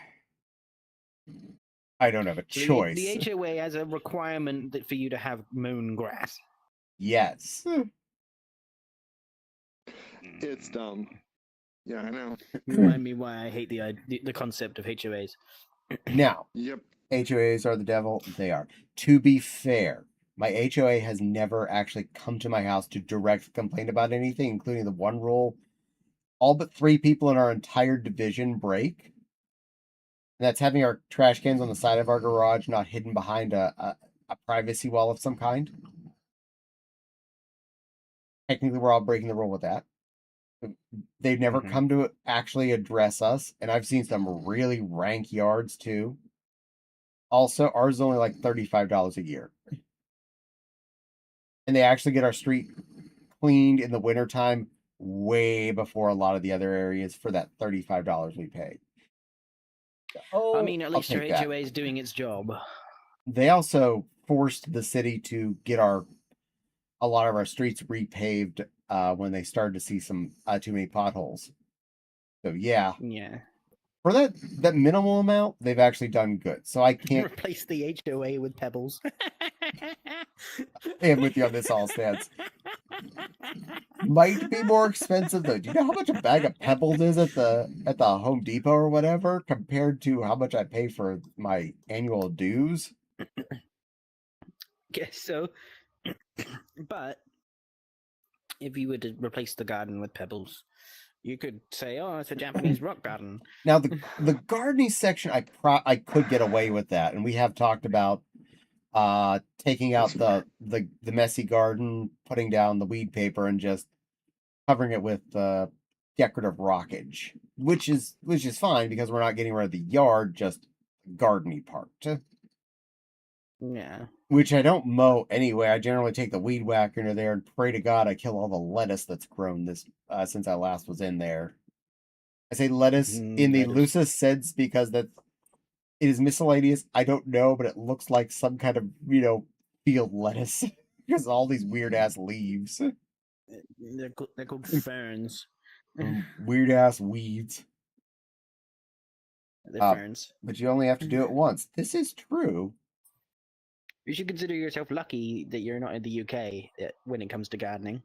I don't have a choice. The HOA has a requirement for you to have mown grass. Yes. It's dumb. Yeah, I know. Remind me why I hate the concept of HOAs. Now, Yep. HOAs are the devil. They are. To be fair, my HOA has never actually come to my house to direct complain about anything, including the one rule. All but 3 people in our entire division break. And that's having our trash cans on the side of our garage, not hidden behind a privacy wall of some kind. Technically, we're all breaking the rule with that. They've never come to actually address us, and I've seen some really rank yards too. Also, ours is only like $35 a year. And they actually get our street cleaned in the wintertime way before a lot of the other areas for that $35 we pay. Oh, I mean, at least your HOA is doing its job. They also forced the city to get a lot of our streets repaved when they started to see some too many potholes. So yeah. For that minimal amount, they've actually done good. So I can't replace the HOA with pebbles. I'm with you on this all stance. Might be more expensive though. Do you know how much a bag of pebbles is at the Home Depot or whatever compared to how much I pay for my annual dues? Guess so. But if you were to replace the garden with pebbles, you could say, "Oh, it's a Japanese rock garden." Now the gardening section, I could get away with that, and we have talked about taking out the messy garden, putting down the weed paper, and just covering it with decorative rockage, which is fine because we're not getting rid of the yard, just gardeny part. Yeah. Which I don't mow anyway. I generally take the weed whacker into there and pray to God I kill all the lettuce that's grown this since I last was in there. I say lettuce in the loosest sense because it is miscellaneous. I don't know, but it looks like some kind of field lettuce because all these weird ass leaves. They're called ferns. Weird ass weeds. They're ferns. But you only have to do it once. This is true. You should consider yourself lucky that you're not in the UK when it comes to gardening.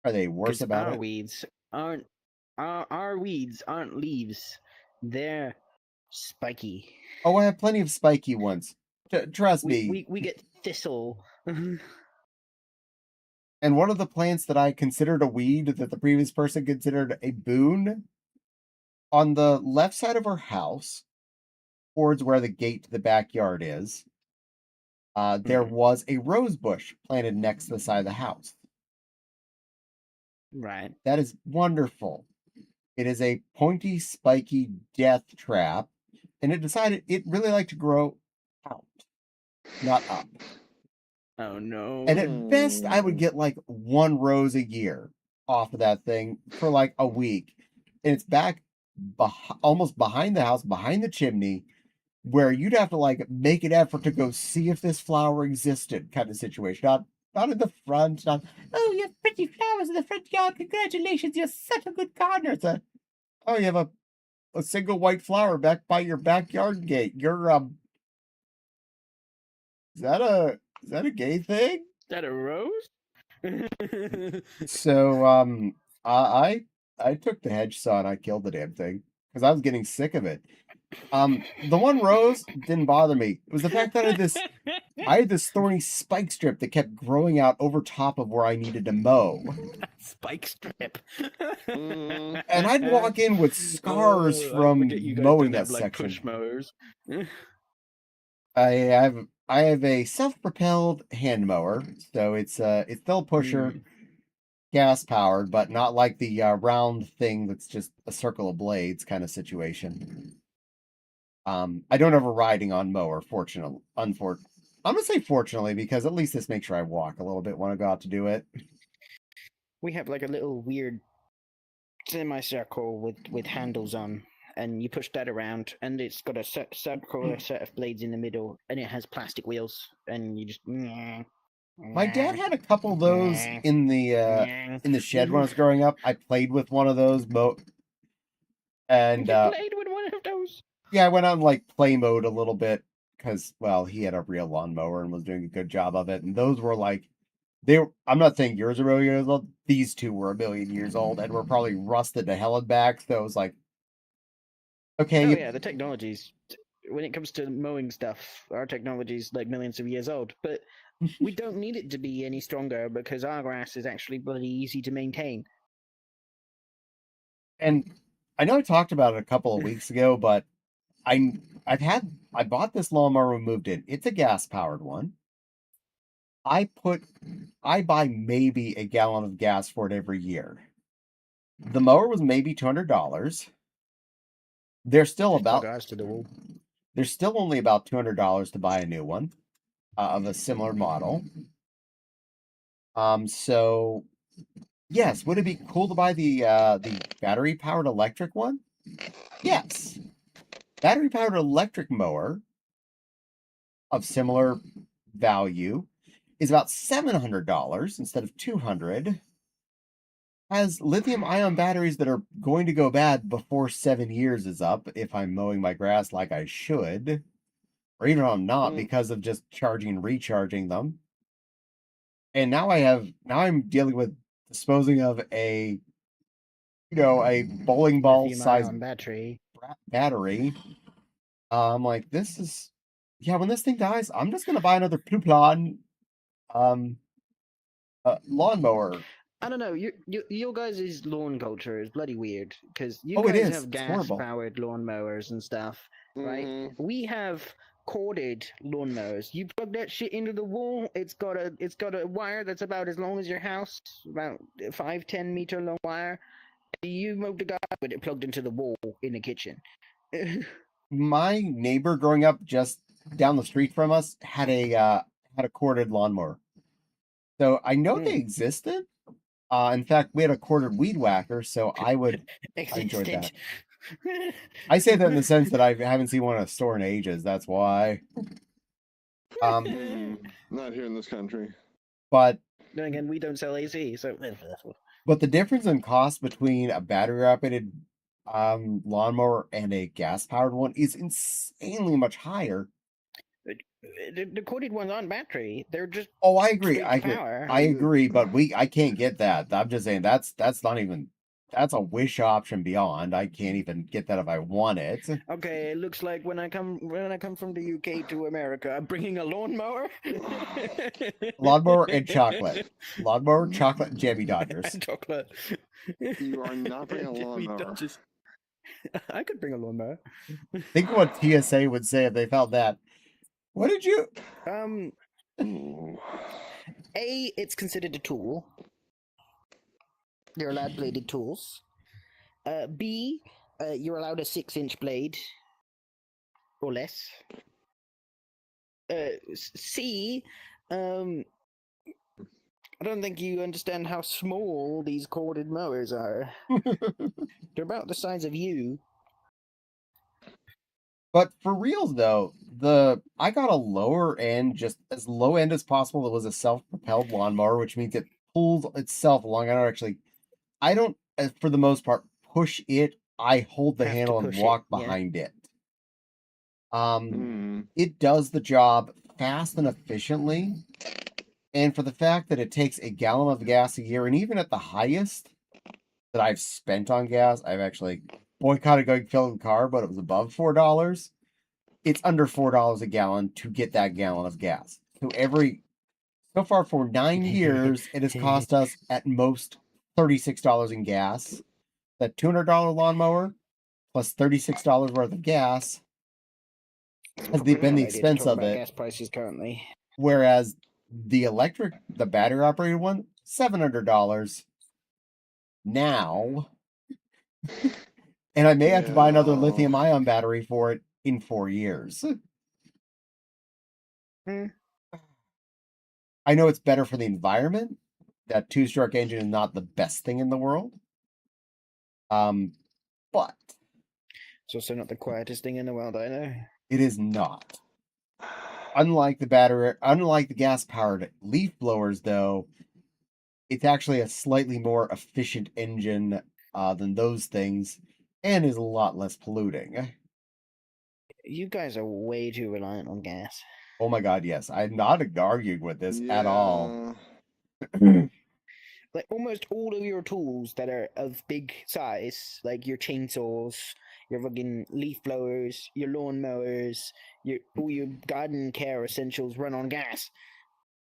Are they worse about our it? Weeds aren't our weeds aren't leaves. They're spiky. Oh, I have plenty of spiky ones. Trust me. We get thistle. And one of the plants that I considered a weed that the previous person considered a boon, on the left side of our house, towards where the gate to the backyard is, there was a rose bush planted next to the side of the house. Right. That is wonderful. It is a pointy, spiky death trap, and it decided it really liked to grow out, not up. Oh no. And at best, I would get like one rose a year off of that thing for like a week. And it's back almost behind the house, behind the chimney, where you'd have to like make an effort to go see if this flower existed, kind of situation. Not in the front, not, oh, you have pretty flowers in the front yard. Congratulations, you're such a good gardener. It's oh, you have a single white flower back by your backyard gate. You're is that a gay thing? Is that a rose? So I took the hedge saw and I killed the damn thing because I was getting sick of it. The one rose didn't bother me. It was the fact that I had this thorny spike strip that kept growing out over top of where I needed to mow. Spike strip. And I'd walk in with scars from mowing that section. Push mowers. I have a self-propelled hand mower, so it's still a pusher, gas powered, but not like the round thing that's just a circle of blades kind of situation. I don't have a riding on mower, fortunately. I'm gonna say fortunately because at least this makes sure I walk a little bit when I go out to do it. We have like a little weird semicircle with handles on, and you push that around, and it's got a circular set of blades in the middle, and it has plastic wheels, and you just. My dad had a couple of those in the shed when I was growing up. I played with one of those, and you played with one of those. Yeah, I went on like play mode a little bit because, well, he had a real lawnmower and was doing a good job of it. And those were like, I'm not saying yours are a million years old. These two were a million years old and were probably rusted to hell and back. So it was like, okay. Oh yeah, the technologies. When it comes to mowing stuff, our technology's like millions of years old. But we don't need it to be any stronger because our grass is actually bloody easy to maintain. And I know I talked about it a couple of weeks ago, but I bought this lawnmower and moved in. It's a gas powered one. I buy maybe a gallon of gas for it every year. The mower was maybe $200. There's still only about $200 to buy a new one of a similar model. So yes, would it be cool to buy the battery powered electric one? Yes. Battery powered electric mower of similar value is about $700 instead of $200. Has lithium ion batteries that are going to go bad before 7 years is up if I'm mowing my grass like I should, or even if I'm not because of just charging and recharging them. And now I'm dealing with disposing of a bowling ball size battery. I'm like, this is, when this thing dies, I'm just gonna buy another Pluplon lawnmower. I don't know. Your guys' lawn culture is bloody weird because you guys have gas-powered lawnmowers and stuff, right? We have corded lawnmowers. You plug that shit into the wall. It's got a wire that's about as long as your house, about 5-10 meter long wire. You mow the guy with it plugged into the wall in the kitchen. My neighbor growing up just down the street from us had a corded lawnmower, so I know they existed. In fact, we had a corded weed whacker, so I enjoyed that. I say that in the sense that I haven't seen one in a store in ages. That's why. Not here in this country. But Then again, we don't sell AC, so. But the difference in cost between a battery operated lawnmower and a gas powered one is insanely much higher. The corded ones aren't battery; they're just. Oh, I agree. straight I agree. power. I agree, but I can't get that. I'm just saying that's not even that's a wish option beyond. I can't even get that if I want it. Okay, it looks like when I come from the UK to America, I'm bringing a lawnmower. Lawnmower and chocolate. Lawnmower, chocolate, and jammy Dodgers. And chocolate. You are not bringing a Jammy lawnmower. Dodgers. I could bring a lawnmower. Think of what TSA would say if they found that. What did you? Ooh. A, it's considered a tool. They're allowed bladed tools. B, you're allowed a 6-inch blade or less. C, I don't think you understand how small these corded mowers are. They're about the size of you. But for reals though, I got a lower end, just as low end as possible. It was a self-propelled lawnmower, which means it pulls itself along. I don't, for the most part, push it. I hold the Have to handle and push it, walk yeah. behind it. Mm. It does the job fast and efficiently. And for the fact that it takes a gallon of gas a year, and even at the highest that I've spent on gas, I've actually boycotted going fill the car, but it was above $4. It's under $4 a gallon to get that gallon of gas. So far for 9 years, it has cost us at most $36 in gas. That $200 lawnmower plus $36 worth of gas has been the expense of it. Gas prices currently. Whereas the battery operated one, $700 now. And I may have to buy another lithium ion battery for it in 4 years. I know it's better for the environment. That 2-stroke engine is not the best thing in the world. But it's also not the quietest thing in the world either. It is not. Unlike the gas-powered leaf blowers, though, it's actually a slightly more efficient engine than those things, and is a lot less polluting. You guys are way too reliant on gas. Oh my god, yes. I'm not arguing with this at all. Like almost all of your tools that are of big size, like your chainsaws, your fucking leaf blowers, your lawn mowers, all your garden care essentials run on gas.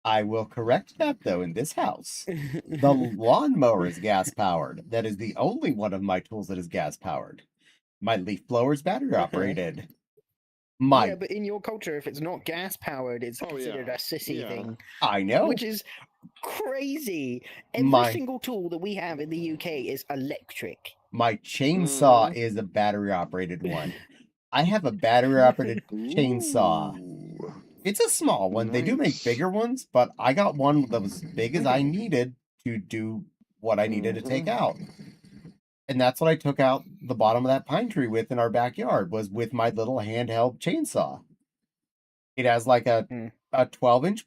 I will correct that though in this house. The lawnmower is gas powered. That is the only one of my tools that is gas powered. My leaf blower is battery operated. Yeah, but in your culture, if it's not gas powered, it's considered a sissy thing. I know. Which is crazy. Every single tool that we have in the UK is electric. My chainsaw is a battery operated one. I have a battery operated chainsaw. It's a small one. Nice. They do make bigger ones, but I got one that was as big as I needed to do what I needed to take out. And that's what I took out the bottom of that pine tree with in our backyard, was with my little handheld chainsaw. It has like a 12-inch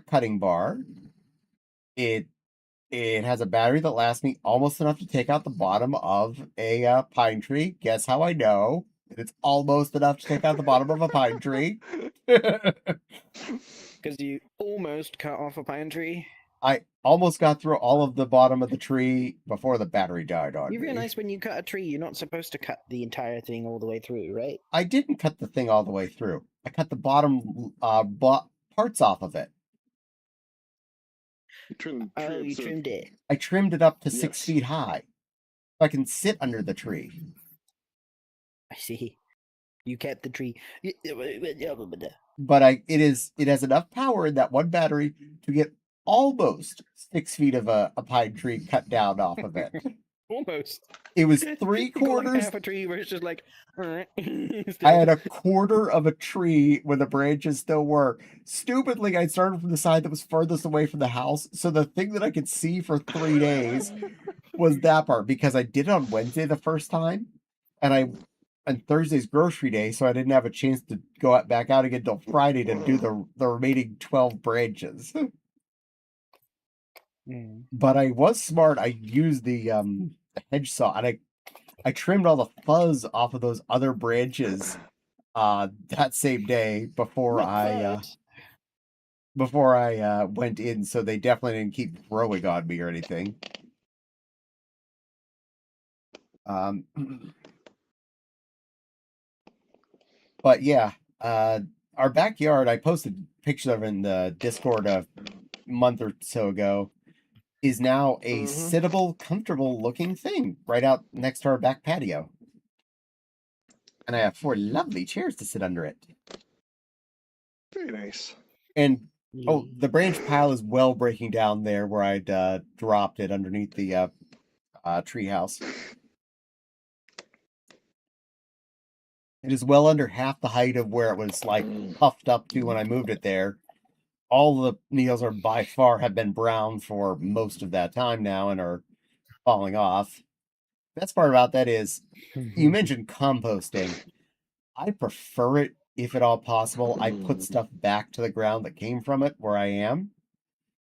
cutting bar. It has a battery that lasts me almost enough to take out the bottom of a pine tree. Guess how I know? It's almost enough to take out the bottom of a pine tree. Because you almost cut off a pine tree? I almost got through all of the bottom of the tree before the battery died on me. You realize when you cut a tree, you're not supposed to cut the entire thing all the way through, right? I didn't cut the thing all the way through. I cut the bottom parts off of it. You trimmed it. I trimmed it up to 6 feet high, so I can sit under the tree. I see. You kept the tree. But it has enough power in that one battery to get almost 6 feet of a pine tree cut down off of it. Almost. It was 3/4. Like half a tree where it's just like. I had a quarter of a tree where the branches still were. Stupidly, I started from the side that was furthest away from the house, so the thing that I could see for 3 days was that part, because I did it on Wednesday the first time, and Thursday's grocery day, so I didn't have a chance to go back out again until Friday to do the remaining 12 branches. But I was smart. I used the hedge saw, and I trimmed all the fuzz off of those other branches that same day before I went in, so they definitely didn't keep growing on me or anything. But yeah, our backyard, I posted pictures of in the Discord a month or so ago, is now a sittable, comfortable looking thing right out next to our back patio. And I have 4 lovely chairs to sit under it. Very nice. And the branch pile is well breaking down there where I'd dropped it underneath the treehouse. It is well under half the height of where it was like puffed up to when I moved it there. All the needles are by far have been brown for most of that time now and are falling off. Best part about that is you mentioned composting. I prefer it if at all possible. I put stuff back to the ground that came from it where I am.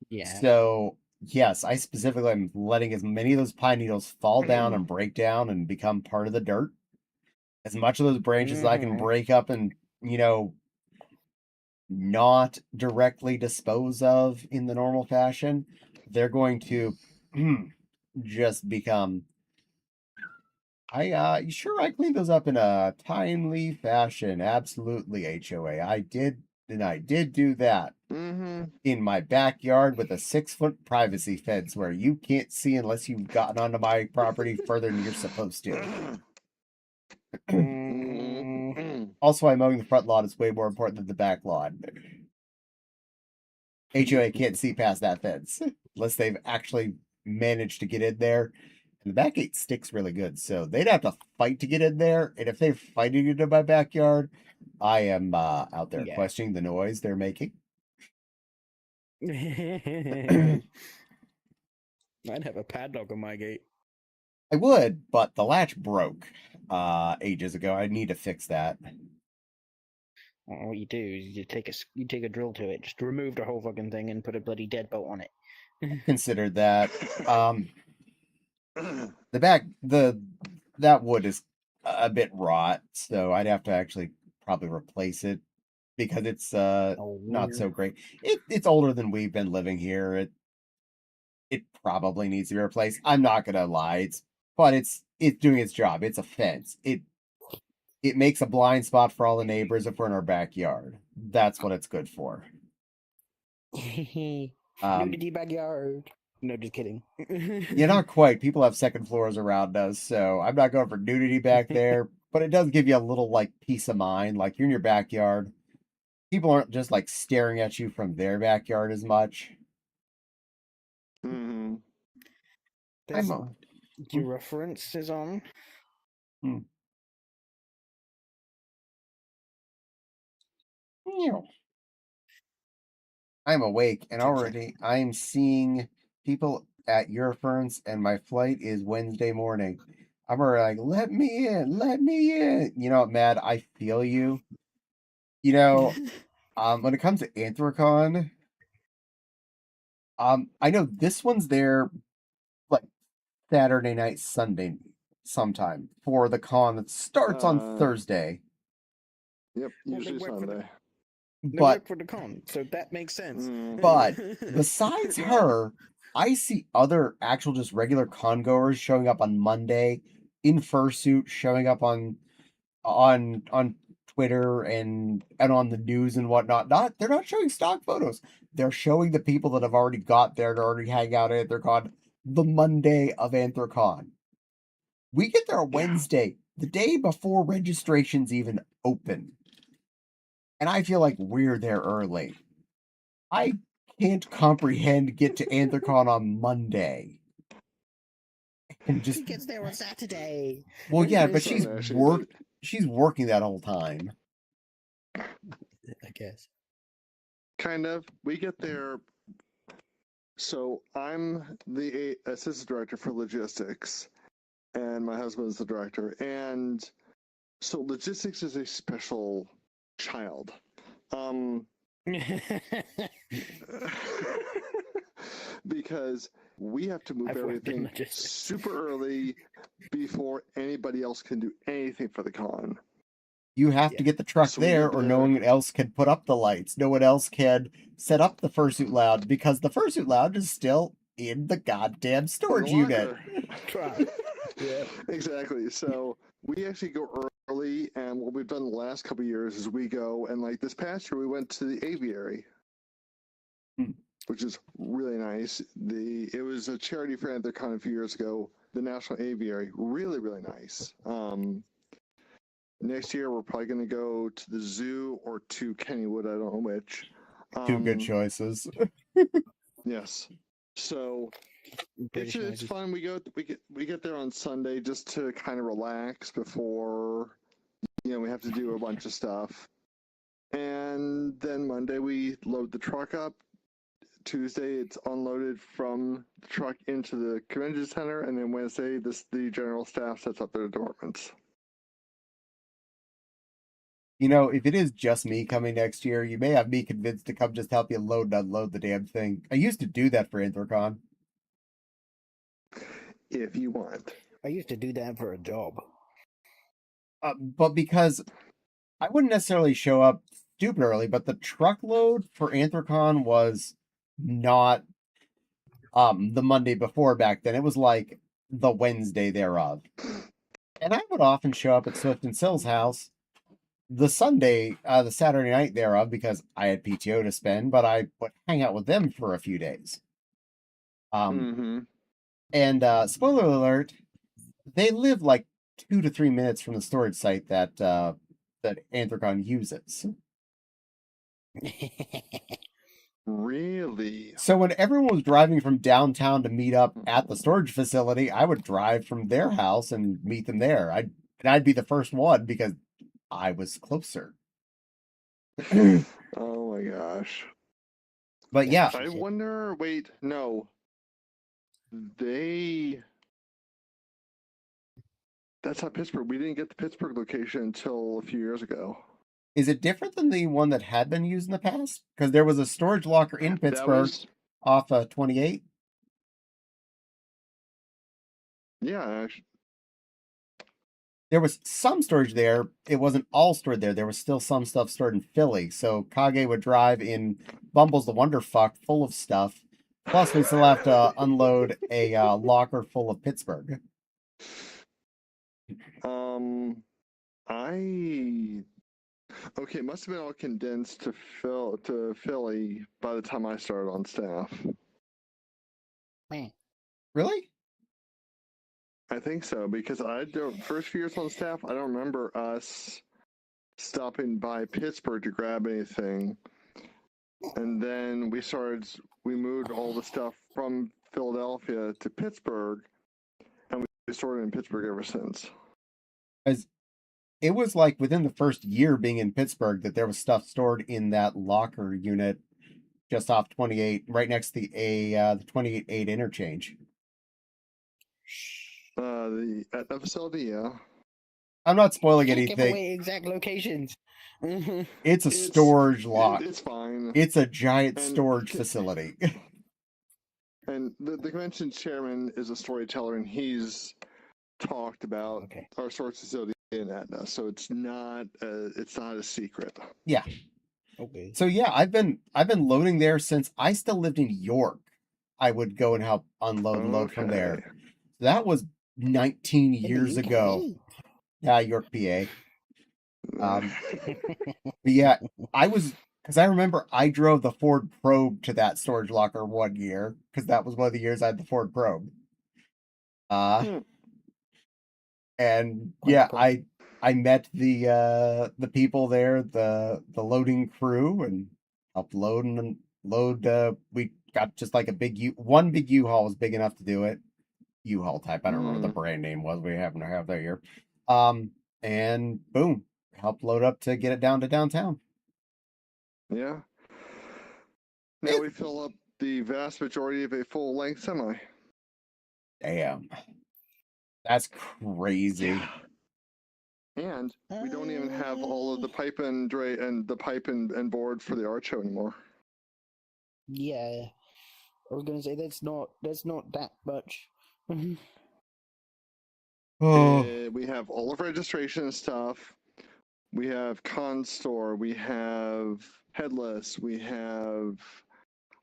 Yeah. So yes, I specifically am letting as many of those pine needles fall down and break down and become part of the dirt. As much of those branches as I can break up and, not directly dispose of in the normal fashion, they're going to just become. I cleaned those up in a timely fashion. Absolutely, HOA. I did do that in my backyard with a 6-foot privacy fence where you can't see unless you've gotten onto my property further than you're supposed to. Also, I mowing the front lawn is way more important than the back lawn. HOA can't see past that fence unless they've actually managed to get in there. And the back gate sticks really good, so they'd have to fight to get in there. And if they're fighting into my backyard, I am out there questioning the noise they're making. I'd have a padlock on my gate. I would, but the latch broke ages ago. I need to fix that. Well, what you do is you take a drill to it, just remove the whole fucking thing and put a bloody deadbolt on it. Considered that. That wood is a bit rot, so I'd have to actually probably replace it because it's not so great. It's older than we've been living here. It probably needs to be replaced. I'm not gonna lie, but it's doing its job. It's a fence. It makes a blind spot for all the neighbors if we're in our backyard. That's what it's good for. Nudity backyard. No, just kidding. Yeah, not quite. People have second floors around us, so I'm not going for nudity back there. But it does give you a little like peace of mind. Like you're in your backyard. People aren't just like staring at you from their backyard as much. Your reference is on. I'm awake and already I'm seeing people at Eurofurence and my flight is Wednesday morning. I'm already like, let me in, let me in. You know what, Mad? I feel you. When it comes to Anthrocon, I know this one's there like Saturday night, Sunday sometime for the con that starts on Thursday. Yep, usually Sunday. They work for the con, so that makes sense. But besides her, I see other actual just regular con goers showing up on Monday in fursuit, showing up on Twitter and on the news and whatnot. They're not showing stock photos. They're showing the people that have already got there to already hang out at Anthrocon the Monday of Anthrocon. We get there on Wednesday, the day before registrations even open. And I feel like we're there early. I can't comprehend get to Anthrocon on Monday. And just She gets there on Saturday. Well, yeah, but she's working that whole time. I guess. Kind of. We get there. So I'm the assistant director for logistics, and my husband's the director. And so logistics is a special child. Because we have to move I've worked in everything logistics. super early before anybody else can do anything for the con. You have to Yeah. get the truck So we there, get or no there. one else can put up the lights. No one else can set up the fursuit lounge because the fursuit lounge is still in the goddamn In storage the unit. locker. Right. Yeah. Exactly. So we actually go early, and what we've done the last couple of years is we go, and like this past year, we went to the aviary, which is really nice. It was a charity for Anthrocon a few years ago. The National Aviary, really, really nice. Next year, we're probably going to go to the zoo or to Kennywood. I don't know which. Two good choices. Yes. So British it's noises. fun. We get there on Sunday just to kind of relax before we have to do a bunch of stuff. And then Monday we load the truck up. Tuesday it's unloaded from the truck into the convention center, and then Wednesday the general staff sets up their departments. If it is just me coming next year, you may have me convinced to come just help you load and unload the damn thing. I used to do that for Anthrocon. If you want. I used to do that for a job. But because I wouldn't necessarily show up stupid early, but the truckload for Anthrocon was not the Monday before back then. It was like the Wednesday thereof. And I would often show up at Swift and Sill's house the Saturday night thereof, because I had PTO to spend, but I would hang out with them for a few days. And spoiler alert, they live like 2 to 3 minutes from the storage site that Anthrocon uses. Really? So when everyone was driving from downtown to meet up at the storage facility, I would drive from their house and meet them there. I'd be the first one because I was closer. Oh my gosh. But yeah. I wonder, wait, no. That's not Pittsburgh. We didn't get the Pittsburgh location until a few years ago. Is it different than the one that had been used in the past? Because there was a storage locker in Pittsburgh off 28. Yeah, actually. There was some storage there. It wasn't all stored there. There was still some stuff stored in Philly. So Kage would drive in Bumbles the Wonderfuck full of stuff. Plus, we still have to unload a locker full of Pittsburgh. Okay, it must have been all condensed to Philly by the time I started on staff. Really? I think so, because first few years on staff, I don't remember us stopping by Pittsburgh to grab anything. And then we moved all the stuff from Philadelphia to Pittsburgh, and we stored it in Pittsburgh ever since. As it was like within the first year being in Pittsburgh that there was stuff stored in that locker unit just off 28, right next to the 28 interchange. At that facility, yeah. I'm not spoiling Can't anything. give away exact locations. It's a storage lot. It's fine. It's a giant storage facility. And the convention chairman is a storyteller, and he's talked about our storage facility in Etna, so it's not a secret. Yeah. Okay. So yeah, I've been loading there since I still lived in York. I would go and help unload and load from there. That was 19 years ago. Yeah, York, PA. But yeah, because I remember I drove the Ford Probe to that storage locker one year, because that was one of the years I had the Ford Probe. And yeah, I met the people there, the loading crew, and helped load and load. We got just like one big U-Haul was big enough to do it. U-Haul type. I don't remember what the brand name was. We happen to have that here. And boom, helped load up to get it down to downtown. Yeah. Now we fill up the vast majority of a full-length semi. Damn. That's crazy. And we don't even have all of the pipe and board for the art show anymore. Yeah, I was gonna say that's not that much. We have all of registration stuff. We have con store. We have headless. We have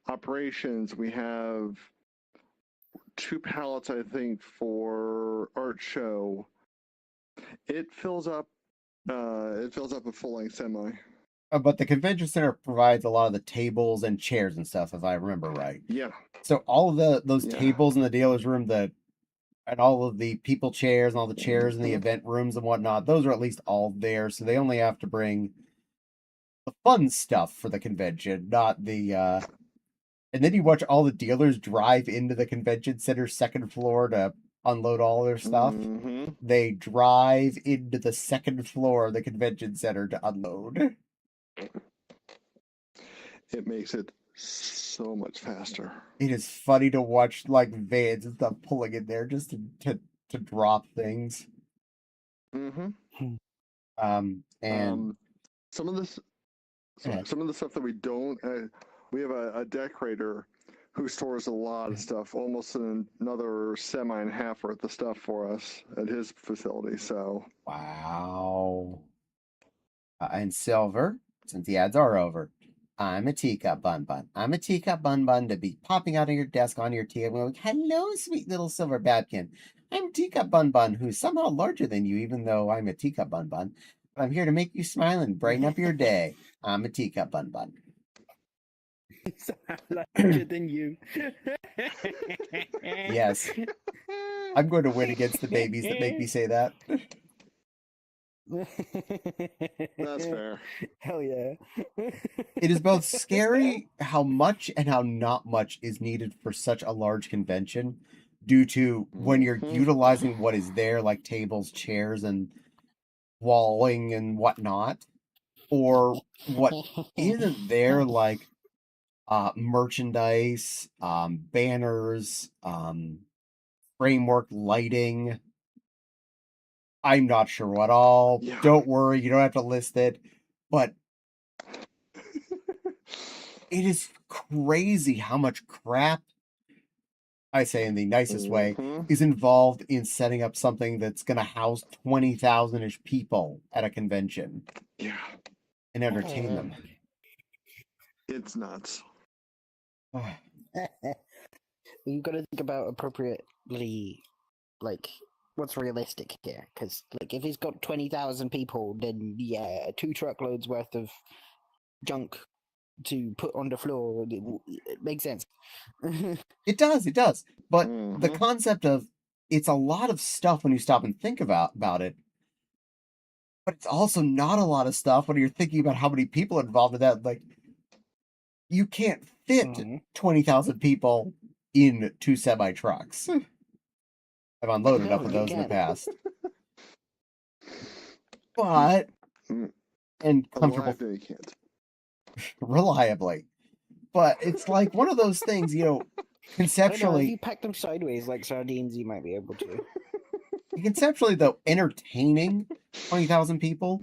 operations. We have 2 pallets, I think, for art show. It fills up. It fills up a full-length semi. But the convention center provides a lot of the tables and chairs and stuff, if I remember right. Yeah. So all of those Yeah. tables in the dealer's room, and all of the people chairs and all the chairs in the event rooms and whatnot, those are at least all there. So they only have to bring the fun stuff for the convention, not the. And then you watch all the dealers drive into the convention center second floor to unload all their stuff. Mm-hmm. They drive into the second floor of the convention center to unload. It makes it so much faster. It is funny to watch like vans and stuff pulling in there just to drop things. Mm-hmm. And some of this, some of the stuff that we don't, we have a decorator who stores a lot of stuff, almost another semi and a half worth of stuff for us at his facility. So wow. And Silver, since the ads are over, I'm a teacup bun bun. I'm a teacup bun bun to be popping out of your desk on your table like, hello, sweet little Silver Babkin. I'm teacup bun bun, who's somehow larger than you, even though I'm a teacup bun bun. But I'm here to make you smile and brighten up your day. I'm a teacup bun bun. Larger than you. Yes. I'm going to win against the babies that make me say that. that's fair. Hell yeah. It is both scary how much and how not much is needed for such a large convention due to when you're utilizing what is there, like tables, chairs, and walling and whatnot, or what isn't there, like merchandise, banners, framework lighting. I'm not sure what all. Yeah. Don't worry, you don't have to list it. But it is crazy how much crap, I say in the nicest way, is involved in setting up something that's going to house 20,000-ish people at a convention. Yeah. And entertain them. It's nuts. You've got to think about appropriately, like, what's realistic here. Because, like, if he's got 20,000 people, then, yeah, 2 truckloads worth of junk to put on the floor, it makes sense. It does. But the concept of it's a lot of stuff when you stop and think about it. But it's also not a lot of stuff when you're thinking about how many people are involved in that. Like, you can't fit 20,000 people in 2 semi trucks. I've unloaded enough of those in the past. But and comfortable you can't. reliably. But it's like one of those things, conceptually. If you pack them sideways like sardines, you might be able to. Conceptually, though, entertaining 20,000 people,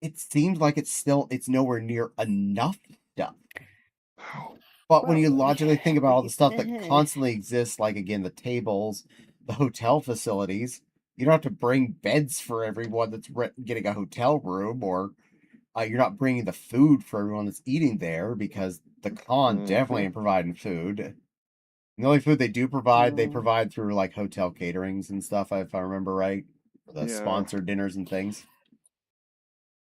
it seems like it's nowhere near enough stuff. But when you logically think about all the stuff that constantly exists, like, again, the tables, the hotel facilities, you don't have to bring beds for everyone that's getting a hotel room, or you're not bringing the food for everyone that's eating there, because the con definitely ain't providing food. And the only food they do provide, they provide through, like, hotel caterings and stuff, if I remember right. The sponsored dinners and things.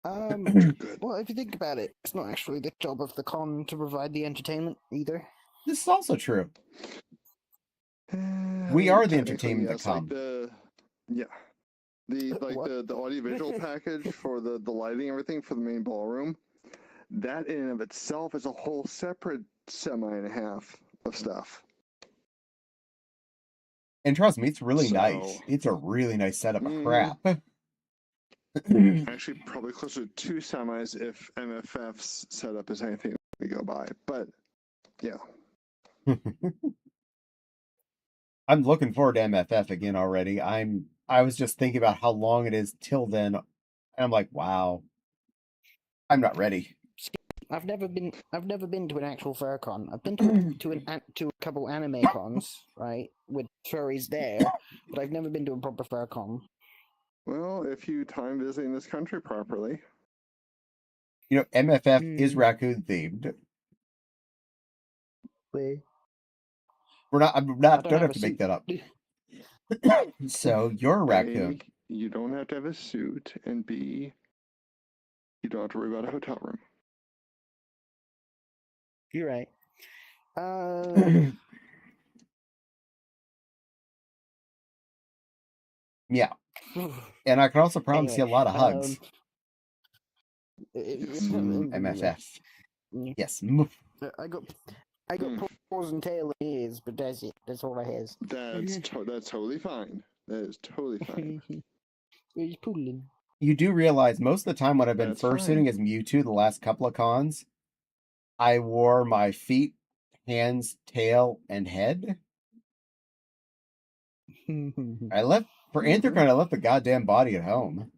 Well, if you think about it, it's not actually the job of the con to provide the entertainment either. This is also true. We are the entertainment that come. Like the audiovisual package for the lighting and everything for the main ballroom. That in and of itself is a whole separate semi and a half of stuff. And trust me, it's really nice. It's a really nice setup of crap. Actually, probably closer to 2 semis if MFF's setup is anything we go by. But yeah. I'm looking forward to MFF again already. I'm I was just thinking about how long it is till then, and I'm like, wow, I'm not ready. I've never been to an actual fur con. I've been to a couple anime cons, right, with furries there, but I've never been to a proper fur con. Well, if you time visiting this country properly. You know, MFF is raccoon themed. Where? I'm not. Don't have to make that up. So you're a raccoon. A, you don't have to have a suit, and B, you don't have to worry about a hotel room. You're right. Yeah, and I can also promise Anyway, you a lot of hugs. MFF. Yes. I got paws and tail and ears, but that's it. That's all I has. That's totally fine. That is totally fine. He's poodling. You do realize most of the time when I've been That's fursuiting fine. as Mewtwo the last couple of cons, I wore my feet, hands, tail, and head. I left for Anthrocon. I left the goddamn body at home.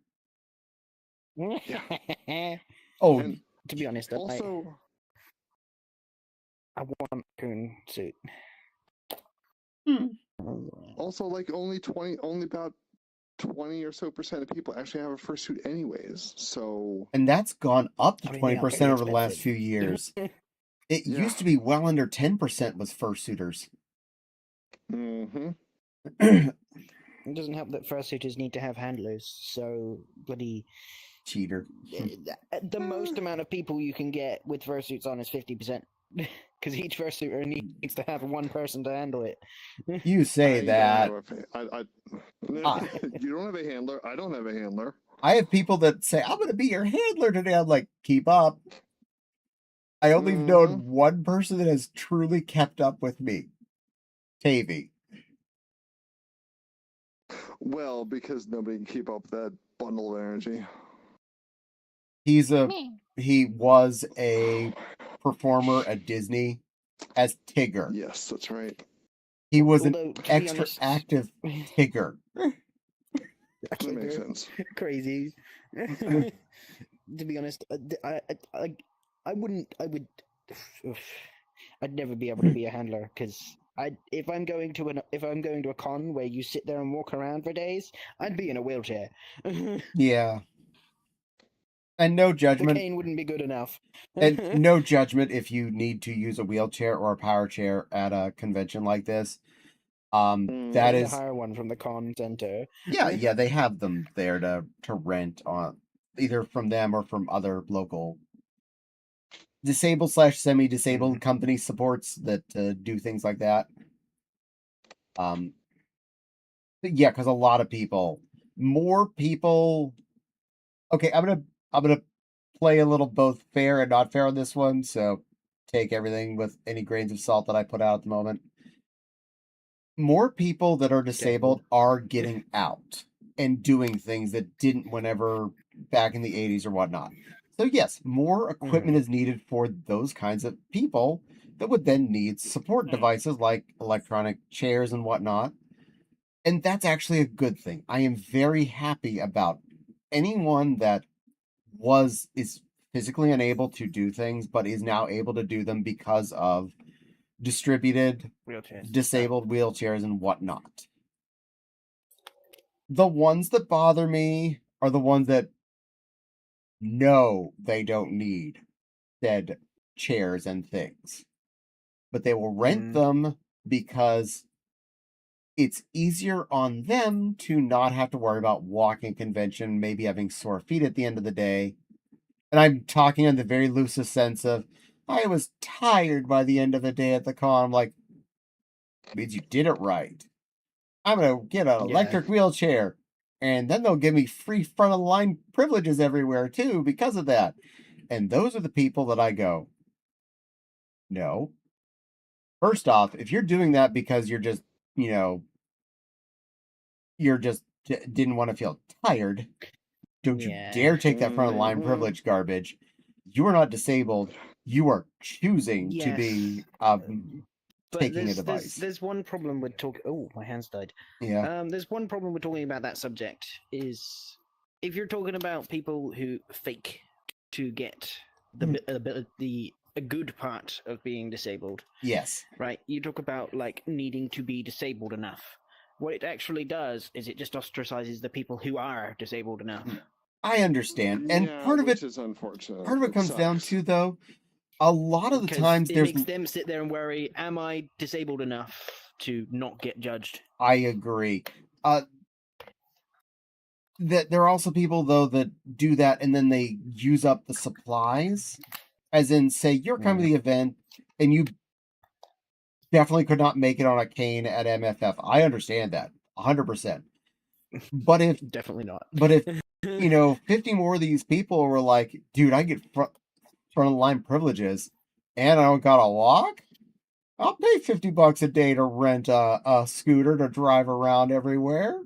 Oh, And to be honest, also, I want a coon suit. also, like only about 20 or so % of people actually have a fursuit anyways. So, and that's gone up to I mean, they are 20% very over the last expensive. few years. It Yeah. used to be well under 10% was fursuiters. mm-hmm. It doesn't help that fursuiters need to have handlers, so bloody Cheater. the most amount of people you can get with fursuits on is 50%, because each fursuiter needs to have one person to handle it. You say that. You don't have a handler. I don't have a handler. I have people that say, I'm going to be your handler today. I'm like, keep up. I only have known one person that has truly kept up with me. Tavy. Well, because nobody can keep up that bundle of energy. He was a performer at Disney as Tigger. Yes, that's right. He was an extra active Tigger. That makes sense. Crazy. To be honest, I'd never be able to be a handler, because if I'm going to a con where you sit there and walk around for days, I'd be in a wheelchair. Yeah. And no judgment. The cane wouldn't be good enough. And no judgment if you need to use a wheelchair or a power chair at a convention like this. That is hire one from the con center. Yeah, they have them there to rent on either from them or from other local disabled / semi-disabled company supports that do things like that. Yeah, because a lot of more people. Okay, I'm gonna play a little both fair and not fair on this one, so take everything with any grains of salt that I put out at the moment. More people that are disabled are getting out and doing things that didn't whenever back in the 80s or whatnot. So yes, more equipment is needed for those kinds of people that would then need support devices like electronic chairs and whatnot. And that's actually a good thing. I am very happy about anyone that is physically unable to do things, but is now able to do them because of distributed disabled wheelchairs and whatnot. The ones that bother me are the ones that know they don't need said chairs and things, but they will rent them because it's easier on them to not have to worry about walking convention, maybe having sore feet at the end of the day. And I'm talking in the very loosest sense of, I was tired by the end of the day at the con. I'm like, means you did it right. I'm going to get an electric wheelchair. And then they'll give me free front of the line privileges everywhere too because of that. And those are the people that I go, no. First off, if you're doing that because you're just, didn't want to feel tired, don't you dare take that front of the line privilege garbage. You are not disabled. You are choosing to be But taking there's, advice. there's one problem with talking. Oh, my hands died. Yeah. There's one problem with talking about that subject is if you're talking about people who fake to get the a good part of being disabled, Yes. right? You talk about like needing to be disabled enough. What it actually does is it just ostracizes the people who are disabled enough. I understand, and Yeah, part of which it is unfortunate. part of it comes down sucks. to though, a lot of the Because times it there's. makes them sit there and worry: Am I disabled enough to not get judged? I agree. That there are also people though that do that and then they use up the supplies, as in say you're coming to the event and you definitely could not make it on a cane at MFF. I understand that 100%. But if Definitely not. 50 more of these people were like, dude, I get front of the line privileges and I don't gotta walk, I'll pay $50 a day to rent a scooter to drive around everywhere.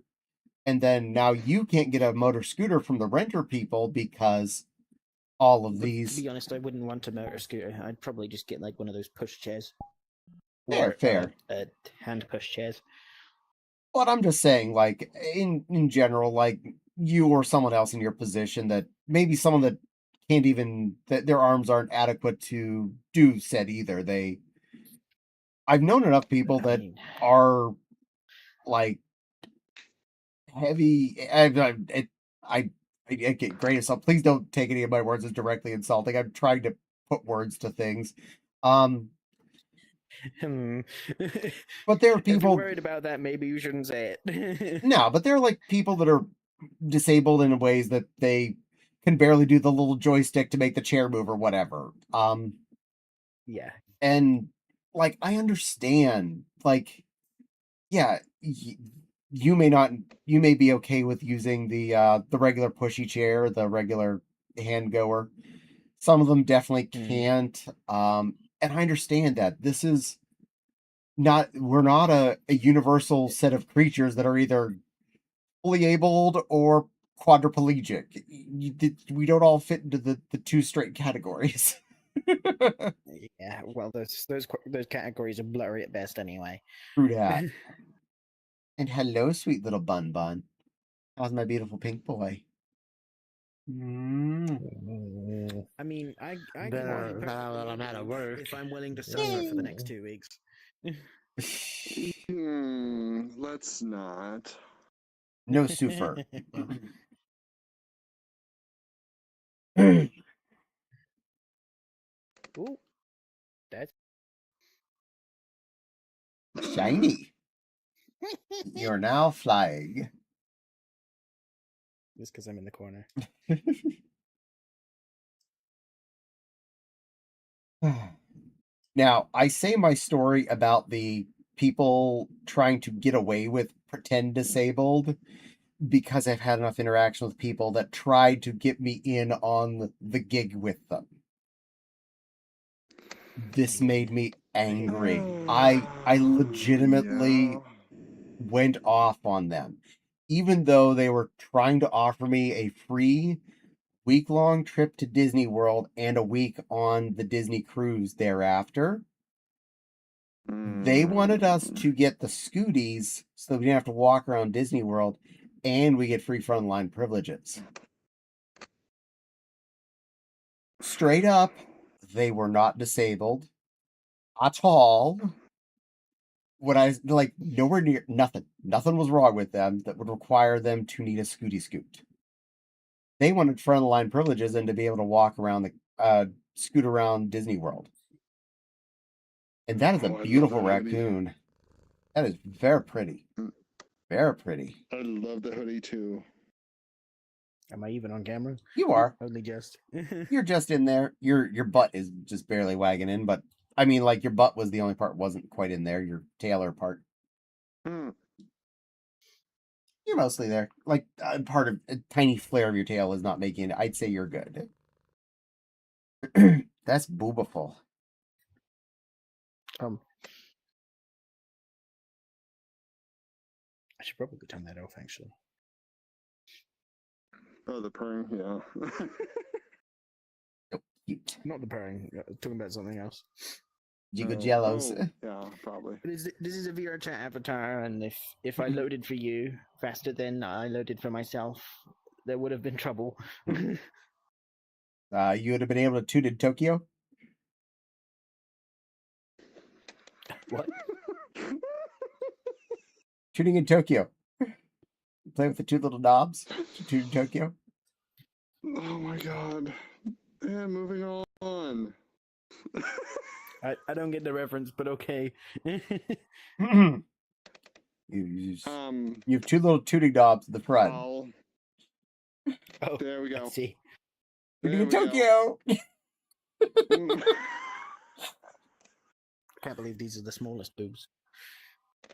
And then now you can't get a motor scooter from the renter people because all of these. To be honest, I wouldn't want a motor scooter. I'd probably just get like one of those push chairs. Fair. Hand push chairs. But I'm just saying, like, in general, like, you or someone else in your position that maybe someone that can't even, that their arms aren't adequate to do said either. I've known enough people that are, like, heavy. I get great so please don't take any of my words as directly insulting. I'm trying to put words to things. But there are people. If you're worried about that, maybe you shouldn't say it. No, but there are like people that are disabled in ways that they can barely do the little joystick to make the chair move or whatever. Yeah. And like I understand, like, yeah, you may be okay with using the regular pushy chair, the regular hand goer. Some of them definitely can't. And I understand that this is we're not a universal set of creatures that are either fully abled or quadriplegic. We don't all fit into the two straight categories. Yeah, well, those categories are blurry at best anyway. True that. And hello, sweet little bun bun. How's my beautiful pink boy? I mean, I can I'm out of work. if I'm willing to suffer for the next 2 weeks. Let's not. No super. Ooh, that's Shiny. You're now flying. just because I'm in the corner. Now, I say my story about the people trying to get away with pretend disabled because I've had enough interaction with people that tried to get me in on the gig with them. This made me angry. I legitimately went off on them. Even though they were trying to offer me a free week-long trip to Disney World and a week on the Disney cruise thereafter. They wanted us to get the scooties so that we didn't have to walk around Disney World and we get free frontline privileges. Straight up, they were not disabled at all. When I like nowhere near nothing was wrong with them that would require them to need a scooty scoot. They wanted frontline privileges and to be able to walk around scoot around Disney World. And that is a beautiful raccoon. That is very pretty. Very pretty. I love the hoodie too. Am I even on camera? You are. Only just. You're just in there. Your butt is just barely wagging in, but I mean, like your butt was the only part wasn't quite in there. Your tailor part. You're mostly there. Like part of a tiny flare of your tail is not making it. I'd say you're good. That's boobaful. I should probably turn that off, actually. Oh, the purring, yeah. Cute. Not the purring. Talking about something else. Jiggle Oh. jellos. Oh, yeah, probably. This is a VR chat avatar, and if I loaded for you faster than I loaded for myself, there would have been trouble. You would have been able to toot in Tokyo. What? Tooting in Tokyo. Play with the two little knobs to toot in Tokyo. Oh my god. And moving on. I don't get the reference, but okay. you have two little tooting knobs in the front. Oh, Oh, there we I go. see. Tooting in There we Tokyo. go. Can't believe these are the smallest boobs.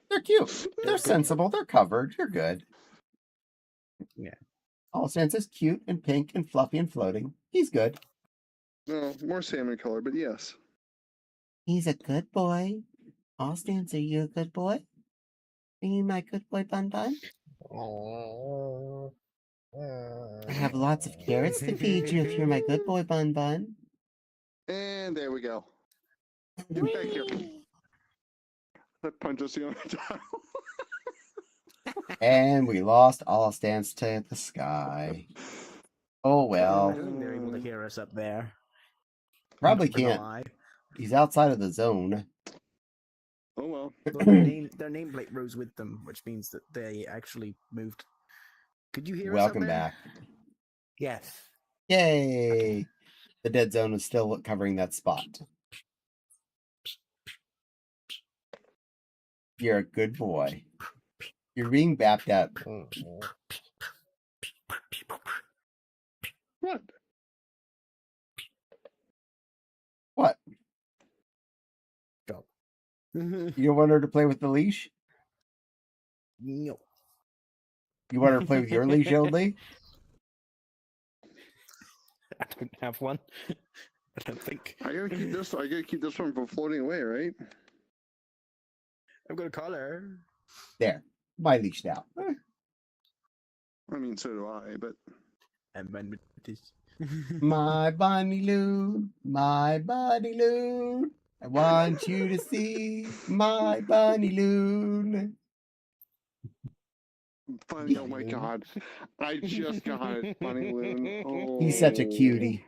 They're cute. They're sensible. They're covered. You're good. Yeah. All Sans is cute and pink and fluffy and floating. He's good. No, more salmon color, but yes. He's a good boy. All Sans, are you a good boy? Are you my good boy, Bun Bun? I have lots of carrots to feed you if you're my good boy, Bun Bun. And there we go. Get back here. That punch us on the tile. And we lost All Sans to the sky. Oh I well. don't think they're able to hear us up there. Probably Not gonna can't. lie. He's outside of the zone. Oh well. Well, their nameplate rose with them, which means that they actually moved. Could you hear Welcome us up there? back. Yes. Yay! The dead zone is still covering that spot. You're a good boy. You're being bapped at. What? What? Go. You don't want her to play with the leash? No. You want her to play with your leash only? I don't have one. I don't think. I gotta keep this. I gotta keep this one from floating away, right? I'm gonna call her. There. My leash now. I mean, so do I. But And when it is. My Bunny Loon, my Bunny Loon. I want you to see my Bunny Loon. funny. Oh my god! I just got it, Funny Loon. Oh. He's such a cutie.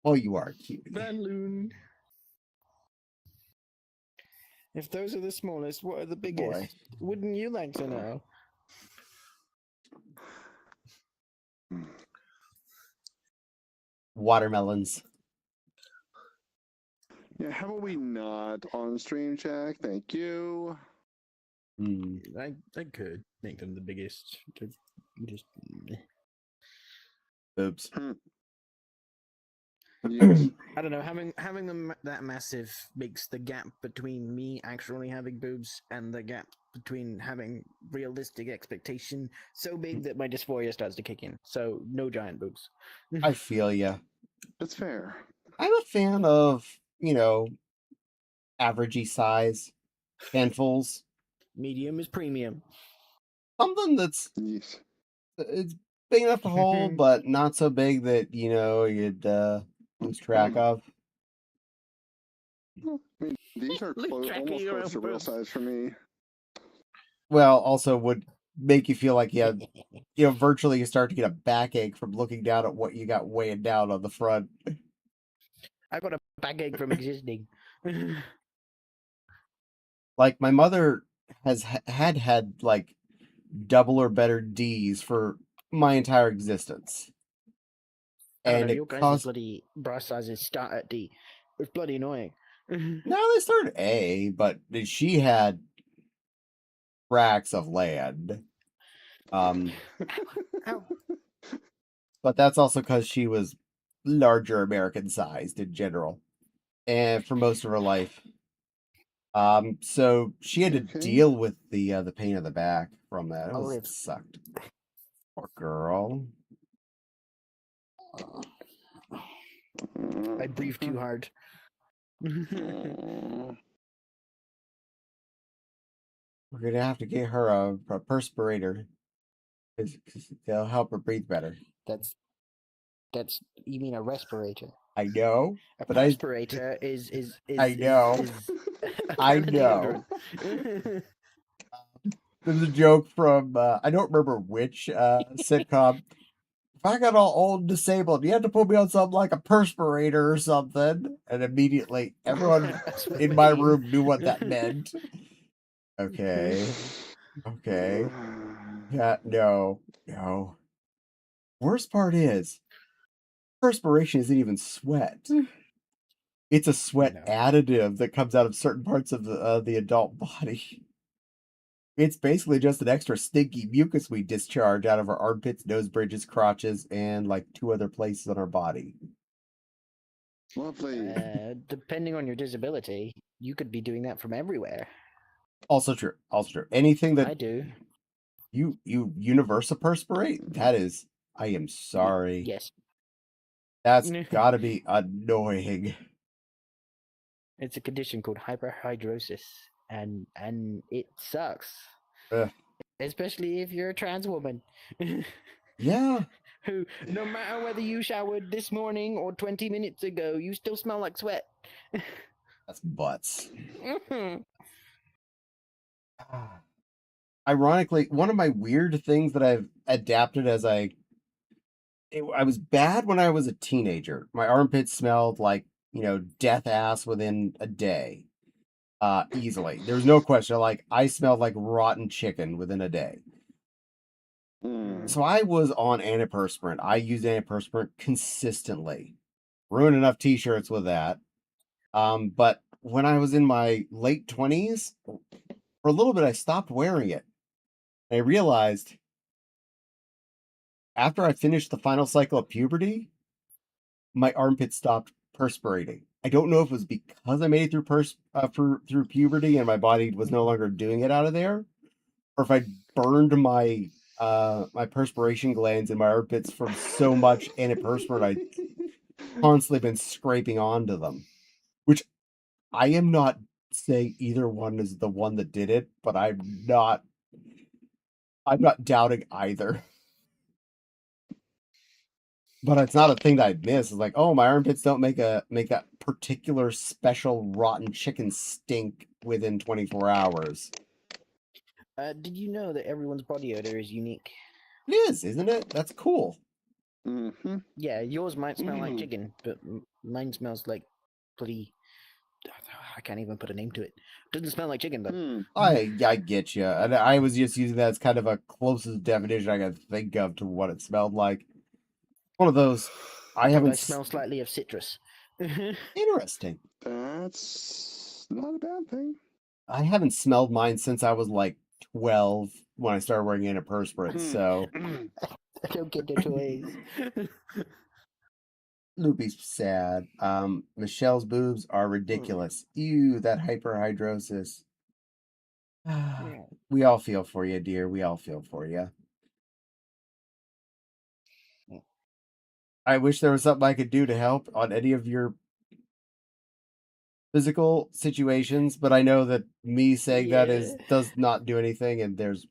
Oh, you are a cutie. Balloon. If those are the smallest, what are the biggest? Boy. Wouldn't you like to know? Watermelons. Yeah, how about we not on Stream Shack? Thank you. I could make them the biggest. Just Oops. Yes. I don't know. Having them that massive makes the gap between me actually having boobs and the gap between having realistic expectation so big that my dysphoria starts to kick in. So no giant boobs. I feel ya. That's fair. I'm a fan of, averagey size handfuls. Medium is premium. Something that's Yes. it's big enough to hold, but not so big that, you'd lose track of. I mean, these are Lose track of almost your close to own real boobs. size for me. Well, also would make you feel like virtually you start to get a backache from looking down at what you got weighing down on the front. I got a backache from existing. Like my mother has had like double or better D's for my entire existence. I don't And know, your it guys' caused bloody bra sizes start at D. It's bloody annoying. no, they started A, but she had racks of land. Ow. But that's also because she was larger American sized in general, and for most of her life. So she had to Okay. deal with the pain in the back from that. It I'll was live. sucked. Poor girl. I breathe too hard. Aw. We're gonna have to get her a perspirator, because they'll help her breathe better. That's That's you mean a respirator? I know, A but perspirator is I know. a I kind of know. deodorant. There's a joke from I don't remember which sitcom. If I got all old and disabled, you had to put me on something like a perspirator or something, and immediately everyone That's what in I my mean. room knew what that meant. Okay. Okay. Yeah, no. Worst part is perspiration isn't even sweat. It's a sweat No. additive that comes out of certain parts of the adult body. It's basically just an extra stinky mucus we discharge out of our armpits, nose bridges, crotches, and like 2 other places on our body. Lovely. Depending on your disability, you could be doing that from everywhere. Also true. Also true. Anything that I do. you universaperspirate, that is, I am sorry. Yes. That's gotta be annoying. It's a condition called hyperhidrosis, and it sucks. Ugh. Especially if you're a trans woman. Yeah. Who, no matter whether you showered this morning or 20 minutes ago, you still smell like sweat. That's butts. Ironically, one of my weird things that I've adapted as I was bad when I was a teenager. My armpits smelled like, death ass within a day. Easily. There's no question. Like, I smelled like rotten chicken within a day. So I was on antiperspirant. I used antiperspirant consistently. Ruined enough t-shirts with that. But when I was in my late 20s, for a little bit I stopped wearing it. I realized after I finished the final cycle of puberty, my armpits stopped perspirating. I don't know if it was because I made it through puberty and my body was no longer doing it out of there, or if I burned my my perspiration glands in my armpits from so much antiperspirant I constantly been scraping onto them. Which I am not saying either one is the one that did it, but I'm not doubting either. But it's not a thing that I'd miss. It's like, oh, my armpits don't make that particular special rotten chicken stink within 24 hours. Did you know that everyone's body odor is unique? It is, isn't it? That's cool. Mm-hmm. Yeah, yours might smell like chicken, but mine smells like bloody. I can't even put a name to it. Doesn't smell like chicken though. I get you, and I was just using that as kind of a closest definition I could think of to what it smelled like. One of those. I haven't. I smell slightly of citrus. Interesting. That's not a bad thing. I haven't smelled mine since I was like 12 when I started wearing antiperspirant. So I don't get the toys. Loopy's sad. Michelle's boobs are ridiculous. Ew, that hyperhidrosis. We all feel for you, dear. We all feel for you. I wish there was something I could do to help on any of your physical situations, but I know that me saying that does not do anything, and if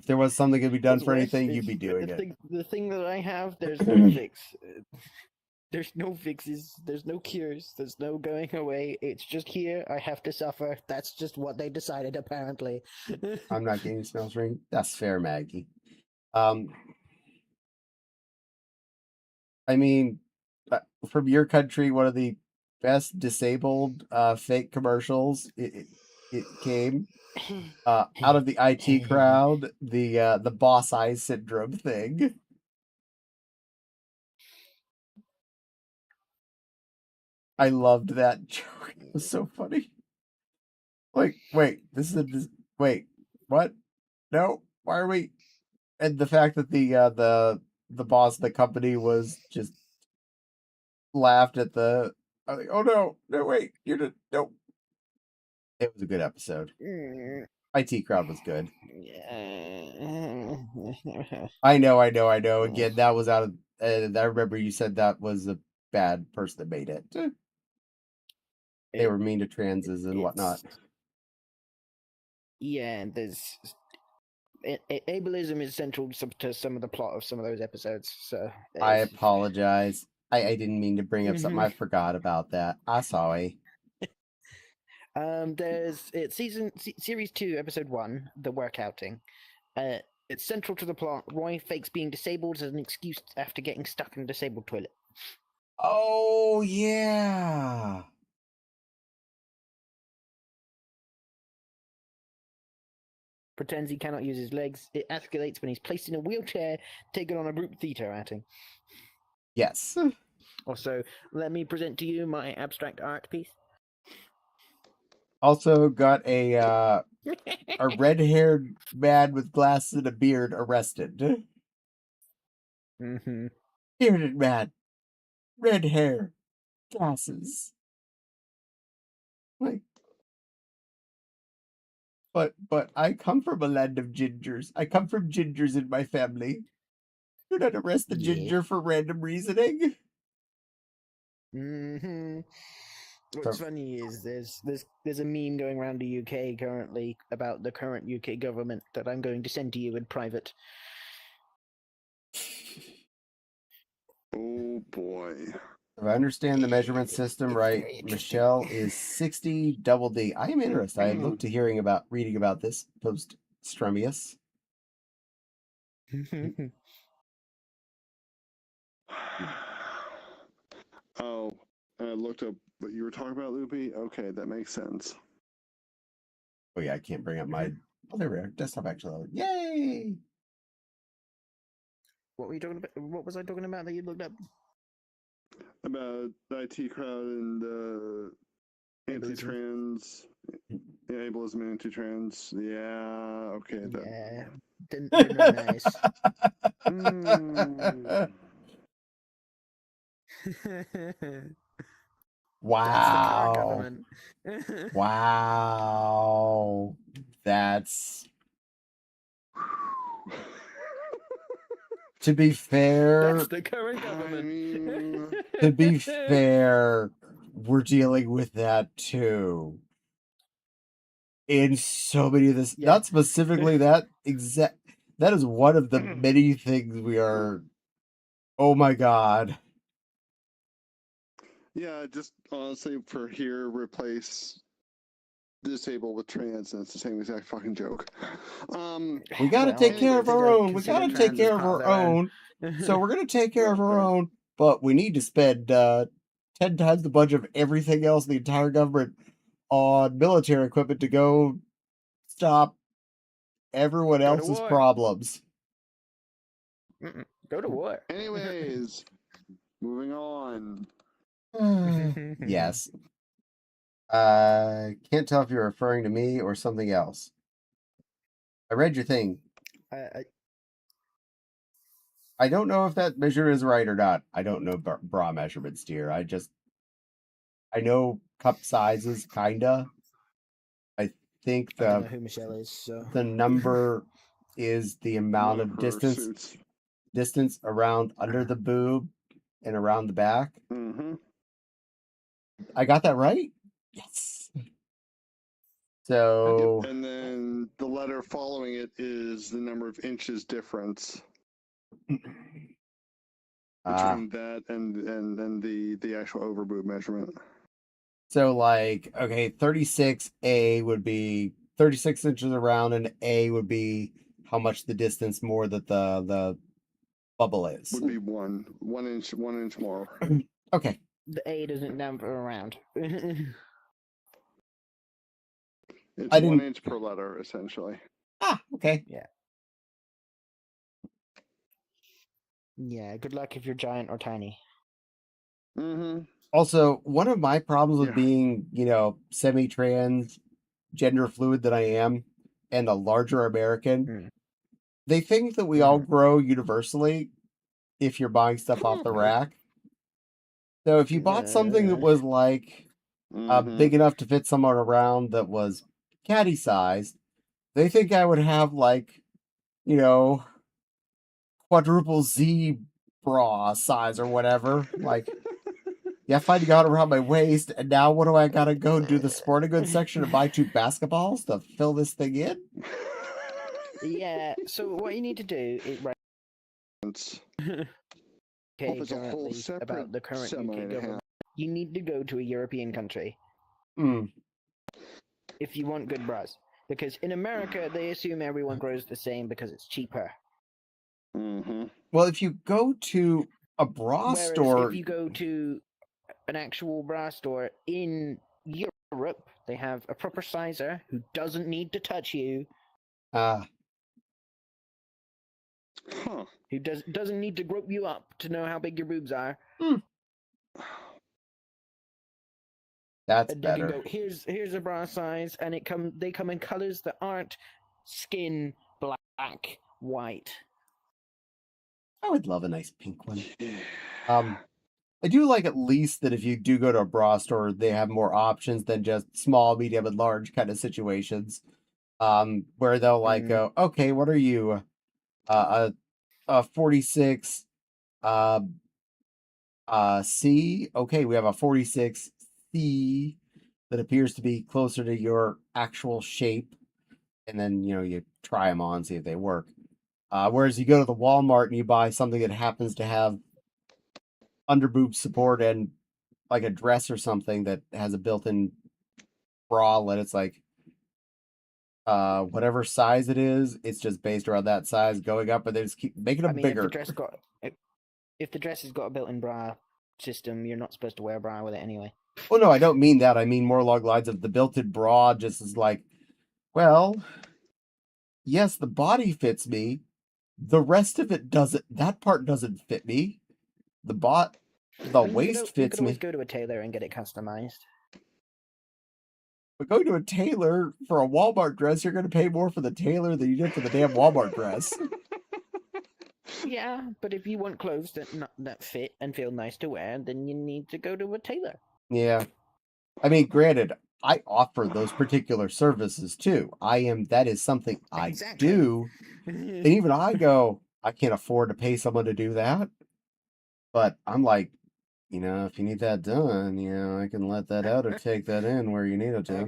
there was something that could be done for anything, you'd be doing it. The thing that I have, there's no fix. There's no fixes. There's no cures. There's no going away. It's just here. I have to suffer. That's just what they decided, apparently. I'm not getting smells ring. That's fair, Maggie. I mean, from your country, one of the best disabled fake commercials it came out of the IT crowd, the boss eye syndrome thing. I loved that joke. It was so funny. Like, wait, wait, what? No, why are we? And the fact that the boss of the company was just laughed at the. I was like, oh no, wait, you're just no. It was a good episode. IT crowd was good. I know. Again, that was out of. I remember you said that was a bad person that made it. They were mean to transes and whatnot. Yeah, ableism is central to some of the plot of some of those episodes. So I it's- apologize. I didn't mean to bring up something. Mhm. I forgot about that. I'm sorry. It's series 2, episode 1, the workouting. It's central to the plot. Roy fakes being disabled as an excuse after getting stuck in a disabled toilet. Oh yeah. Pretends he cannot use his legs. It escalates when he's placed in a wheelchair, taken on a group theater outing. Yes. Also, let me present to you my abstract art piece. Also got a red-haired man with glasses and a beard arrested. Mm-hmm. Bearded man, red hair, glasses. Like, but I come from a land of gingers. I come from gingers in my family. Do not arrest the Yeah. ginger for random reasoning. Mm-hmm. What's funny is there's a meme going around the UK currently about the current UK government that I'm going to send to you in private. Oh boy. If I understand the measurement system right, Michelle is 60 double D. I am interested. I look to reading about this post Strumius. Oh, I looked up what you were talking about, Loopy. Okay, that makes sense. Oh yeah, I can't bring up my there we are. Desktop actually. Yay! What were you talking about? What was I talking about that you looked up? About the IT crowd and anti-trans, ableism and anti-trans. Yeah, okay. Yeah, they're not nice. Wow. That's the current government. Wow. That's to be fair. That's the current government. To be fair, we're dealing with that too. In so many of this, not specifically that exact. That is one of the many things we are. Oh my god. Yeah, just honestly for here, replace disabled with trans, and it's the same exact fucking joke. We gotta take care of our own. We gotta take care of our own. So we're gonna take care of our own, but we need to spend 10 times the budget of everything else in the entire government on military equipment to go stop everyone else's problems. Go to war. Anyways, moving on. Yes. Can't tell if you're referring to me or something else. I read your thing. I don't know if that measure is right or not. I don't know bra measurements, dear. I know cup sizes, kinda. I think I don't know who Michelle is, so the number is the amount of distance around under the boob and around the back. Mm-hmm. I got that right? Yes. So and then the letter following it is the number of inches difference between that and the actual overboob measurement. So like, okay, 36A would be 36 inches around, and A would be how much the distance more that the bubble is. Would be one inch more. Okay. The A doesn't number around. It's 1 inch per letter, essentially. Okay. Yeah. Yeah, good luck if you're giant or tiny. Mm-hmm. Also, one of my problems with being, semi-trans, gender fluid that I am, and a larger American, they think that we all grow universally if you're buying stuff off the rack. So if you bought something that was like big enough to fit someone around that was caddy sized, they think I would have like, quadruple Z bra size or whatever. Like, yeah, finally got around my waist, and now what do I gotta go do the sporting goods section and buy 2 basketballs to fill this thing in? Yeah. So what you need to do is right. It's, Okay, there's a whole currently separate about the current semi UK and a half. government. You need to go to a European country Hmm. if you want good bras. Because in America, they assume everyone grows the same because it's cheaper. Mm-hmm. Well, if you go to a bra Whereas store, if you go to an actual bra store in Europe, they have a proper sizer who doesn't need to touch you, uh, Huh. who doesn't need to grope you up to know how big your boobs are. that's And they can better. go, here's a bra size, and they come in colors that aren't skin, black, white. I would love a nice pink one. Yeah. I do like at least that if you do go to a bra store, they have more options than just small, medium, and large kind of situations. Where they'll like go, okay, what are you? A 46 C. Okay, we have a 46 C that appears to be closer to your actual shape, and then you try them on, see if they work. Whereas you go to the Walmart and you buy something that happens to have underboob support and like a dress or something that has a built-in bralette, it's like whatever size it is, it's just based around that size going up, and they just keep making them bigger. If the dress has got a built-in bra system, you're not supposed to wear a bra with it anyway. Oh no, I don't mean that. I mean more along the lines of the built-in bra just is like, well, yes, the body fits me. The rest of it doesn't. That part doesn't fit me. The waist You fits could always me. go to a tailor and get it customized. But going to a tailor for a Walmart dress, you're going to pay more for the tailor than you did for the damn Walmart dress. Yeah, but if you want clothes that fit and feel nice to wear, then you need to go to a tailor. Yeah. I mean, granted, I offer those particular services too. That is something I do. And even I go, I can't afford to pay someone to do that. But I'm like, if you need that done, I can let that out or take that in where you need it to. I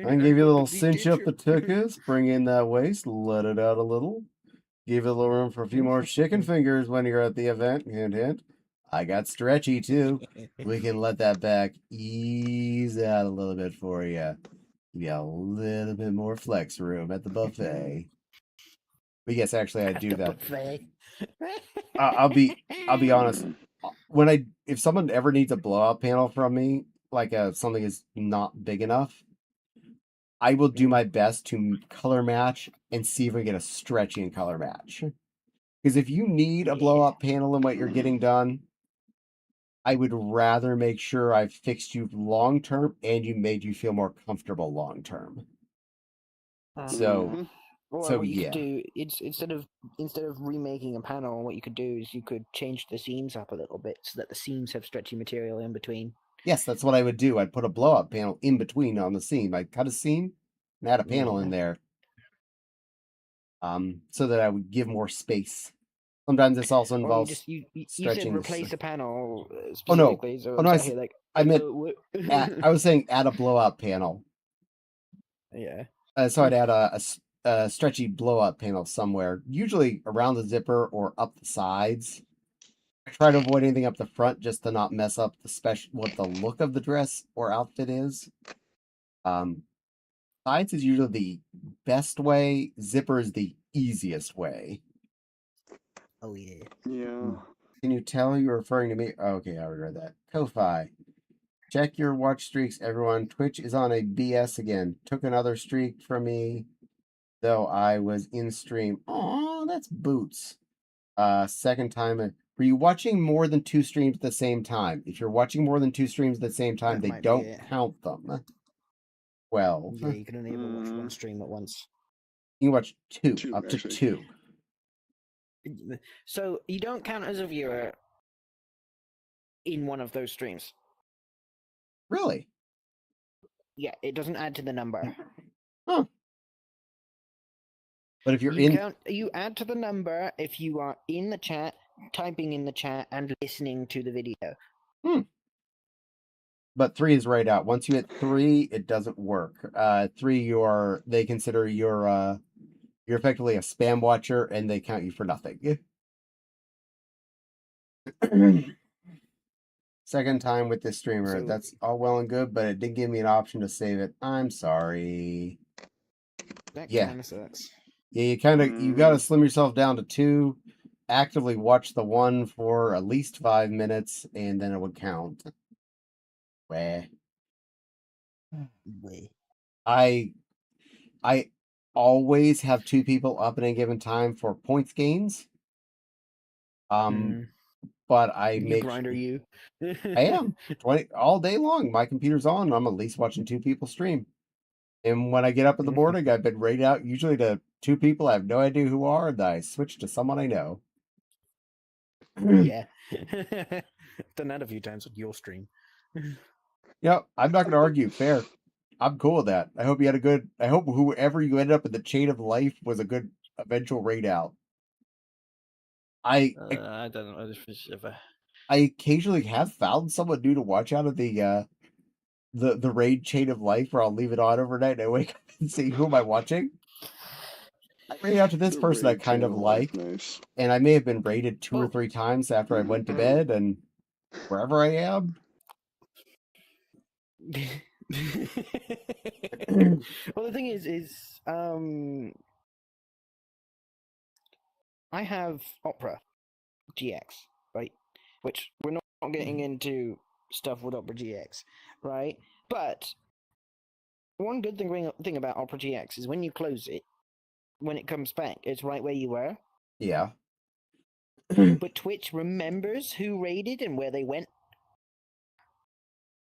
can give you a little cinch up the tuchus, bring in that waist, let it out a little. Give it a little room for a few more chicken fingers when you're at the event. Hint, hint. I got stretchy too. We can let that back ease out a little bit for you. You got a little bit more flex room at the buffet. But yes, actually, I do that. I'll be honest. If someone ever needs a blowout panel from me, like something is not big enough, I will do my best to color match and see if we get a stretchy and color match. Because if you need a blow-up panel in what you're getting done, I would rather make sure I've fixed you long-term and made you feel more comfortable long-term. So, or what you yeah. could do, instead of remaking a panel, what you could do is you could change the seams up a little bit so that the seams have stretchy material in between. Yes, that's what I would do. I'd put a blow-up panel in between on the seam. I'd cut a seam and add a panel in there. So that I would give more space. Sometimes this also involves you stretching. said replace a panel specifically. So I was saying add a blowout panel. Yeah. So I'd add a stretchy blowout panel somewhere, usually around the zipper or up the sides. I try to avoid anything up the front just to not mess up what the look of the dress or outfit is. Sides is usually the best way. Zipper is the easiest way. Oh yeah. Yeah. Can you tell you're referring to me? Okay, I already read that. Ko-Fi. Check your watch streaks, everyone. Twitch is on a BS again. Took another streak from me, though I was in stream. Oh, that's boots. Second time. Were you watching more than 2 streams at the same time? If you're watching more than 2 streams at the same time, they don't count them. 12. Yeah, you can only ever watch one stream at once. You can watch two up to actually. 2. So you don't count as a viewer in one of those streams. Really? Yeah, it doesn't add to the number. Huh. But if you add to the number if you are in the chat, typing in the chat, and listening to the video. but 3 is right out. Once you hit 3, it doesn't work. 3, they consider you're effectively a spam watcher, and they count you for nothing. Second time with this streamer. So- That's all well and good, but it did give me an option to save it. I'm sorry. That Yeah. kind of sucks. Yeah, you gotta slim yourself down to 2. Actively watch the 1 for at least 5 minutes, and then it would count. Where I always have 2 people up at any given time for points gains. But I You make grinder you. I am 20 all day long. My computer's on. I'm at least watching 2 people stream. And when I get up in the morning, I've been rated out usually to 2 people I have no idea who are, and I switch to someone I know. Yeah. Done that a few times with your stream. Yeah, I'm not gonna argue. Fair. I'm cool with that. I hope you had a good. I hope whoever you ended up in the chain of life was a good eventual raid out. I don't know if it's ever. I occasionally have found someone new to watch out of the raid chain of life, where I'll leave it on overnight and I wake up and see who am I watching. I raid out to this The person I raid kind chain of life, like, nice. and I may have been raided 2 or 3 times after I went to bed, and wherever I am. Well, the thing is I have Opera GX, right? Which we're not getting into stuff with Opera GX, right? But one good thing about Opera GX is when you close it, when it comes back, it's right where you were. Yeah. But Twitch remembers who raided and where they went.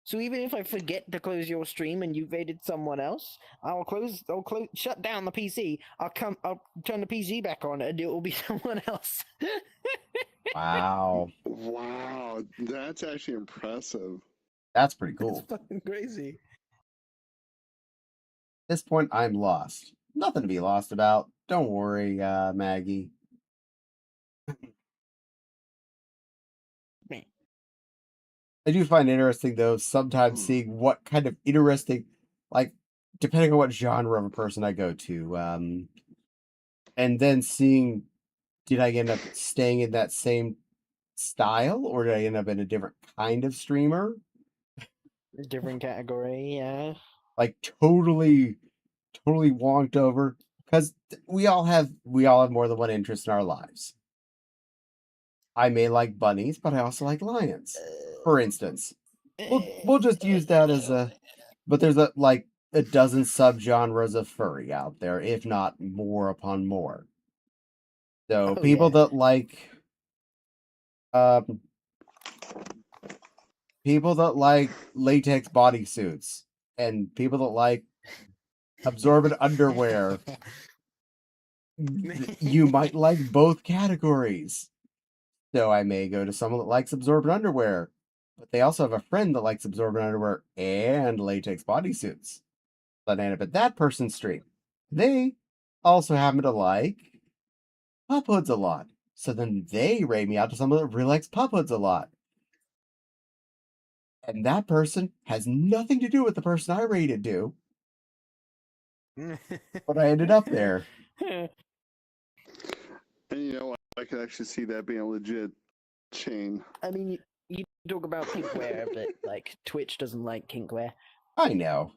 So even if I forget to close your stream and you've raided someone else, I'll shut down the PC. I'll turn the PC back on, and it will be someone else. Wow. Wow, that's actually impressive. That's pretty cool. It's fucking crazy. At this point, I'm lost. Nothing to be lost about. Don't worry, Maggie. I do find it interesting, though, sometimes seeing what kind of interesting, like, depending on what genre of a person I go to, and then seeing, did I end up staying in that same style, or did I end up in a different kind of streamer? Different category, yeah. Like, totally wonked over, because we all have more than one interest in our lives. I may like bunnies, but I also like lions, for instance. We'll just use that as a. But there's a dozen subgenres of furry out there, if not more upon more. So people that like latex bodysuits, and people that like absorbent underwear. You might like both categories. So I may go to someone that likes absorbent underwear, but they also have a friend that likes absorbent underwear and latex bodysuits. So I end up at that person's stream. They also happen to like pup hoods a lot. So then they raid me out to someone that really likes pup hoods a lot. And that person has nothing to do with the person I raided to. But I ended up there. And you know, I could actually see that being a legit chain. I mean, you talk about kinkwear, but like Twitch doesn't like kinkwear. I know.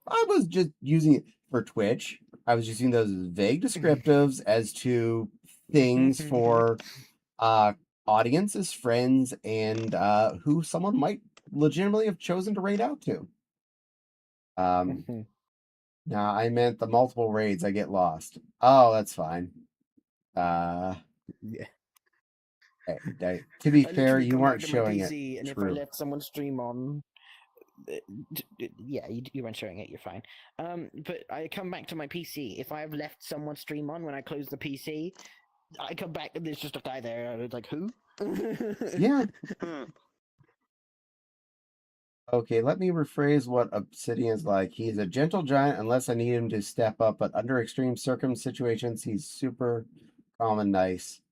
I was just using it for Twitch. I was using those vague descriptives as to things for audiences, friends, and who someone might legitimately have chosen to raid out to. Now I meant the multiple raids I get lost. Oh, that's fine. Yeah. To be I fair, literally you come weren't back to my showing PC, it. and if True. I let someone stream on, yeah, you weren't showing it. You're fine. But I come back to my PC. If I have left someone stream on when I close the PC, I come back and there's just a guy there. I was like, who? Yeah. Okay, let me rephrase what Obsidian's like. He's a gentle giant unless I need him to step up, but under extreme situations, he's super calm and nice,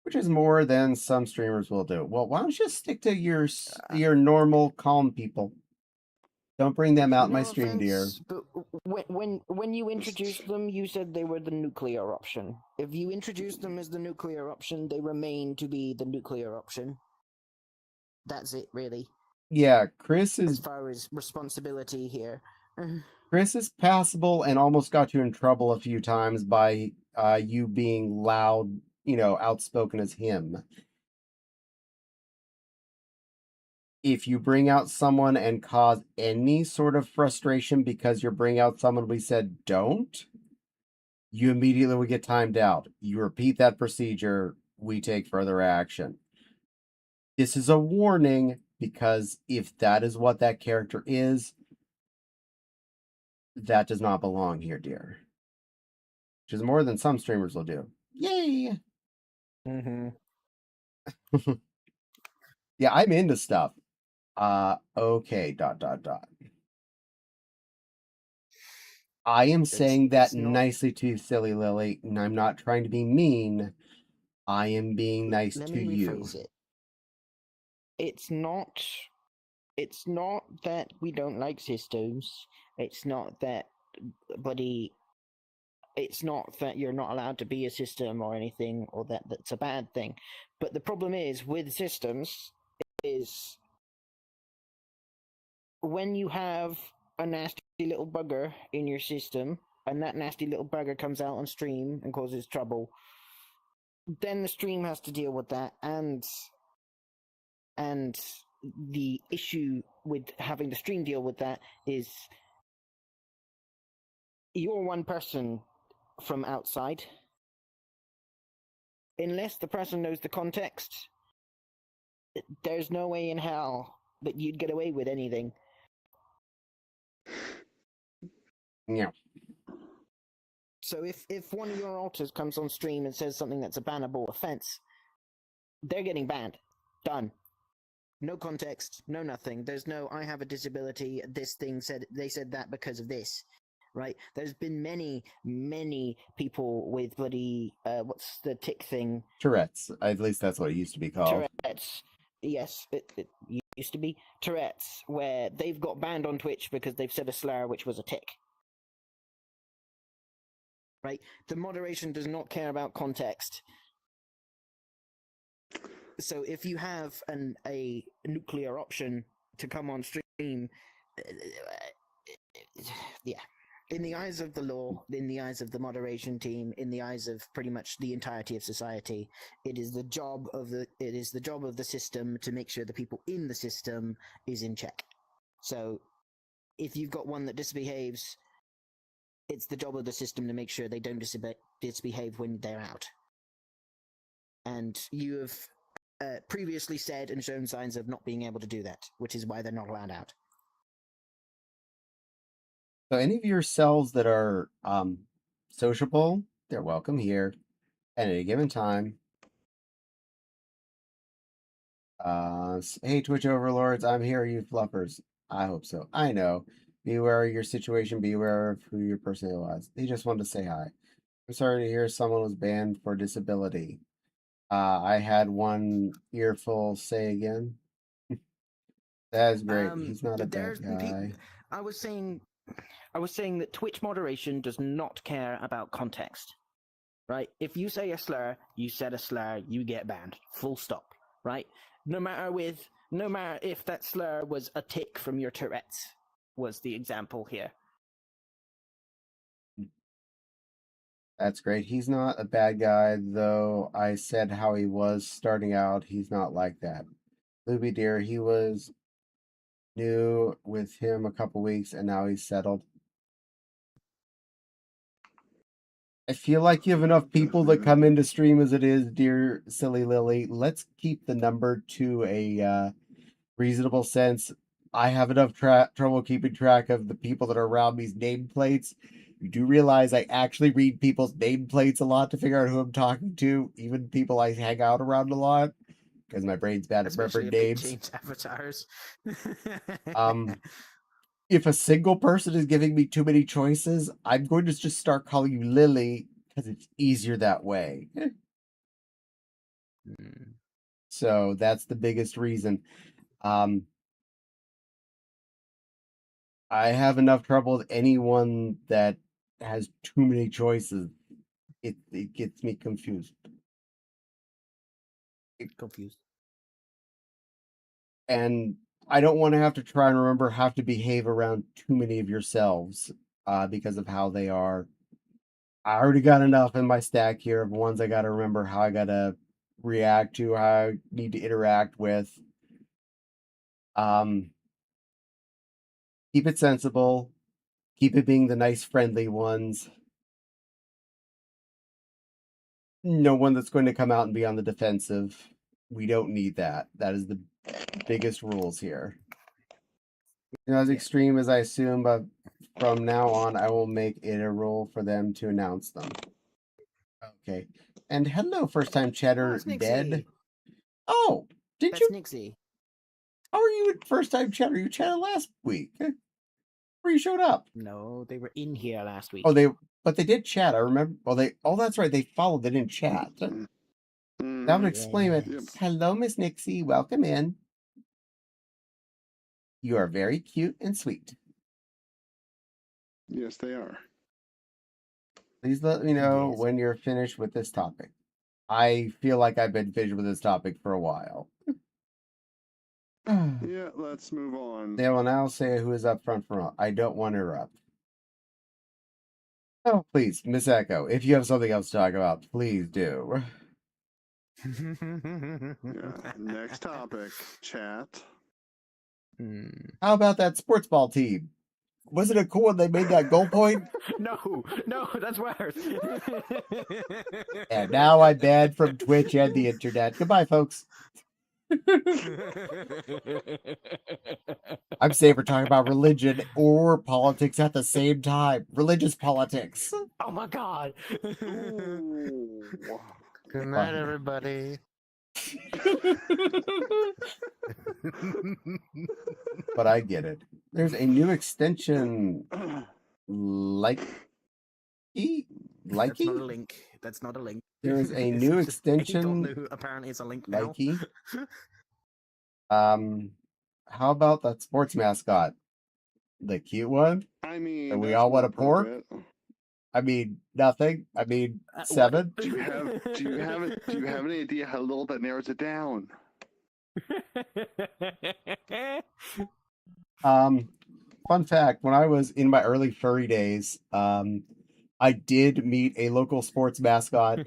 which is more than some streamers will do. Well, why don't you stick to your normal calm people? Don't bring them out in No my stream, dear. offense, but when you introduced them, you said they were the nuclear option. If you introduce them as the nuclear option, they remain to be the nuclear option. That's it, really. Yeah, Chris As is far as responsibility here. Chris is passable and almost got you in trouble a few times by you being loud, outspoken as him. If you bring out someone and cause any sort of frustration because you bring out someone we said don't, you immediately will get timed out. You repeat that procedure, we take further action. This is a warning because if that is what that character is, that does not belong here, dear. Which is more than some streamers will do. Yay! Mm-hmm. Yeah, I'm into stuff. Okay, ... I am saying that nicely to you, silly Lily, and I'm not trying to be mean. I am being nice Let to me you. rephrase it. It's not that we don't like systems. It's not that it's not that you're not allowed to be a system or anything, or that's a bad thing. But the problem is with systems is when you have a nasty little bugger in your system, and that nasty little bugger comes out on stream and causes trouble, then the stream has to deal with that, and the issue with having the stream deal with that is you're one person from outside. Unless the person knows the context, there's no way in hell that you'd get away with anything. Yeah. So if one of your alters comes on stream and says something that's a bannable offense, they're getting banned. Done. No context, no nothing. There's no, I have a disability, this thing said, they said that because of this. Right? There's been many people with bloody, what's the tick thing? Tourette's. At least that's what it used to be called. Tourette's. Yes, it used to be. Tourette's, where they've got banned on Twitch because they've said a slur which was a tick. Right? The moderation does not care about context. So if you have a nuclear option to come on stream, yeah, in the eyes of the law, in the eyes of the moderation team, in the eyes of pretty much the entirety of society, it is the job of the system to make sure the people in the system is in check. So if you've got one that misbehaves, it's the job of the system to make sure they don't misbehave when they're out. And you have previously said and shown signs of not being able to do that, which is why they're not allowed out. So any of yourselves that are sociable, they're welcome here at any given time. Hey, Twitch overlords, I'm here, you fluffers. I hope so. I know. Beware of your situation. Beware of who your person was. He just wanted to say hi. I'm sorry to hear someone was banned for disability. I had one earful say again. That is great. He's not a bad guy. I was saying that Twitch moderation does not care about context. Right? If you say a slur, you said a slur, you get banned. Full stop. Right? No matter if that slur was a tick from your Tourette's, was the example here. That's great. He's not a bad guy, though I said how he was starting out. He's not like that. Luby dear, he was new with him a couple weeks and now he's settled. I feel like you have enough people that come into stream as it is, dear silly Lily. Let's keep the number to a reasonable sense. I have enough trouble keeping track of the people that are around me's nameplates. You do realize I actually read people's nameplates a lot to figure out who I'm talking to, even people I hang out around a lot, because my brain's bad at remembering names. Change avatars. If a single person is giving me too many choices, I'm going to just start calling you Lily because it's easier that way. So that's the biggest reason. I have enough trouble with anyone that has too many choices. It gets me confused. Confused. And I don't want to have to try and remember how to behave around too many of yourselves because of how they are. I already got enough in my stack here of ones I got to remember how I got to react to, how I need to interact with. Keep it sensible. Keep it being the nice, friendly ones. No one that's going to come out and be on the defensive. We don't need that. That is the biggest rules here. As extreme as I assume, but from now on, I will make it a rule for them to announce them. Okay. And hello, first time chatter dead. Oh, did you? Nixie. How are you at first time chatter? You chatted last week. Where you showed up? No, they were in here last week. Oh, but they did chat. I remember. Oh, that's right. They followed. They didn't chat. That would explain it. Yes. Hello, Miss Nixie. Welcome in. You are very cute and sweet. Yes, they are. Please let me know Yes. when you're finished with this topic. I feel like I've been finished with this topic for a while. Yeah, let's move on. They will now say who is up front for. I don't want to interrupt. Oh, please, Miss Echo, if you have something else to talk about, please do. Yeah. Next topic, chat. How about that sports ball team? Wasn't it cool when they made that goal point? No, that's worse. And now I'm banned from Twitch and the internet. Goodbye, folks. I'm safer talking about religion or politics at the same time. Religious politics. Oh my god. Ooh. Good night, everybody. But I get it. There's a new extension. That's not a Likey? link. That's not a link. There is a new extension. Apparently, it's a link now. Likey. How about that sports mascot? The cute one? I mean, And we that's all more want a pork? appropriate. I mean, nothing. I mean, 7. Do you have any idea how little that narrows it down? Fun fact, when I was in my early furry days, I did meet a local sports mascot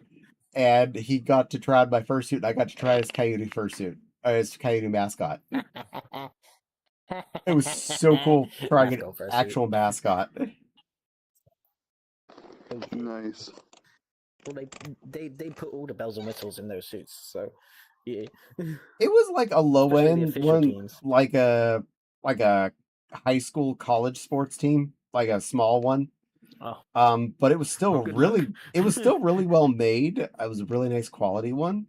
and he got to try on my fursuit and I got to try his coyote fursuit. His coyote mascot. It was so cool trying an actual mascot. Nice. Well, they put all the bells and whistles in those suits, so yeah. It was like a low Especially the end official one, teams. like a high school college sports team, like a small one. Oh. But it was still good really luck. it was still really well made. It was a really nice quality one.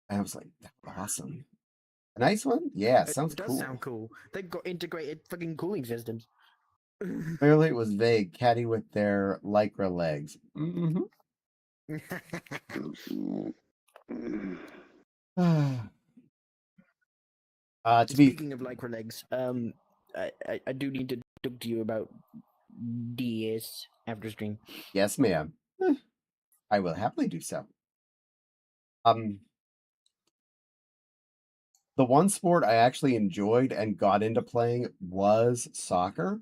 And I was like, that's awesome. A nice one? Yeah, sounds It does cool. sound cool. They've got integrated fucking cooling systems. Clearly it was vague, catty with their lycra legs. Mm-hmm. Speaking of lycra legs, I do need to talk to you about DS after stream. Yes, ma'am. I will happily do so. The one sport I actually enjoyed and got into playing was soccer.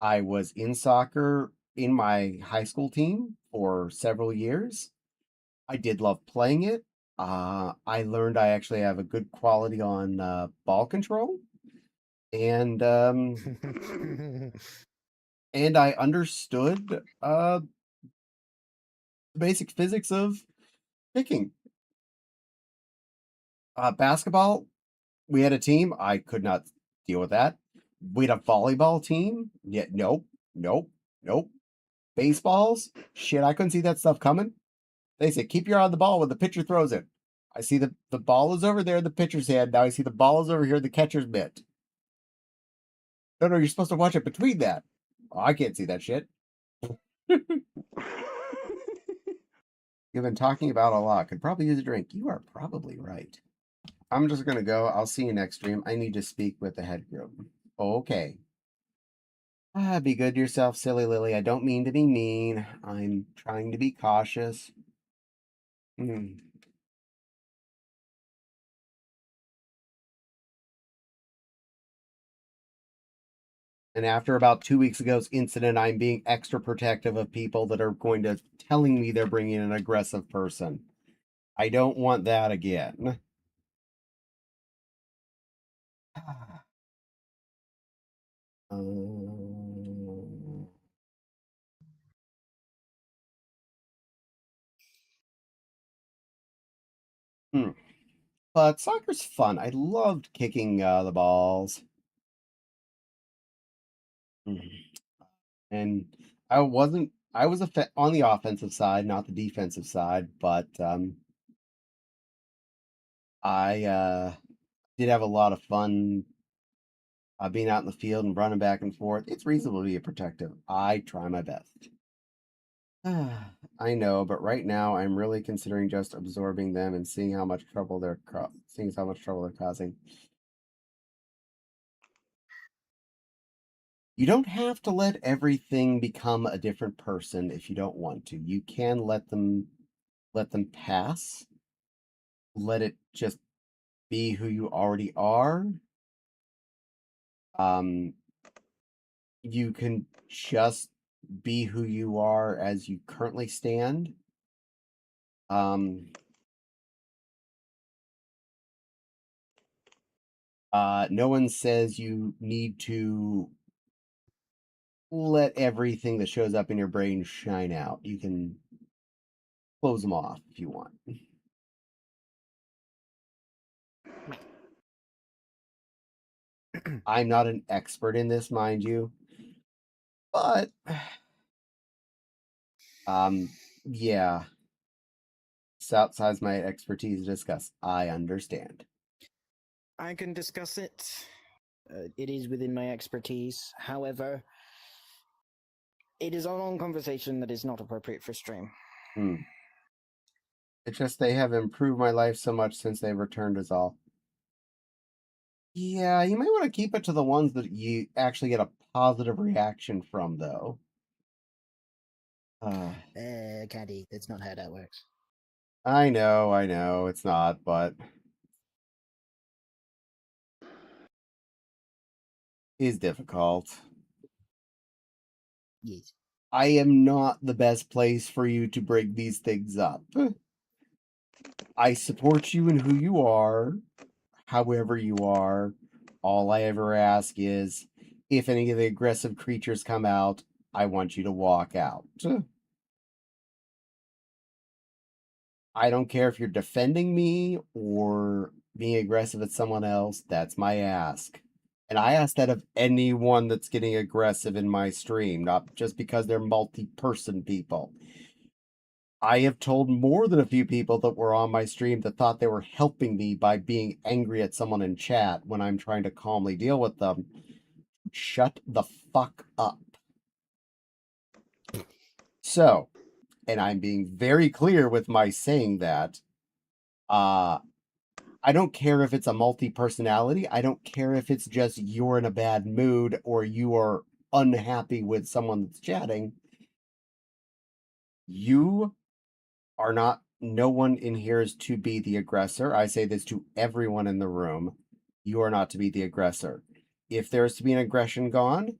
I was in soccer in my high school team for several years. I did love playing it. I learned I actually have a good quality on ball control, and and I understood the basic physics of kicking. Basketball, we had a team. I could not deal with that. We had a volleyball team. Yeah, nope. Baseballs, shit, I couldn't see that stuff coming. They say keep your eye on the ball when the pitcher throws it. I see the ball is over there in the pitcher's hand. Now I see the ball is over here in the catcher's mitt. No, you're supposed to watch it between that. Oh, I can't see that shit. You've been talking about a lot. Could probably use a drink. You are probably right. I'm just going to go. I'll see you next stream. I need to speak with the head group. Okay. Be good to yourself, silly Lily. I don't mean to be mean. I'm trying to be cautious. Hmm. And after about 2 weeks ago's incident, I'm being extra protective of people that are going to telling me they're bringing an aggressive person. I don't want that again. Hmm. But soccer's fun. I loved kicking the balls. And I wasn't. I was on the offensive side, not the defensive side, but I did have a lot of fun being out in the field and running back and forth. It's reasonable to be protective. I try my best. I know, but right now I'm really considering just absorbing them and seeing how much trouble they're causing. You don't have to let everything become a different person if you don't want to. You can let them pass. Let it just be who you already are. Um, you can just be who you are as you currently stand. No one says you need to let everything that shows up in your brain shine out. You can close them off if you want. I'm not an expert in this, mind you, but yeah, it's outside my expertise to discuss. I understand. I can discuss it. It is within my expertise. However, it is a long conversation that is not appropriate for stream. It's just they have improved my life so much since they returned is all. Yeah, you might want to keep it to the ones that you actually get a positive reaction from, though. Caddy, that's not how that works. I know, it's not, but it's difficult. Yes. I am not the best place for you to bring these things up. I support you in who you are, however you are. All I ever ask is if any of the aggressive creatures come out, I want you to walk out. I don't care if you're defending me or being aggressive at someone else. That's my ask. And I ask that of anyone that's getting aggressive in my stream, not just because they're multi-person people. I have told more than a few people that were on my stream that thought they were helping me by being angry at someone in chat when I'm trying to calmly deal with them. Shut the fuck up. So, and I'm being very clear with my saying that, I don't care if it's a multi-personality. I don't care if it's just you're in a bad mood or you are unhappy with someone that's chatting. You are not, no one in here is to be the aggressor. I say this to everyone in the room. You are not to be the aggressor. If there is to be an aggression gone,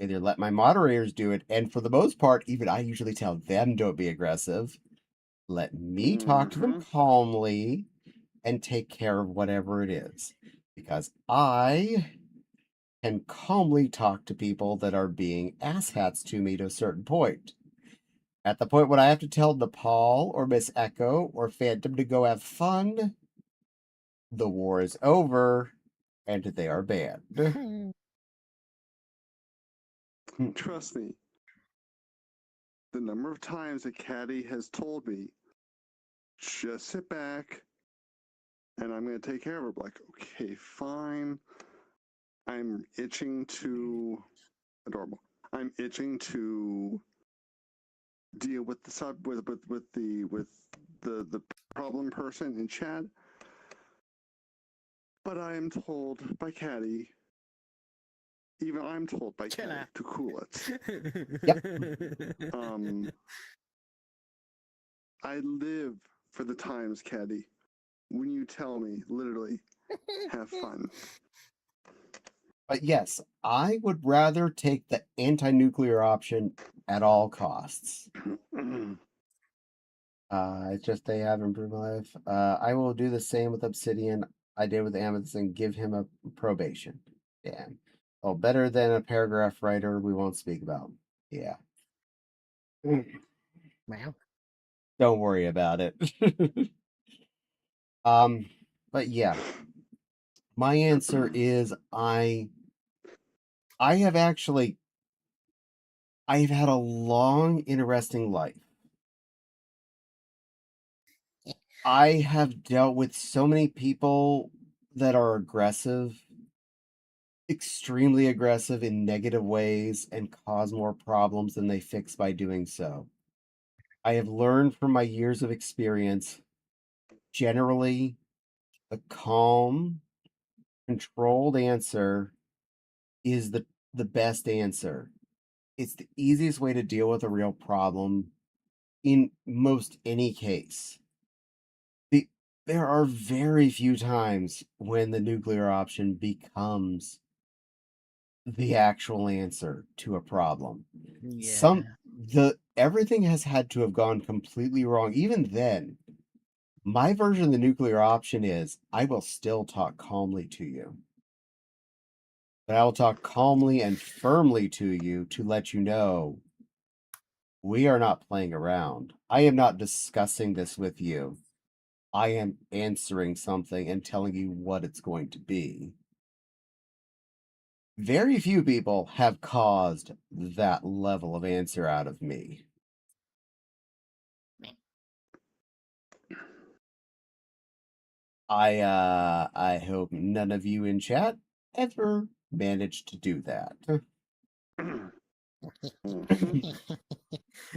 either let my moderators do it, and for the most part, even I usually tell them don't be aggressive. Let me talk to them calmly and take care of whatever it is. Because I can calmly talk to people that are being asshats to me to a certain point. At the point when I have to tell Nepal or Miss Echo or Phantom to go have fun, the war is over and they are banned. Trust me, the number of times that Caddy has told me, just sit back and I'm going to take care of her. Like, okay, fine. I'm itching to, adorable. I'm itching to deal with the problem person in chat. But I am told by Caddy, Even I'm told by Chill Caddy out. to cool it. Yep. I live for the times, Caddy, when you tell me, literally, have fun. But yes, I would rather take the anti-nuclear option at all costs. It's just they have improved my life. I will do the same with Obsidian. I did with Amethyst and give him a probation. Yeah. Oh, better than a paragraph writer we won't speak about. Yeah. Wow. Don't worry about it. But yeah. My answer is I've had a long, interesting life. I have dealt with so many people that are aggressive, extremely aggressive in negative ways, and cause more problems than they fix by doing so. I have learned from my years of experience, generally, the calm, controlled answer is the best answer. It's the easiest way to deal with a real problem in most any case. There are very few times when the nuclear option becomes the actual answer to a problem. Yeah. Everything has had to have gone completely wrong. Even then, my version of the nuclear option is I will still talk calmly to you. But I will talk calmly and firmly to you to let you know we are not playing around. I am not discussing this with you. I am answering something and telling you what it's going to be. Very few people have caused that level of answer out of me. I hope none of you in chat ever managed to do that.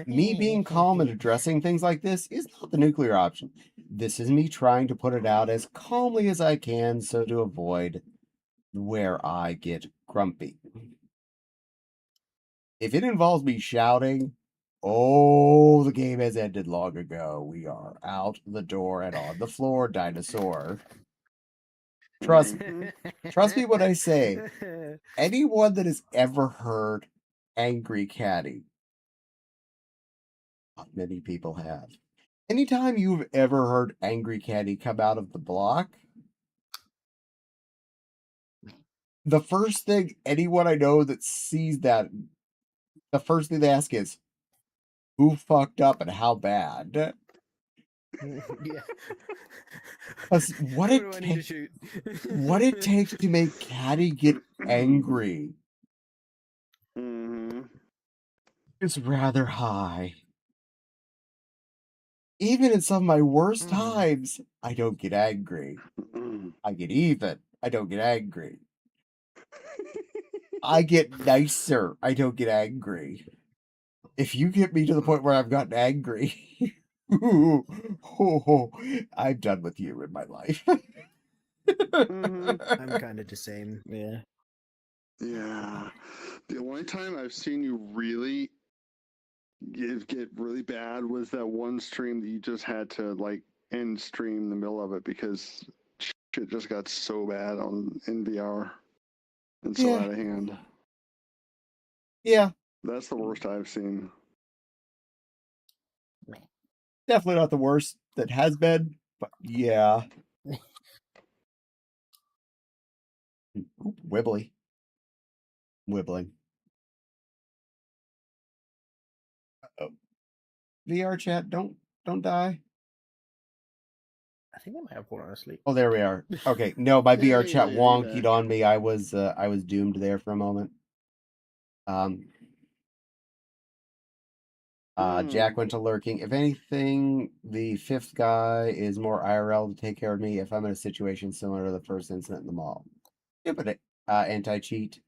Me being calm and addressing things like this is not the nuclear option. This is me trying to put it out as calmly as I can so to avoid where I get grumpy. If it involves me shouting, oh, the game has ended long ago. We are out the door and on the floor, dinosaur. Trust me when I say, anyone that has ever heard Angry Caddy, not many people have. Anytime you've ever heard Angry Caddy come out of the block, the first thing anyone I know that sees that, the first thing they ask is, who fucked up and how bad? Yeah. Because what Who do I need to shoot? what it takes to make Caddy get angry is rather high. Even in some of my worst times, I don't get angry. I get even. I don't get angry. I get nicer. I don't get angry. If you get me to the point where I've gotten angry, I'm done with you in my life. I'm kind of the same. Yeah. Yeah. The only time I've seen you really get really bad was that one stream that you just had to like end stream in the middle of it because shit just got so bad in VR and so out of hand. Yeah. That's the worst I've seen. Definitely not the worst that has been, but yeah. Wibbly. Wibbling. Uh-oh. VR chat, don't die. I think I might have fallen asleep. Oh, there we are. Okay, no, my VR Yeah, chat you're wonkied back. on me. I was doomed there for a moment. Jack went to lurking. If anything, the fifth guy is more IRL to take care of me if I'm in a situation similar to the first incident in the mall. Stupid anti-cheat.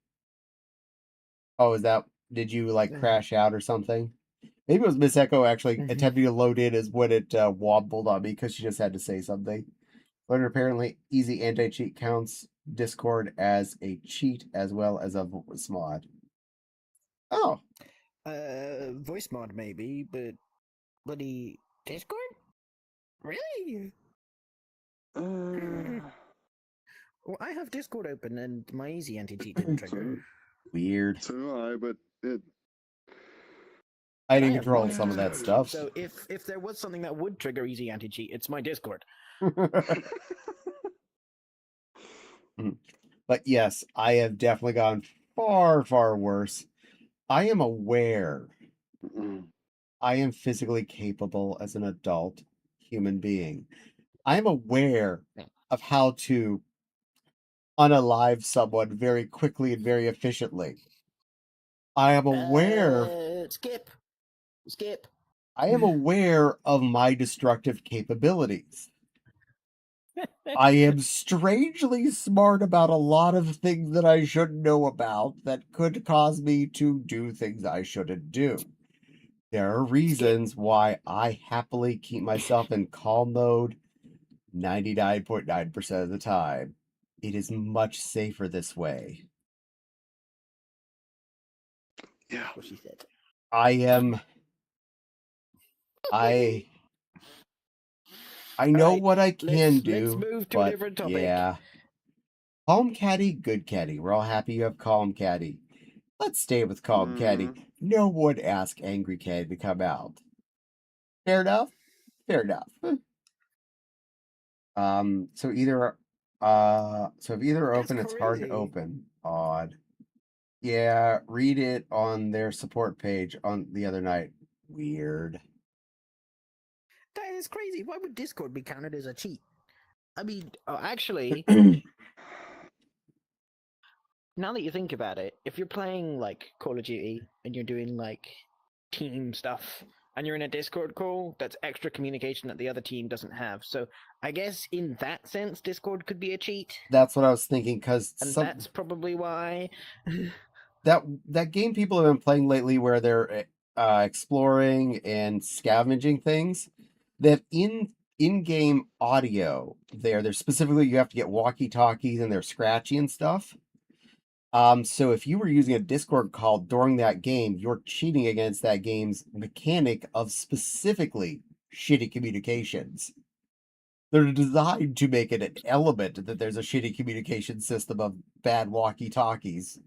Oh, did you like crash out or something? Maybe it was Miss Echo actually attempting to load in as when it wobbled on me because she just had to say something. But apparently, easy anti-cheat counts Discord as a cheat as well as a voice mod. Oh, Voice mod maybe, but bloody Discord? Really? Well, I have Discord open and my easy anti-cheat didn't trigger. weird. So do I, but it. I And didn't have control mods some of that too, stuff. So if there was something that would trigger easy anti-cheat, it's my Discord. But yes, I have definitely gone far, far worse. I am aware I am physically capable as an adult human being. I am aware of how to unalive someone very quickly and very efficiently. I am aware. Skip. I am aware of my destructive capabilities. I am strangely smart about a lot of things that I shouldn't know about that could cause me to do things I shouldn't do. There are reasons why I happily keep myself in calm mode 99.9% of the time. It is much safer this way. Yeah. That's what she said. I know Alright, what I can do. Let's move to a but different topic. yeah. Calm Caddy, good Caddy. We're all happy you have Calm Caddy. Let's stay with Calm Caddy. No one asked Angry Caddy to come out. Fair enough? Fair enough. So either if either are open, it's hard to open. Odd. Yeah, read it on their support page on the other night. Weird. That is crazy. Why would Discord be counted as a cheat? I mean, actually, now that you think about it, if you're playing like Call of Duty and you're doing like team stuff and you're in a Discord call, that's extra communication that the other team doesn't have. So I guess in that sense, Discord could be a cheat. That's what I was thinking, because that's probably why. that game people have been playing lately, where they're exploring and scavenging things, that in-game audio there's specifically, you have to get walkie-talkies and they're scratchy and stuff. So if you were using a Discord call during that game, you're cheating against that game's mechanic of specifically shitty communications. They're designed to make it an element that there's a shitty communication system of bad walkie-talkies.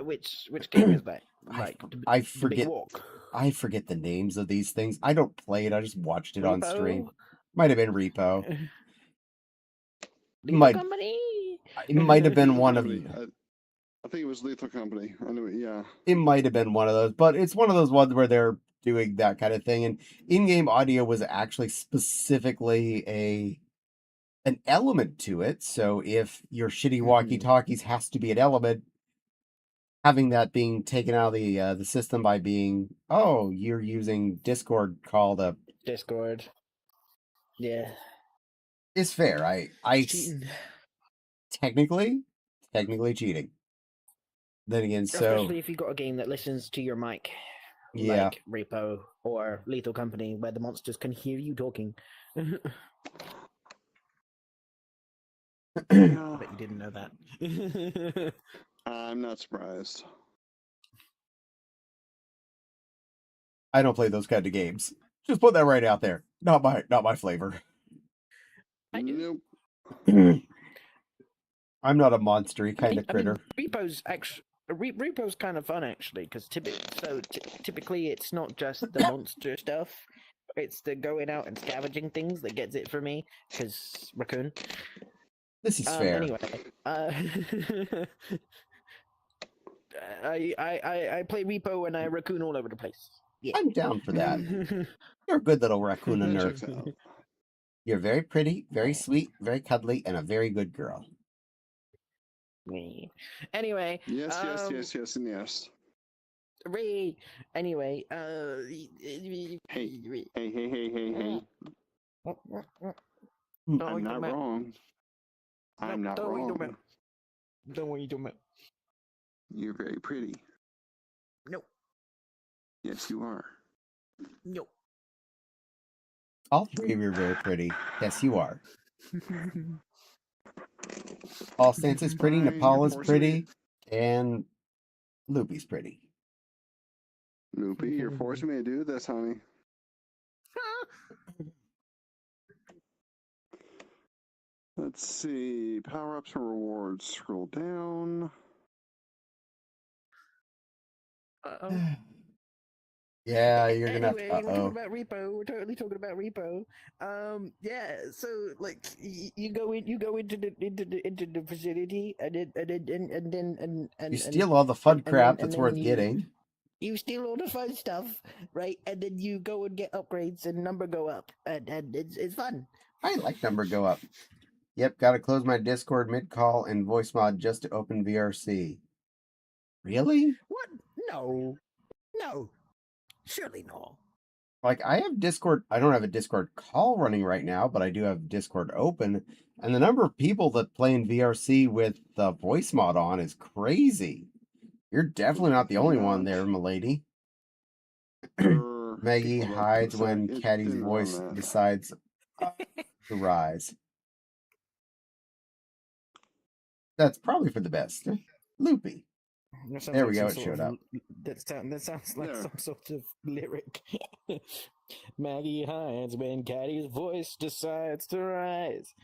Which game is that? Like I the forget. Big Walk. I forget the names of these things. I don't play it. I just watched it on stream. Repo? Might have been Repo. Lethal Company? It might have been one of I think it was Lethal Company. I knew it. Yeah. It might have been one of those, but it's one of those ones where they're doing that kind of thing. And in-game audio was actually specifically an element to it. So if your shitty walkie-talkies has to be an element, having that being taken out of the system by being, oh, you're using Discord called a Discord. Yeah. Is fair. I cheating. Technically cheating. Then again, especially if you got a game that listens to your mic, like Repo or Lethal Company, where the monsters can hear you talking. But you didn't know that. I'm not surprised. I don't play those kind of games. Just put that right out there. Not my flavor. I do. Nope. I'm not a monstery kind of critter. Repo's Repo's kind of fun actually, because typically it's not just the monster stuff; it's the going out and scavenging things that gets it for me. Because raccoon. This is fair. Anyway, I play Repo and I raccoon all over the place. Yeah. I'm down for that. You're a good little raccoon nerd. You're very pretty, very sweet, very cuddly, and a very good girl. Me. Anyway. Yes, and yes. Anyway. Hey. I'm not wrong. I'm not wrong. Don't want you to. You're very pretty. Nope. Yes, you are. Nope. All three of you are very pretty. Yes, you are. All Stance is pretty, Hi, Nepal you're is forcing me pretty, and Loopy's pretty. Loopy, you're forcing me to do this, honey. Let's see. Power-ups and rewards. Scroll down. Yeah, you're gonna have to. Anyway, we're talking about repo. We're totally talking about repo. Yeah. So like, you go into the facility, and You steal all the fun crap that's worth you getting. you steal all the fun stuff, right? And then you go and get upgrades, and number go up, and it's fun. I like number go up. Yep, gotta close my Discord mid-call and voice mod just to open VRC. Really? What? No, surely no. Like, I have Discord. I don't have a Discord call running right now, but I do have Discord open. And the number of people that play in VRC with the voice mod on is crazy. You're definitely not the only one there, milady. Maggie hides when Caddy's voice decides to rise. That's probably for the best. Loopy. There we go, it showed up. That sounds like some sort of lyric. Maggie hides when Caddy's voice decides to rise.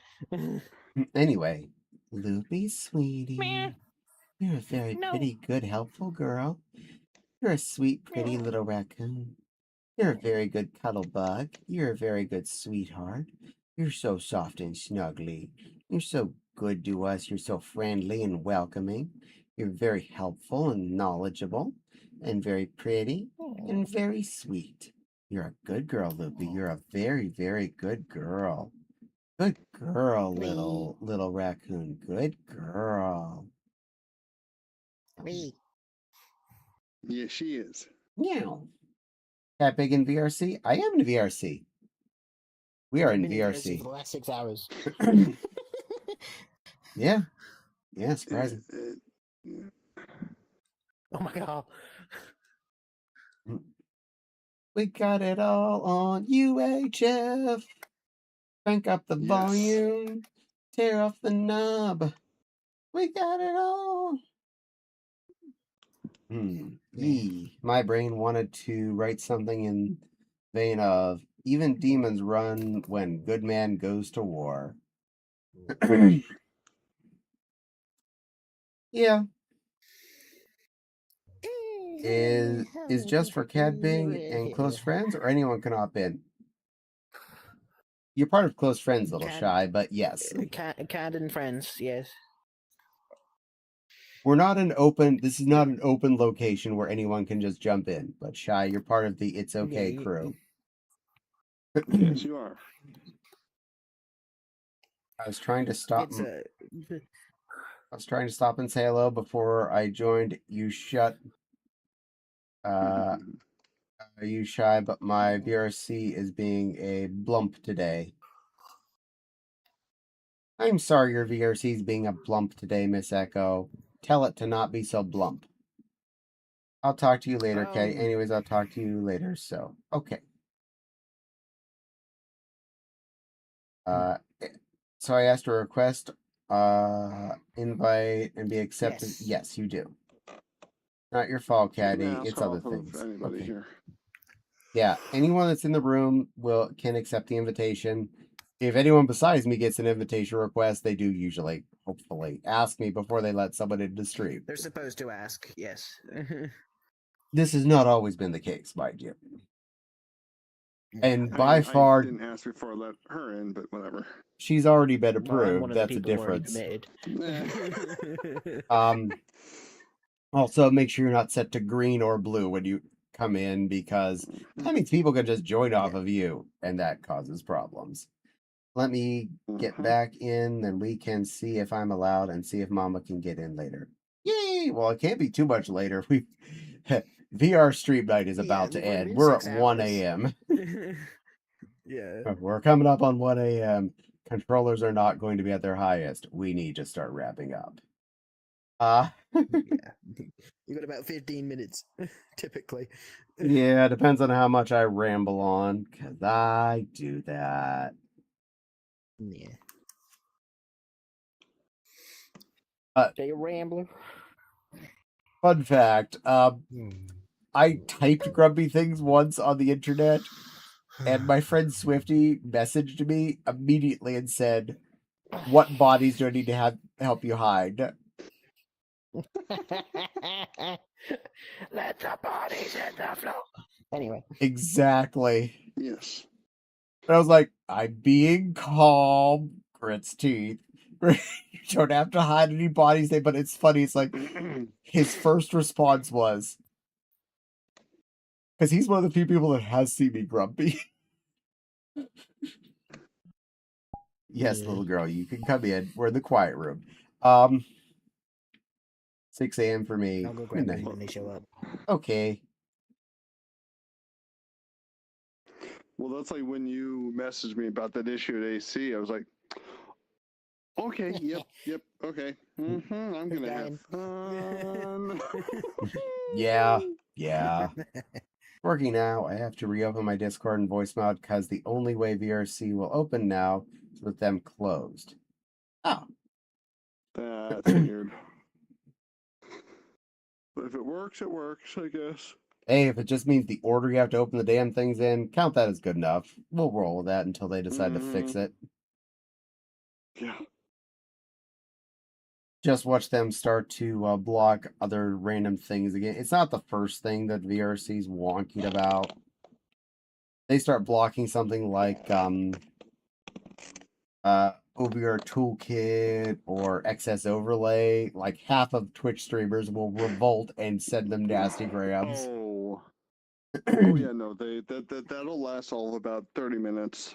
Anyway, Loopy, sweetie. You're a very pretty, good, helpful girl. You're a sweet, pretty little raccoon. You're a very good cuddle bug. You're a very good sweetheart. You're so soft and snuggly. You're so good to us. You're so friendly and welcoming. You're very helpful and knowledgeable and very pretty and very sweet. You're a good girl, Loopy. You're a very, very good girl. Good girl, little raccoon. Good girl. Me. Yeah, she is. Meow. Cat Big in VRC? I am in VRC. We are in VRC. For the last 6 hours. Yeah. Yeah, surprising. Oh my god. We got it all on UHF. Crank up the volume. Tear off the knob. We got it all. Yee. My brain wanted to write something in vein of even demons run when good man goes to war. Yeah. Is just for Cad Bing and close friends, or anyone can hop in? You're part of close friends, little shy, but yes. Cad and friends, yes. We're not an open. This is not an open location where anyone can just jump in. But Shy, you're part of the It's Okay crew. Yes, you are. I was trying to stop. I was trying to stop and say hello before I joined. You shut. You Shy, but my VRC is being a blump today. I'm sorry your VRC is being a blump today, Miss Echo. Tell it to not be so blump. I'll talk to you later, Caddy. Anyways, I'll talk to you later, so, okay. So I asked a request, invite, and be accepted. Yes, you do. Not your fault, Caddy. It's other things. Anybody here. Yeah, anyone that's in the room can accept the invitation. If anyone besides me gets an invitation request, they do usually, hopefully, ask me before they let someone into the stream. They're supposed to ask, yes. This has not always been the case, mind you. And by far, I didn't ask before I let her in, but whatever. She's already been approved. That's a difference. Also, make sure you're not set to green or blue when you come in, because that means people can just join off of you, and that causes problems. Let me get back in, then we can see if I'm allowed and see if Mama can get in later. Yay! Well, it can't be too much later. VR stream night is about to end. We're at 1 a.m. Yeah. We're coming up on 1 a.m. Controllers are not going to be at their highest. We need to start wrapping up. Yeah. You got about 15 minutes, typically. Yeah, it depends on how much I ramble on, because I do that. Yeah. Say a rambler. Fun fact, I typed grumpy things once on the internet, and my friend Swifty messaged me immediately and said, "What bodies do I need to help you hide?" Let the bodies hit the floor. Anyway. Exactly. Yes. And I was like, "I'm being calm," grits teeth. You don't have to hide any bodies there, but it's funny. It's like his first response was, because he's one of the few people that has seen me grumpy. Yes, Yeah. little girl, you can come in. We're in the quiet room. 6 a.m. for me. I'll go grab them when they show up. Okay. Well, that's like when you messaged me about that issue at AC. I was like, okay, yep, okay. I'm gonna have fun. Yeah. Working now. I have to reopen my Discord and voicemail because the only way VRC will open now is with them closed. Oh. That's weird. But if it works, I guess. Hey, if it just means the order you have to open the damn things in, count that as good enough. We'll roll with that until they decide to fix it. Yeah. Just watch them start to block other random things again. It's not the first thing that VRC's wonky about. They start blocking something like OVR Toolkit or Excess Overlay. Like half of Twitch streamers will revolt and send them nasty grams. Oh yeah, no, that'll last all of about 30 minutes.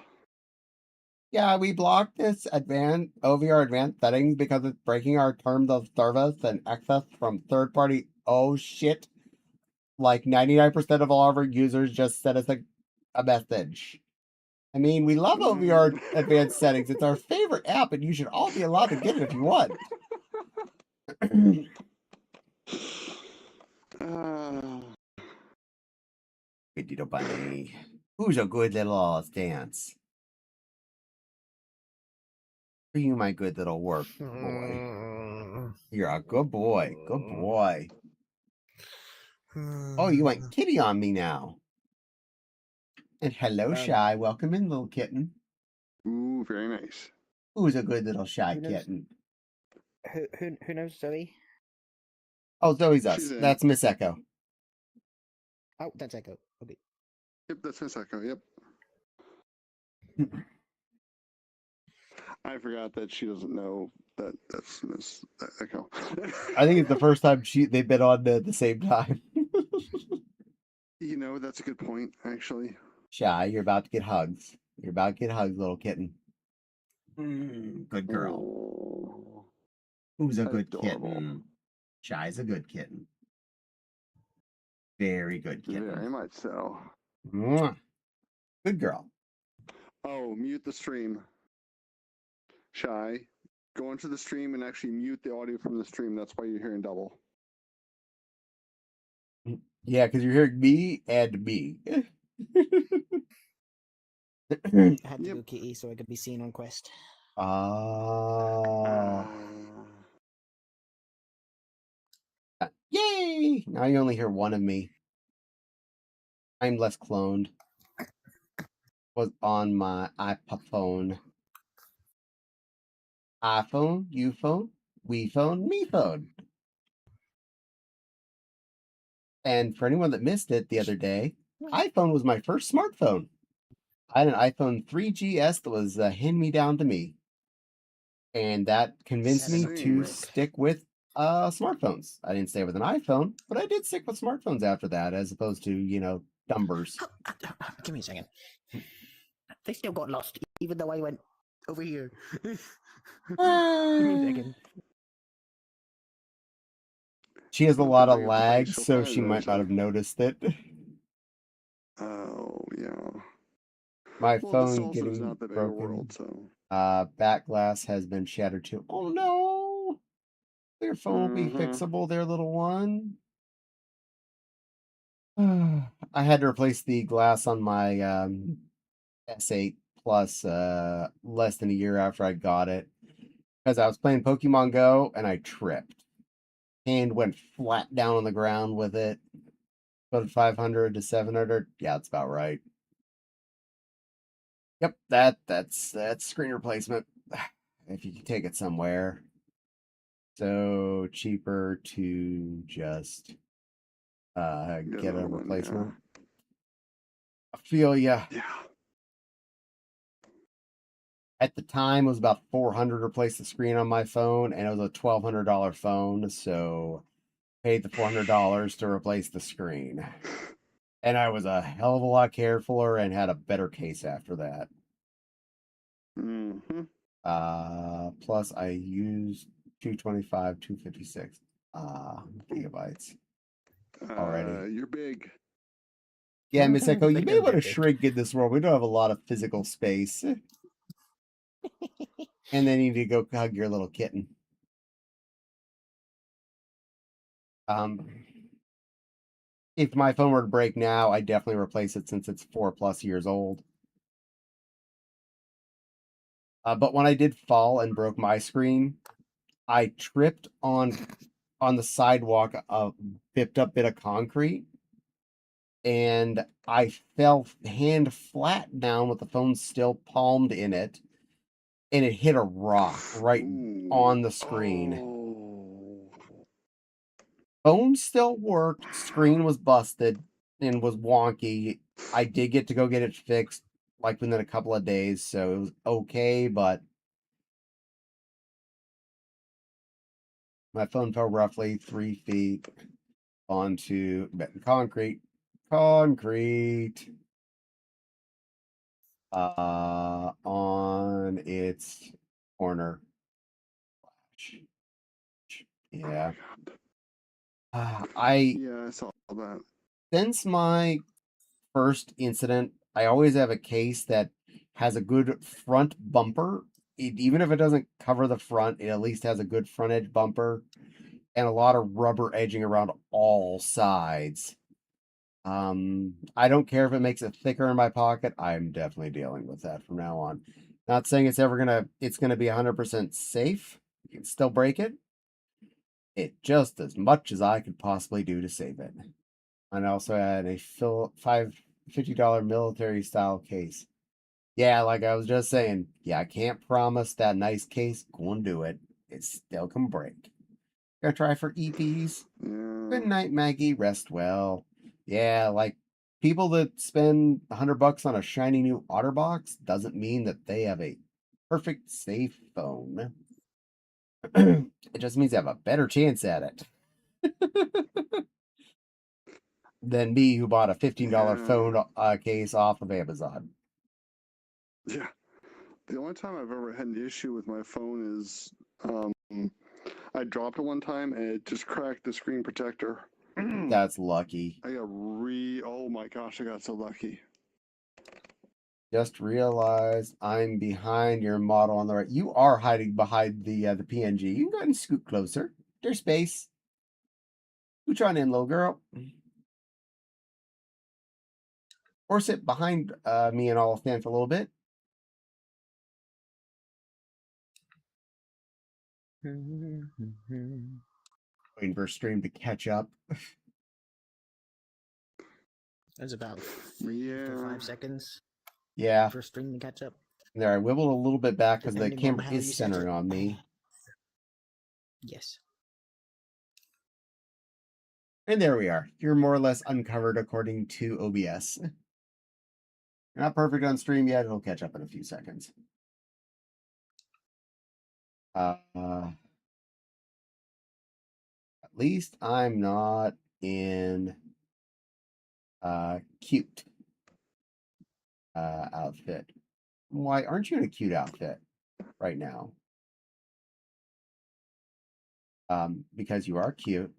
Yeah, we blocked this OVR advanced settings because it's breaking our terms of service and access from third party. Oh shit. Like 99% of all of our users just sent us a message. I mean, we love OVR advanced settings. It's our favorite app, and you should all be allowed to get it if you want. Good little bunny. Who's a good little dance? For you, my good little work boy. You're a good boy. Good boy. Oh, you went kitty on me now. And hello, Shy. Welcome in, little kitten. Ooh, very nice. Who's a good little shy kitten? Who knows Zoe? Oh, Zoe's us. That's Miss Echo. Oh, that's Echo. Okay. Yep, that's Miss Echo. Yep. I forgot that she doesn't know that that's Miss Echo. I think it's the first time they've been on at the same time. You know, that's a good point, actually. Shy, you're about to get hugs. You're about to get hugs, little kitten. Good girl. Oh, who's a good adorable. kitten? Shy's a good kitten. Very good kitten. Very much so. Mwah. Good girl. Oh, mute the stream. Shy, go into the stream and actually mute the audio from the stream. That's why you're hearing double. Yeah, because you're hearing me and me. I had to go kitty so I could be seen on Quest. Yay! Now you only hear one of me. I'm less cloned. Was on my iPhone. iPhone, you phone, we phone, me phone. And for anyone that missed it the other day, iPhone was my first smartphone. I had an iPhone 3GS that was hand-me-down to me. And that convinced me to stick with smartphones. I didn't stay with an iPhone, but I did stick with smartphones after that, as opposed to, numbers. Give me a second. They still got lost, even though I went over here. Give me a second. She has a lot of lag, so she might not have noticed it. Oh, yeah. My Well, phone this getting is not the big broken. world, so. Back glass has been shattered too. Oh no! Your phone will be fixable there, little one. I had to replace the glass on my S8 Plus less than a year after I got it. because I was playing Pokemon Go and I tripped. Hand went flat down on the ground with it. About 500 to 700. Yeah, that's about right. Yep, that's screen replacement. If you can take it somewhere. So cheaper to just get a replacement. I feel ya. Yeah. At the time, it was about $400 to replace the screen on my phone, and it was a $1,200 phone, so paid the $400 to replace the screen. And I was a hell of a lot carefuler and had a better case after that. Mm-hmm. Plus I used 255, 256 gigabytes already. You're big. Yeah, Miss Echo, you They may don't want to get big. shrink in this world. We don't have a lot of physical space. And then you need to go hug your little kitten. If my phone were to break now, I'd definitely replace it since it's 4+ years old. But when I did fall and broke my screen, I tripped on the sidewalk a bipped up bit of concrete, and I fell hand flat down with the phone still palmed in it, and it hit a rock right on the screen. Oh. Phone still worked, screen was busted and was wonky. I did get to go get it fixed like within a couple of days, so it was okay, but my phone fell roughly 3 feet onto concrete. On its corner. Yeah. Yeah, I saw that. Since my first incident, I always have a case that has a good front bumper. Even if it doesn't cover the front, it at least has a good front edge bumper and a lot of rubber edging around all sides. I don't care if it makes it thicker in my pocket. I'm definitely dealing with that from now on. Not saying it's gonna be 100% safe. You can still break it. It just as much as I could possibly do to save it. And I also had a $50 military style case. Yeah, like I was just saying, yeah, I can't promise that nice case gonna do it. It still can break. Gonna try for EPs. Good night, Maggie. Rest well. Yeah, like people that spend $100 on a shiny new OtterBox doesn't mean that they have a perfect safe phone. It just means they have a better chance at it than me, who bought a $15 phone case off of Amazon. Yeah. The only time I've ever had an issue with my phone is I dropped it one time and it just cracked the screen protector. That's lucky. I got oh my gosh, I got so lucky. Just realized I'm behind your model on the right. You are hiding behind the PNG. You can go ahead and scoot closer. There's space. Scooch on in, little girl. Or sit behind me and I'll stand for a little bit. Waiting for stream to catch up. That's about 3 to 5 seconds. Yeah. For stream to catch up. There, I wibbled a little bit back because the Depending on camera how is you set centering it. on me. Yes. And there we are. You're more or less uncovered according to OBS. You're not perfect on stream yet. It'll catch up in a few seconds. At least I'm not in cute outfit. Why aren't you in a cute outfit right now? Because you are cute.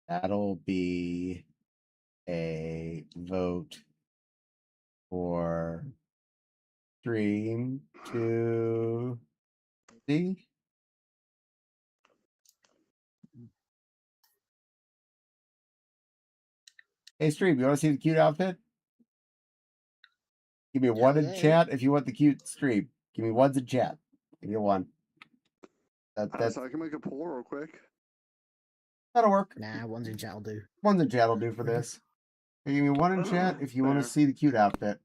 That'll be a vote for stream to see. Hey, stream, you want to see the cute outfit? Give me a one in chat if you want the cute stream. Give me ones in chat. You won. That's So I can make a poll real quick. that'll work. Nah, one's in chat will do. One's in chat will do for this. Hey, give me one in chat if you want to Fair. see the cute outfit.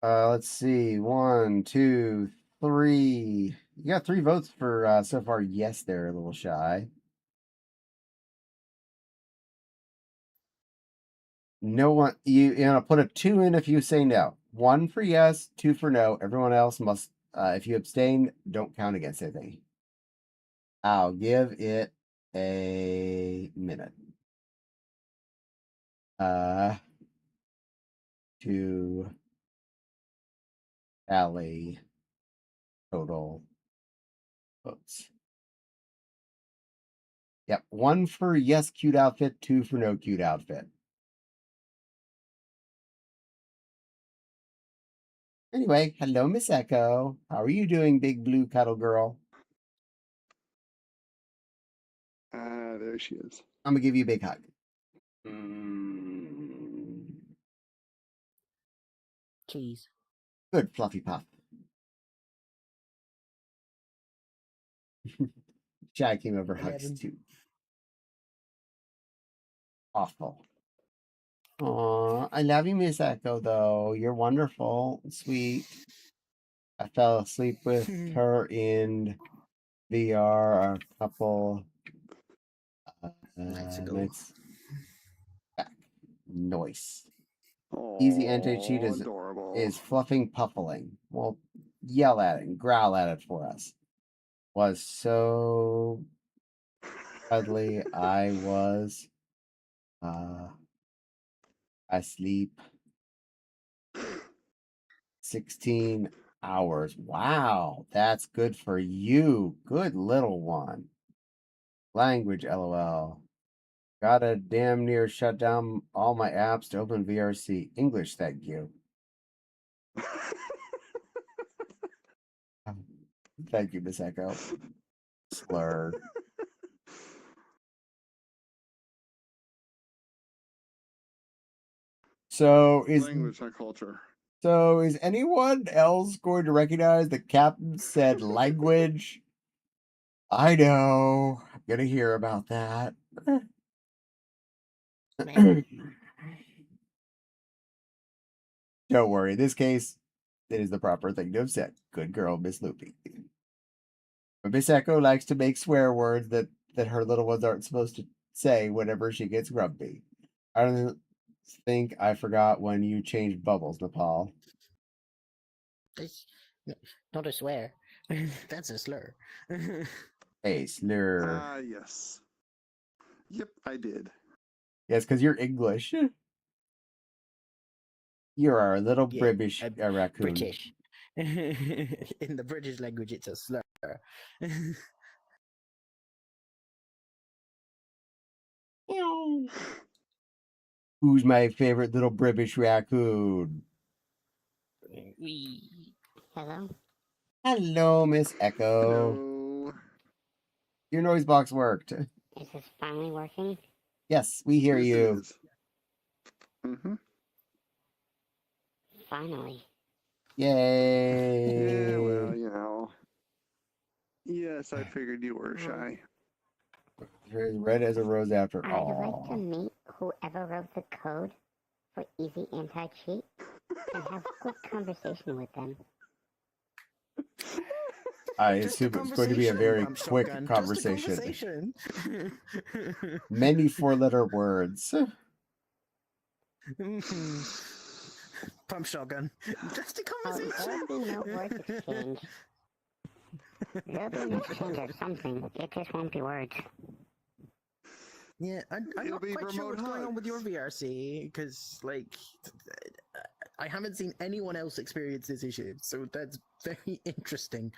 Let's see. 1, 2, 3. You got 3 votes for so far. Yes, they're a little shy. No one. You know, put a 2 in if you say no. 1 for yes, 2 for no. Everyone else must. If you abstain, don't count against anything. I'll give it a minute. To tally total votes. Yep, 1 for yes, cute outfit, 2 for no cute outfit. Anyway, hello, Miss Echo. How are you doing, big blue cuddle girl? There she is. I'm gonna give you a big hug. Cheese. Good, fluffy puff. Chad came over, hugs 11. too. Awful. Aw, I love you, Miss Echo, though. You're wonderful, sweet. I fell asleep with her in VR a couple Nights ago. nights back. Noise. Easy anti-cheat Adorable. is fluffing puffling. Well, yell at it and growl at it for us. Was so cuddly. I was asleep 16 hours. Wow, that's good for you. Good little one. Language, lol. Gotta damn near shut down all my apps to open VRC. English, thank you. Thank you, Miss Echo. Slur. So Language, not culture. So is anyone else going to recognize the captain said language? I know. I'm gonna hear about that. Don't worry. In this case, it is the proper thing to have said. Good girl, Miss Loopy. But Miss Echo likes to make swear words that her little ones aren't supposed to say whenever she gets grumpy. I don't think I forgot when you changed bubbles, Nepal. That's not a swear. That's a slur. Hey, slur. Yes. Yep, I did. Yes, because you're English. You're our little Yeah, British raccoon. British. In the British language, it's a slur. Who's my favorite little British raccoon? Hello? Hello, Miss Echo. Hello. Your noise box worked. Is this finally working? Yes, we hear Yes, you. it is. Mm-hmm. Finally. Yay. Yeah, well, you know. Yes, I figured you were shy. You're as red as a rose after I'd like to all. meet whoever wrote the code for Easy Anti-Cheat and have a quick conversation with them. I assume it's going to be a very quick conversation. Just a conversation. Many 4-letter words. Pump shotgun. Just a conversation. There'll be no word exchange. There'll be an exchange of something. It just won't be words. Yeah, I'm It'll not be quite sure remote what's going on with your hugs. VRC because, like, I haven't seen anyone else experience this issue, so that's very interesting.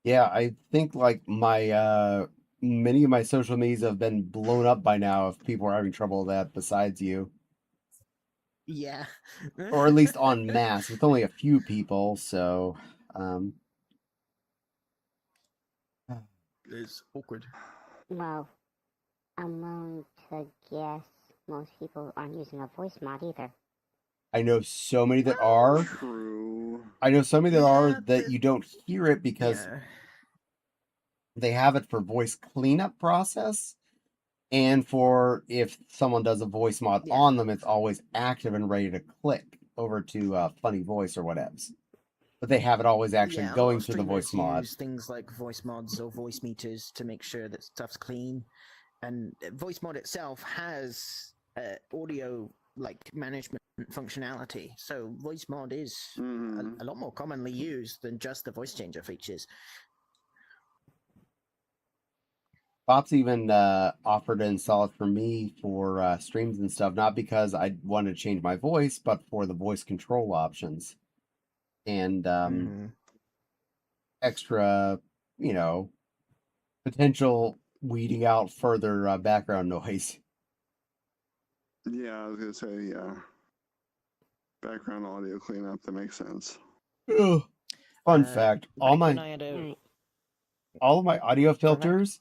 Yeah, I think like my many of my social medias have been blown up by now if people are having trouble with that besides you. Yeah. Or at least en masse with only a few people, so It's awkward. Well, I'm willing to guess most people aren't using a voice mod either. I know so many that are. True. I know so many that are Yeah, that you don't hear it because Yeah. they have it for voice cleanup process, and for if someone does a voice mod Yeah. on them, it's always active and ready to click over to funny voice or whatevs. But they have it always actually Yeah, a lot going of to the voice streamers mod. use things like voice mods or voice meters to make sure that stuff's clean. And voice mod itself has audio like management functionality. So voice mod is a lot more commonly used than just the voice changer features. Bob's even offered to install it for me for streams and stuff, not because I wanted to change my voice, but for the voice control options and extra, potential weeding out further background noise. Yeah, I was gonna say, yeah. Background audio cleanup, that makes sense. Ugh. Fun fact: all when my I had a... all of my audio filters,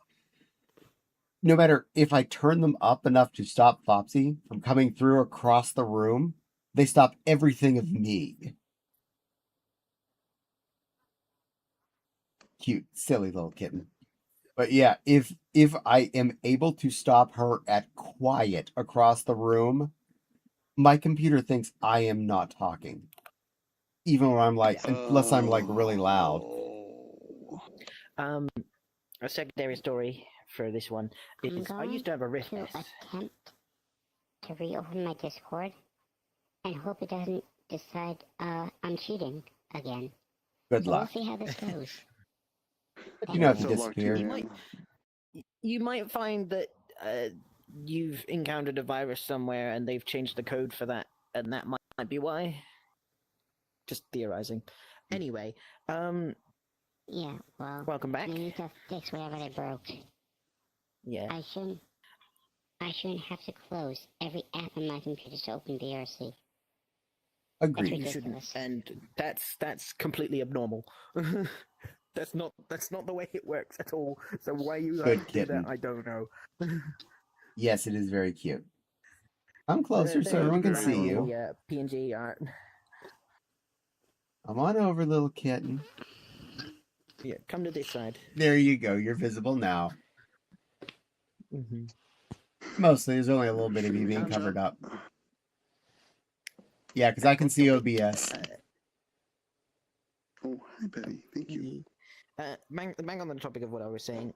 no matter if I turn them up enough to stop Flopsy from coming through across the room, they stop everything of me. Cute, silly little kitten. But yeah, if I am able to stop her at quiet across the room, my computer thinks I am not talking. Even when I'm like, unless I'm like really loud. A secondary story for this one is I used to have a Rift S. Attempt to reopen my Discord and hope it doesn't decide I'm cheating again. Good So luck. we'll see how this goes. But you know, if you disappear. You might find that you've encountered a virus somewhere and they've changed the code for that, and that might be why. Just theorizing. Anyway, yeah, well, welcome back. You need to fix whatever they broke. Yeah. I shouldn't have to close every app on my computer to open VRC. Agreed. You shouldn't, and that's completely abnormal. That's not the way it works at all. So why you Good do that, kitten. I don't know. Yes, it is very cute. I'm closer so everyone can see you. The PNG art. Come on over, little kitten. Yeah, come to this side. There you go. You're visible now. Mm-hmm. Mostly, there's only a little bit of you being covered up. Yeah, because I can see OBS. Oh, hi, Betty. Thank you. Bang on the topic of what I was saying,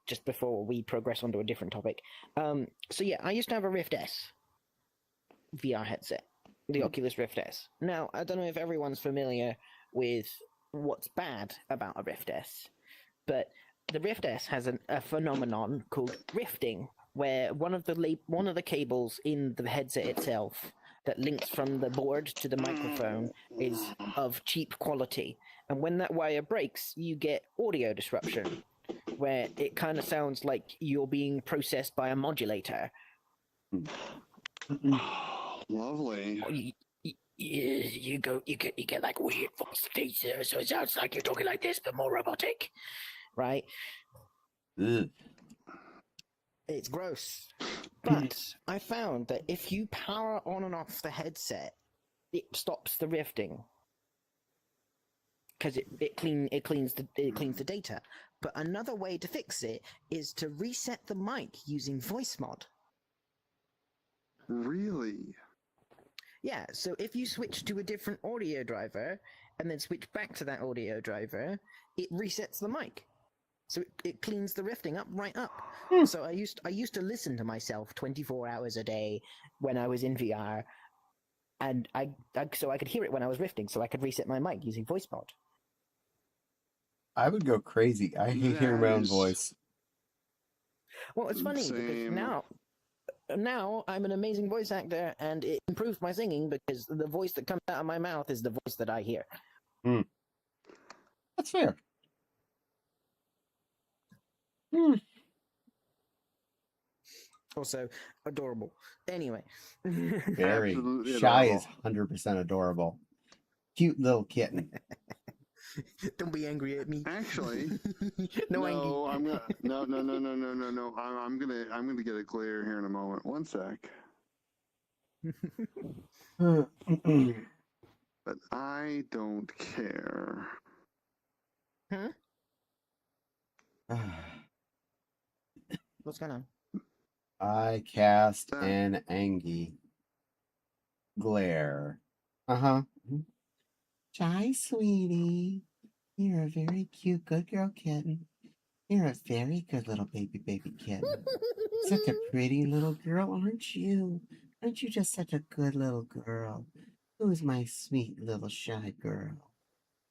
just before we progress onto a different topic. So yeah, I used to have a Rift S VR headset, the Oculus Rift S. Now, I don't know if everyone's familiar with what's bad about a Rift S, but the Rift S has a phenomenon called rifting, where one of the cables in the headset itself that links from the board to the microphone is of cheap quality. And when that wire breaks, you get audio disruption, where it kind of sounds like you're being processed by a modulator. Lovely. You get like weird voice, so it sounds like you're talking like this, but more robotic, right? Ugh. It's gross. But I found that if you power on and off the headset, it stops the rifting. Because it cleans the data. But another way to fix it is to reset the mic using voice mod. Really? Yeah, so if you switch to a different audio driver and then switch back to that audio driver, it resets the mic. So it cleans the rifting up right up. So I used to listen to myself 24 hours a day when I was in VR, and so I could hear it when I was rifting, so I could reset my mic using voice mod. I would go crazy. I hate hearing my own voice. Well, it's funny because now I'm an amazing voice actor, and it improves my singing because the voice that comes out of my mouth is the voice that I hear. That's fair. Also adorable. Anyway. Very. Absolutely Shy adorable. is 100% adorable. Cute little kitten. Don't be angry at me. Actually, no, I'm gonna get it clear here in a moment. One sec. But I don't care. Huh? What's going on? I cast an Angie glare. Uh-huh. Shy, sweetie. You're a very cute good girl kitten. You're a very good little baby kitten. Such a pretty little girl, aren't you? Aren't you just such a good little girl? Who's my sweet little shy girl?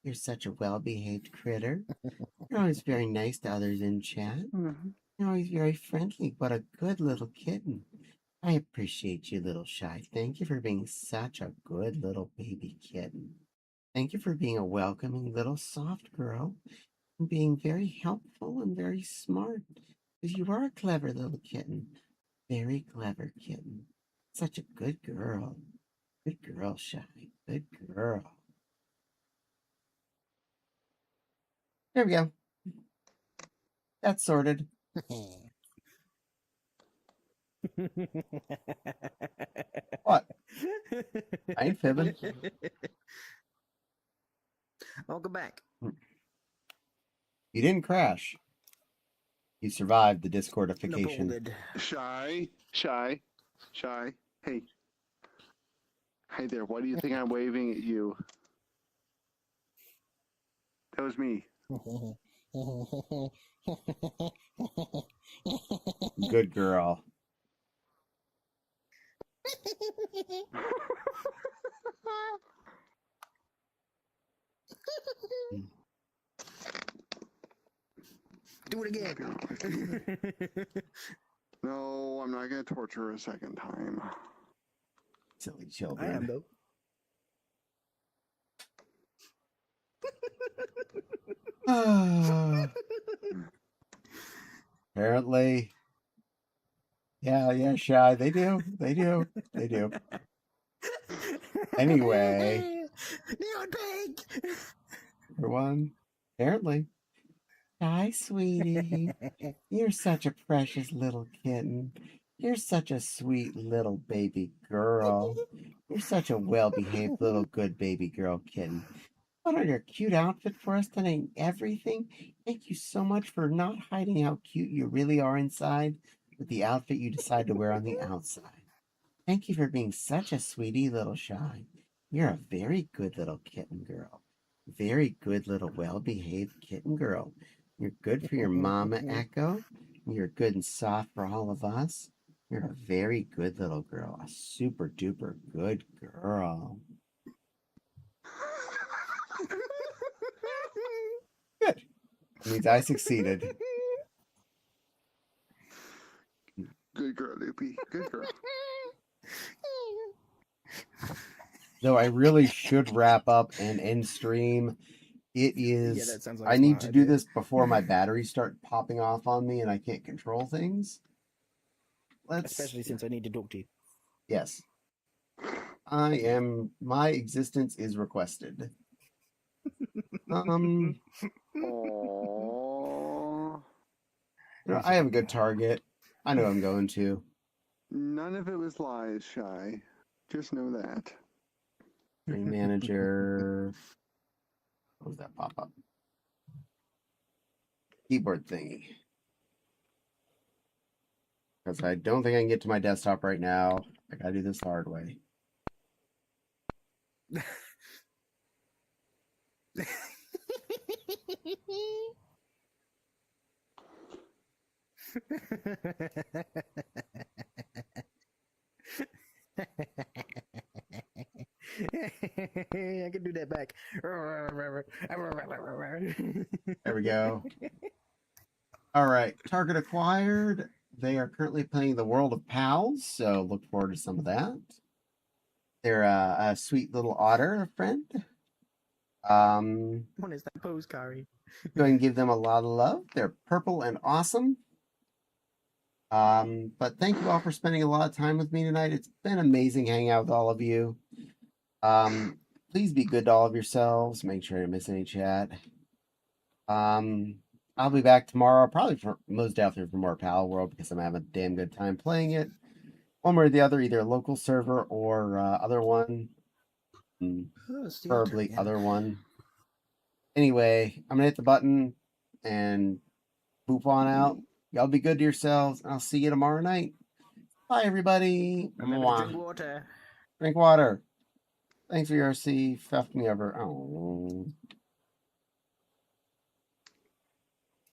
You're such a well-behaved critter. You're always very nice to others in chat. You're always very friendly. What a good little kitten. I appreciate you, little shy. Thank you for being such a good little baby kitten. Thank you for being a welcoming little soft girl and being very helpful and very smart. Because you are a clever little kitten. Very clever kitten. Such a good girl. Good girl, Shy. Good girl. There we go. That's sorted. What? I ain't fibbing. Welcome back. You didn't crash. You survived the Discordification. No, Shy. Hey. Hey there, why do you think I'm waving at you? That was me. Good girl. Do it again. No, I'm not going to torture her a second time. Silly children. I am, though. Apparently. Yeah, Shy. They do. Anyway. Everyone. Apparently. Shy, sweetie. You're such a precious little kitten. You're such a sweet little baby girl. You're such a well-behaved little good baby girl kitten. Put on your cute outfit for us tonight and everything. Thank you so much for not hiding how cute you really are inside with the outfit you decide to wear on the outside. Thank you for being such a sweetie little Shy. You're a very good little kitten girl. Very good little well-behaved kitten girl. You're good for your mama, Echo. You're good and soft for all of us. You're a very good little girl. A super duper good girl. Good. That means I succeeded. Good girl, Loopy. Good girl. Though I really should wrap up and end stream. It is. Yeah, that sounds like I a need smart to do idea. this before my batteries start popping off on me and I can't control things. Especially since I need to talk to you. Yes. My existence is requested. Aww. I have a good target. I know I'm going to. None of it was lies, Shy. Just know that. Stream manager. What was that pop up? Keyboard thingy. Because I don't think I can get to my desktop right now. I gotta do this the hard way. I can do that back. There we go. All right, target acquired. They are currently playing the World of Pals, so look forward to some of that. They're a sweet little otter friend. What is that pose, Kari? Go ahead and give them a lot of love. They're purple and awesome. But thank you all for spending a lot of time with me tonight. It's been amazing hanging out with all of you. Please be good to all of yourselves. Make sure you don't miss any chat. I'll be back tomorrow, probably for most definitely for more Pal World because I'm having a damn good time playing it. one way or the other, either local server or other one. Oh, it's the Preferably again. other one. Anyway, I'm gonna hit the button and boop on out. Y'all be good to yourselves. I'll see you tomorrow night. Bye, everybody. Remember to drink water. Drink water. Thanks for your RC. Fucked me over. Oh.